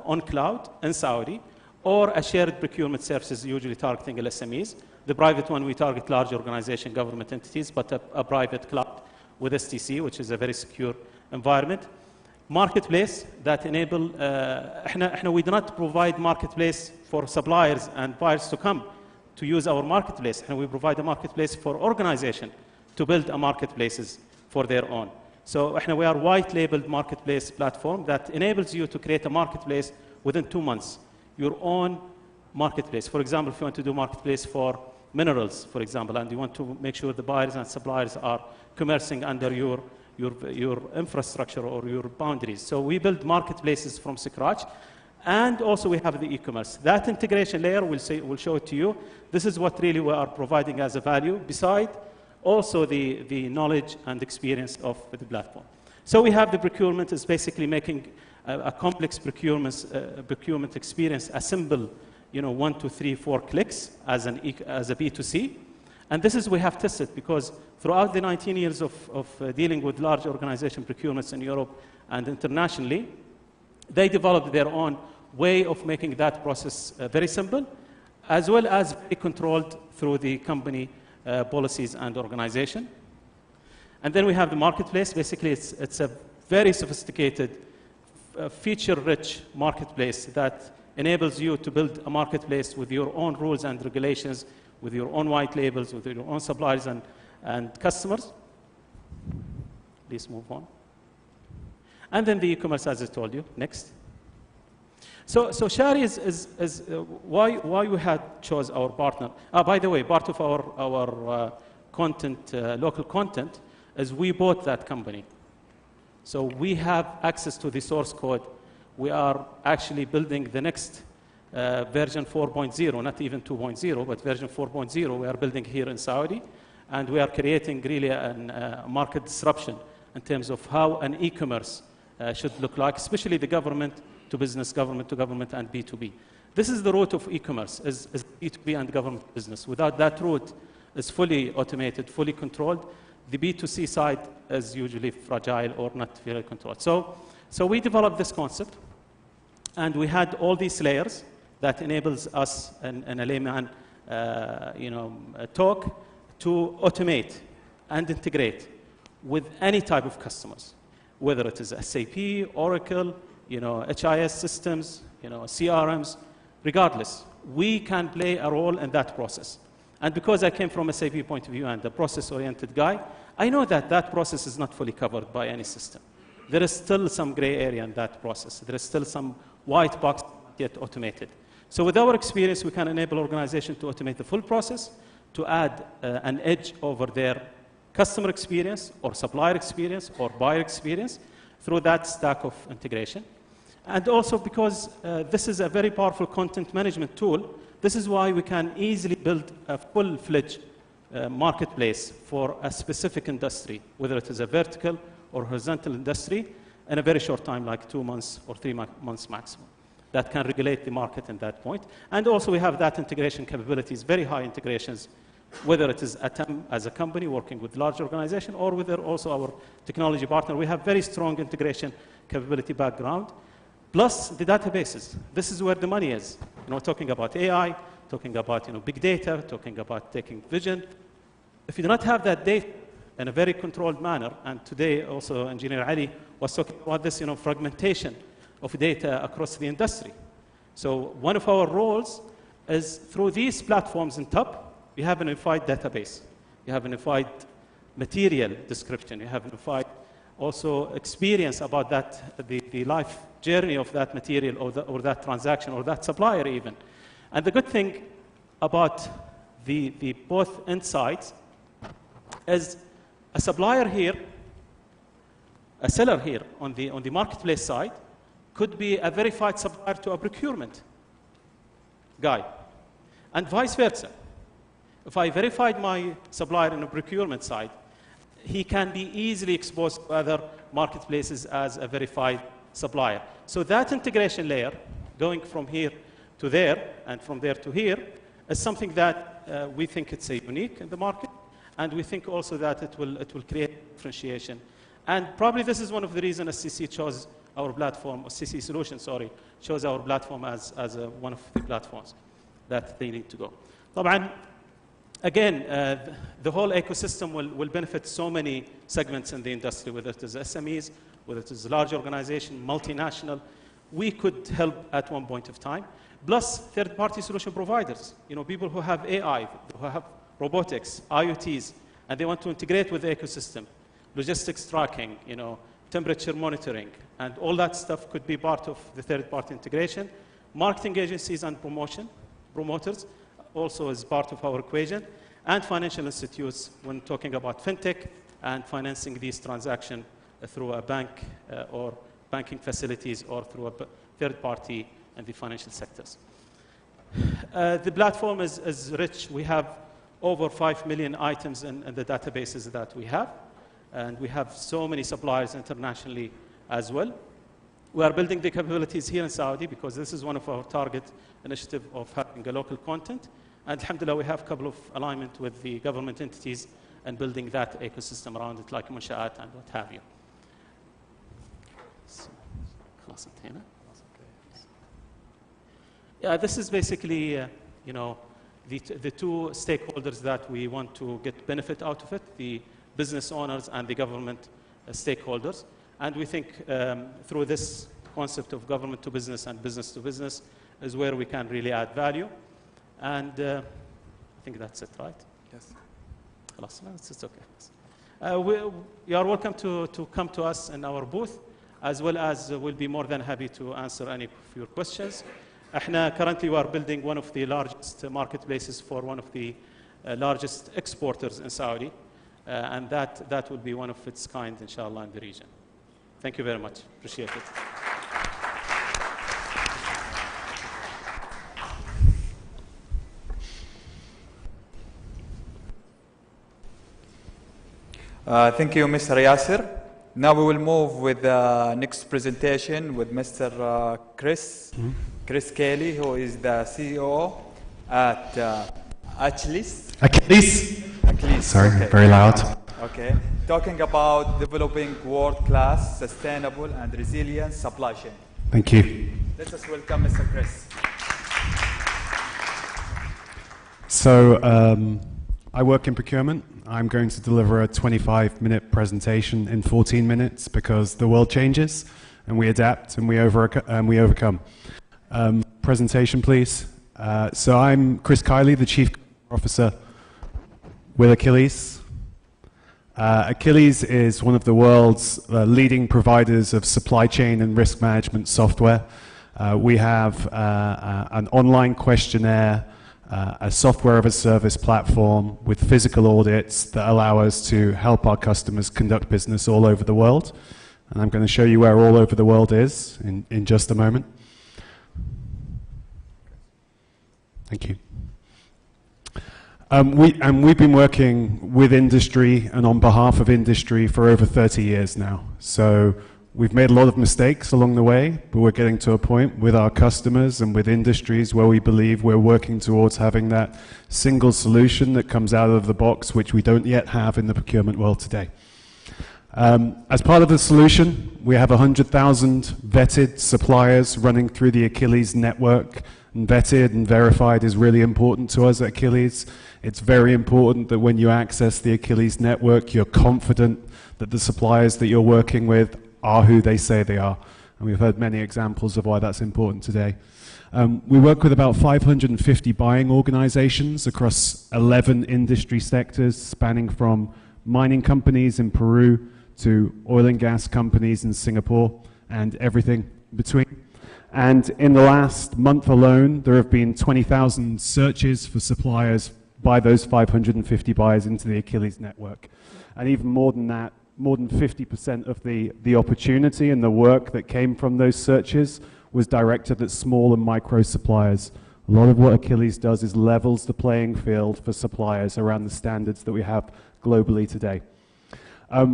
on cloud in Saudi, or a shared procurement services usually targeting SMEs. The private one, we target large organization, government entities, but a private cloud with STC, which is a very secure environment. Marketplace that enable, we do not provide marketplace for suppliers and buyers to come to use our marketplace. We provide a marketplace for organization to build a marketplaces for their own. So we are white-labeled marketplace platform that enables you to create a marketplace within 2 months, your own marketplace. For example, if you want to do marketplace for minerals, for example, and you want to make sure the buyers and suppliers are commercing under your infrastructure or your boundaries. So we build marketplaces from scratch, and also we have the e-commerce. That integration layer, we'll show it to you. This is what really we are providing as a value, beside also the knowledge and experience of the platform. So we have the procurement is basically making a complex procurement experience a simple, 1, 2, 3, 4 clicks as a B2C. And this is we have tested because throughout the 19 years of dealing with large organization procurements in Europe and internationally, they developed their own way of making that process very simple, as well as very controlled through the company policies and organization. And then we have the marketplace. Basically, it's a very sophisticated, feature-rich marketplace that enables you to build a marketplace with your own rules and regulations, with your own white labels, with your own suppliers and customers. Please move on. And then the e-commerce, as I told you. Next. So Shari is why we had chose our partner. By the way, part of our content, local content, is we bought that company. So we have access to the source code. We are actually building the next version 4.0, not even 2.0, but version 4.0 we are building here in Saudi. And we are creating really a market disruption in terms of how an e-commerce should look like, especially the government to business, government to government, and B2B. This is the root of e-commerce, is B2B and government business. Without that root, it's fully automated, fully controlled. The B2C side is usually fragile or not very controlled. So we developed this concept, and we had all these layers that enables us in a layman talk to automate and integrate with any type of customers, whether it is SAP, Oracle, HIS systems, CRMs, regardless. We can play a role in that process. And because I came from a SAP point of view and a process-oriented guy, I know that process is not fully covered by any system. There is still some gray area in that process. There is still some white box not yet automated. So with our experience, we can enable organizations to automate the full process, to add an edge over their customer experience or supplier experience or buyer experience through that stack of integration. And also because this is a very powerful content management tool, this is why we can easily build a full-fledged marketplace for a specific industry, whether it is a vertical or horizontal industry, in a very short time, like 2 months or 3 months maximum. That can regulate the market at that point. And also we have that integration capabilities, very high integrations, whether it is Atom as a company working with large organization or whether also our technology partner. We have very strong integration capability background, plus the databases. This is where the money is. Talking about AI, talking about big data, talking about taking vision. If you do not have that data in a very controlled manner, and today also Engineer Ali was talking about this fragmentation of data across the industry. So one of our roles is through these platforms in top, you have a unified database. You have a unified material description. You have a unified also experience about that, the life journey of that material or that transaction or that supplier even. And the good thing about the both insights is a supplier here, a seller here on the marketplace side could be a verified supplier to a procurement guy, and vice versa. If I verified my supplier in a procurement side, he can be easily exposed to other marketplaces as a verified supplier. So that integration layer, going from here to there and from there to here, is something that we think it's unique in the market, and we think also that it will create differentiation. And probably this is one of the reasons SCC chose our platform, or CC Solutions, sorry, chose our platform as one of the platforms that they need to go. طبعا, again, the whole ecosystem will benefit so many segments in the industry, whether it is SMEs, whether it is large organization, multinational. We could help at one point of time. Plus, third-party solution providers, people who have AI, who have robotics, IoTs, and they want to integrate with the ecosystem, logistics tracking, temperature monitoring, and all that stuff could be part of the third-party integration. Marketing agencies and promoters also is part of our equation, and financial institutes when talking about fintech and financing these transactions through a bank or banking facilities or through a third party in the financial sectors. The platform is rich. We have over 5 million items in the databases that we have, and we have so many suppliers internationally as well. We are building the capabilities here in Saudi because this is one of our target initiative of having a local content. And alhamdulillah, we have a couple of alignment with the government entities and building that ecosystem around it, like Munshaat and what have you. Yeah, this is basically, the two stakeholders that we want to get benefit out of it, the business owners and the government stakeholders. And we think through this concept of government to business and business to business is where we can really add value. And I think that's it, right? Yes. خلاص, it's okay. You are welcome to come to us in our booth, as well as we'll be more than happy to answer any of your questions. Currently we are building one of the largest marketplaces for one of the largest exporters in Saudi, and that will be one of its kind, inshallah, in the region. Thank you very much. Appreciate it. Thank you, Mr. Yasser. Now we will move with the next presentation with Mr. Chris Kelly, who is the CEO at Achilles. Sorry, okay. Very loud. Okay, talking about developing world-class, sustainable and resilient supply chain. Thank you. Let us welcome Mr. Chris. So I work in procurement. I'm going to deliver a 25-minute presentation in 14 minutes because the world changes and we adapt and we overcome. Presentation, please. So I'm Chris Kiley, the Chief Officer with Achilles. Achilles is one of the world's leading providers of supply chain and risk management software. We have an online questionnaire, a software as a service platform with physical audits that allow us to help our customers conduct business all over the world. And I'm going to show you where all over the world is in just a moment. Thank you. We've been working with industry and on behalf of industry for over 30 years now. So we've made a lot of mistakes along the way, but we're getting to a point with our customers and with industries where we believe we're working towards having that single solution that comes out of the box, which we don't yet have in the procurement world today. As part of the solution, we have 100,000 vetted suppliers running through the Achilles network. And vetted and verified is really important to us at Achilles. It's very important that when you access the Achilles network, you're confident that the suppliers that you're working with are who they say they are. And we've heard many examples of why that's important today. We work with about 550 buying organizations across 11 industry sectors, spanning from mining companies in Peru to oil and gas companies in Singapore and everything between. And in the last month alone, there have been 20,000 searches for suppliers by those 550 buyers into the Achilles network. And even more than that, more than 50% of the opportunity and the work that came from those searches was directed at small and micro suppliers. A lot of what Achilles does is levels the playing field for suppliers around the standards that we have globally today.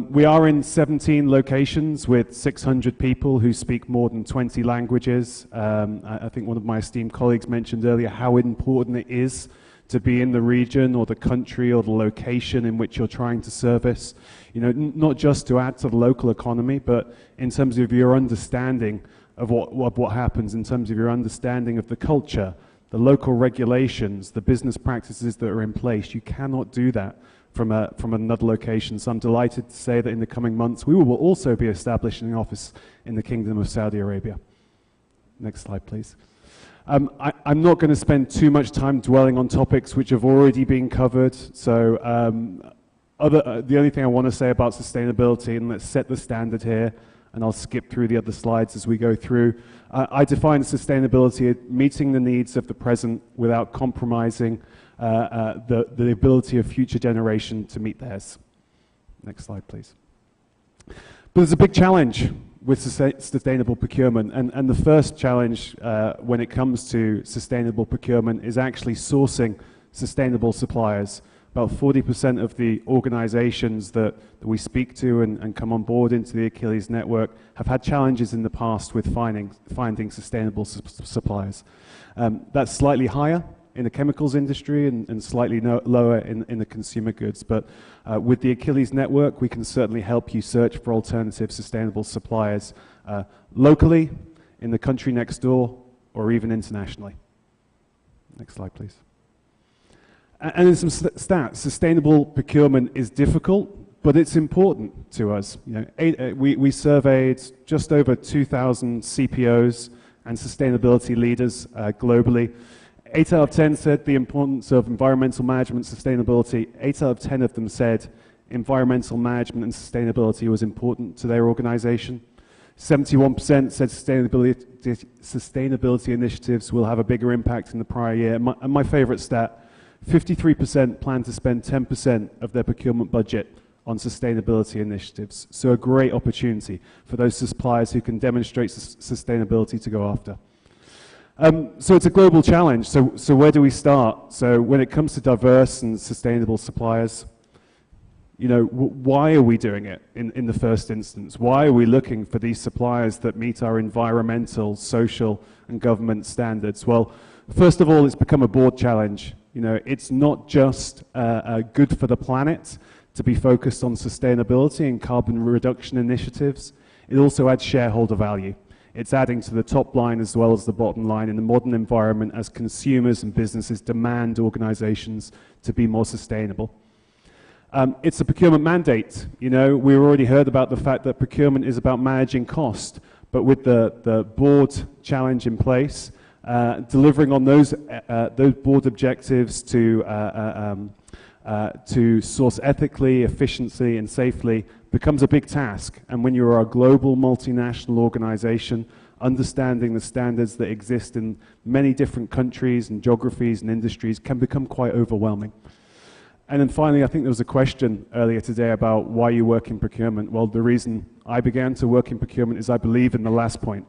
We are in 17 locations with 600 people who speak more than 20 languages. I think one of my esteemed colleagues mentioned earlier how important it is to be in the region or the country or the location in which you're trying to service. You know, not just to add to the local economy, but in terms of your understanding of what happens, in terms of your understanding of the culture, the local regulations, the business practices that are in place. You cannot do that from another location. So I'm delighted to say that in the coming months, we will also be establishing an office in the Kingdom of Saudi Arabia. Next slide, please. I'm not going to spend too much time dwelling on topics which have already been covered. So the only thing I want to say about sustainability, and let's set the standard here, and I'll skip through the other slides as we go through. I define sustainability as meeting the needs of the present without compromising the ability of future generation to meet theirs. Next slide, please. But there's a big challenge with sustainable procurement, and the first challenge when it comes to sustainable procurement is actually sourcing sustainable suppliers. About 40% of the organizations that we speak to and come on board into the Achilles network have had challenges in the past with finding sustainable suppliers. That's slightly higher in the chemicals industry and slightly lower in the consumer goods. But with the Achilles network, we can certainly help you search for alternative sustainable suppliers locally, in the country next door, or even internationally. Next slide, please. And in some stats, sustainable procurement is difficult, but it's important to us. You know, we surveyed just over 2,000 CPOs and sustainability leaders globally. 8 out of 10 said the importance of environmental management, sustainability. 8 out of 10 of them said environmental management and sustainability was important to their organization. 71% said sustainability initiatives will have a bigger impact in the prior year. And my favorite stat, 53% plan to spend 10% of their procurement budget on sustainability initiatives. So a great opportunity for those suppliers who can demonstrate sustainability to go after. So it's a global challenge. So where do we start? So when it comes to diverse and sustainable suppliers, you know, why are we doing it in the first instance? Why are we looking for these suppliers that meet our environmental, social, and government standards? Well, first of all, it's become a board challenge. You know, it's not just good for the planet to be focused on sustainability and carbon reduction initiatives. It also adds shareholder value. It's adding to the top line as well as the bottom line in the modern environment as consumers and businesses demand organizations to be more sustainable. It's a procurement mandate. You know, we already heard about the fact that procurement is about managing cost, but with the board challenge in place, delivering on those board objectives to source ethically, efficiently, and safely becomes a big task. And when you're a global multinational organization, understanding the standards that exist in many different countries and geographies and industries can become quite overwhelming. And then finally, I think there was a question earlier today about why you work in procurement. Well, the reason I began to work in procurement is I believe in the last point.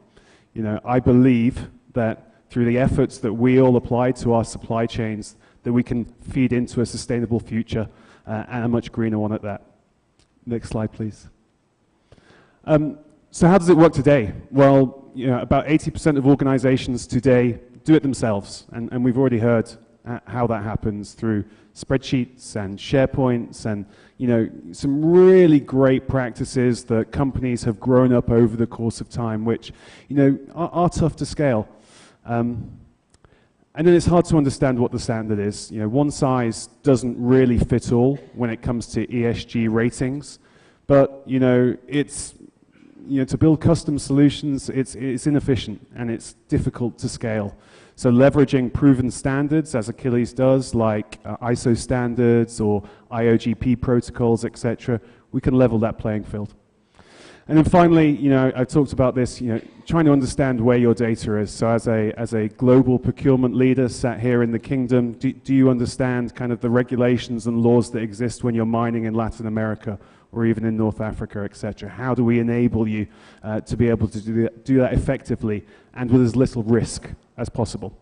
You know, I believe that through the efforts that we all apply to our supply chains, that we can feed into a sustainable future and a much greener one at that. Next slide, please. So how does it work today? Well, you know, about 80% of organizations today do it themselves, and we've already heard how that happens through spreadsheets and SharePoints and, you know, some really great practices that companies have grown up over the course of time, which, you know, are tough to scale. And then it's hard to understand what the standard is. You know, one size doesn't really fit all when it comes to ESG ratings, but, you know, it's, you know, to build custom solutions, it's inefficient and it's difficult to scale. So leveraging proven standards, as Achilles does, like ISO standards or IOGP protocols, etc., we can level that playing field. And then finally, you know, I talked about this, you know, trying to understand where your data is. So as a global procurement leader sat here in the kingdom, do you understand kind of the regulations and laws that exist when you're mining in Latin America or even in North Africa, etc.? How do we enable you to be able to do that effectively and with as little risk as possible?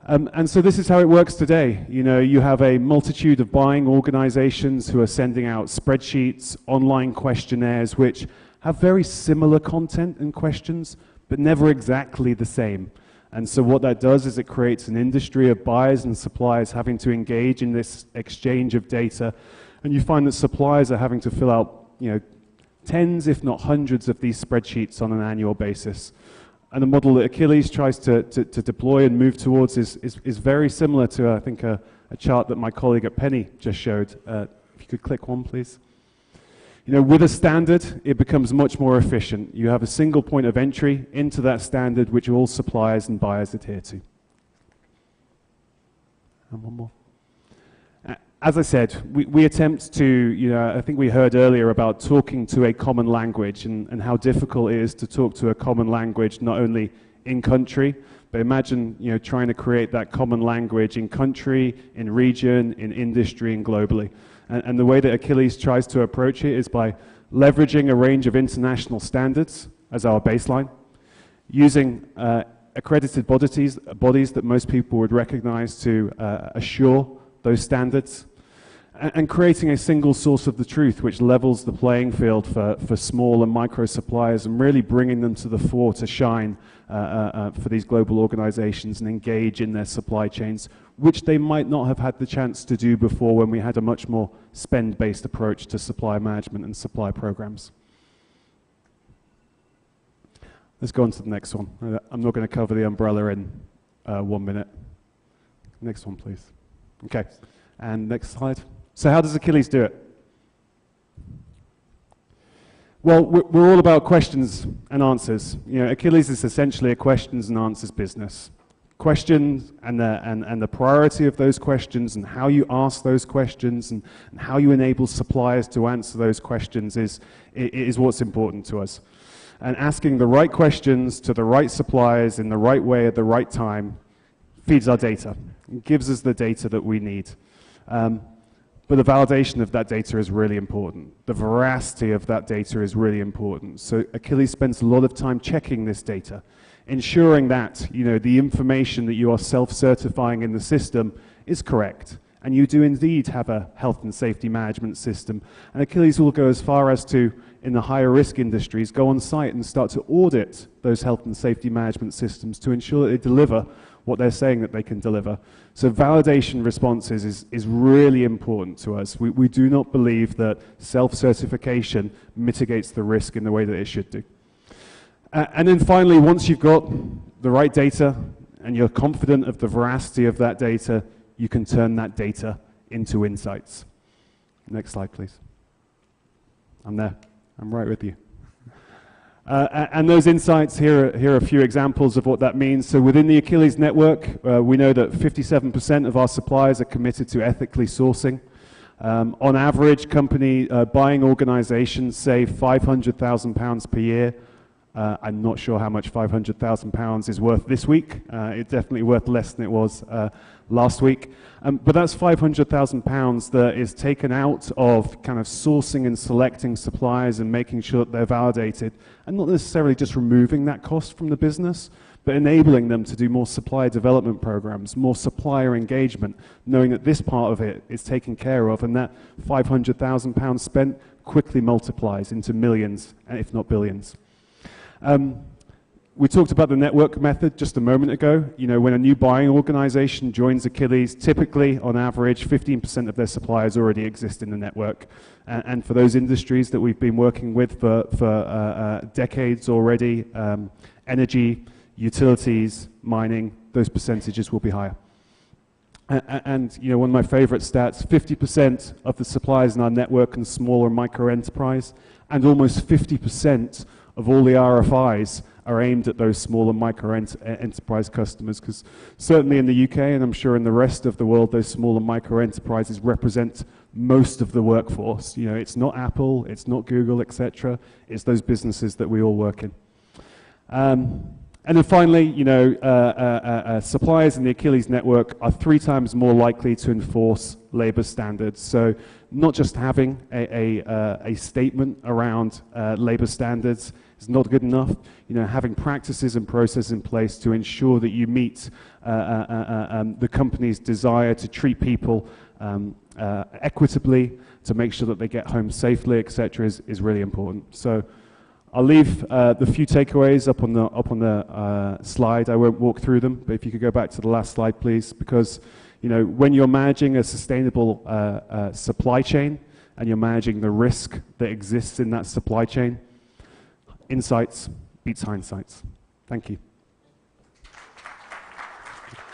And so this is how it works today. You know, you have a multitude of buying organizations who are sending out spreadsheets, online questionnaires, which have very similar content and questions, but never exactly the same. And so what that does is it creates an industry of buyers and suppliers having to engage in this exchange of data. And you find that suppliers are having to fill out, you know, tens, if not hundreds of these spreadsheets on an annual basis. And the model that Achilles tries to deploy and move towards is very similar to, I think, a chart that my colleague at Penny just showed. If you could click one, please. You know, with a standard, it becomes much more efficient. You have a single point of entry into that standard, which all suppliers and buyers adhere to. And one more. As I said, we attempt to, you know, I think we heard earlier about talking to a common language and how difficult it is to talk to a common language, not only in country, but imagine, you know, trying to create that common language in country, in region, in industry, and globally. And the way that Achilles tries to approach it is by leveraging a range of international standards as our baseline, using accredited bodies that most people would recognize to assure those standards, and creating a single source of the truth which levels the playing field for small and micro suppliers and really bringing them to the fore to shine for these global organizations and engage in their supply chains, which they might not have had the chance to do before when we had a much more spend-based approach to supply management and supply programs. Let's go on to the next one. I'm not going to cover the umbrella in 1 minute. Next one, please. Okay, and next slide. So how does Achilles do it? Well, we're all about questions and answers. You know, Achilles is essentially a questions and answers business. Questions and the priority of those questions and how you ask those questions and how you enable suppliers to answer those questions is what's important to us. And asking the right questions to the right suppliers in the right way at the right time feeds our data. It gives us the data that we need. But the validation of that data is really important. The veracity of that data is really important. So Achilles spends a lot of time checking this data, ensuring that, you know, the information that you are self-certifying in the system is correct. And you do indeed have a health and safety management system. And Achilles will go as far as to, in the higher risk industries, go on site and start to audit those health and safety management systems to ensure that they deliver what they're saying that they can deliver. So validation responses is really important to us. We do not believe that self-certification mitigates the risk in the way that it should do. And then finally, once you've got the right data and you're confident of the veracity of that data, you can turn that data into insights. Next slide, please. I'm there. I'm right with you. And those insights, here are a few examples of what that means. So within the Achilles network, we know that 57% of our suppliers are committed to ethically sourcing. On average, company buying organizations save £500,000 per year. I'm not sure how much £500,000 is worth this week. It's definitely worth less than it was last week. But that's £500,000 that is taken out of kind of sourcing and selecting suppliers and making sure that they're validated, and not necessarily just removing that cost from the business, but enabling them to do more supplier development programs, more supplier engagement, knowing that this part of it is taken care of, and that £500,000 spent quickly multiplies into millions, if not billions. We talked about the network method just a moment ago. You know, when a new buying organization joins Achilles, typically, on average, 15% of their suppliers already exist in the network. And for those industries that we've been working with for decades already, energy, utilities, mining, those percentages will be higher. And you know, one of my favorite stats, 50% of the suppliers in our network are small or micro enterprise, and almost 50% of all the RFIs are aimed at those small and micro enterprise customers, because certainly in the UK, and I'm sure in the rest of the world, those small and micro enterprises represent most of the workforce. You know, it's not Apple, it's not Google, etc. It's those businesses that we all work in. And then finally, you know, suppliers in the Achilles network are 3 times more likely to enforce labor standards. So not just having a statement around labor standards is not good enough. You know, having practices and processes in place to ensure that you meet the company's desire to treat people equitably, to make sure that they get home safely, etc., is really important. So I'll leave the few takeaways up on the slide. I won't walk through them, but if you could go back to the last slide, please, because you know, when you're managing a sustainable supply chain and you're managing the risk that exists in that supply chain, insights beats hindsights. Thank you.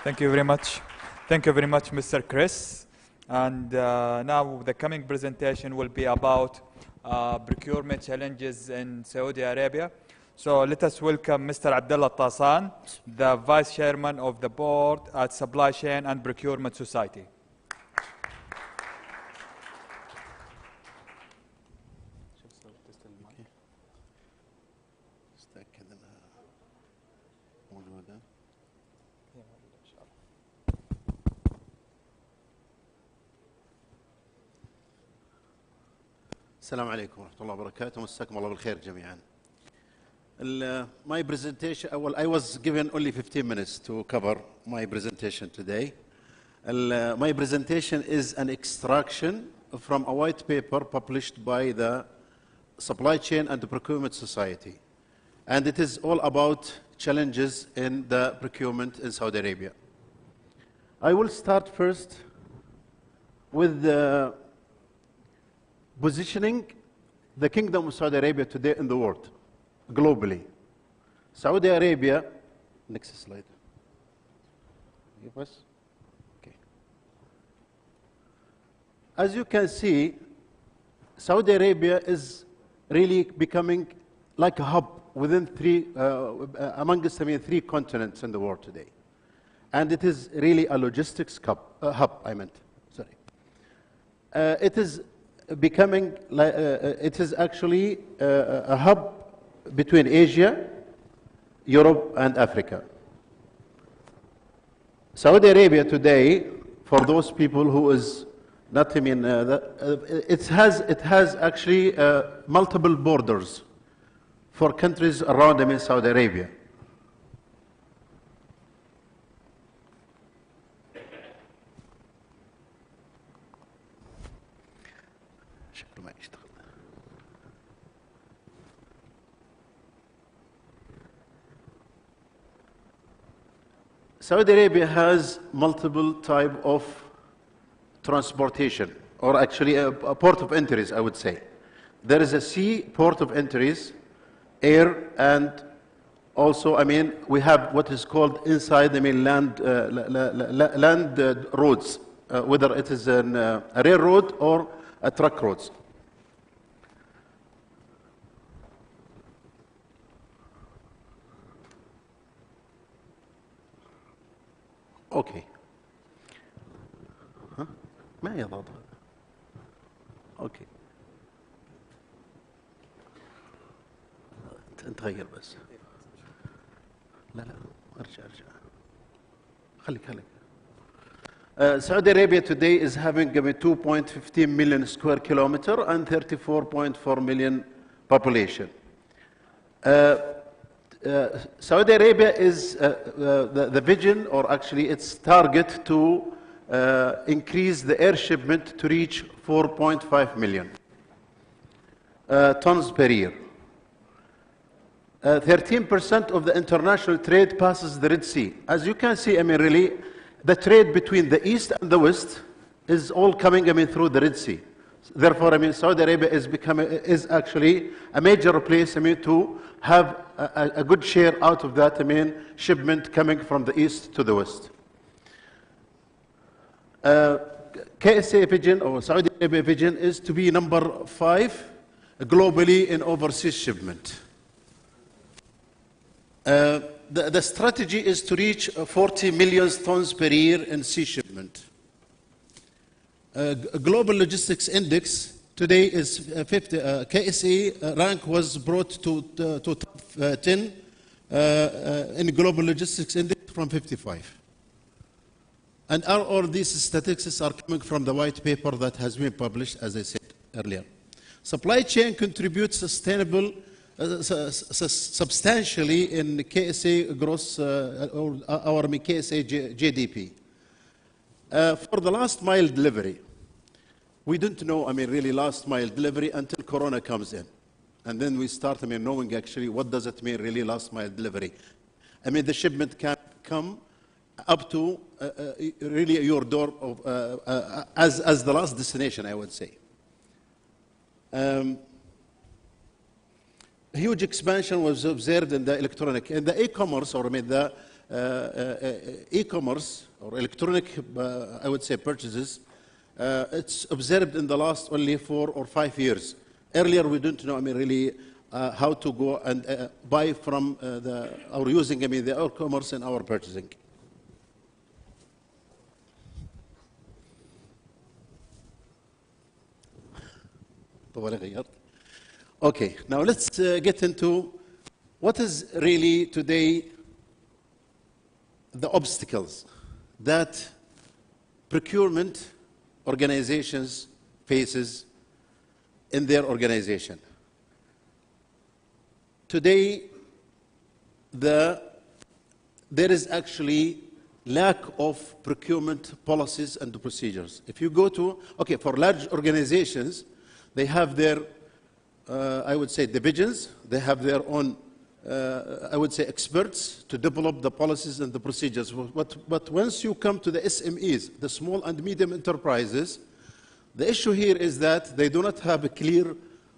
Thank you very much. Thank you very much, Mr. Chris. And now the coming presentation will be about procurement challenges in Saudi Arabia. So let us welcome Mr. Abdullah Tasan, the Vice Chairman of the Board at Supply Chain and Procurement Society. السلام عليكم ورحمة الله وبركاته. مساكم الله بالخير جميعا. My presentation, well, I was given only 15 minutes to cover my presentation today. My presentation is an extraction from a white paper published by the Supply Chain and Procurement Society. And it is all about challenges in the procurement in Saudi Arabia. I will start first with the positioning the Kingdom of Saudi Arabia today in the world, globally. Saudi Arabia, next slide. Okay. As you can see, Saudi Arabia is really becoming like a hub within amongst, three continents in the world today. And it is really a logistics hub, sorry. It is becoming, it is actually a hub between Asia, Europe, and Africa. Saudi Arabia today, for those people who is not, it has actually multiple borders for countries around Saudi Arabia. Saudi Arabia has multiple type of transportation, or actually a port of entries, I would say. There is a sea port of entries, air, and also, we have what is called inside, land roads, whether it is a railroad or a truck roads. اوكي ها ما يضغط اوكي انت غير بس لا ارجع خليك Saudi Arabia today is having 2.15 million square kilometer and 34.4 million population. Saudi Arabia is the vision, or actually its target, to increase the air shipment to reach 4.5 million tons per year. 13% of the international trade passes the Red Sea. As you can see, really, the trade between the East and the West is all coming, through the Red Sea. Therefore, Saudi Arabia is actually a major place, to have a good share out of that, shipment coming from the East to the West. KSA vision, or Saudi Arabia vision, is to be number 5 globally in overseas shipment. The strategy is to reach 40 million tons per year in sea shipment. Global Logistics Index today is 50. KSA rank was brought to top 10 in Global Logistics Index from 55. And all these statistics are coming from the white paper that has been published, as I said earlier. Supply chain contributes substantially in KSA gross, our KSA GDP. For the last mile delivery, we didn't know, really last mile delivery until Corona comes in. And then we start, knowing actually what does it mean really last mile delivery. The shipment can come up to really your door of, as the last destination, I would say. Huge expansion was observed in the electronic, in the e-commerce, or the e-commerce or electronic, I would say, purchases. It's observed in the last only 4 or 5 years. Earlier, we didn't know, really, how to go and buy from or using, the e-commerce in our purchasing. Okay, now let's get into what is really today the obstacles that procurement organizations faces in their organization. Today, there is actually lack of procurement policies and procedures. If you go to, okay, for large organizations, they have their, I would say, divisions. They have their own, I would say, experts to develop the policies and the procedures. But once you come to the SMEs, the small and medium enterprises, the issue here is that they do not have a clear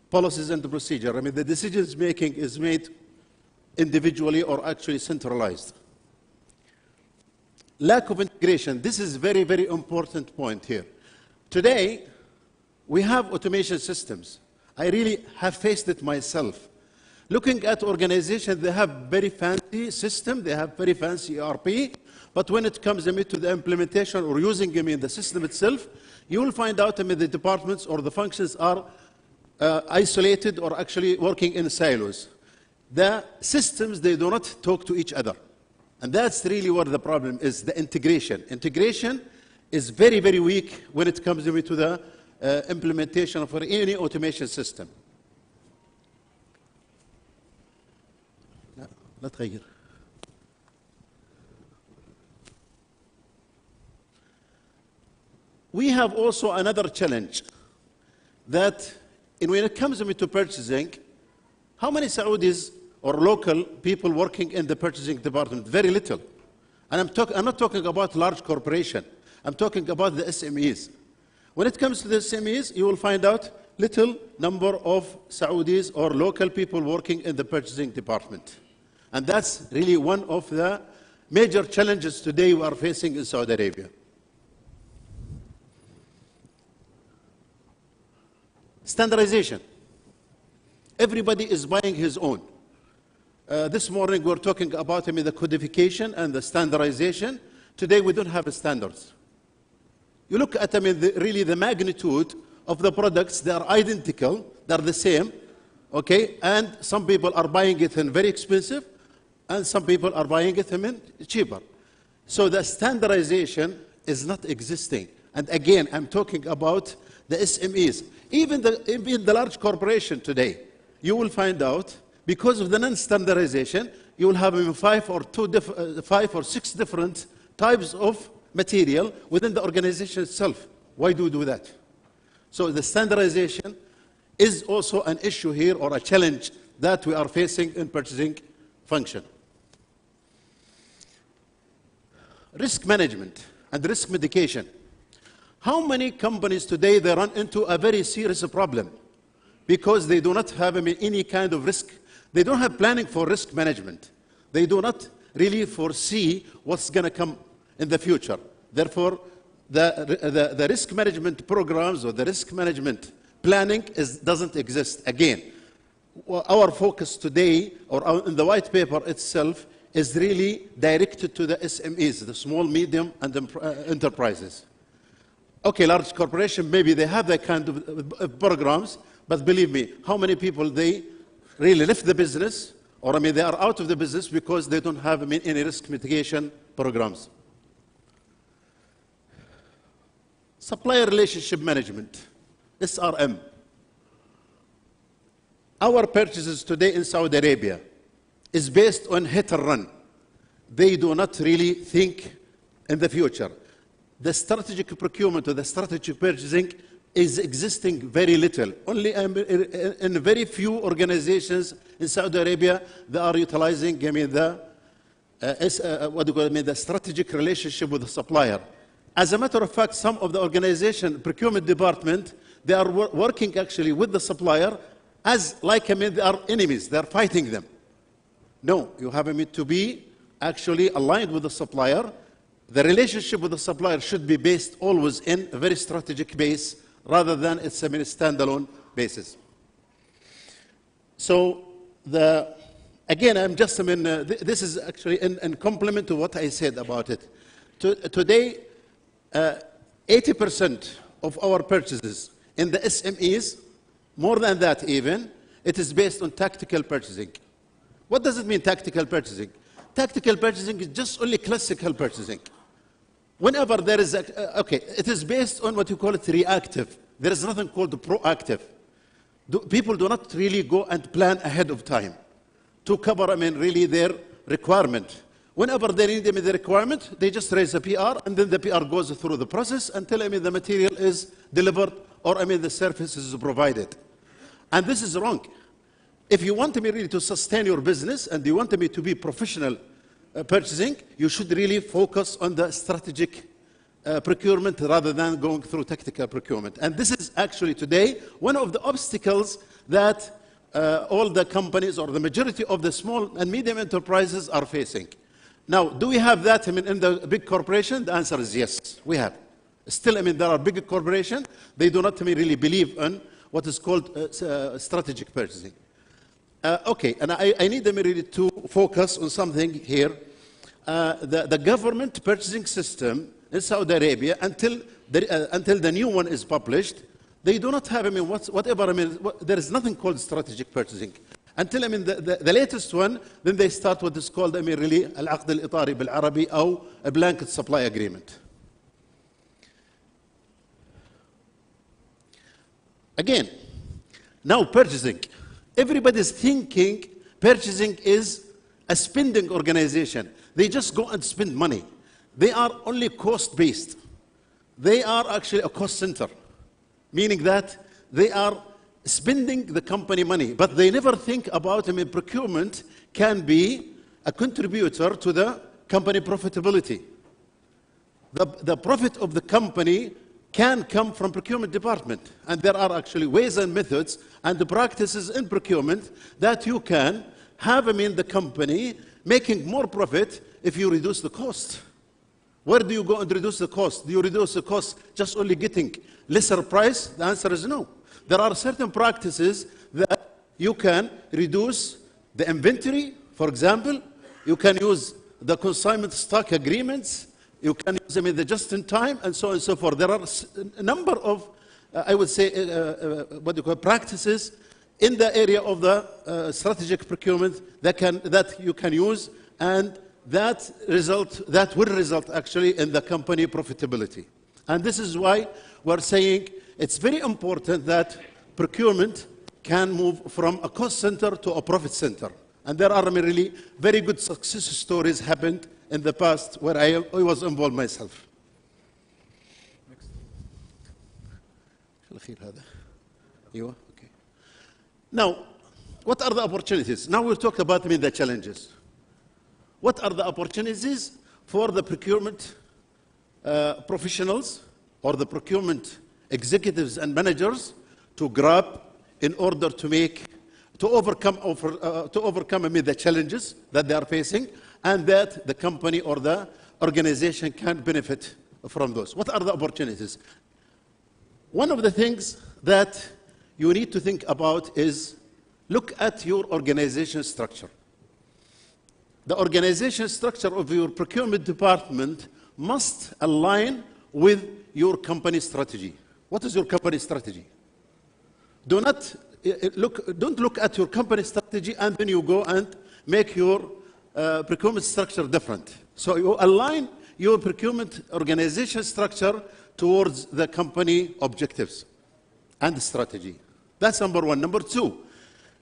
policies and the procedure. The decisions making is made individually or actually centralized. Lack of integration. This is a very, very important point here. Today, we have automation systems. I really have faced it myself. Looking at organizations, they have very fancy system, they have very fancy ERP, but when it comes to the implementation or using the system itself, you will find out the departments or the functions are isolated or actually working in silos. The systems, they do not talk to each other. And that's really what the problem is, the integration. Integration is very, very weak when it comes to the implementation of any automation system. لا تغير. We have also another challenge that when it comes to purchasing, how many Saudis or local people working in the purchasing department? Very little. And I'm not talking about large corporation. I'm talking about the SMEs. When it comes to the SMEs, you will find out little number of Saudis or local people working in the purchasing department. And that's really one of the major challenges today we are facing in Saudi Arabia. Standardization. Everybody is buying his own. This morning we're talking about the codification and the standardization. Today we don't have standards. You look at really the magnitude of the products, they are identical, they're the same, okay? And some people are buying it in very expensive, and some people are buying it in cheaper. So the standardization is not existing. And again, I'm talking about the SMEs. Even the large corporation today, you will find out, because of the non-standardization, you will have 5 or 6 different types of material within the organization itself. Why do we do that? So the standardization is also an issue here, or a challenge that we are facing in purchasing function. Risk management and risk mitigation. How many companies today, they run into a very serious problem because they do not have any kind of risk. They don't have planning for risk management. They do not really foresee what's going to come in the future. Therefore, the risk management programs or the risk management planning doesn't exist. Again, our focus today, or in the white paper itself, is really directed to the SMEs, the small, medium, and enterprises. Okay, large corporation, maybe they have that kind of programs, but believe me, how many people they really left the business, or they are out of the business because they don't have any risk mitigation programs. Supplier relationship management, SRM. Our purchases today in Saudi Arabia is based on hit and run. They do not really think in the future. The strategic procurement or the strategic purchasing is existing very little. Only in very few organizations in Saudi Arabia, they are utilizing the strategic relationship with the supplier. As a matter of fact, some of the organization procurement department, they are working actually with the supplier as like they are enemies. They are fighting them. No, you have to be actually aligned with the supplier. The relationship with the supplier should be based always in a very strategic base rather than it's a standalone basis. So again, I'm just this is actually in complement to what I said about it. Today, 80% of our purchases in the SMEs, more than that even, it is based on tactical purchasing. What does it mean, tactical purchasing? Tactical purchasing is just only classical purchasing. Whenever there is, it is based on what you call it reactive. There is nothing called proactive. People do not really go and plan ahead of time to cover, really their requirement. Whenever they need the requirement, they just raise a PR, and then the PR goes through the process until the material is delivered or the service is provided. And this is wrong. If you want me really to sustain your business and you want me to be professional purchasing, you should really focus on the strategic procurement rather than going through tactical procurement. And this is actually today one of the obstacles that all the companies or the majority of the small and medium enterprises are facing. Now, do we have that in the big corporation? The answer is yes, we have. Still, there are big corporations, they do not really believe in what is called strategic purchasing. Okay, and I need them really to focus on something here. The government purchasing system in Saudi Arabia, until the new one is published, they do not have, there is nothing called strategic purchasing. Until, the latest one, then they start what is called, really, العقد الإطاري بالعربي أو a blanket supply agreement. Again, now purchasing. Everybody's thinking purchasing is a spending organization. They just go and spend money. They are only cost-based. They are actually a cost center, meaning that they are spending the company money, but they never think about, procurement can be a contributor to the company profitability. The profit of the company can come from procurement department, and there are actually ways and methods and the practices in procurement that you can have, the company making more profit if you reduce the cost. Where do you go and reduce the cost? Do you reduce the cost just only getting lesser price? The answer is no. There are certain practices that you can reduce the inventory, for example. You can use the consignment stock agreements. You can use them in the just-in-time, and so on and so forth. There are a number of, I would say, practices in the area of the strategic procurement that you can use, and that will result actually in the company profitability. And this is why we're saying it's very important that procurement can move from a cost center to a profit center. And there are really very good success stories happened in the past where I was involved myself. Okay. Now, what are the opportunities? Now we'll talk about the challenges. What are the opportunities for the procurement professionals or the procurement executives and managers to grab in order to overcome the challenges that they are facing, and that the company or the organization can benefit from those? What are the opportunities? One of the things that you need to think about is look at your organization structure. The organization structure of your procurement department must align with your company strategy. What is your company strategy? Don't look at your company strategy and then you go and make your procurement structure different. So you align your procurement organization structure towards the company objectives and strategy. That's number one. Number two,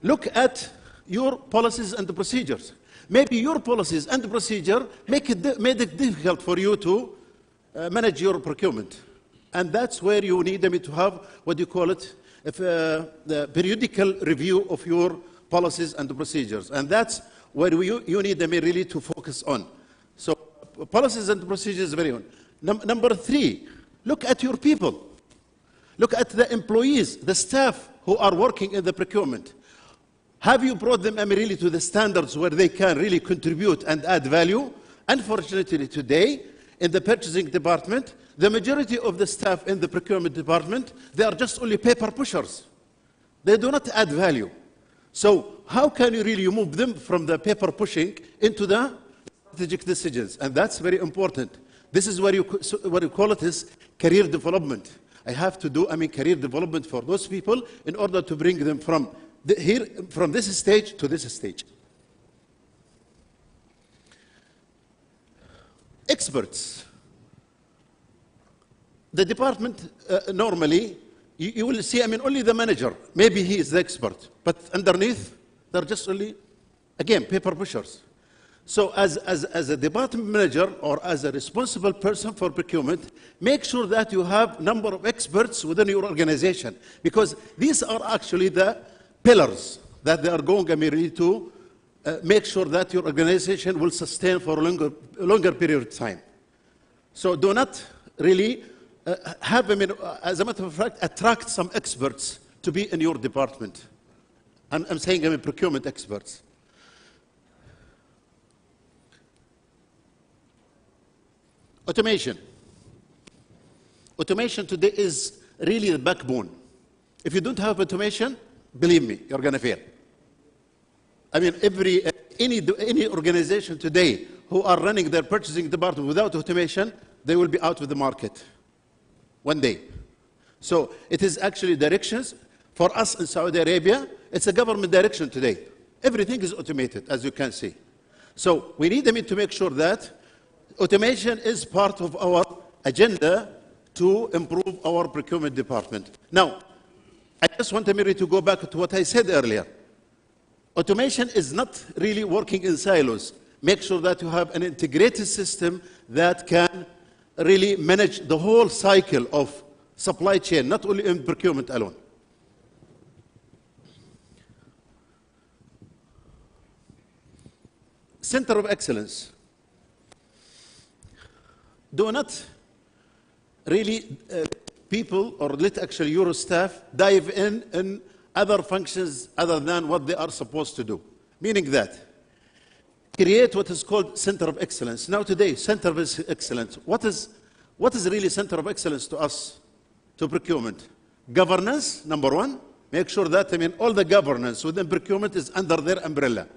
look at your policies and the procedures. Maybe your policies and the procedure made it difficult for you to manage your procurement. And that's where you need them to have, what you call it, the periodical review of your policies and the procedures. And that's where you need them really to focus on. So policies and procedures, very on. Number three, look at your people. Look at the employees, the staff who are working in the procurement. Have you brought them really to the standards where they can really contribute and add value? Unfortunately, today, in the purchasing department, the majority of the staff in the procurement department, they are just only paper pushers. They do not add value. So how can you really move them from the paper pushing into the strategic decisions? And that's very important. This is what you call it is career development. I have to do, career development for those people in order to bring them from this stage to this stage. Experts. The department, normally, you will see, only the manager. Maybe he is the expert. But underneath, they're just only, again, paper pushers. So as a department manager or as a responsible person for procurement, make sure that you have a number of experts within your organization. Because these are actually the pillars that they are going really to make sure that your organization will sustain for a longer period of time. So do not really have them, as a matter of fact, attract some experts to be in your department. I'm saying procurement experts. Automation. Automation today is really the backbone. If you don't have automation, believe me, you're going to fail. I mean, any organization today who are running their purchasing department without automation, they will be out of the market one day. So it is actually directions. For us in Saudi Arabia, it's a government direction today. Everything is automated, as you can see. So we need to make sure that automation is part of our agenda to improve our procurement department. Now, I just want Amiri to go back to what I said earlier. Automation is not really working in silos. Make sure that you have an integrated system that can really manage the whole cycle of supply chain, not only in procurement alone. Center of Excellence. Do not really people, or let actually Euro staff dive in other functions other than what they are supposed to do. Meaning that, create what is called Center of Excellence. Now today, Center of Excellence, what is really Center of Excellence to us, to procurement? Governance, number one. Make sure that, all the governance within procurement is under their umbrella.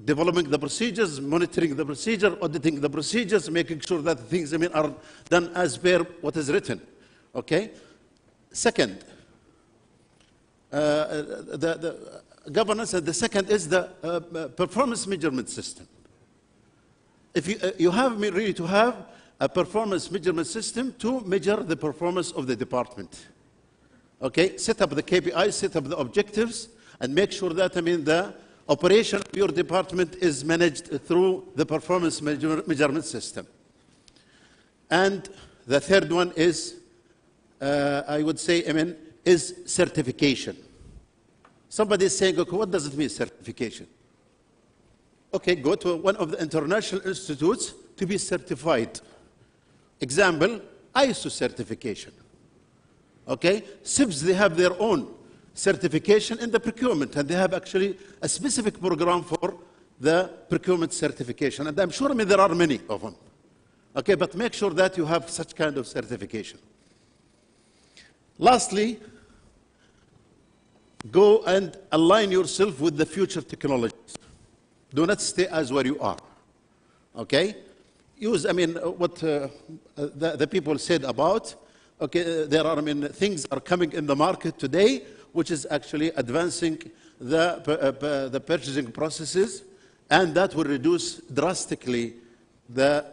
Developing the procedures, monitoring the procedure, auditing the procedures, making sure that things are done as per what is written. Okay? Second, the governance, and the second is the performance measurement system. If you have really to have a performance measurement system to measure the performance of the department. Okay? Set up the KPIs, set up the objectives, and make sure that the operation of your department is managed through the performance measurement system. And the third one is, I would say, is certification. Somebody is saying, okay, what does it mean, certification? Okay, go to one of the international institutes to be certified. Example, ISO certification. Okay, SIBs, they have their own certification in the procurement, and they have actually a specific program for the procurement certification. And I'm sure there are many of them. Okay, but make sure that you have such kind of certification. Lastly, go and align yourself with the future technologies. Do not stay as where you are. Okay? Use, what the people said about, okay, there are, things are coming in the market today, which is actually advancing the purchasing processes, and that will reduce drastically the,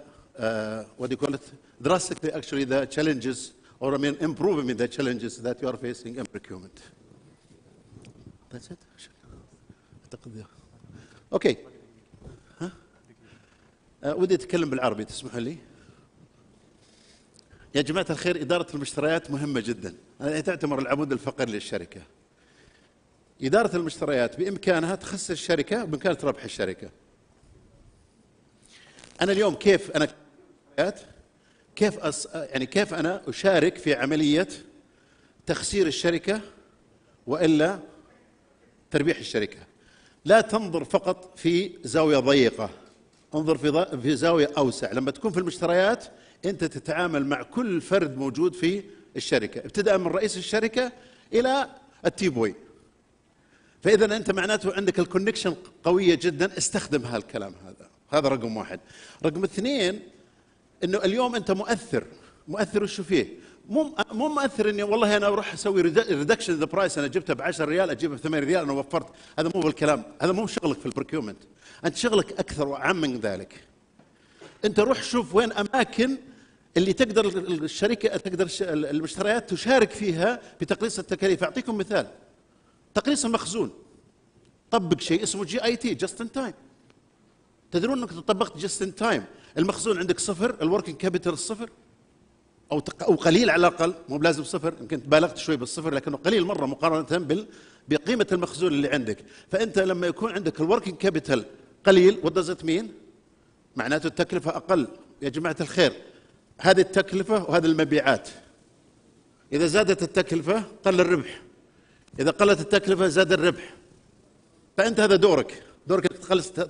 drastically actually the challenges, or improving the challenges that you are facing in procurement. That's it? Okay. ودي أتكلم بالعربي تسمحوا لي؟ يا جماعة الخير، إدارة المشتريات مهمة جدا، تعتبر العمود الفقري للشركة. إدارة المشتريات بإمكانها تخسر الشركة وبإمكانها تربح الشركة. أنا اليوم كيف أنا كيف أنا أشارك في عملية تخسير الشركة وإلا تربيح الشركة؟ لا تنظر فقط في زاوية ضيقة، انظر في زاوية أوسع. لما تكون في المشتريات أنت تتعامل مع كل فرد موجود في الشركة، ابتداء من رئيس الشركة إلى التيبوي. فإذا أنت معناته عندك الكونكشن قوية جدا، استخدم هالكلام هذا رقم واحد. رقم اثنين، إنه اليوم أنت مؤثر وشو فيه؟ مو مؤثر إني والله أنا أروح أسوي ريدكشن ذا برايس، أنا جبتها ب10 ريال أجيبها ب8 ريال، أنا وفرت. هذا مو بالكلام، هذا مو شغلك في البروكيومنت. أنت شغلك أكثر وأعم من ذلك. أنت روح شوف وين أماكن اللي تقدر الشركة، تقدر المشتريات تشارك فيها بتقليص التكاليف. أعطيكم مثال، تقليص المخزون. طبق شيء اسمه GIT، Just in Time. تدرون أنك طبقت Just in Time، المخزون عندك صفر، الوركينج كابيتال صفر، أو قليل على الأقل، مو بلازم صفر، يمكن بالغت شوي بالصفر لكنه قليل مرة مقارنة بقيمة المخزون اللي عندك. فأنت لما يكون عندك الوركينج كابيتال قليل، what does it mean؟ معناته التكلفة أقل. يا جماعة الخير، هذه التكلفة وهذه المبيعات. إذا زادت التكلفة قل الربح، إذا قلت التكلفة زاد الربح. فأنت هذا دورك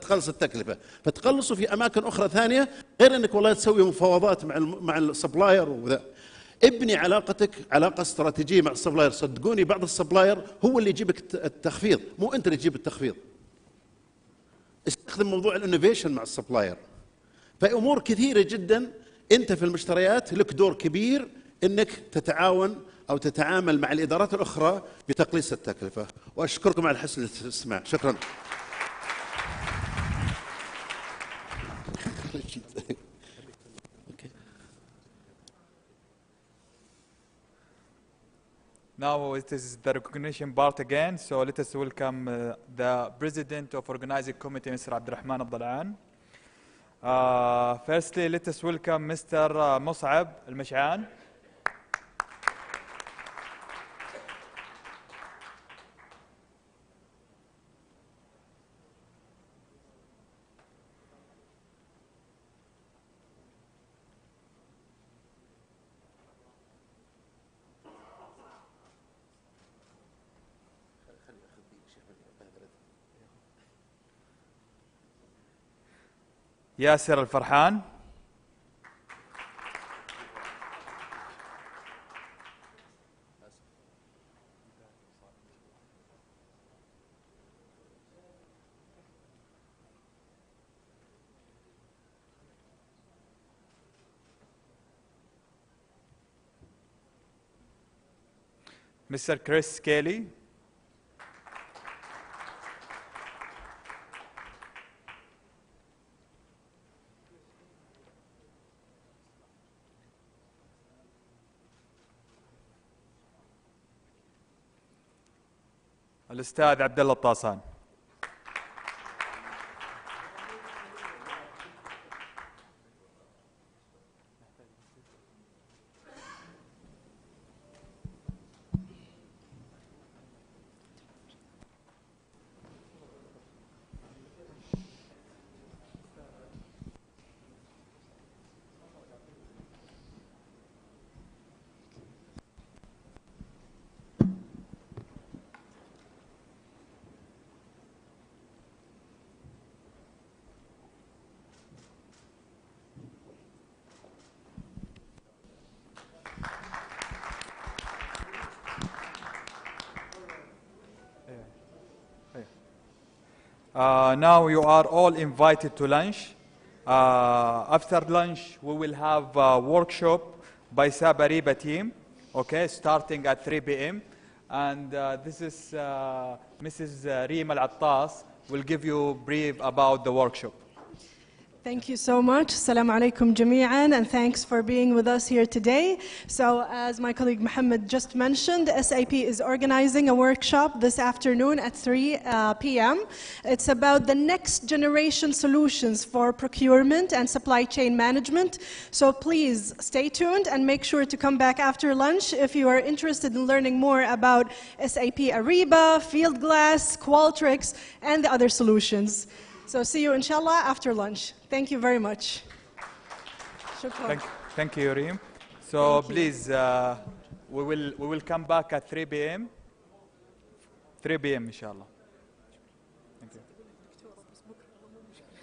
تخلص التكلفة، فتخلصوا في أماكن أخرى ثانية، غير أنك والله تسوي مفاوضات مع السبلاير وذا. ابني علاقتك علاقه استراتيجيه مع السبلاير. صدقوني بعض السبلاير هو اللي يجيبك التخفيض، مو انت اللي تجيب التخفيض. استخدم موضوع الانوفيشن مع السبلاير. فامور كثيره جدا انت في المشتريات لك دور كبير انك تتعاون او تتعامل مع الادارات الاخرى بتقليص التكلفه. واشكركم على حسن الاستماع. شكرا. Now it is the recognition part again, so let us welcome the President of Organizing Committee, Mr. Abdurrahman Abdalaan. Firstly, let us welcome Mr. Mus'ab Al-Mash'an. ياسر الفرحان. Mr. Chris Kelly. الأستاذ عبد الله الطاسان. Now you are all invited to lunch. After lunch, we will have a workshop by Sabariba team, okay, starting at 3 p.m. And this is Mrs. Reem Al-Attas will give you brief about the workshop. Thank you so much. Assalamu alaikum jami'an, and thanks for being with us here today. So as my colleague Mohammed just mentioned, SAP is organizing a workshop this afternoon at 3 p.m. It's about the next generation solutions for procurement and supply chain management. So please stay tuned and make sure to come back after lunch if you are interested in learning more about SAP Ariba, Fieldglass, Qualtrics, and the other solutions. So see you inshallah after lunch. Thank you very much. Thank you, Reem. So please, we will come back at 3 p.m. 3 p.m. inshallah. Thank you.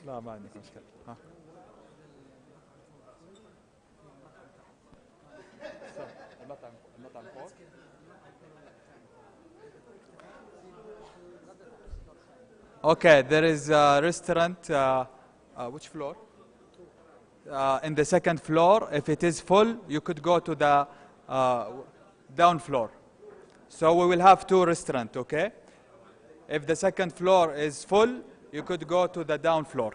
لا ما عندك مشكلة. المطعم فوق. Okay, there is a restaurant. Which floor? In the second floor. If it is full, you could go to the down floor. So we will have two restaurants, okay? If the second floor is full, you could go to the down floor.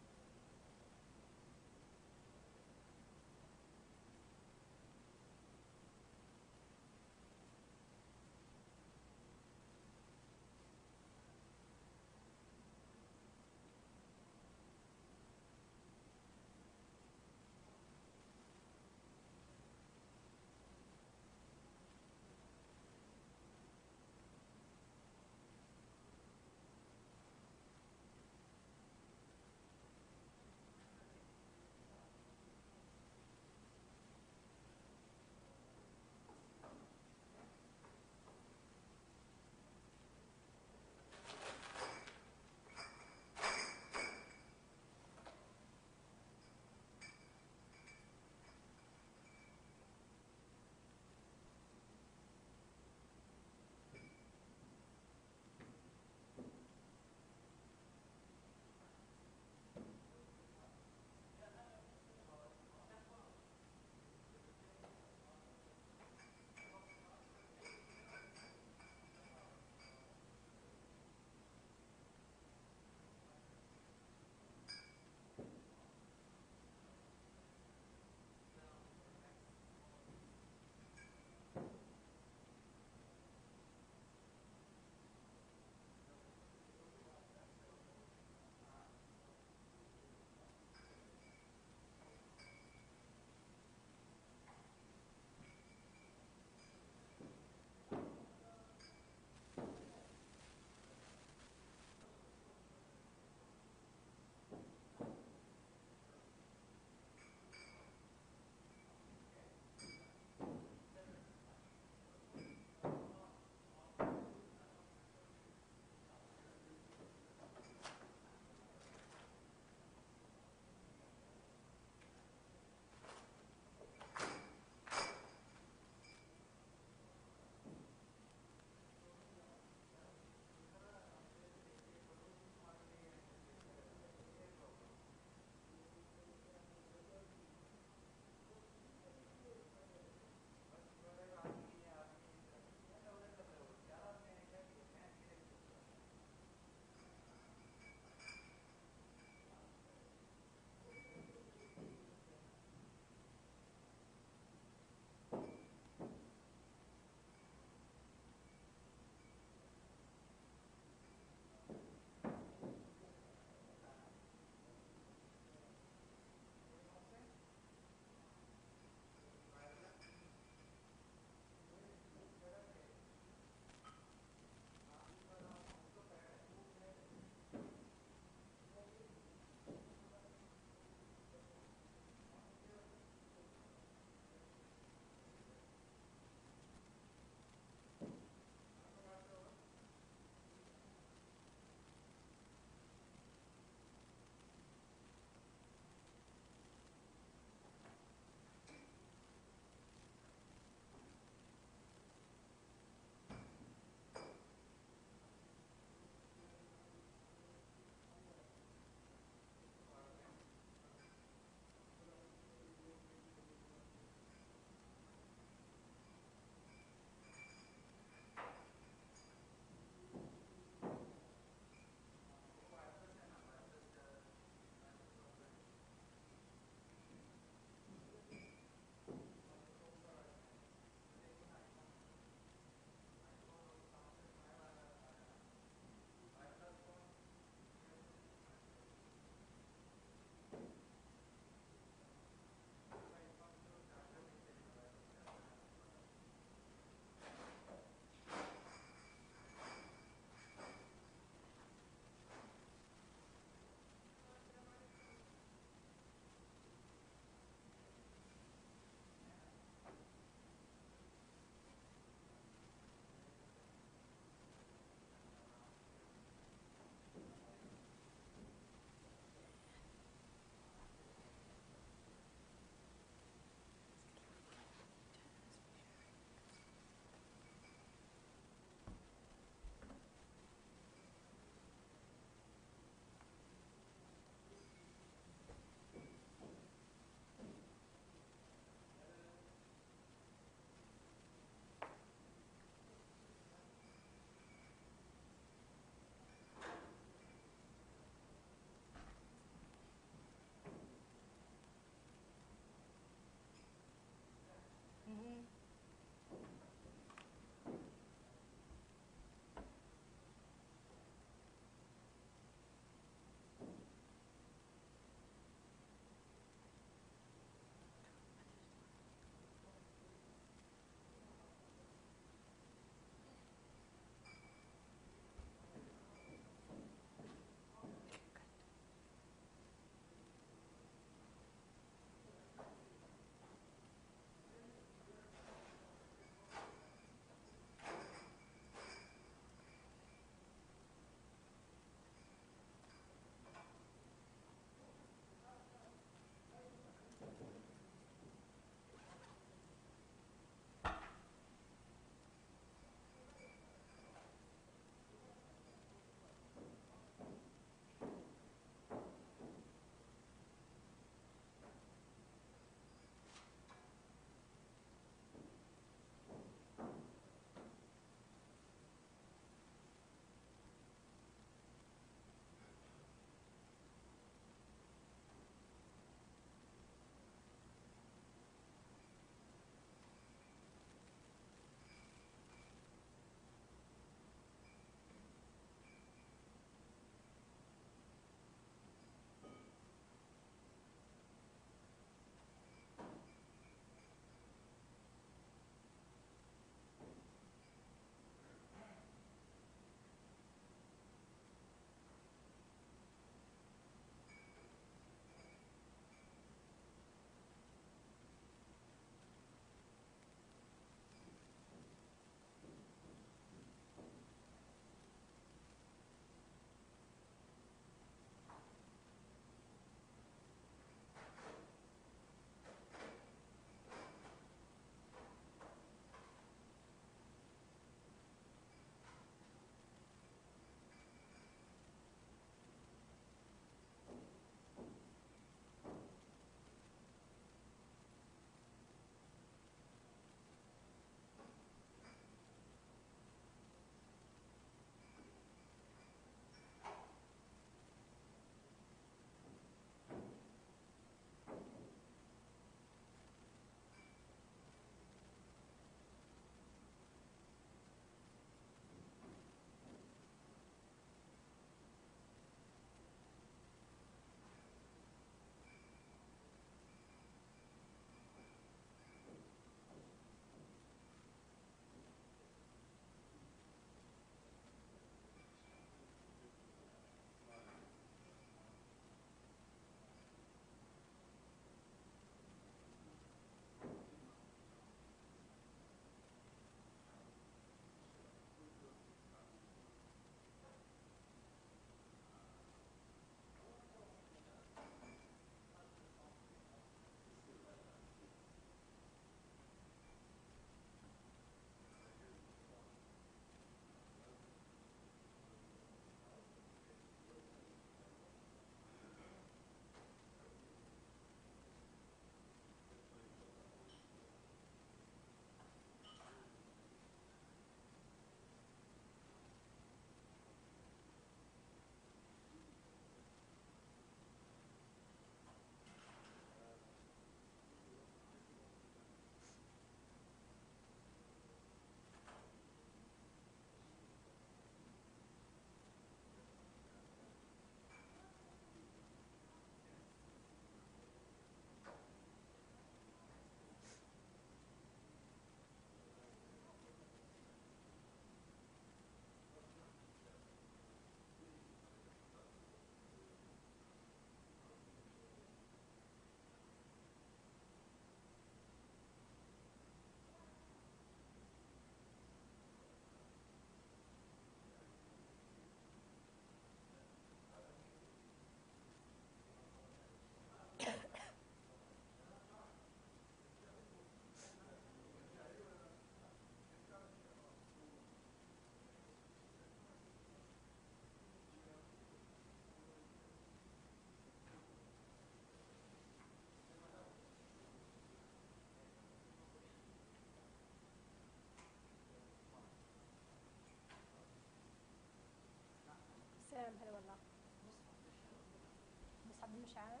مشعل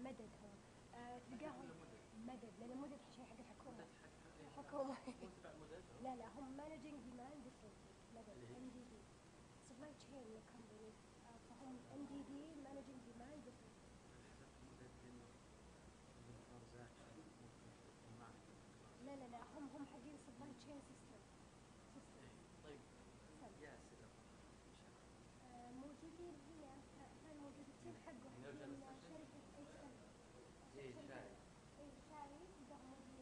مدد هو تلقاهم مدد لأن مدد شيء حق الحكومة حكومة لا هم managing demand differently مدد MDD supply chain company فهم MDD managing demand differently لا هم حقين supply chain system طيب موجودين هنا كان موجود التيم حقه من شركة شركة شاي ده موجود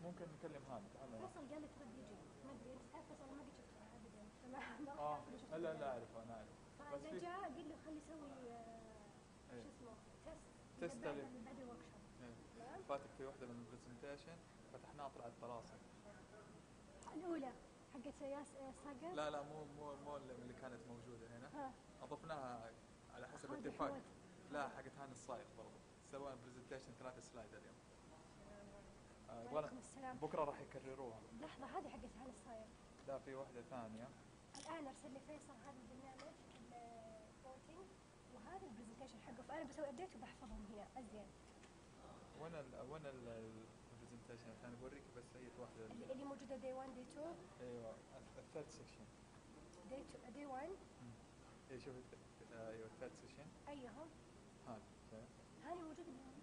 ممكن نكلم هاني فيصل قال لك رد يجي ما ادري انت تعرف فيصل ما قد شفته ابدا لا اعرفه انا اعرف فاذا جاء قل له خلي يسوي شو اسمه تيست بعد الورك شوب فاتك في واحده من البرزنتيشن فتحناها طلعت طلاسم الاولى حقت ياس صقر لا مو اللي كانت موجوده هنا اضفناها على حسب اتفاق لا حقت هاني الصايغ برضه سوينا برزنتيشن 3 سلايد اليوم بكره راح يكرروها. لحظه هذه حقت هاني الصايغ لا في واحده ثانيه الان ارسل لي فيصل هذا البرنامج الفوتنج وهذا البرزنتيشن حقه فانا بسوي ابديت وبحفظهم هنا ازين. وين البرزنتيشن الثاني بوريك بس هي واحده اللي موجوده دي 1 دي 2 ايوه الثيرد سيكشن دي 1 اي شوف ايوه الثيرد سيكشن ايوه هذه موجوده اليوم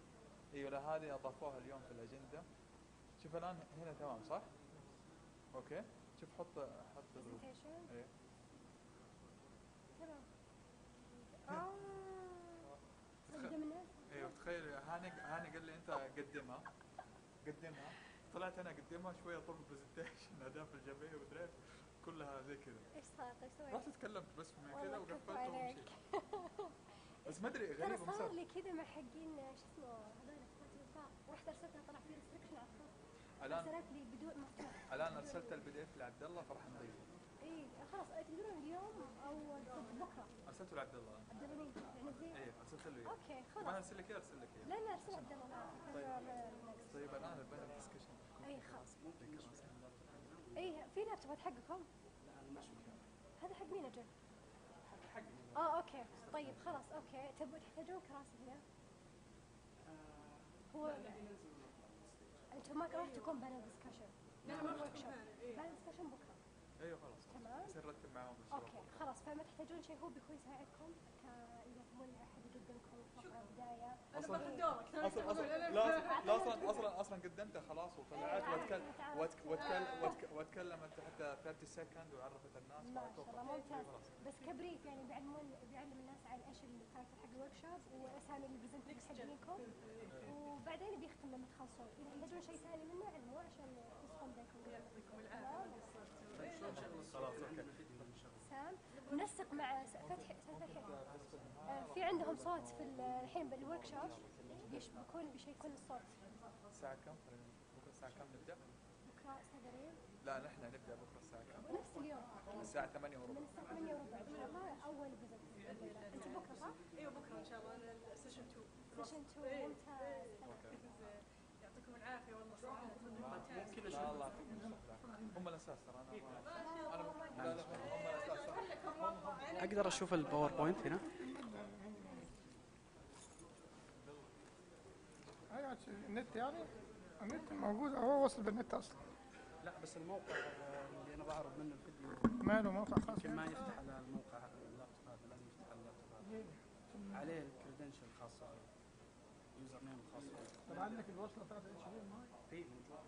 ايوه لا هذه اضافوها اليوم في الاجنده. شوف الان هنا تمام صح؟ اوكي شوف حط برزنتيشن ايوه تمام قدمنا ايوه تخيل هاني قال لي انت قدمها طلعت انا اقدمها شويه طول البرزنتيشن اهداف الجمعيه ومدري كلها زي كذا. ايش صار؟ طيب سويت رحت تكلمت بس من كذا وقفلت ومشيت. بس ما ادري ترى غريب صار لي كذا مع حقين شو اسمه هذول الفوتوغرافر، رحت ارسلتها طلع في ريستركشن على الخط. ارسلت لي بدون مفتوح. الان ارسلت البي دي اف لعبد الله فراح نضيفه. اي خلاص تقدرون اليوم او بكره. ارسلته لعبد الله. عبد الله مين؟ يعني زين. ايه ارسلت له اياه. اوكي خلاص. ما ارسل لك اياه ارسل لك اياه. لا ارسل عبد الله. طيب الان البانل ديسكشن. اي خلاص. اي في لابتوبات حقكم؟ لا مش هذا حق مين اجل؟ حقي. اوكي طيب خلاص اوكي تبون تحتاجون كراسي هنا؟ هو انتم ما راح تكون بانل ديسكشن. لا ما راح تكون بانل ديسكشن بكره. ايوه خلاص. تمام. بس نرتب معاهم اوكي خلاص فما تحتاجون شيء، هو بيكون يساعدكم اذا تبون احد يقدمكم فقره بدايه. انا باخذ دورك. اصلا قدمتها خلاص وطلعت واتكلم انت حتى 30 سكند وعرفت الناس. ما شاء الله ممتاز. بس كبريف يعني بيعلم الناس عن ايش التايتل حق الورك شوب واسامي البرزنترز حقينكم، وبعدين بيختم لما تخلصون. اذا تحتاجون شيء ثاني منه علموه عشان تصفون بينكم. يعطيكم العافيه. خلاص اوكي. سام نسق مع فتحي. في عندهم صوت في الحين بالورك شوب بيكون بيشيكون الصوت. الساعة كم؟ بكره الساعة كم نبدأ؟ بكره استاذ ريم؟ لا نحن نبدأ بكره الساعة كم؟ نفس اليوم. الساعة 8 وربع. من الساعة 8 وربع ان شاء الله اول فيزت. انت بكره صح؟ ايوه بكره ان شاء الله انا سيشن 2. سيشن 2 ممتاز. يعطيكم العافيه والله صراحه ممكن اشوف الله هم الاساس ترى انا هم الاساس. اقدر اشوف الباوربوينت هنا؟ ايوه النت يعني النت موجود هو وصل بالنت اصلا. لا بس الموقع اللي انا بعرض منه الفيديو ماله موقع خاص يمكن ما يفتح على الموقع اللابتوب هذا، لازم يفتح على اللابتوب هذا عليه الكريدنشال الخاصه يوزر نيم الخاص. طب عندك الوصله بتاعت اتش دي ام اي؟ في موجود.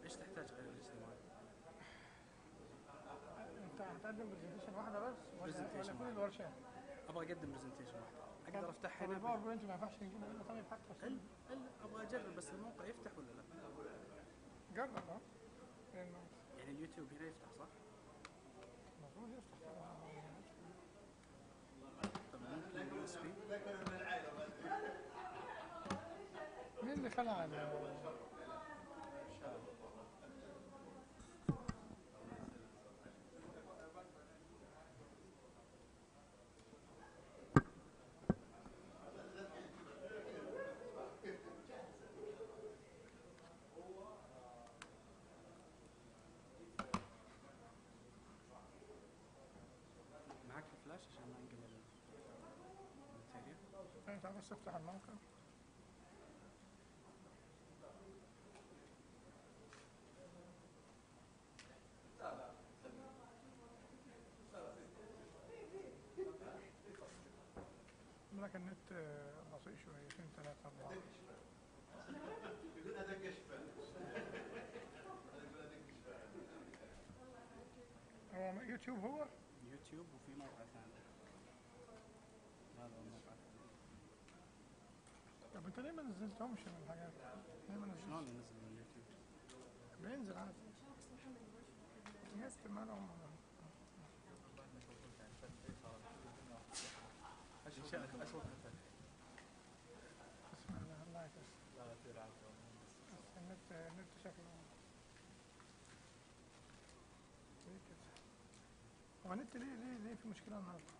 ايش تحتاج غير الاتش دي ام اي؟ انت هتقدم برزنتيشن واحده بس ولا كل الورشات؟ ابغى اقدم برزنتيشن واحده. اقدر افتحها هنا؟ الباوربوينت ما ينفعش نجيب منه طيب حتى. ابغى اجرب بس الموقع يفتح ولا لا؟ جرب يعني اليوتيوب هنا يفتح صح؟ المفروض يفتح. طب ممكن اليو اس بي؟ مين اللي خلع معك فلاش عشان ما انقل الماتيريال؟ انت بس تفتح الموقع. لك النت بطيء شويتين 3 4. هو يوتيوب هو؟ يوتيوب وفي موقع ثاني. هذا الموقع الثاني. طب انت ليه ما نزلتهمش من الحاجات؟ ليه ما نزلتش؟ شلون ينزل من اليوتيوب؟ بينزل عادي. النت مالهم بسم الله الله يكرمك. النت شكله ليه كده؟ هو النت ليه في مشكلة النهارده؟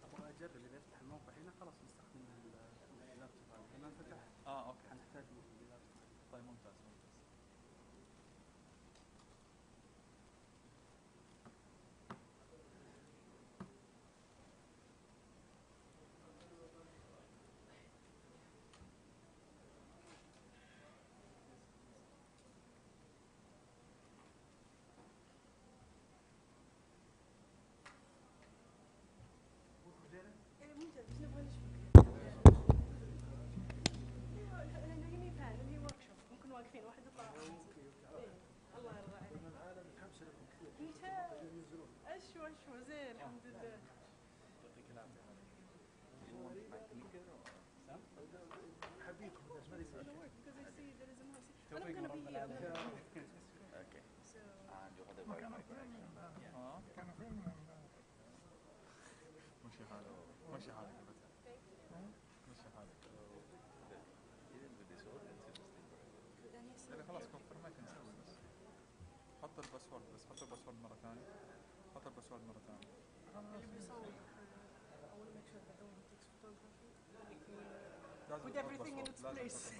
ابغى اجرب اذا يفتح الموقع هنا خلاص نستخدم اللابتوب هذا. ما فتح اوكي حنحتاج اللابتوب. طيب ممتاز. ماشي حالك ماشي حالك خلاص كونفرميشن نسوي بس حط الباسورد حط الباسورد مرة ثانية حط الباسورد مرة ثانية With everything in its place.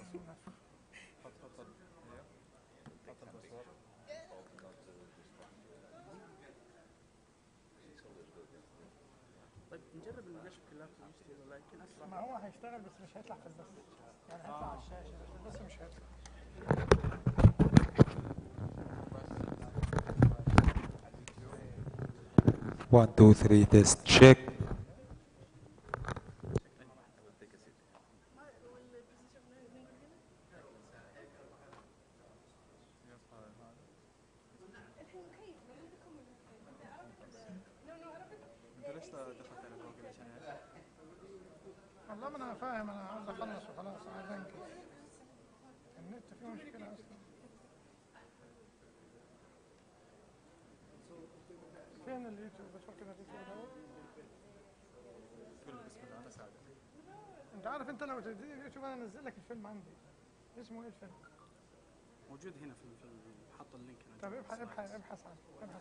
حط الباسورد طيب نجرب نشبك اللابتوب يشتغل لكن اسرع. ما هو هيشتغل بس مش هيطلع في البث، يعني هيطلع على الشاشه بس مش هيطلع. 1 2 3 test check. والله ما انا فاهم، انا عاوز اخلص وخلاص، عايز انجز. النت فيه مشكله اصلا. فين اليوتيوب؟ بشوف كده اليوتيوب الاول. كل بسم الله انا سعد. انت عارف انت لو تديني اليوتيوب انا انزل لك الفيلم عندي. اسمه ايه الفيلم؟ موجود هنا في حط اللينك هنا. طب ابحث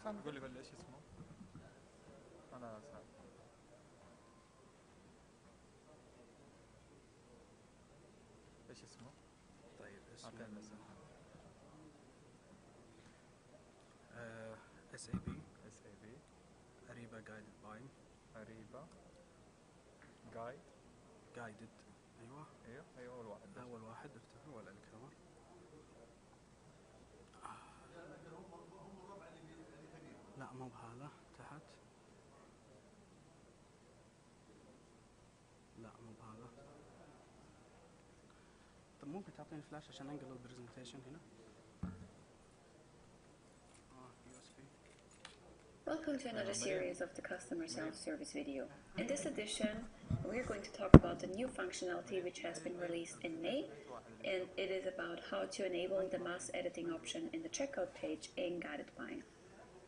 عنه. قول لي ايش اسمه؟ انا سعد. ايش اسمه؟ طيب اسمه SAB أريبا guided by أريبا guided. ايوه اول واحد افتحه ولا الكاميرا. لا مو بهذا تحت. لا مو بهذا. طب ممكن تعطيني فلاش عشان انقل البرزنتيشن هنا. USB. Welcome to another series of the customer self-service video. In this edition, we're going to talk about the new functionality which has been released in May, and it is about how to enable the mass editing option in the checkout page in guided buying.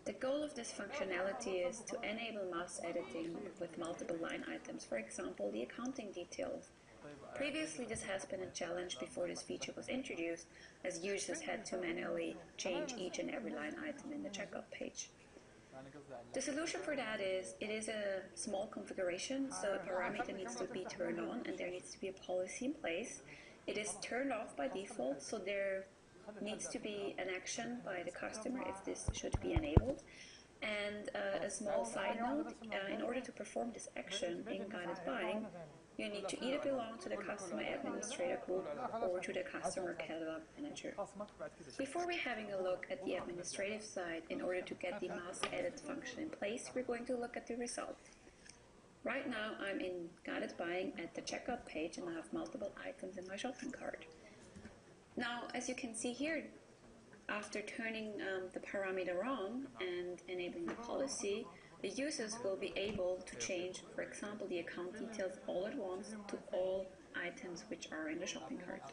The goal of this functionality is to enable mass editing with multiple line items, for example, the accounting details. Previously, this has been a challenge before this feature was introduced, as users had to manually change each and every line item in the checkout page. The solution for that is, it is a small configuration, so a parameter needs to be turned on and there needs to be a policy in place. It is turned off by default, so there needs to be an action by the customer if this should be enabled. And a small side note, in order to perform this action in guided buying, you need to either belong to the customer administrator group or to the customer catalog manager. Before we're having a look at the administrative side, in order to get the mass edit function in place, we're going to look at the result. Right now, I'm in guided buying at the checkout page and I have multiple items in my shopping cart. Now, as you can see here, after turning the parameter on and enabling the policy, the users will be able to change, for example, the account details all at once to all items which are in the shopping cart.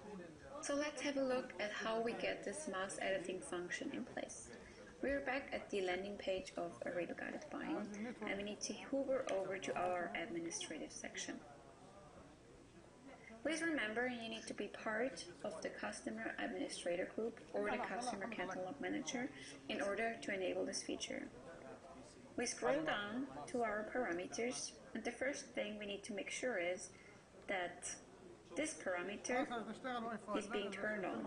So let's have a look at how we get this mass editing function in place. We're back at the landing page of Ariba Guided Buying, and we need to hover over to our administrative section. Please remember, you need to be part of the customer administrator group or the customer catalog manager in order to enable this feature. We scroll down to our parameters, and the first thing we need to make sure is that this parameter is being turned on.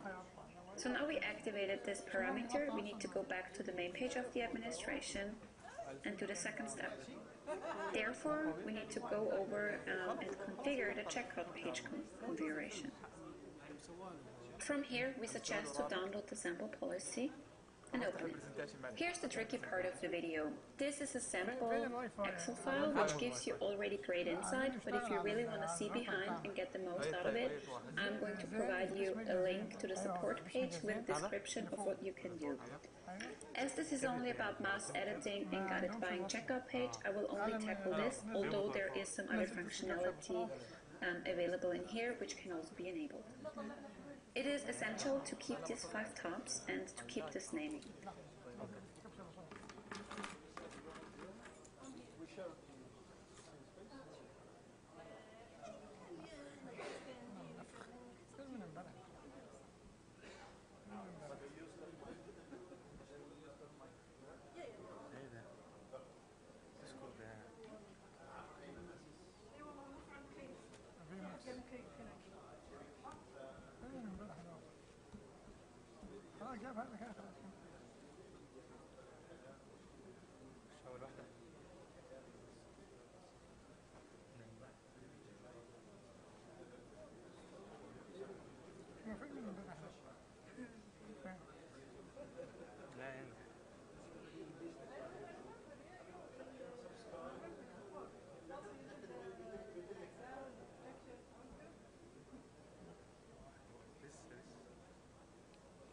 So now we activated this parameter, we need to go back to the main page of the administration and to the second step. Therefore, we need to go over and configure the checkout page configuration. From here, we suggest to download the sample policy and open it. Here's the tricky part of the video. This is a sample Excel file which gives you already great insight, but if you really want to see behind and get the most out of it, I'm going to provide you a link to the support page with a description of what you can do. As this is only about mass editing and guided buying checkout page, I will only tackle this, although there is some other functionality available in here, which can also be enabled. It is essential to keep these 5 tabs and to keep this naming.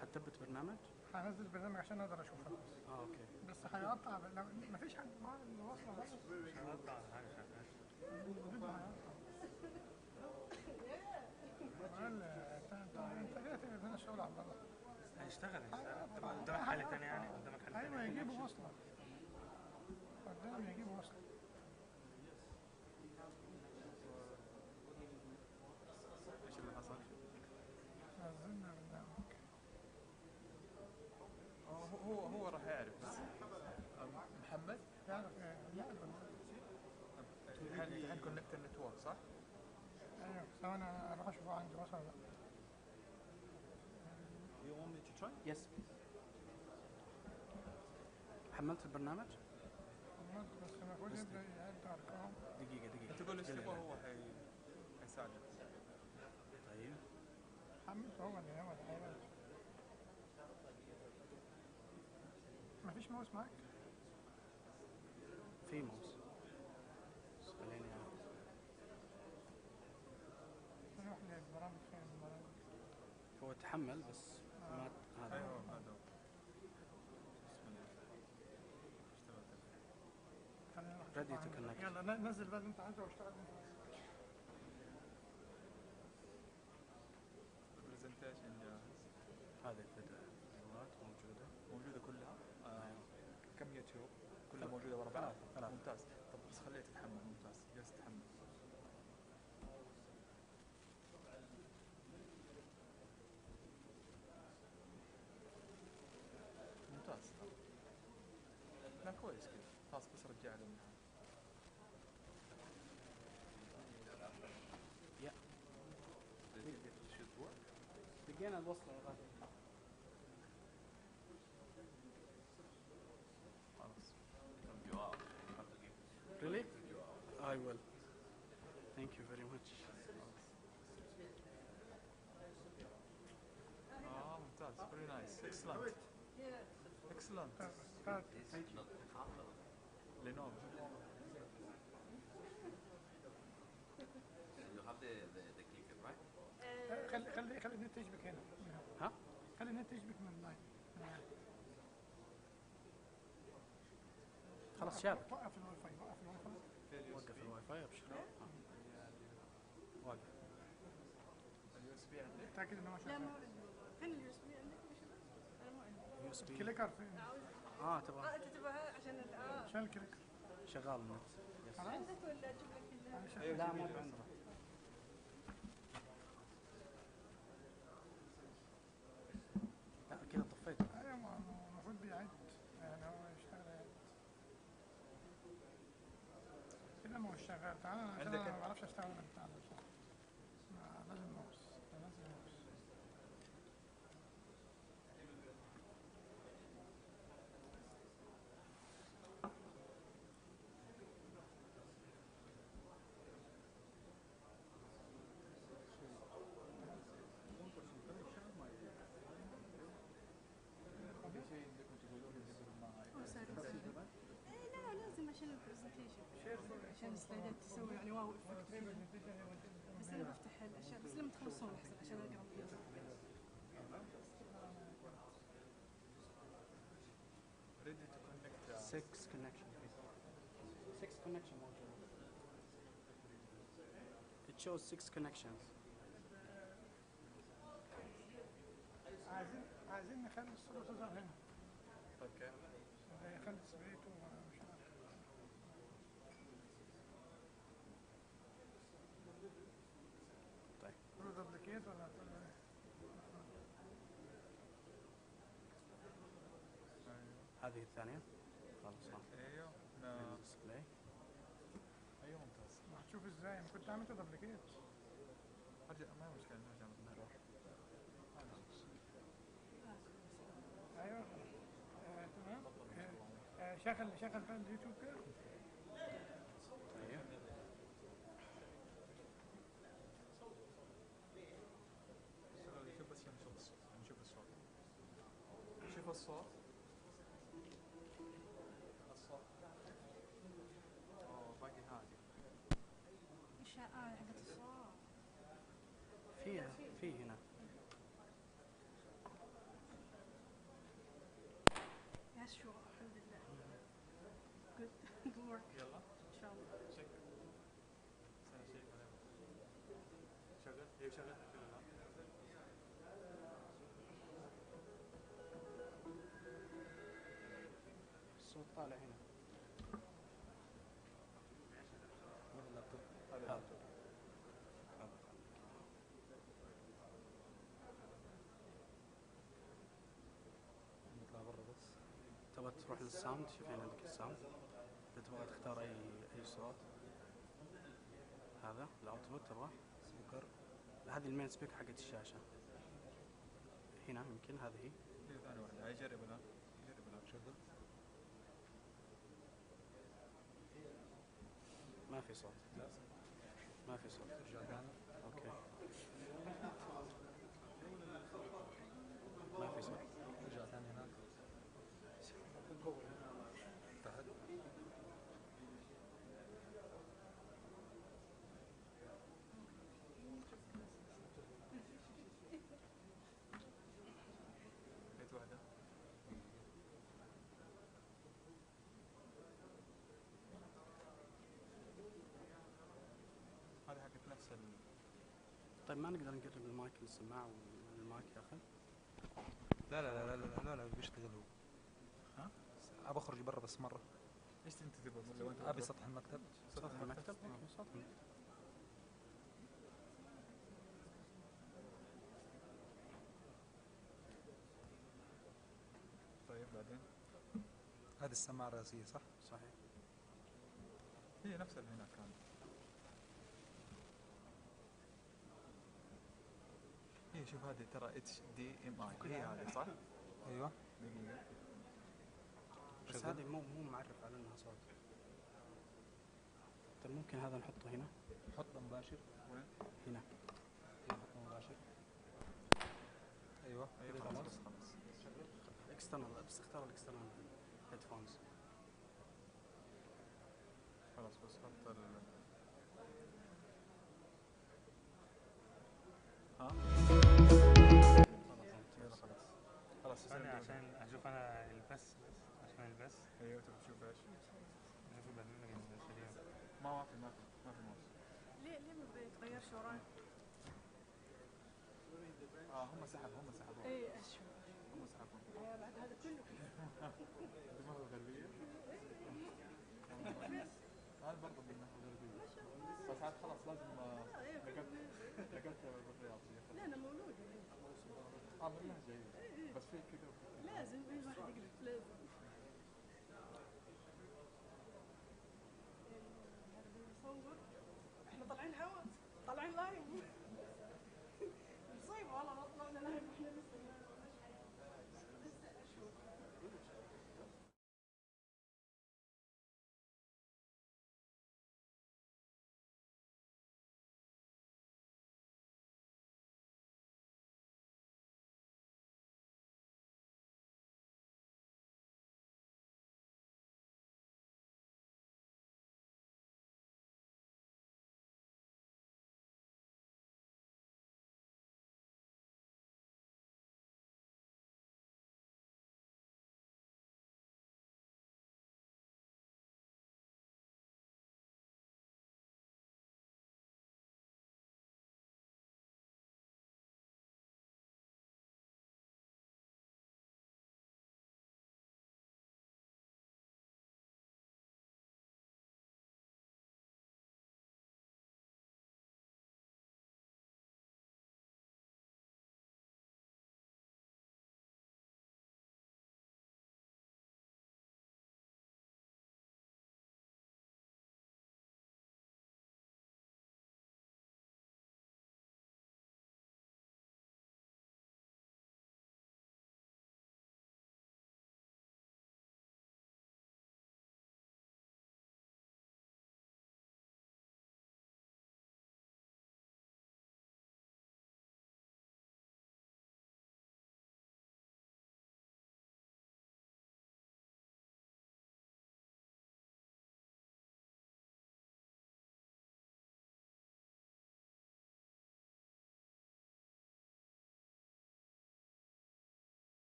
هتثبت برنامج؟ هنزل برنامج عشان اقدر اشوفها بس. اوكي. بس هيقطع لو مفيش حد معاه اللي واصله بس. مش هيقطع حاجه شغاله. انت ليه تقفل الشغل على الله؟ هيشتغل قدامك حل تاني يعني قدامك حل تاني. ايوه يجيبوا وصله. قدام يجيبوا وصله. ايش اللي حصل؟ نزلنا برنامج. هو راح يعرف بس. محمد؟ يعرف الحين كونكت النتورك صح؟ ايوه ثواني اروح اشوفه عندي وصل ولا لا. You want me to try? Yes. حملت البرنامج؟ حملت بس المفروض يبدا يعد ارقام. دقيقة. تقول ايش تبغى هو حيساعدك. طيب. حملت هو اللي هيعمل. مفيش ماوس معاك؟ في ماوس. خليني نروح للبرامج فين البرامج؟ هو تحمل بس ما هذا. ايوه هذا. Ready to connect. يلا نزل بقى اللي انت عايزه واشتغل. برزنتيشن جاهز. هذه الفيديوهات موجودة كلها. كم يوتيوب؟ كلها موجودة ورا بعض. ممتاز. طب بس خليها تتحمل. ممتاز. جالس تتحمل. ممتاز. لا كويس كذا. خلاص بس رجع له من لقينا الوصلة يا غالي. Really? I will. Thank you very much. ممتاز. Very nice. Excellent. Excellent. Thank you. Lenovo. You have the clicker, right? خلي النت يشبك هنا. ها؟ خلي النت يشبك من اللاين. خلاص شابك. وقف الواي فاي. وقف الواي فاي ابشر. واقف. اليو اس بي عندك؟ متأكد انه ما شغال؟ لا فين اليو اس بي عندك؟ انا مو عندي. يو اس بي. الكليكر فين؟ تبغى. انت تبغاها عشان عشان الكليكر. شغال النت. عندك ولا اجيب لك لا مو عندنا. لا كذا طفيته. ايوه المفروض بيعد يعني هو يشتغل يعد. كده ما هو شغال. تعالى عشان انا ما بعرفش اشتغل بالبتاع ده. لازم ماوس. لازم ماوس. لا لازم عشان البرزنتيشن عشان السلايدات تسوي يعني واو افكت. بس انا بفتح الاشياء بس لما تخلصون احسن عشان اقرا فيها. Ready to connect. 6 connection. 6 connection موجود. It It shows 6 connections. عايزين نخلي الصورة تظهر هنا. اوكي. خلي سبريت ومش عارف. طيب. تقول دبليكيت ولا تقول هذه الثانية. خلاص. ايوه. ديسبلاي. ايوه ممتاز. هتشوف ازاي؟ انا كنت عملت دبليكيت. ارجع ما مشكلة نرجع نروح. ايوه تمام. شغل بقى اليوتيوب كده. ايوه. شوف بس نشوف الصوت. شوف الصوت. باقي هادي. ايش حقت الصوت؟ في هنا. يس شو الحمد لله. good work. يلا. ان شاء الله. شكرا. شغل. ايوه شغل. الصوت طالع هنا. وين اللابتوب؟ هذا. نطلع برا بس. تبغى تروح للساوند؟ شوف هنا عندك الساوند. إذا تبغى تختار أي صوت. هذا الأوتبوت تبغى سبيكر. هذه المين سبيكر حقت الشاشة. هنا يمكن هذه هي. ثانية واحدة. هاي جرب الآن. شغل. ما في صوت. لا. ما في صوت. اوكي. ما في صوت. ارجع ثاني هناك. تحت. بيت واحدة. هذه حقت نفس طيب ما نقدر نقرب المايك للسماعة والمايك ياخذ؟ لا بيشتغل هو. ها؟ ابى اخرج برا بس مرة. ايش انت تبغى لو انت ابي سطح المكتب. سطح المكتب؟ سطح. طيب بعدين. هذه السماعة الرئيسية صح؟ صحيح. هي نفس اللي هناك كانت. هي شوف هذه ترى HDMI هي هذه صح؟ ايوه. دقيقة. بس هذه مو معرف على انها صوت. طيب ممكن هذا نحطه هنا؟ نحطه مباشر. وين؟ هنا. نحطه مباشر. ايوه. خلاص. اكسترنال بس اختار الاكسترنال هيدفونز. خلاص بس حط ها؟ خلاص. انا عشان اشوف انا البث عشان البث. ايوه تبي تشوف ايش؟ اشوف البرنامج اليوم. ما في موس. ليه ما بيتغيرش وراي؟ هم سحبوا. اي اشوف. هم سحبوا. بعد هذا كله. دماغ غربية. هذا برضه من ناحية غربية. بس عاد خلاص لازم نقلت بالرياض. لا انا مولود. بالله جيد. بس في كذا. لازم اي واحد يقلب لازم. نصور. احنا طالعين هوا. طالعين لايف. مصيبة والله ما طلعنا لايف احنا لسه.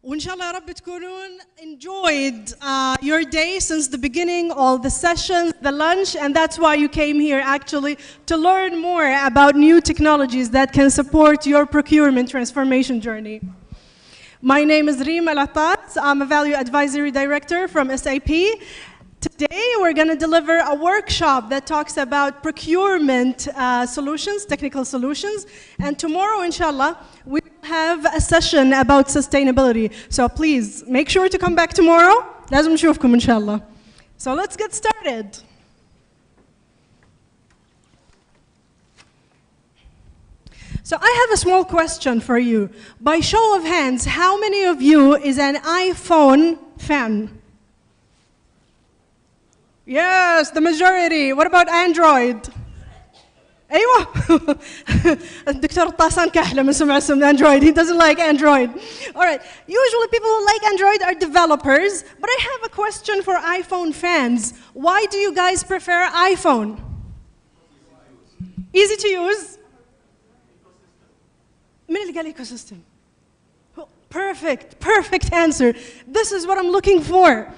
وإن شاء الله يا رب تكونون enjoyed your day since the beginning, all the sessions, the lunch, and that's why you came here actually to learn more about new technologies that can support your procurement transformation journey. My name is Reem Al-Attas. I'm a Value Advisory Director from SAP. Today we're going to deliver a workshop that talks about procurement solutions, technical solutions, and tomorrow, inshallah, we have a session about sustainability. So please make sure to come back tomorrow. لازم نشوفكم inshallah. So let's get started. So I have a small question for you. By show of hands, how many of you is an iPhone fan? Yes, the majority. What about Android? أيوة. الدكتور الطاسان كحلة من سمع اسم Android. He doesn't like Android. All right. Usually people who like Android are developers, but I have a question for iPhone fans. Why do you guys prefer iPhone? Easy to use. من اللي قال ecosystem? Perfect, perfect answer. This is what I'm looking for.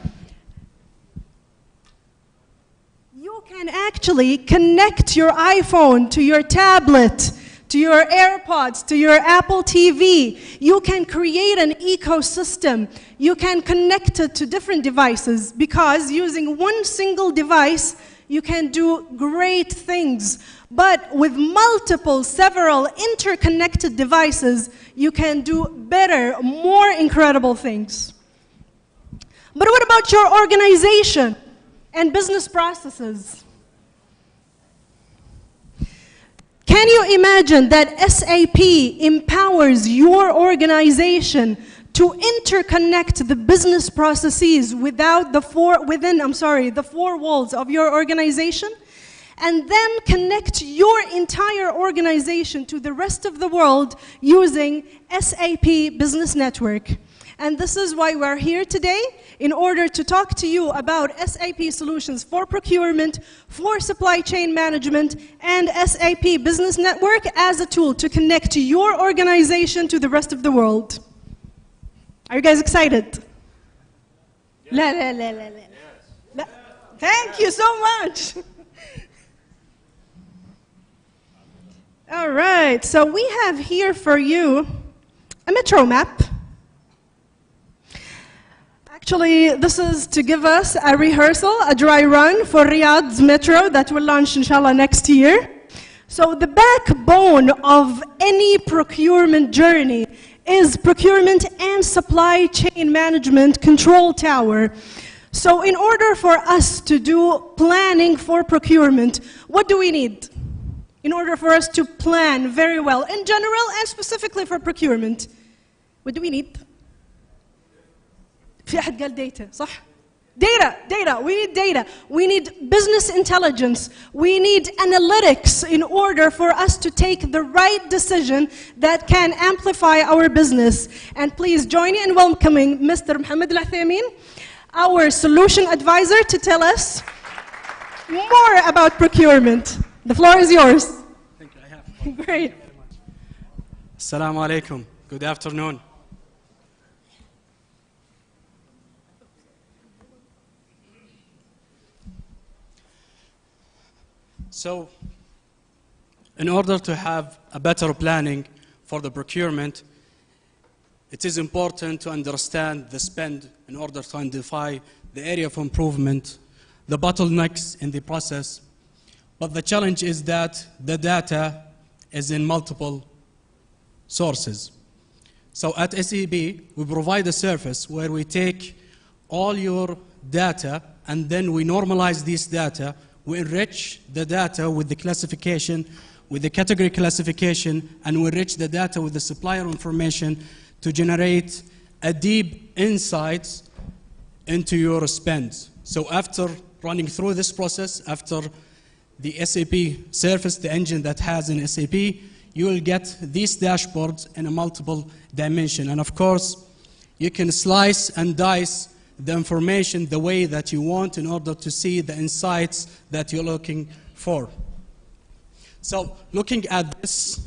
You can actually connect your iPhone to your tablet, to your AirPods, to your Apple TV. You can create an ecosystem. You can connect it to different devices because using one single device, you can do great things. But with multiple, several interconnected devices, you can do better, more incredible things. But what about your organization and business processes? Can you imagine that SAP empowers your organization to interconnect the business processes within the four walls of your organization, and then connect your entire organization to the rest of the world using SAP Business Network? And this is why we're here today, in order to talk to you about SAP solutions for procurement, for supply chain management, and SAP Business Network as a tool to connect your organization to the rest of the world. Are you guys excited? La, la, la, la, la. La. Thank you so much. All right, so we have here for you a metro map. Actually, this is to give us a rehearsal, a dry run for Riyadh's metro that will launch inshallah next year. So the backbone of any procurement journey is procurement and supply chain management control tower. So in order for us to do planning for procurement, what do we need? In order for us to plan very well, in general and specifically for procurement, what do we need? في أحد قال data, صح? Data, we need data. We need business intelligence. We need analytics in order for us to take the right decision that can amplify our business. And please join me in welcoming Mr. Mohammed Al-Athaymin, our solution advisor, to tell us more about procurement. The floor is yours. Thank you. I have. Great. Assalamu alaikum. Good afternoon. So, in order to have a better planning for the procurement, it is important to understand the spend in order to identify the area of improvement, the bottlenecks in the process. But the challenge is that the data is in multiple sources. So at SAP, we provide a service where we take all your data and then we normalize this data. We enrich the data with the classification, with the category classification, and we enrich the data with the supplier information to generate a deep insights into your spend. So after running through this process, after the SAP surface, the engine that has in SAP, you will get these dashboards in a multiple dimension. And of course, you can slice and dice the information the way that you want in order to see the insights that you're looking for. So looking at this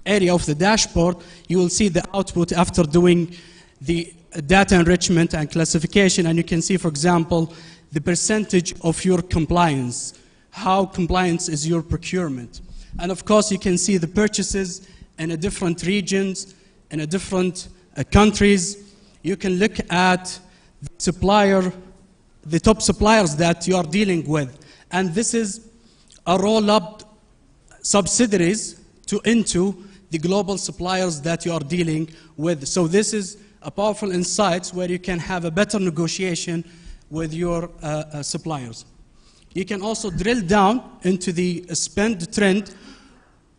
area of the dashboard, you will see the output after doing the data enrichment and classification, and you can see, for example, the percentage of your compliance, how compliance is your procurement. And of course, you can see the purchases in a different regions, in a different countries. You can look at the supplier, the top suppliers that you are dealing with. And this is a roll-up subsidiaries into the global suppliers that you are dealing with. So this is a powerful insight where you can have a better negotiation with your suppliers. You can also drill down into the spend trend,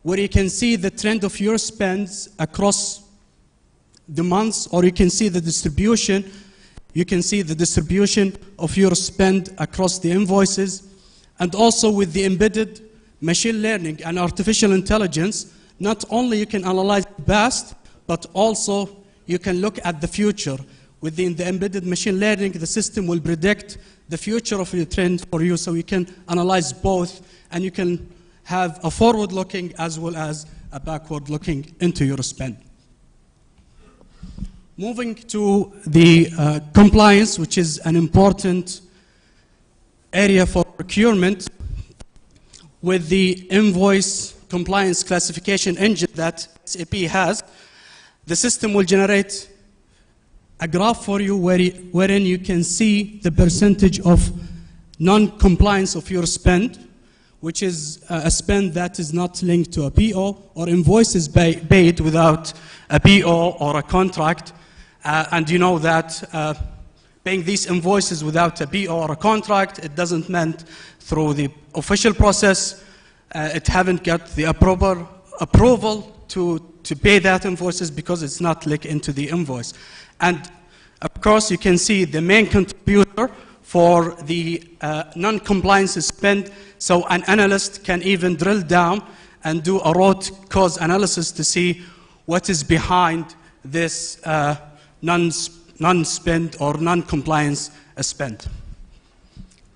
where you can see the trend of your spends across the months, or you can see the distribution. You can see the distribution of your spend across the invoices. And also with the embedded machine learning and artificial intelligence, not only you can analyze the past, but also you can look at the future. Within the embedded machine learning, the system will predict the future of your trend for you, so you can analyze both, and you can have a forward-looking as well as a backward-looking into your spend. Moving to the compliance, which is an important area for procurement, with the invoice compliance classification engine that SAP has, the system will generate a graph for you wherein you can see the percentage of non-compliance of your spend, which is a spend that is not linked to a PO, or invoices paid without a PO or a contract. And you know that paying these invoices without a PO or a contract, it doesn't meant through the official process. It haven't got the approval to pay that invoices because it's not linked into the invoice. And of course, you can see the main contributor for the non-compliance spend. So an analyst can even drill down and do a root cause analysis to see what is behind this non-spend or non-compliance spend.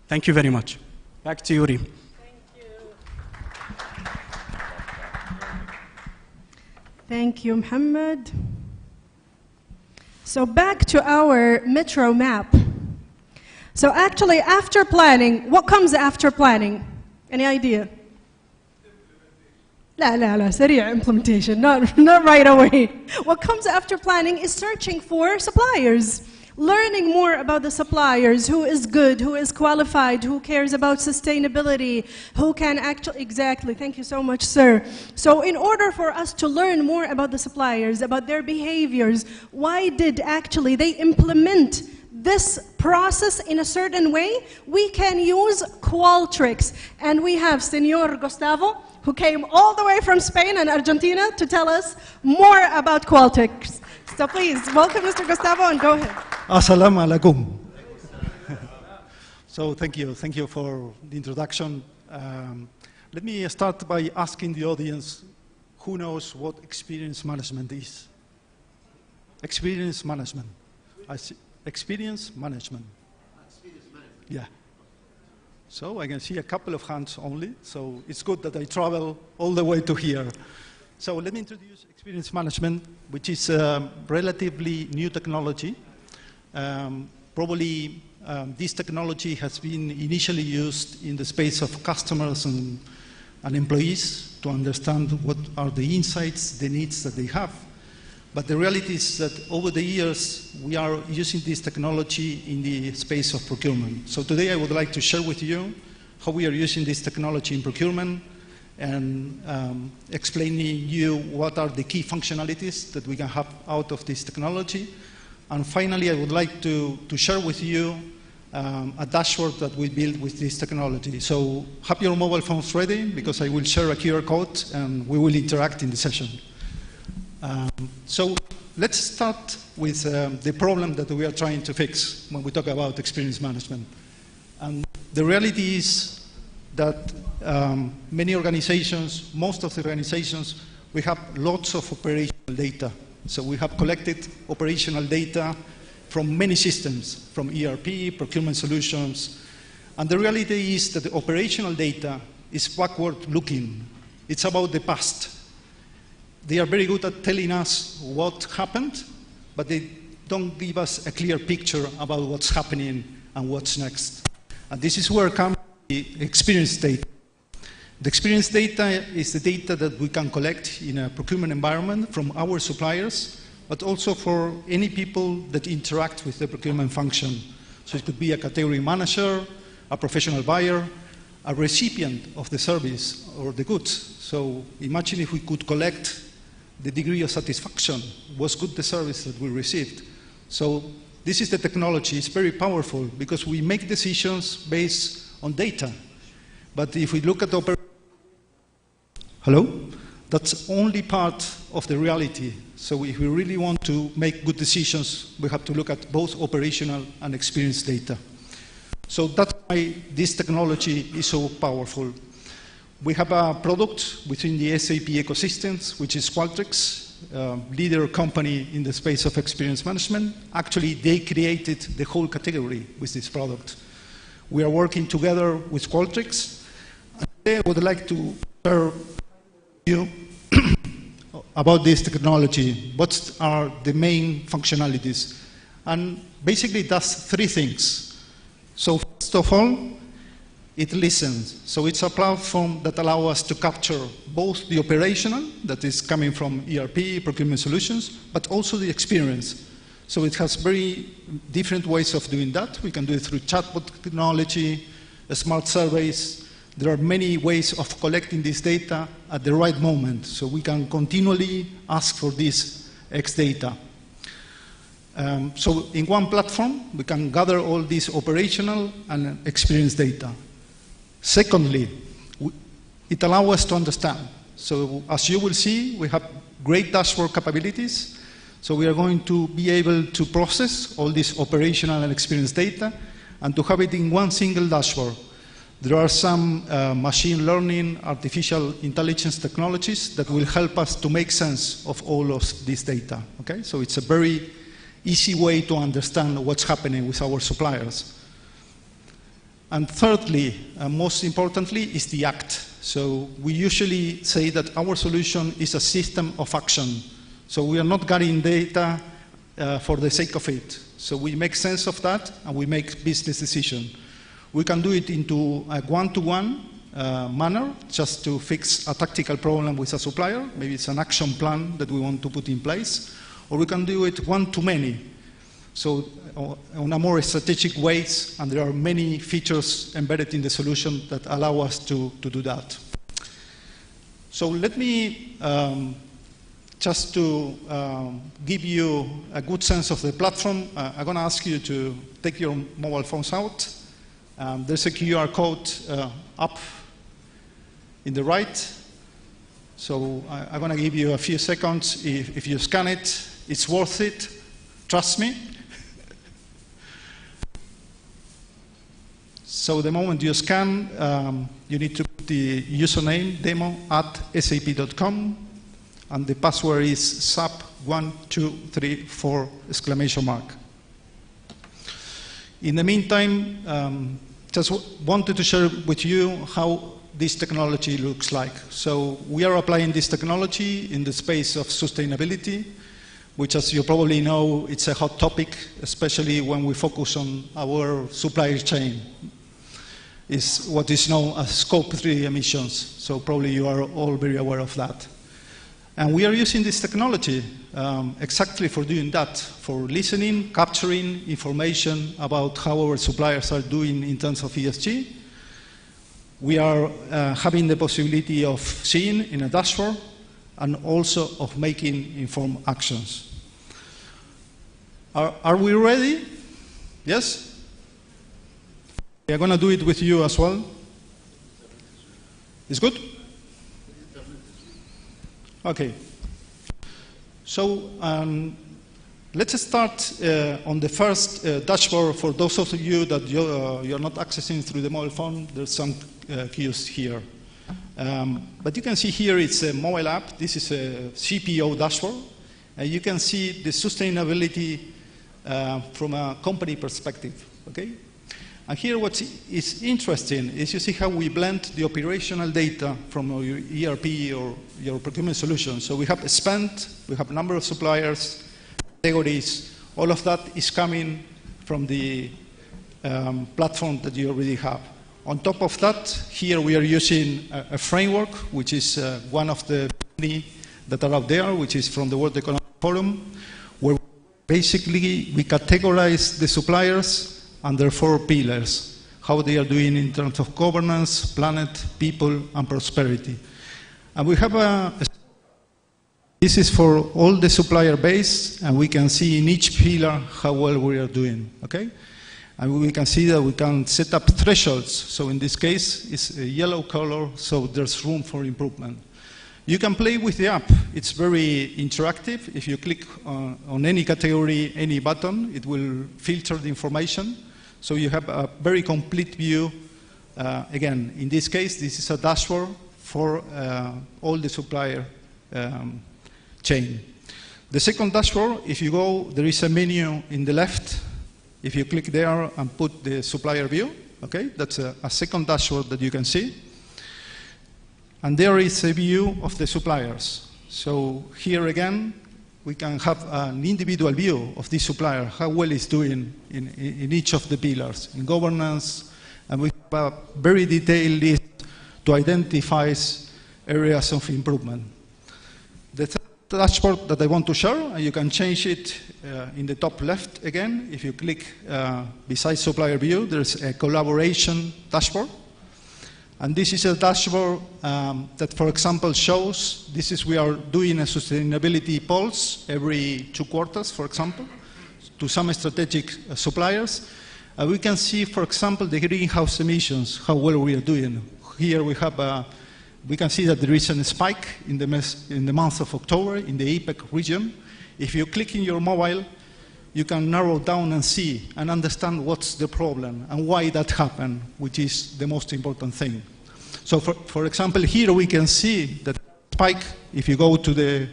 Thank you very much. Back to you, Reem. Thank you, Mohammed. So back to our metro map. So actually, after planning, what comes after planning? Any idea? لا, سريع implementation, not right away. What comes after planning is searching for suppliers, learning more about the suppliers, who is good, who is qualified, who cares about sustainability, who can actually, exactly, thank you so much, sir. So in order for us to learn more about the suppliers, about their behaviors, why did actually they implement this process in a certain way, we can use Qualtrics. And we have Senor Gustavo, who came all the way from Spain and Argentina to tell us more about Qualtrics. So please, welcome Mr. Gustavo, and go ahead. Assalamu alaikum. So thank you for the introduction. Let me start by asking the audience, who knows what experience management is? Experience management. Experience management. Yeah. So I can see a couple of hands only, so it's good that I travel all the way to here. So let me introduce experience management, which is a relatively new technology. Probably this technology has been initially used in the space of customers and employees to understand what are the insights, the needs that they have. But the reality is that over the years, we are using this technology in the space of procurement. So today I would like to share with you how we are using this technology in procurement and explaining you what are the key functionalities that we can have out of this technology. And finally, I would like to share with you a dashboard that we built with this technology. So have your mobile phones ready, because I will share a QR code and we will interact in the session. So let's start with the problem that we are trying to fix when we talk about experience management. And the reality is that many organizations, most of the organizations, we have lots of operational data. So we have collected operational data from many systems, from ERP, procurement solutions. And the reality is that the operational data is backward-looking. It's about the past. They are very good at telling us what happened, but they don't give us a clear picture about what's happening and what's next. And this is where comes the experience data. The experience data is the data that we can collect in a procurement environment from our suppliers, but also for any people that interact with the procurement function. So it could be a category manager, a professional buyer, a recipient of the service or the goods. So imagine if we could collect the degree of satisfaction, was good the service that we received. So this is the technology. It's very powerful because we make decisions based on data. But if we look at the hello? That's only part of the reality. So if we really want to make good decisions, we have to look at both operational and experience data. So that's why this technology is so powerful. We have a product within the SAP ecosystems, which is Qualtrics, leader company in the space of experience management. Actually, they created the whole category with this product. We are working together with Qualtrics. Today I would like to share you about this technology. What are the main functionalities? And basically it does three things. So first of all, it listens. So it's a platform that allows us to capture both the operational, that is coming from ERP, procurement solutions, but also the experience. So it has very different ways of doing that. We can do it through chatbot technology, smart surveys. There are many ways of collecting this data at the right moment. So we can continually ask for this X data. So in one platform, we can gather all this operational and experience data. Secondly, it allows us to understand. So as you will see, we have great dashboard capabilities. So we are going to be able to process all this operational and experience data and to have it in one single dashboard. There are some machine learning, artificial intelligence technologies that will help us to make sense of all of this data. Okay? So it's a very easy way to understand what's happening with our suppliers. And thirdly, most importantly, is the act. So we usually say that our solution is a system of action. So we are not gathering data for the sake of it. So we make sense of that and we make business decisions. We can do it into a one-to-one manner, just to fix a tactical problem with a supplier. Maybe it's an action plan that we want to put in place. Or we can do it one-to-many. So on a more strategic ways, and there are many features embedded in the solution that allow us to do that. So let me, just to give you a good sense of the platform, I'm going to ask you to take your mobile phones out. There's a QR code up in the right. So I'm going to give you a few seconds. If you scan it, it's worth it. Trust me. So the moment you scan, you need to put the username demo@sap.com, and the password is SAP1234 exclamation mark. In the meantime, just wanted to share with you how this technology looks like. So we are applying this technology in the space of sustainability, which, as you probably know, it's a hot topic, especially when we focus on our supply chain. Is what is known as Scope 3 emissions. So probably you are all very aware of that. And we are using this technology exactly for doing that, for listening, capturing information about how our suppliers are doing in terms of ESG. We are having the possibility of seeing in a dashboard and also of making informed actions. Are we ready? Yes? We are going to do it with you as well. It's good? Okay. So let's start on the first dashboard. For those of you that you're not accessing through the mobile phone, there's some cues here. But you can see here it's a mobile app. This is a CPO dashboard. You can see the sustainability from a company perspective. Okay? And here what is interesting is you see how we blend the operational data from your ERP or your procurement solution. So we have spend, we have number of suppliers, categories, All of that is coming from the platform that you already have. On top of that, here we are using a framework, which is one of the many that are out there, which is from the World Economic Forum, where basically we categorize the suppliers under 4 pillars, how they are doing in terms of governance, planet, people, and prosperity. And we have this is for all the supplier base, and we can see in each pillar how well we are doing, okay? And we can see that we can set up thresholds. So in this case, it's a yellow color, so there's room for improvement. You can play with the app. It's very interactive. If you click on any category, any button, it will filter the information. So you have a very complete view. Again, in this case, this is a dashboard for all the supplier chain. The second dashboard, if you go, there is a menu in the left. If you click there and put the supplier view, okay, that's a second dashboard that you can see. And there is a view of the suppliers. So here again, we can have an individual view of this supplier, how well it's doing in each of the pillars, in governance, and we have a very detailed list to identify areas of improvement. The third dashboard that I want to share, and you can change it in the top left again. If you click besides supplier view, there's a collaboration dashboard. And this is a dashboard that, for example, shows, we are doing a sustainability pulse every 2 quarters, for example, to some strategic suppliers. We can see, for example, the greenhouse emissions, how well we are doing. Here we have we can see that there is a spike in the month of October in the APEC region. If you click in your mobile, you can narrow down and see and understand what's the problem and why that happened, which is the most important thing. So for example, here we can see that spike. If you go to the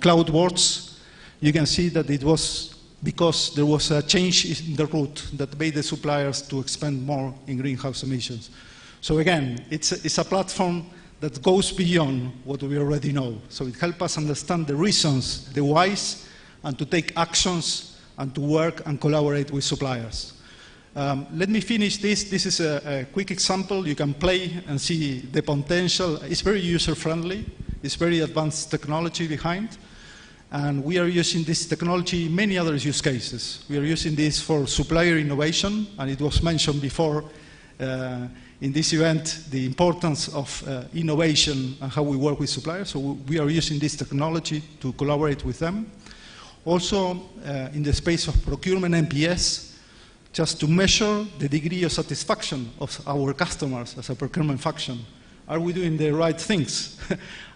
cloudboards, you can see that it was because there was a change in the route that made the suppliers to expend more in greenhouse emissions. So again, it's a platform that goes beyond what we already know. So it helps us understand the reasons, the whys, and to take actions and to work and collaborate with suppliers. Let me finish this. This is a quick example. You can play and see the potential. It's very user-friendly. It's very advanced technology behind. And we are using this technology in many other use cases. We are using this for supplier innovation, and it was mentioned before in this event, the importance of innovation and how we work with suppliers. So we are using this technology to collaborate with them. Also, in the space of procurement NPS, just to measure the degree of satisfaction of our customers as a procurement function. Are we doing the right things?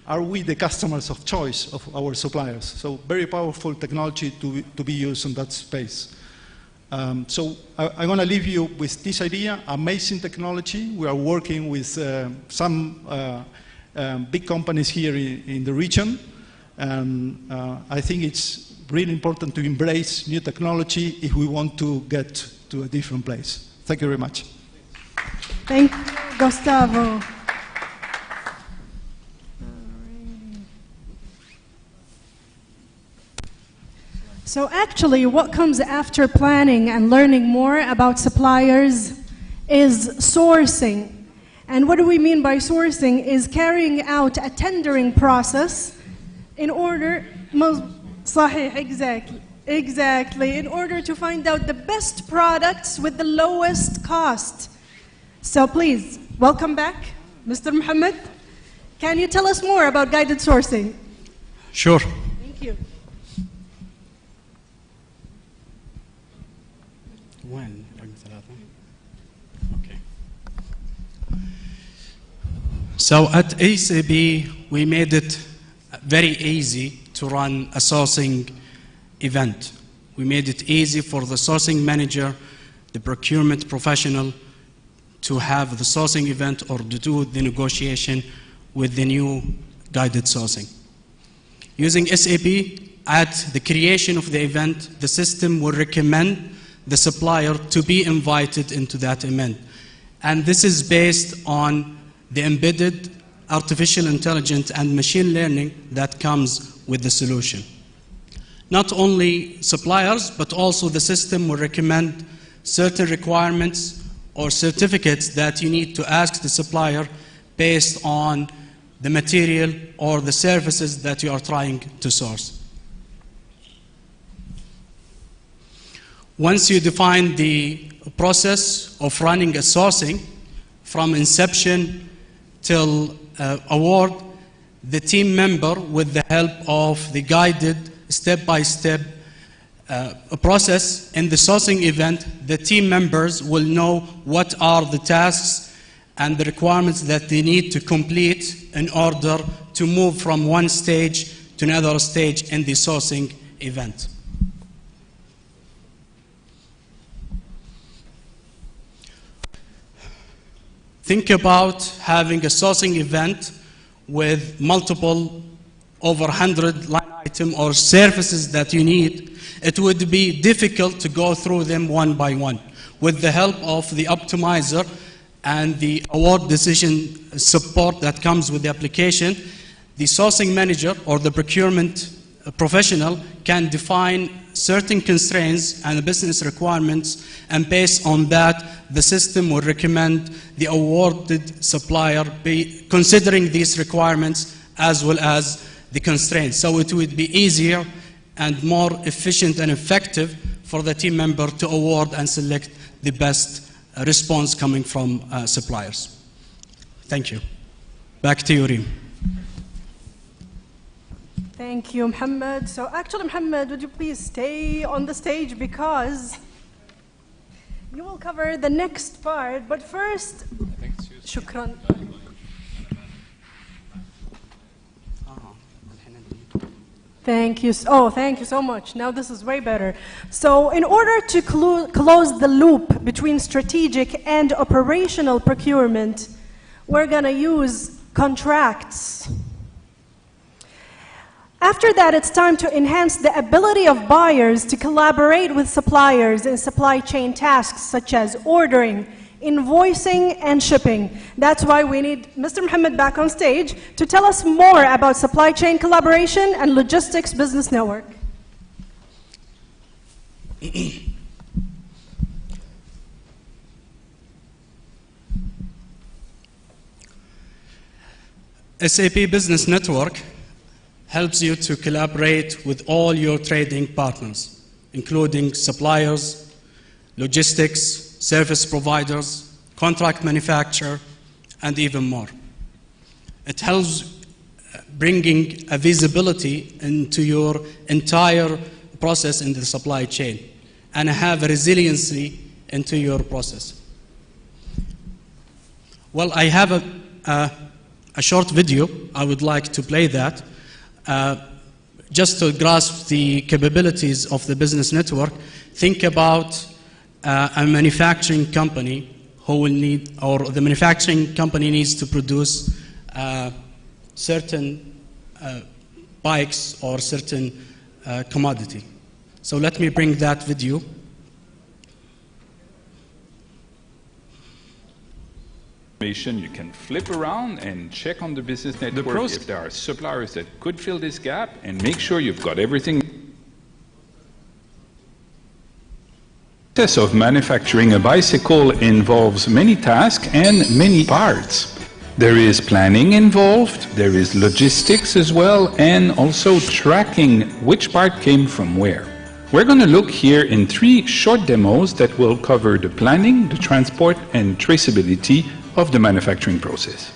Are we the customers of choice of our suppliers? So very powerful technology to be used in that space. So I'm going to leave you with this idea, amazing technology. We are working with some big companies here in the region. And I think it's really important to embrace new technology if we want to get to a different place. Thank you very much. Thank you, Gustavo. So actually, what comes after planning and learning more about suppliers is sourcing. And what do we mean by sourcing is carrying out a tendering process in order, exactly, in order to find out the best products with the lowest cost. So please, welcome back, Mr. Mohammed. Can you tell us more about guided sourcing? Sure. Thank you. Okay. So at ACB, we made it very easy to run a sourcing event. We made it easy for the sourcing manager, the procurement professional, to have the sourcing event or to do the negotiation with the new guided sourcing. Using SAP, at the creation of the event, the system will recommend the supplier to be invited into that event. And this is based on the embedded artificial intelligence and machine learning that comes with the solution. not only suppliers, but also the system will recommend certain requirements or certificates that you need to ask the supplier based on the material or the services that you are trying to source. Once you define the process of running a sourcing from inception till award, the team member, with the help of the guided step-by-step process in the sourcing event, the team members will know what are the tasks and the requirements that they need to complete in order to move from one stage to another stage in the sourcing event. Think about having a sourcing event with multiple over 100 line item or services that you need. It would be difficult to go through them one by one. With the help of the optimizer and the award decision support that comes with the application, the sourcing manager or the procurement professional can define certain constraints and business requirements, and based on that, the system will recommend the awarded supplier considering these requirements as well as the constraints. So it would be easier and more efficient and effective for the team member to award and select the best response coming from suppliers. Thank you. Back to you, Reem. Thank you, Mohammed. So actually, Mohammed, would you please stay on the stage because you will cover the next part. But first, shukran. Thank you. Oh, thank you so much. Now this is way better. So in order to close the loop between strategic and operational procurement, we're going to use contracts. After that, it's time to enhance the ability of buyers to collaborate with suppliers in supply chain tasks such as ordering, invoicing, and shipping. That's why we need Mr. Mohammed back on stage to tell us more about supply chain collaboration and logistics business network. SAP Business Network helps you to collaborate with all your trading partners, including suppliers, logistics, service providers, contract manufacturer, and even more. It helps bringing a visibility into your entire process in the supply chain and have a resiliency into your process. Well, I have a short video. I would like to play that. Just to grasp the capabilities of the business network, think about a manufacturing company who will need, or the manufacturing company needs to produce certain bikes or certain commodity. So let me bring that video. You can flip around and check on the business network if there are suppliers that could fill this gap, and make sure you've got everything. The process of manufacturing a bicycle involves many tasks and many parts. There is planning involved, there is logistics as well, and also tracking which part came from where. We're going to look here in 3 short demos that will cover the planning, the transport, and traceability of the manufacturing process.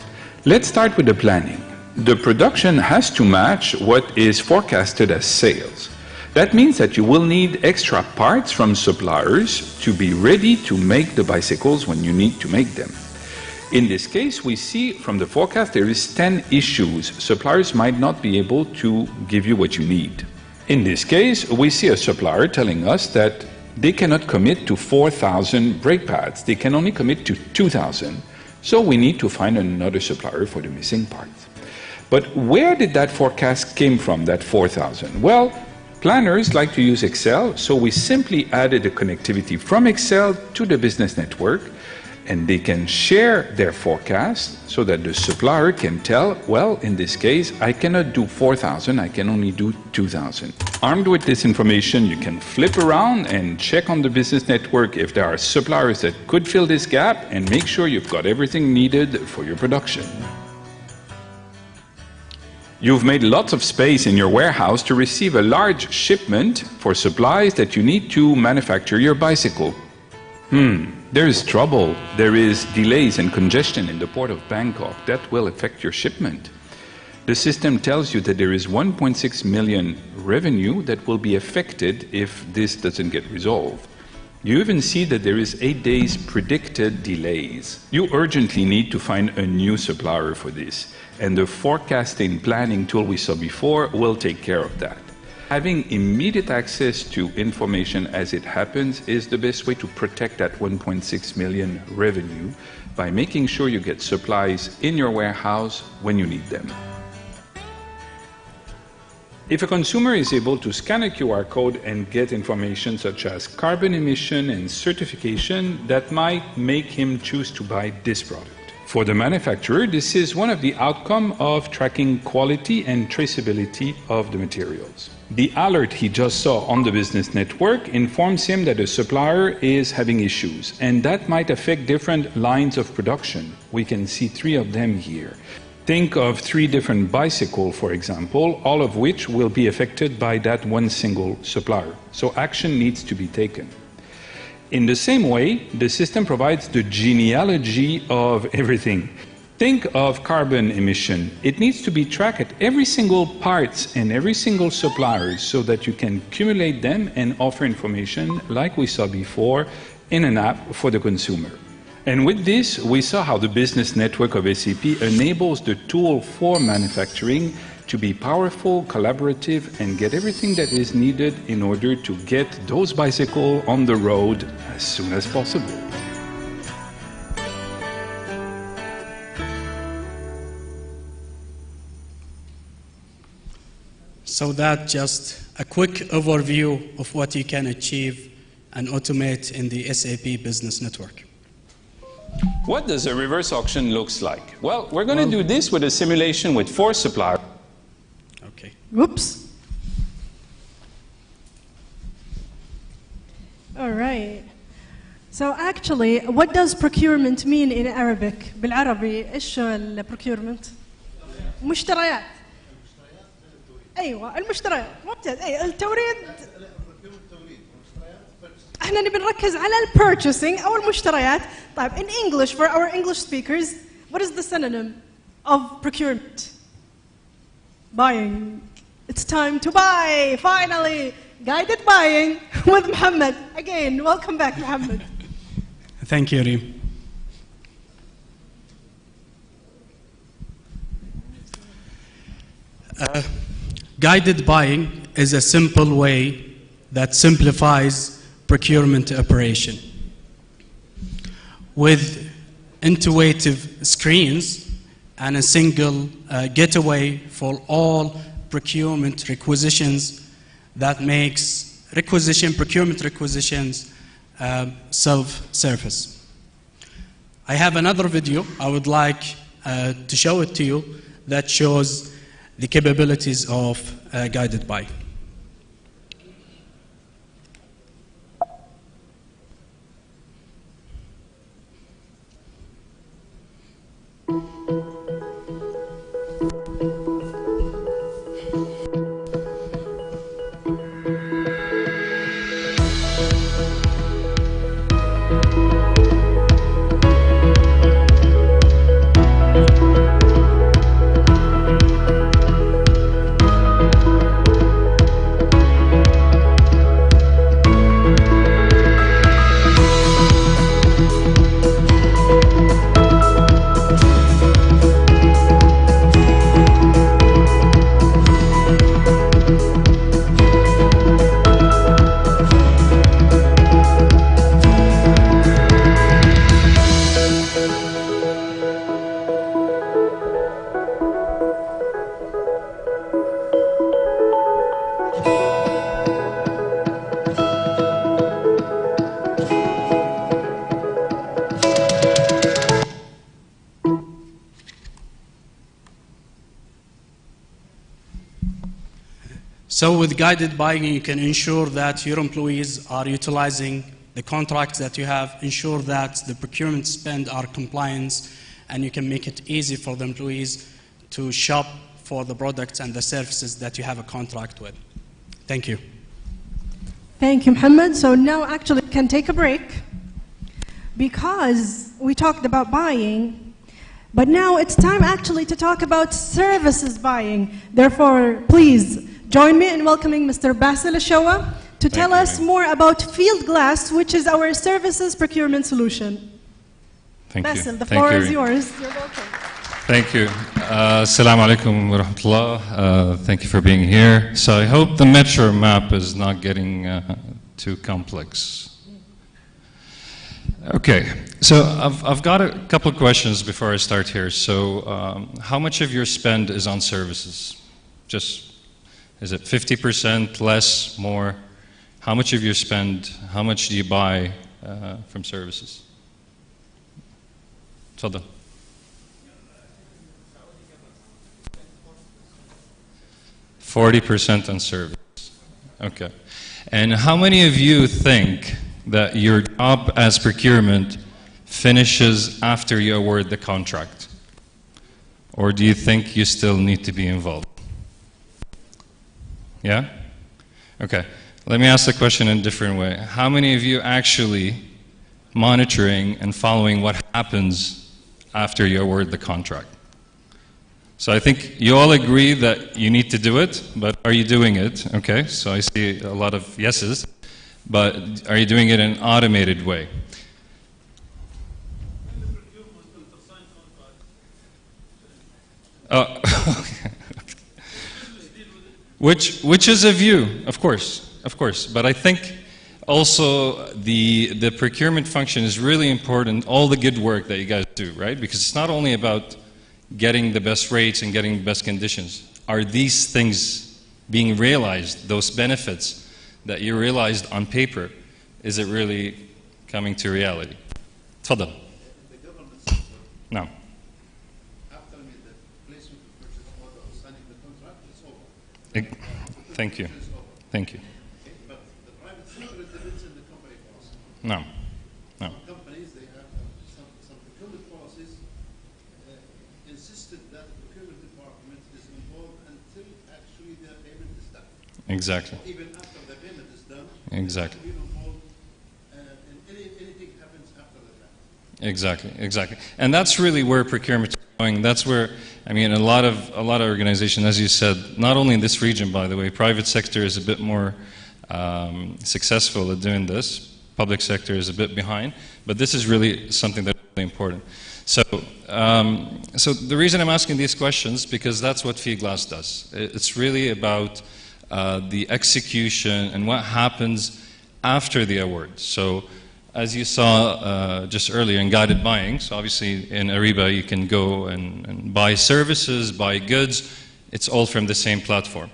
Let's start with the planning. The production has to match what is forecasted as sales. That means that you will need extra parts from suppliers to be ready to make the bicycles when you need to make them. In this case, we see from the forecast there is 10 issues. Suppliers might not be able to give you what you need. In this case, we see a supplier telling us that they cannot commit to 4,000 brake pads. They can only commit to 2,000. So we need to find another supplier for the missing parts. But where did that forecast came from, that 4,000? Well, planners like to use Excel, so we simply added a connectivity from Excel to the business network, and they can share their forecast so that the supplier can tell, well, in this case, I cannot do 4,000, I can only do 2,000. Armed with this information, you can flip around and check on the business network if there are suppliers that could fill this gap and make sure you've got everything needed for your production. You've made lots of space in your warehouse to receive a large shipment for supplies that you need to manufacture your bicycle. There is trouble. There is delays and congestion in the port of Bangkok. That will affect your shipment. The system tells you that there is 1.6 million revenue that will be affected if this doesn't get resolved. You even see that there is 8 days predicted delays. You urgently need to find a new supplier for this, and the forecasting planning tool we saw before will take care of that. Having immediate access to information as it happens is the best way to protect that 1.6 million revenue by making sure you get supplies in your warehouse when you need them. If a consumer is able to scan a QR code and get information such as carbon emission and certification, that might make him choose to buy this product. For the manufacturer, this is one of the outcomes of tracking quality and traceability of the materials. The alert he just saw on the business network informs him that a supplier is having issues, and that might affect different lines of production. We can see 3 of them here. Think of 3 different bicycles, for example, all of which will be affected by that one single supplier. So action needs to be taken. In the same way, the system provides the genealogy of everything. Think of carbon emission. It needs to be tracked at every single parts and every single supplier so that you can accumulate them and offer information like we saw before in an app for the consumer. And with this, we saw how the business network of SAP enables the tool for manufacturing to be powerful, collaborative, and get everything that is needed in order to get those bicycles on the road as soon as possible. So that's just a quick overview of what you can achieve and automate in the SAP Business Network. What does a reverse auction looks like? Well, we're going to do this with a simulation with 4 suppliers. Okay. Whoops. All right. So actually, what does procurement mean in Arabic? بالعربي إيش procurement? مشتريات. أيوة المشتريات ممتاز. أي التوريد. احنا نبي نركز على purchasing أو المشتريات. طيب in English for our English speakers, what is the synonym of procurement? Buying. It's time to buy. Finally, guided buying with Mohammed. Again, welcome back, Mohammed. Thank you, Reem. Guided buying is a simple way that simplifies procurement operation. With intuitive screens and a single gateway for all procurement requisitions that makes procurement requisitions self-service. I have another video I would like to show it to you that shows the capabilities of guided buying. So with guided buying, you can ensure that your employees are utilizing the contracts that you have, ensure that the procurement spend are compliant, and you can make it easy for the employees to shop for the products and the services that you have a contract with. Thank you. Thank you, Mohammed. So now actually we can take a break because we talked about buying, but now it's time actually to talk about services buying. Therefore, please join me in welcoming Mr. Basil Ashowa to tell us more about Field Glass, which is our services procurement solution. Thank you. Basil, the floor is yours. You're welcome. Thank you. Assalamu alaikum wa rahmatullah. Thank you for being here. So I hope the metro map is not getting too complex. Okay, so I've got a couple of questions before I start here. So how much of your spend is on services? Is it 50%, less, more? How much of your spend, how much do you buy from services? تفضل. 40% on service. Okay. And how many of you think that your job as procurement finishes after you award the contract? Or do you think you still need to be involved? Yeah? Okay. Let me ask the question in a different way. How many of you actually monitoring and following what happens after you award the contract? So I think you all agree that you need to do it, but are you doing it? Okay, so I see a lot of yeses, but are you doing it in an automated way? Oh, okay. Which is a view, of course, but I think also the procurement function is really important, all the good work that you guys do, right? Because it's not only about getting the best rates and getting the best conditions. Are these things being realized, those benefits that you realized on paper, is it really coming to reality? تفضل. نعم. Thank you. Thank you. But the private sector depends on the company policy. No. No. Companies, they have some procurement policies insisted that the procurement department is involved until actually the payment is done. Exactly. Even after the payment is done, exactly. They have to be involved in anything happens after the fact. Exactly. And that's really where procurement is going. That's where, I mean, a lot of organizations, as you said, not only in this region, by the way, private sector is a bit more successful at doing this. Public sector is a bit behind, but this is really something that's really important. So, so the reason I'm asking these questions, because that's what Fieldglass does. It's really about the execution and what happens after the award. So, as you saw just earlier in guided buying, so obviously in Ariba you can go and buy services, buy goods, it's all from the same platform.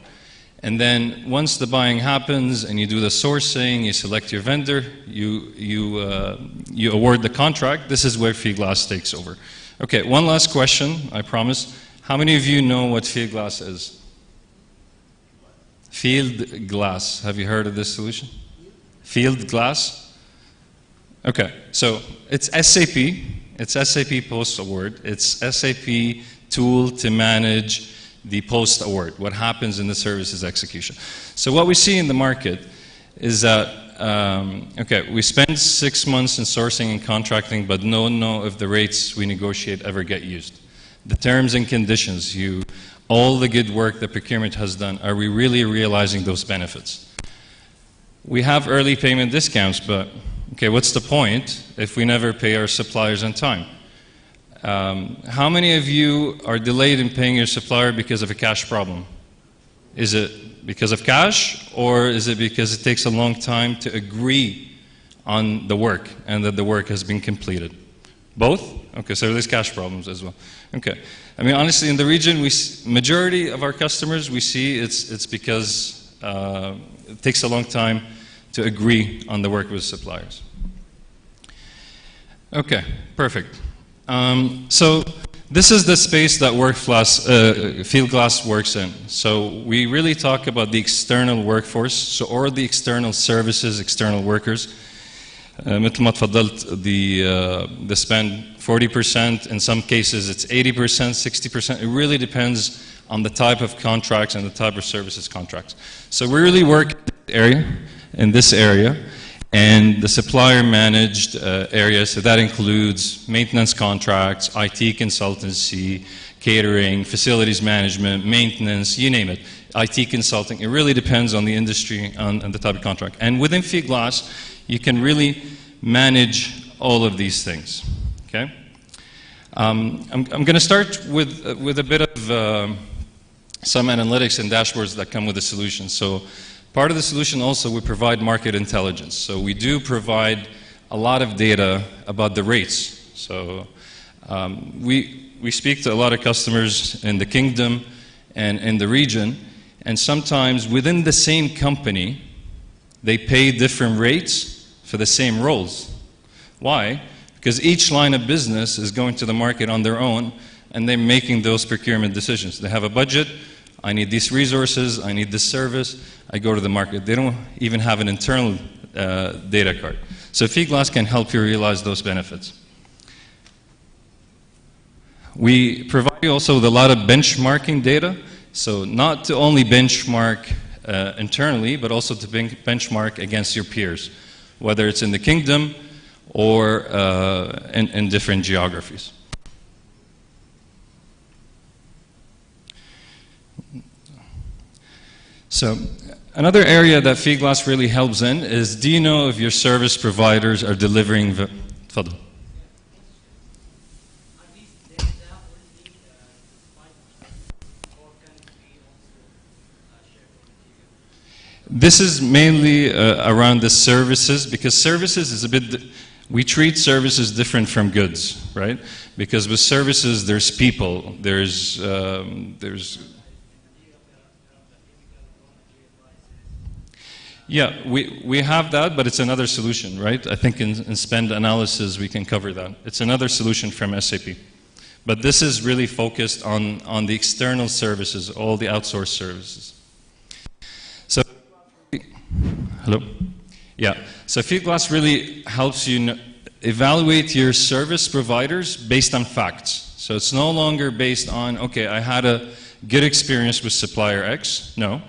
And then once the buying happens and you do the sourcing, you select your vendor, you award the contract, this is where Fieldglass takes over. Okay, one last question, I promise. How many of you know what Fieldglass is? Fieldglass, have you heard of this solution? Fieldglass? Okay, so it's SAP post-award, it's SAP tool to manage the post-award, what happens in the services execution. So what we see in the market is that, okay, we spend 6 months in sourcing and contracting, but no one knows if the rates we negotiate ever get used. The terms and conditions, all the good work that procurement has done, are we really realizing those benefits? We have early payment discounts, but okay, what's the point if we never pay our suppliers on time? How many of you are delayed in paying your supplier because of a cash problem? Is it because of cash, or is it because it takes a long time to agree on the work and that the work has been completed? Both? Okay, so there's cash problems as well. Okay, I mean, honestly, in the region, majority of our customers, we see it's because it takes a long time to agree on the work with suppliers. Okay, perfect. So this is the space that Fieldglass works in. So we really talk about the external workforce, or the external services, external workers. مثل ما تفضلت, the spend 40%, in some cases it's 80%, 60%. It really depends on the type of contracts and the type of services contracts. So we really work in this area, and the supplier managed area, so that includes maintenance contracts, IT consultancy, catering, facilities management, maintenance, you name it, IT consulting. It really depends on the industry and the type of contract. And within Fieldglass, you can really manage all of these things. Okay? I'm going to start with a bit of some analytics and dashboards that come with the solution. So part of the solution also, we provide market intelligence. So we do provide a lot of data about the rates. So we speak to a lot of customers in the kingdom and in the region, and sometimes within the same company, they pay different rates for the same roles. Why? Because each line of business is going to the market on their own, and they're making those procurement decisions. They have a budget. I need these resources. I need this service. I go to the market. They don't even have an internal data card. So Fieldglass can help you realize those benefits. We provide you also with a lot of benchmarking data. So not to only benchmark internally, but also to benchmark against your peers, whether it's in the kingdom or in different geographies. So another area that Fieldglass really helps in is, do you know if your service providers are delivering? تفضل. This is mainly around the services, because services is a bit, we treat services different from goods, right? Because with services, there's people, there's yeah, we have that, but it's another solution, right? I think in spend analysis, we can cover that. It's another solution from SAP. But this is really focused on the external services, all the outsourced services. So, hello? Yeah, so Fieldglass really helps you evaluate your service providers based on facts. So it's no longer based on, okay, I had a good experience with supplier X. No.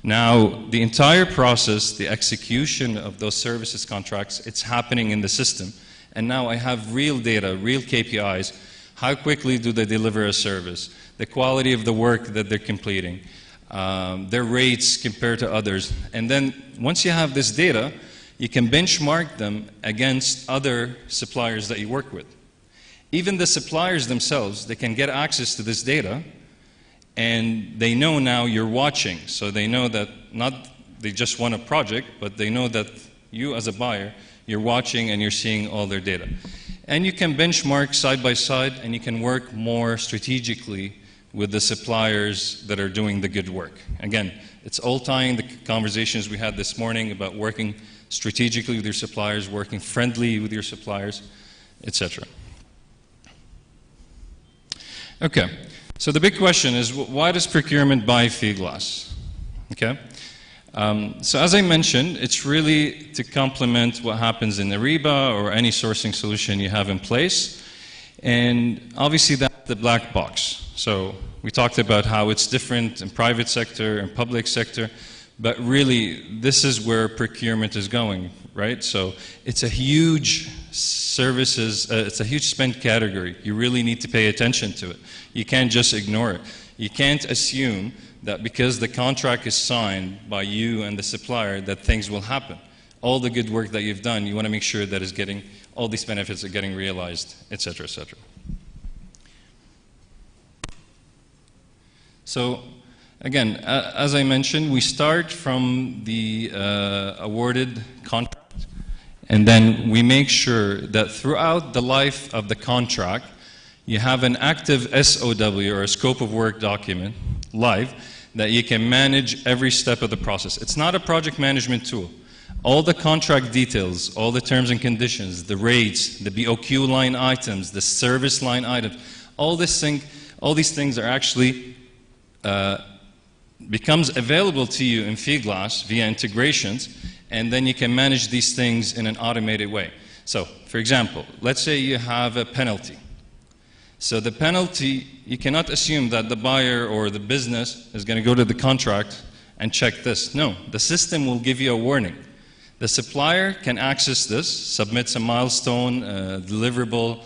Now, the entire process, the execution of those services contracts, it's happening in the system. And now I have real data, real KPIs. How quickly do they deliver a service? The quality of the work that they're completing. Their rates compared to others. And then once you have this data, you can benchmark them against other suppliers that you work with. Even the suppliers themselves, they can get access to this data, and they know now you're watching. So they know that not they just won a project, but they know that you as a buyer, you're watching and you're seeing all their data. And you can benchmark side by side, and you can work more strategically with the suppliers that are doing the good work. Again, it's all tying the conversations we had this morning about working strategically with your suppliers, working friendly with your suppliers, etc. Okay, so the big question is, why does procurement buy Fieldglass? Okay, so as I mentioned, it's really to complement what happens in Ariba or any sourcing solution you have in place. And obviously that's the black box. So we talked about how it's different in private sector and public sector, but really this is where procurement is going, right? So it's a huge services, it's a huge spend category. You really need to pay attention to it. You can't just ignore it. You can't assume that because the contract is signed by you and the supplier that things will happen. All the good work that you've done, you want to make sure that is getting, all these benefits are getting realized, etc., etc. So again, as I mentioned, we start from the awarded contract, and then we make sure that throughout the life of the contract, you have an active SOW, or a scope of work document, live, that you can manage every step of the process. It's not a project management tool. All the contract details, all the terms and conditions, the rates, the BOQ line items, the service line items, All these things are actually becomes available to you in Fieldglass via integrations, and then you can manage these things in an automated way. So, for example, let's say you have a penalty. So the penalty, you cannot assume that the buyer or the business is going to go to the contract and check this. No, the system will give you a warning. The supplier can access this, submits a milestone, a deliverable,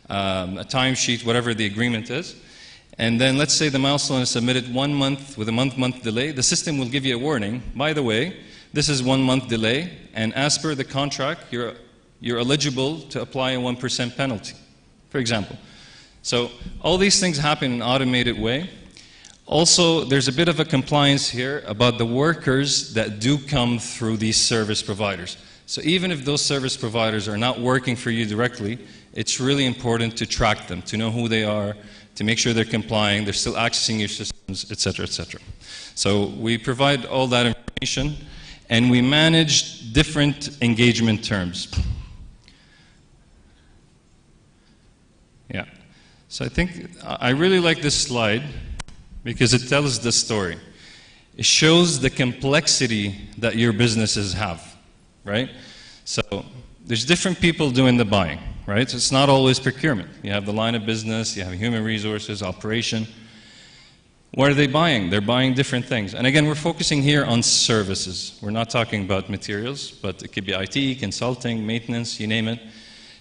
a timesheet, whatever the agreement is. And then let's say the milestone is submitted 1 month with a month delay. The system will give you a warning. By the way, this is 1 month delay, and as per the contract, you're eligible to apply a 1% penalty, for example. So all these things happen in an automated way. Also, there's a bit of a compliance here about the workers that do come through these service providers. So even if those service providers are not working for you directly, it's really important to track them, to know who they are, to make sure they're complying, they're still accessing your systems, etc., etc. So we provide all that information, and we manage different engagement terms. Yeah. So I think I really like this slide because it tells the story. It shows the complexity that your businesses have, right? So there's different people doing the buying, right? So it's not always procurement. You have the line of business, you have human resources, operation. What are they buying? They're buying different things. And again, we're focusing here on services. We're not talking about materials, but it could be IT, consulting, maintenance, you name it.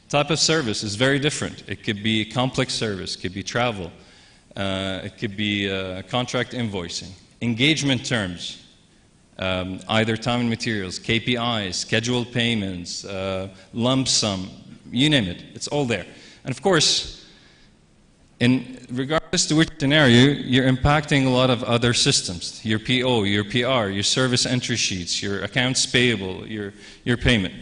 Type of service is very different. It could be complex service, it could be travel, it could be contract invoicing. Engagement terms, either time and materials, KPIs, scheduled payments, lump sum, you name it, it's all there. And of course, regardless to which scenario, you're impacting a lot of other systems. Your PO, your PR, your service entry sheets, your accounts payable, your payment.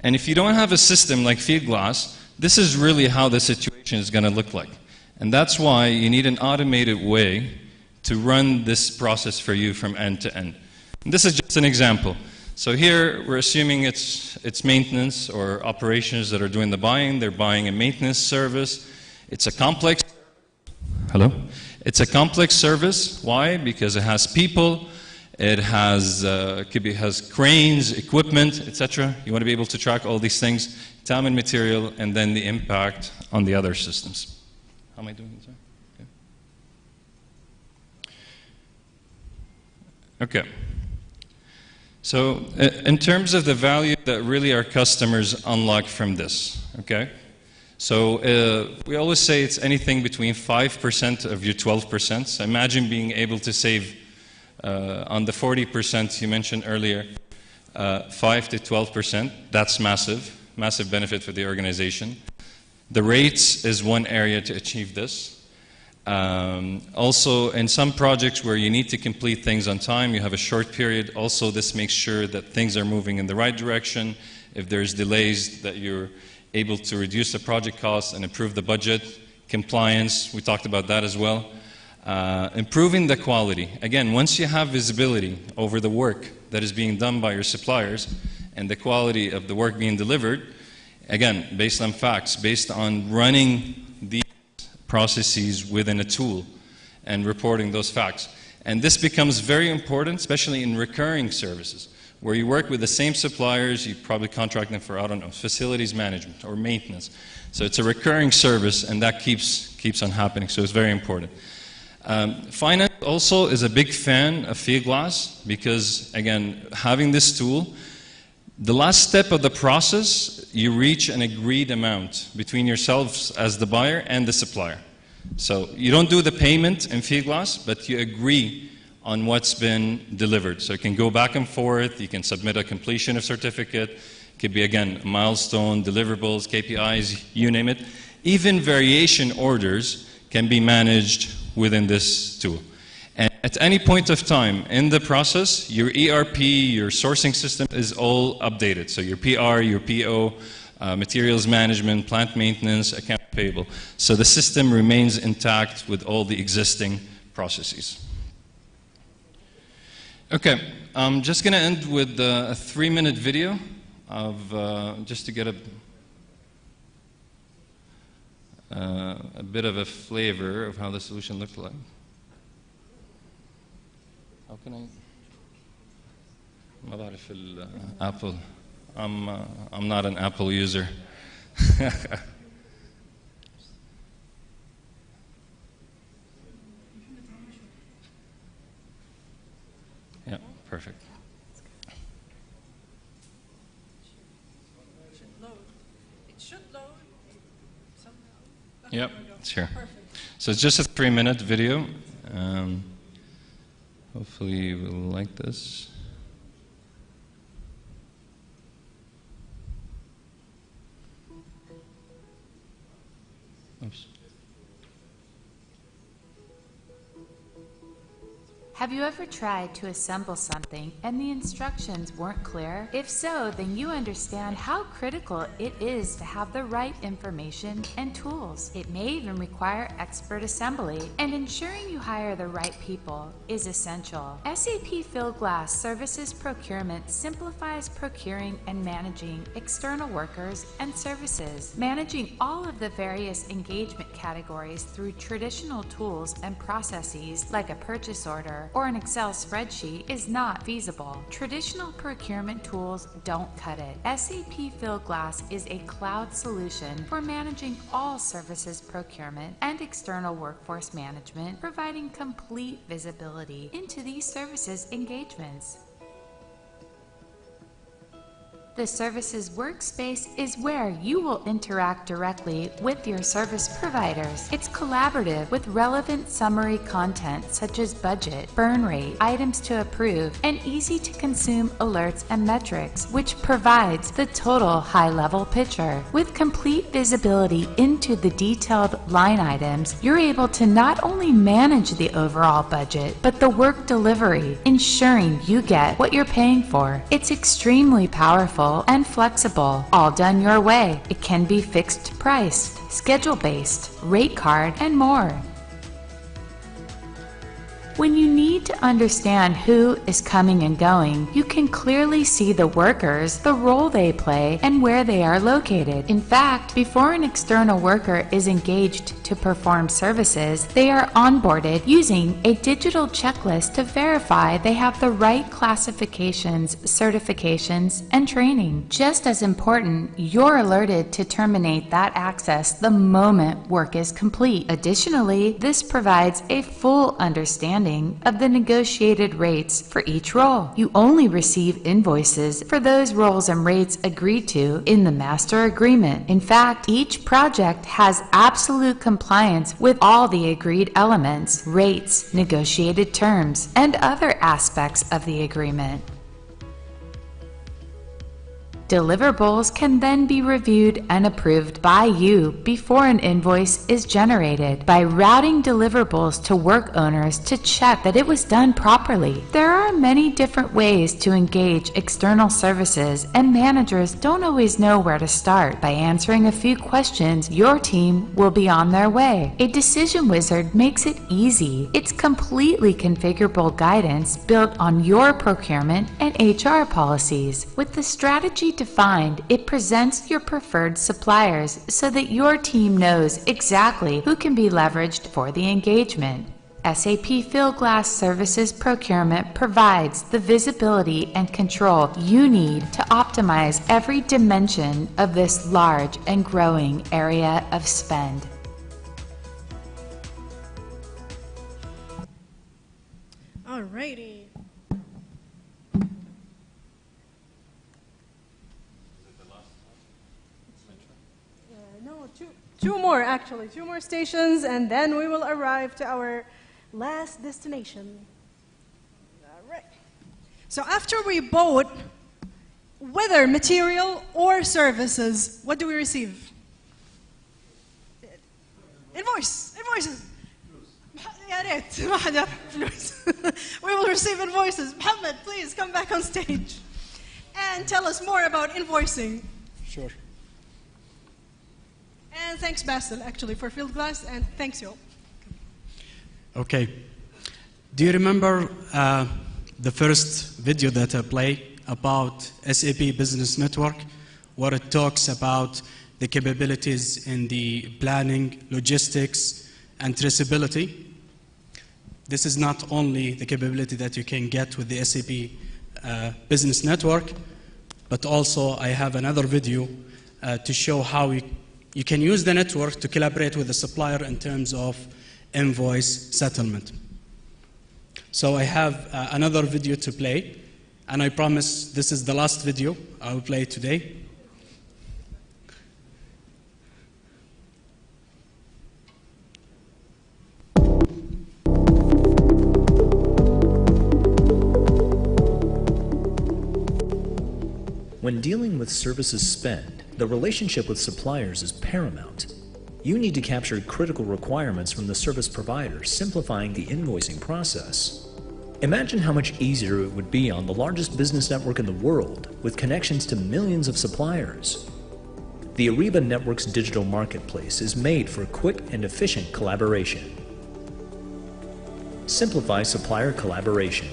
And if you don't have a system like Fieldglass, this is really how the situation is going to look like. And that's why you need an automated way to run this process for you from end to end. And this is just an example. So here we're assuming it's maintenance or operations that are doing the buying. They're buying a maintenance service. It's a complex. Hello? It's a complex service. Why? Because it has people. It has, has cranes, equipment, etc. You want to be able to track all these things, time and material, and then the impact on the other systems. How am I doing? Sorry? Okay. So in terms of the value that really our customers unlock from this, okay? So we always say it's anything between 5% of your 12%. So imagine being able to save on the 40% you mentioned earlier, 5 to 12%, that's massive benefit for the organization. The rates is one area to achieve this. Also, in some projects where you need to complete things on time, you have a short period, also this makes sure that things are moving in the right direction. If there's delays, that you're able to reduce the project costs and improve the budget. Compliance, we talked about that as well. Improving the quality. Again, once you have visibility over the work that is being done by your suppliers and the quality of the work being delivered, again, based on facts, based on running these processes within a tool and reporting those facts. And this becomes very important, especially in recurring services, where you work with the same suppliers, you probably contract them for, I don't know, facilities management or maintenance. So it's a recurring service, and that keeps on happening, so it's very important. Finance also is a big fan of Fieldglass because, again, having this tool, the last step of the process, you reach an agreed amount between yourselves as the buyer and the supplier. So you don't do the payment in Fieldglass, but you agree on what's been delivered. So you can go back and forth, you can submit a completion of certificate, it could be, again, milestone, deliverables, KPIs, you name it. Even variation orders can be managed within this tool. And at any point of time in the process, your ERP, your sourcing system is all updated. So your PR, your PO, materials management, plant maintenance, account payable. So the system remains intact with all the existing processes. Okay, I'm just going to end with a 3-minute video of just to get a bit of a flavor of how the solution looked like. How can I? ما بعرف Apple. I'm not an Apple user. Yeah, perfect. It should load somehow. Yep, sure. So it's just a 3-minute video. Hopefully you will like this. Oops. Have you ever tried to assemble something and the instructions weren't clear? If so, then you understand how critical it is to have the right information and tools. It may even require expert assembly, and ensuring you hire the right people is essential. SAP Fieldglass Services Procurement simplifies procuring and managing external workers and services. Managing all of the various engagement categories through traditional tools and processes like a purchase order or an Excel spreadsheet is not feasible. Traditional procurement tools don't cut it. SAP Fieldglass is a cloud solution for managing all services procurement and external workforce management, providing complete visibility into these services engagements. The Services Workspace is where you will interact directly with your service providers. It's collaborative with relevant summary content such as budget, burn rate, items to approve, and easy to consume alerts and metrics, which provides the total high-level picture. With complete visibility into the detailed line items, you're able to not only manage the overall budget, but the work delivery, ensuring you get what you're paying for. It's extremely powerful and flexible, all done your way. It can be fixed priced, schedule-based, rate card, and more. When you need to understand who is coming and going, you can clearly see the workers, the role they play, and where they are located. In fact, before an external worker is engaged to perform services, they are onboarded using a digital checklist to verify they have the right classifications, certifications, and training. Just as important, you're alerted to terminate that access the moment work is complete. Additionally, this provides a full understanding of the negotiated rates for each role. You only receive invoices for those roles and rates agreed to in the master agreement. In fact, each project has absolute compliance with all the agreed elements, rates, negotiated terms, and other aspects of the agreement. Deliverables can then be reviewed and approved by you before an invoice is generated by routing deliverables to work owners to check that it was done properly. There are many different ways to engage external services, and managers don't always know where to start. By answering a few questions, your team will be on their way. A decision wizard makes it easy. It's completely configurable guidance built on your procurement and HR policies. With the strategy defined, it presents your preferred suppliers so that your team knows exactly who can be leveraged for the engagement. SAP Fieldglass Services Procurement provides the visibility and control you need to optimize every dimension of this large and growing area of spend. Alrighty. Two more, actually. 2 more stations, and then we will arrive to our last destination. All right. So after we bought, whether material or services, what do we receive? Invoices. يا ريت ما حدا فلوس. We will receive invoices. Mohammed, please come back on stage and tell us more about invoicing. Sure. And thanks, Basil, actually, for Fieldglass, and thanks, you. Okay. Do you remember the first video that I played about SAP Business Network, where it talks about the capabilities in the planning, logistics, and traceability. This is not only the capability that you can get with the SAP Business Network, but also I have another video to show how you can use the network to collaborate with the supplier in terms of invoice settlement. So I have another video to play, and I promise this is the last video I will play today. When dealing with services spend, the relationship with suppliers is paramount. You need to capture critical requirements from the service provider, simplifying the invoicing process. Imagine how much easier it would be on the largest business network in the world, with connections to millions of suppliers. The Ariba Network's digital marketplace is made for quick and efficient collaboration. Simplify supplier collaboration.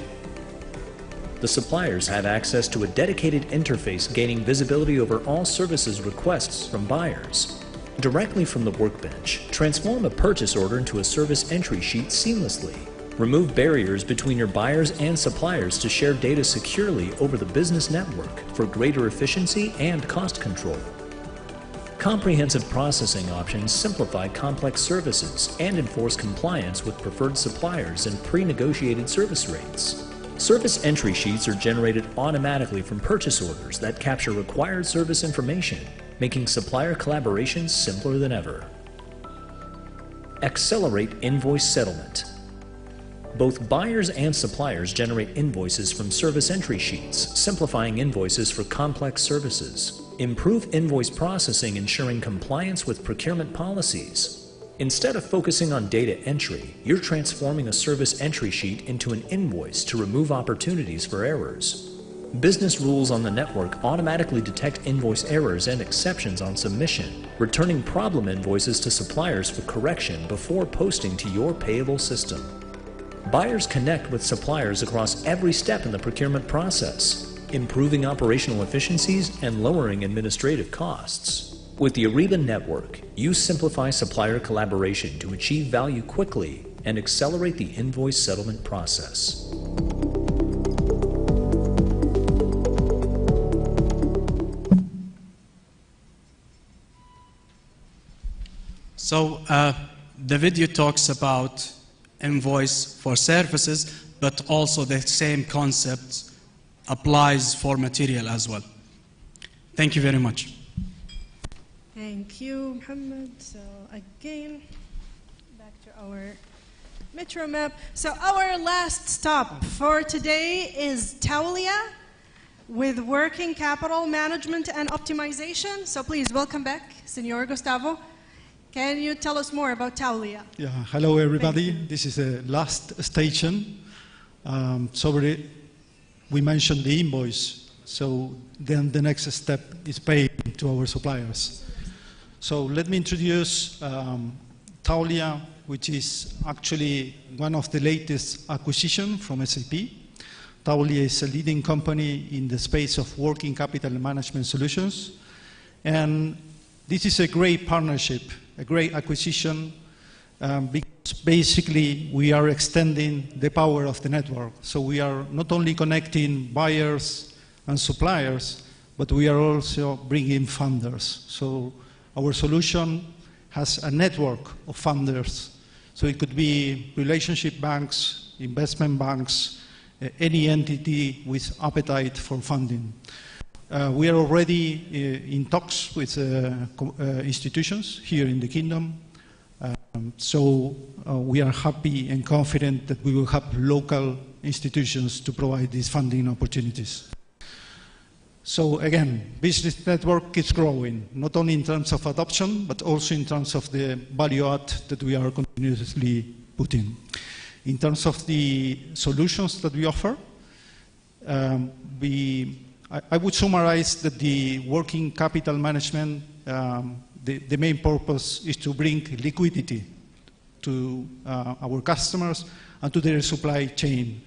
The suppliers have access to a dedicated interface, gaining visibility over all services requests from buyers. Directly from the workbench, transform a purchase order into a service entry sheet seamlessly. Remove barriers between your buyers and suppliers to share data securely over the business network for greater efficiency and cost control. Comprehensive processing options simplify complex services and enforce compliance with preferred suppliers and pre-negotiated service rates. Service entry sheets are generated automatically from purchase orders that capture required service information, making supplier collaboration simpler than ever. Accelerate invoice settlement. Both buyers and suppliers generate invoices from service entry sheets, simplifying invoices for complex services. Improve invoice processing, ensuring compliance with procurement policies. Instead of focusing on data entry, you're transforming a service entry sheet into an invoice to remove opportunities for errors. Business rules on the network automatically detect invoice errors and exceptions on submission, returning problem invoices to suppliers for correction before posting to your payable system. Buyers connect with suppliers across every step in the procurement process, improving operational efficiencies and lowering administrative costs. With the Ariba Network, you simplify supplier collaboration to achieve value quickly and accelerate the invoice settlement process. So the video talks about invoice for services, but also the same concept applies for material as well. Thank you very much. Thank you, Mohammed. So again, back to our metro map. So our last stop for today is Taulia with working capital management and optimization. So please welcome back, Senor Gustavo. Can you tell us more about Taulia? Yeah, hello everybody. This is the last station. We mentioned the invoice. So then the next step is paying to our suppliers. So let me introduce Taulia, which is actually one of the latest acquisitions from SAP. Taulia is a leading company in the space of working capital management solutions. And this is a great partnership, a great acquisition, because basically we are extending the power of the network. So we are not only connecting buyers and suppliers, but we are also bringing funders. So our solution has a network of funders. So it could be relationship banks, investment banks, any entity with appetite for funding. We are already in talks with institutions here in the Kingdom. So we are happy and confident that we will have local institutions to provide these funding opportunities. So again, business network is growing, not only in terms of adoption, but also in terms of the value add that we are continuously putting. In terms of the solutions that we offer, I would summarize that the working capital management, the main purpose is to bring liquidity to our customers and to their supply chain.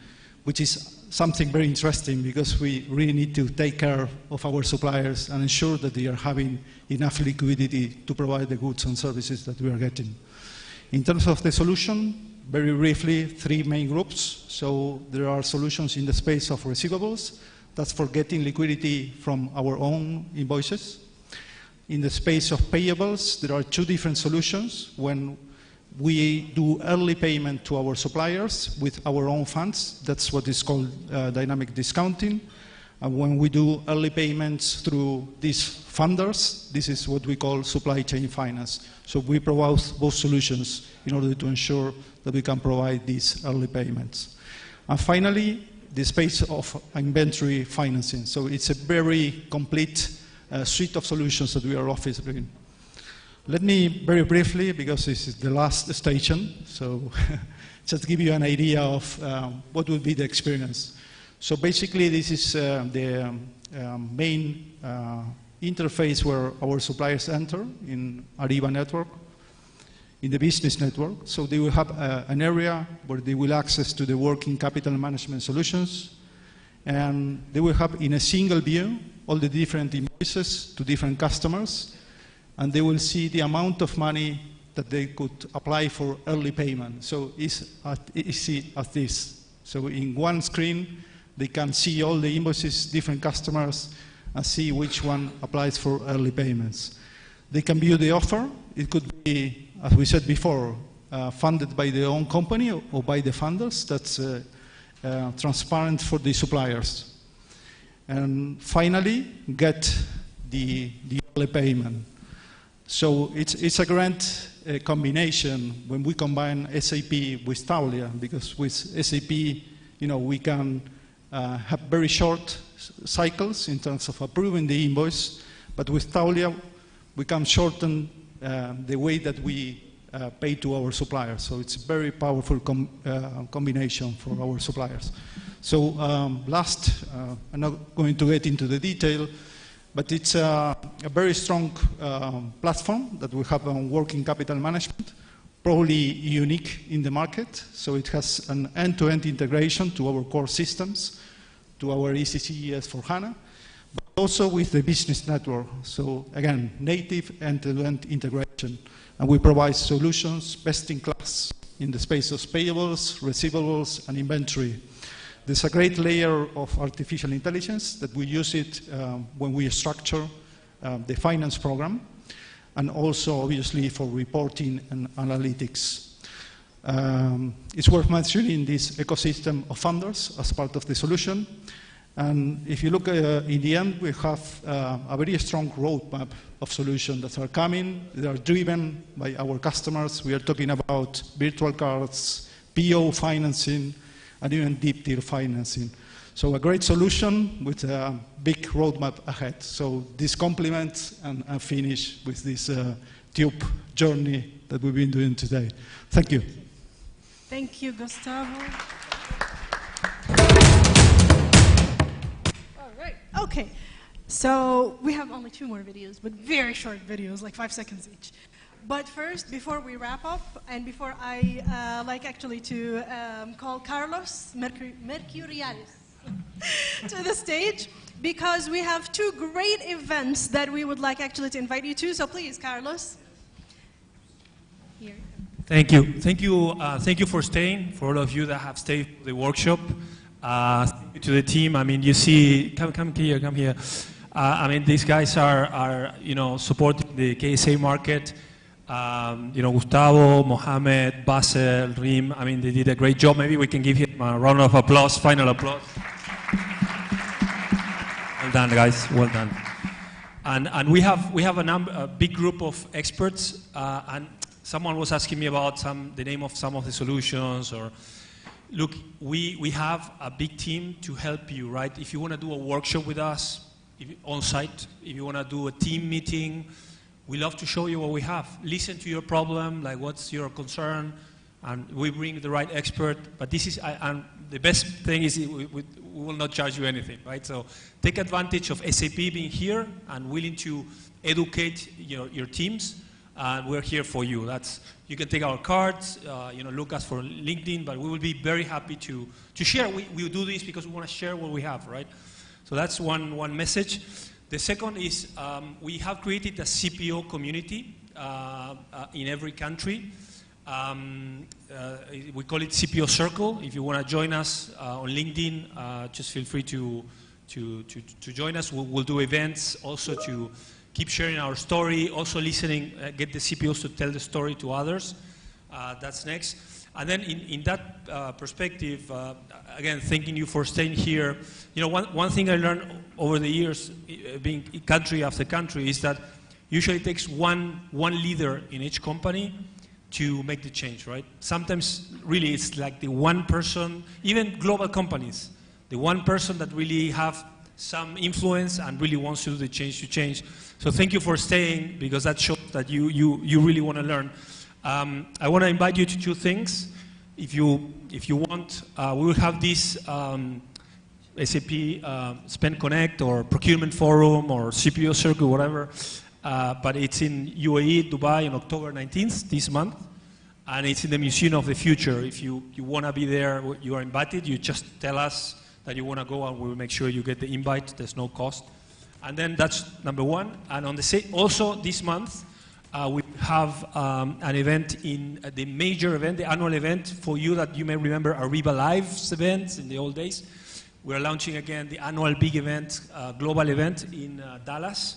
which is something very interesting because we really need to take care of our suppliers and ensure that they are having enough liquidity to provide the goods and services that we are getting. In terms of the solution, very briefly, 3 main groups. So there are solutions in the space of receivables. That's for getting liquidity from our own invoices. In the space of payables, there are 2 different solutions. When we do early payment to our suppliers with our own funds, that's what is called dynamic discounting. And when we do early payments through these funders, this is what we call supply chain finance. So we provide both solutions in order to ensure that we can provide these early payments. And finally, the space of inventory financing. So it's a very complete suite of solutions that we are offering. Let me very briefly, because this is the last station, so just give you an idea of what would be the experience. So basically, this is the main interface where our suppliers enter in Ariba network, in the business network. So they will have an area where they will access to the working capital management solutions, and they will have in a single view all the different invoices to different customers, and they will see the amount of money that they could apply for early payment. So it's as easy as this. So in one screen, they can see all the invoices, different customers, and see which one applies for early payments. They can view the offer. It could be, as we said before, funded by their own company or by the funders. That's transparent for the suppliers. And finally, get the early payment. So it's a grand combination when we combine SAP with Taulia, because with SAP, we can have very short cycles in terms of approving the invoice, but with Taulia, we can shorten the way that we pay to our suppliers. So it's a very powerful combination for our suppliers. So last, I'm not going to get into the detail, but it's a very strong platform that we have on working capital management, probably unique in the market. So it has an end-to-end integration to our core systems, to our ECC S/4HANA, but also with the business network. So again, native end-to-end integration. And we provide solutions best in class in the space of payables, receivables, and inventory. There's a great layer of artificial intelligence that we use it when we structure the finance program, and also obviously for reporting and analytics. It's worth mentioning this ecosystem of funders as part of the solution. And if you look in the end, we have a very strong roadmap of solutions that are coming. They are driven by our customers. We are talking about virtual cards, PO financing, and even deep tier financing. So a great solution with a big roadmap ahead. So this complements and finish with this tube journey that we've been doing today. Thank you. Thank you, Gustavo. All right, okay. So we have only 2 more videos, but very short videos, like 5 seconds each. But first, before we wrap up, and before I like actually to call Carlos Mercuriales to the stage, because we have 2 great events that we would like actually to invite you to. So please, Carlos. Here. Thank you. Thank you for staying, for all of you that have stayed for the workshop. Thank you to the team. I mean, you see, come here. I mean, these guys are supporting the KSA market. Gustavo, Mohamed, Basel, Rim, I mean, they did a great job. Maybe we can give him a round of applause, final applause. Well done, guys, well done. And we have a big group of experts, and someone was asking me about the name of some of the solutions, or look, we have a big team to help you, right? If you want to do a workshop with us on site, if you want to do a team meeting, we love to show you what we have. Listen to your problem, like what's your concern, and we bring the right expert. But this is, and the best thing is we will not charge you anything, right? So take advantage of SAP being here and willing to educate your teams. and we're here for you. You can take our cards, look us for LinkedIn, but we will be very happy to share. We do this because we want to share what we have, right? So that's one message. The second is we have created a CPO community in every country. We call it CPO Circle. If you want to join us on LinkedIn, just feel free to join us. We'll do events also to keep sharing our story, also listening, get the CPOs to tell the story to others. That's next. And then in that perspective, again, thanking you for staying here. One thing I learned over the years, being country after country, is that usually it takes one leader in each company to make the change, right? Sometimes really it's like the one person, even global companies, the one person that really have some influence and really wants to do the change to change. So thank you for staying, because that shows that you really want to learn. I want to invite you to two things. If you want, we will have this SAP Spend Connect or Procurement Forum or CPO Circle, whatever. But it's in UAE, Dubai, on October 19th, this month. And it's in the Museum of the Future. If you want to be there, you are invited. You just tell us that you want to go, and we'll make sure you get the invite. There's no cost. And then that's number one. And on also this month, we have an event, the major event, the annual event for you that you may remember, Ariba Live's events in the old days. We're launching again the annual big event, global event in Dallas.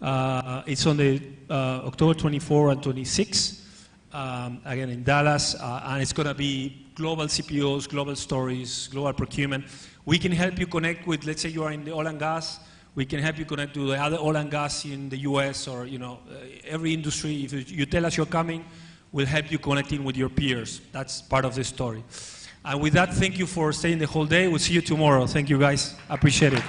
It's on the October 24 and 26, again in Dallas, and it's going to be global CPOs, global stories, global procurement. We can help you connect with, let's say you are in the oil and gas, we can help you connect to the other oil and gas in the US or every industry. If you tell us you're coming, we'll help you connecting with your peers. That's part of the story. And with that, thank you for staying the whole day. We'll see you tomorrow. Thank you guys. Appreciate it.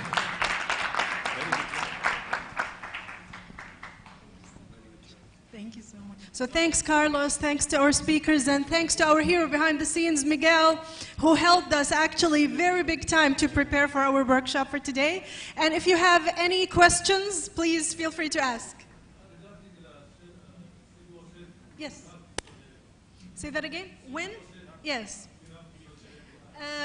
So thanks, Carlos, thanks to our speakers, and thanks to our hero behind the scenes, Miguel, who helped us actually very big time to prepare for our workshop for today. And if you have any questions, please feel free to ask. Yes. Say that again? When? Yes.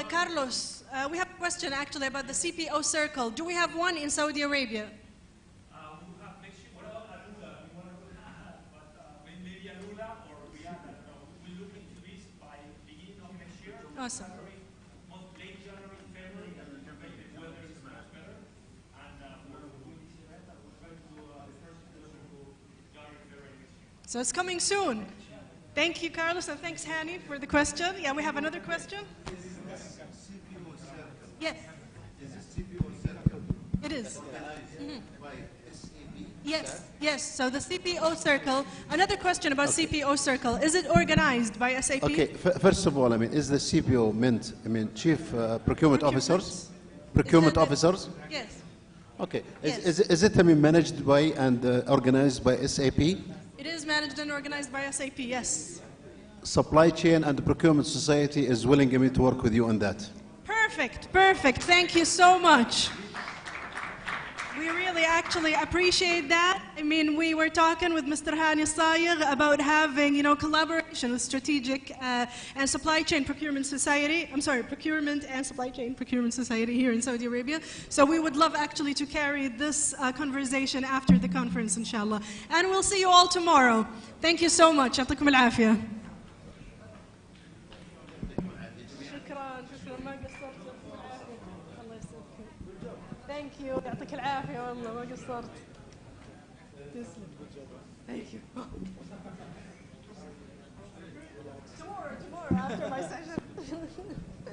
Carlos, we have a question actually about the CPO Circle. Do we have one in Saudi Arabia? Awesome. So it's coming soon. Thank you, Carlos, and thanks, Hani, for the question. Yeah, we have another question. Yes. It is. Yes, yes. So the CPO Circle, another question about CPO Circle. Is it organized by SAP? Okay, first of all, is the CPO meant, Chief Procurement Officers? Procurement Officers? Yes. Okay. Yes. Is it managed by and organized by SAP? It is managed and organized by SAP, yes. Supply Chain and the Procurement Society is willing to work with you on that. Perfect, perfect. Thank you so much. We really actually appreciate that. We were talking with Mr. Hani Sayegh about having, collaboration with Strategic and Supply Chain Procurement Society. I'm sorry, Procurement and Supply Chain Procurement Society here in Saudi Arabia. So we would love actually to carry this conversation after the conference, inshallah. And we'll see you all tomorrow. Thank you so much. يعطيكم العافية. Thank you. يعطيك العافية والله ما قصرت. تسلم. Thank you. Tomorrow after my session.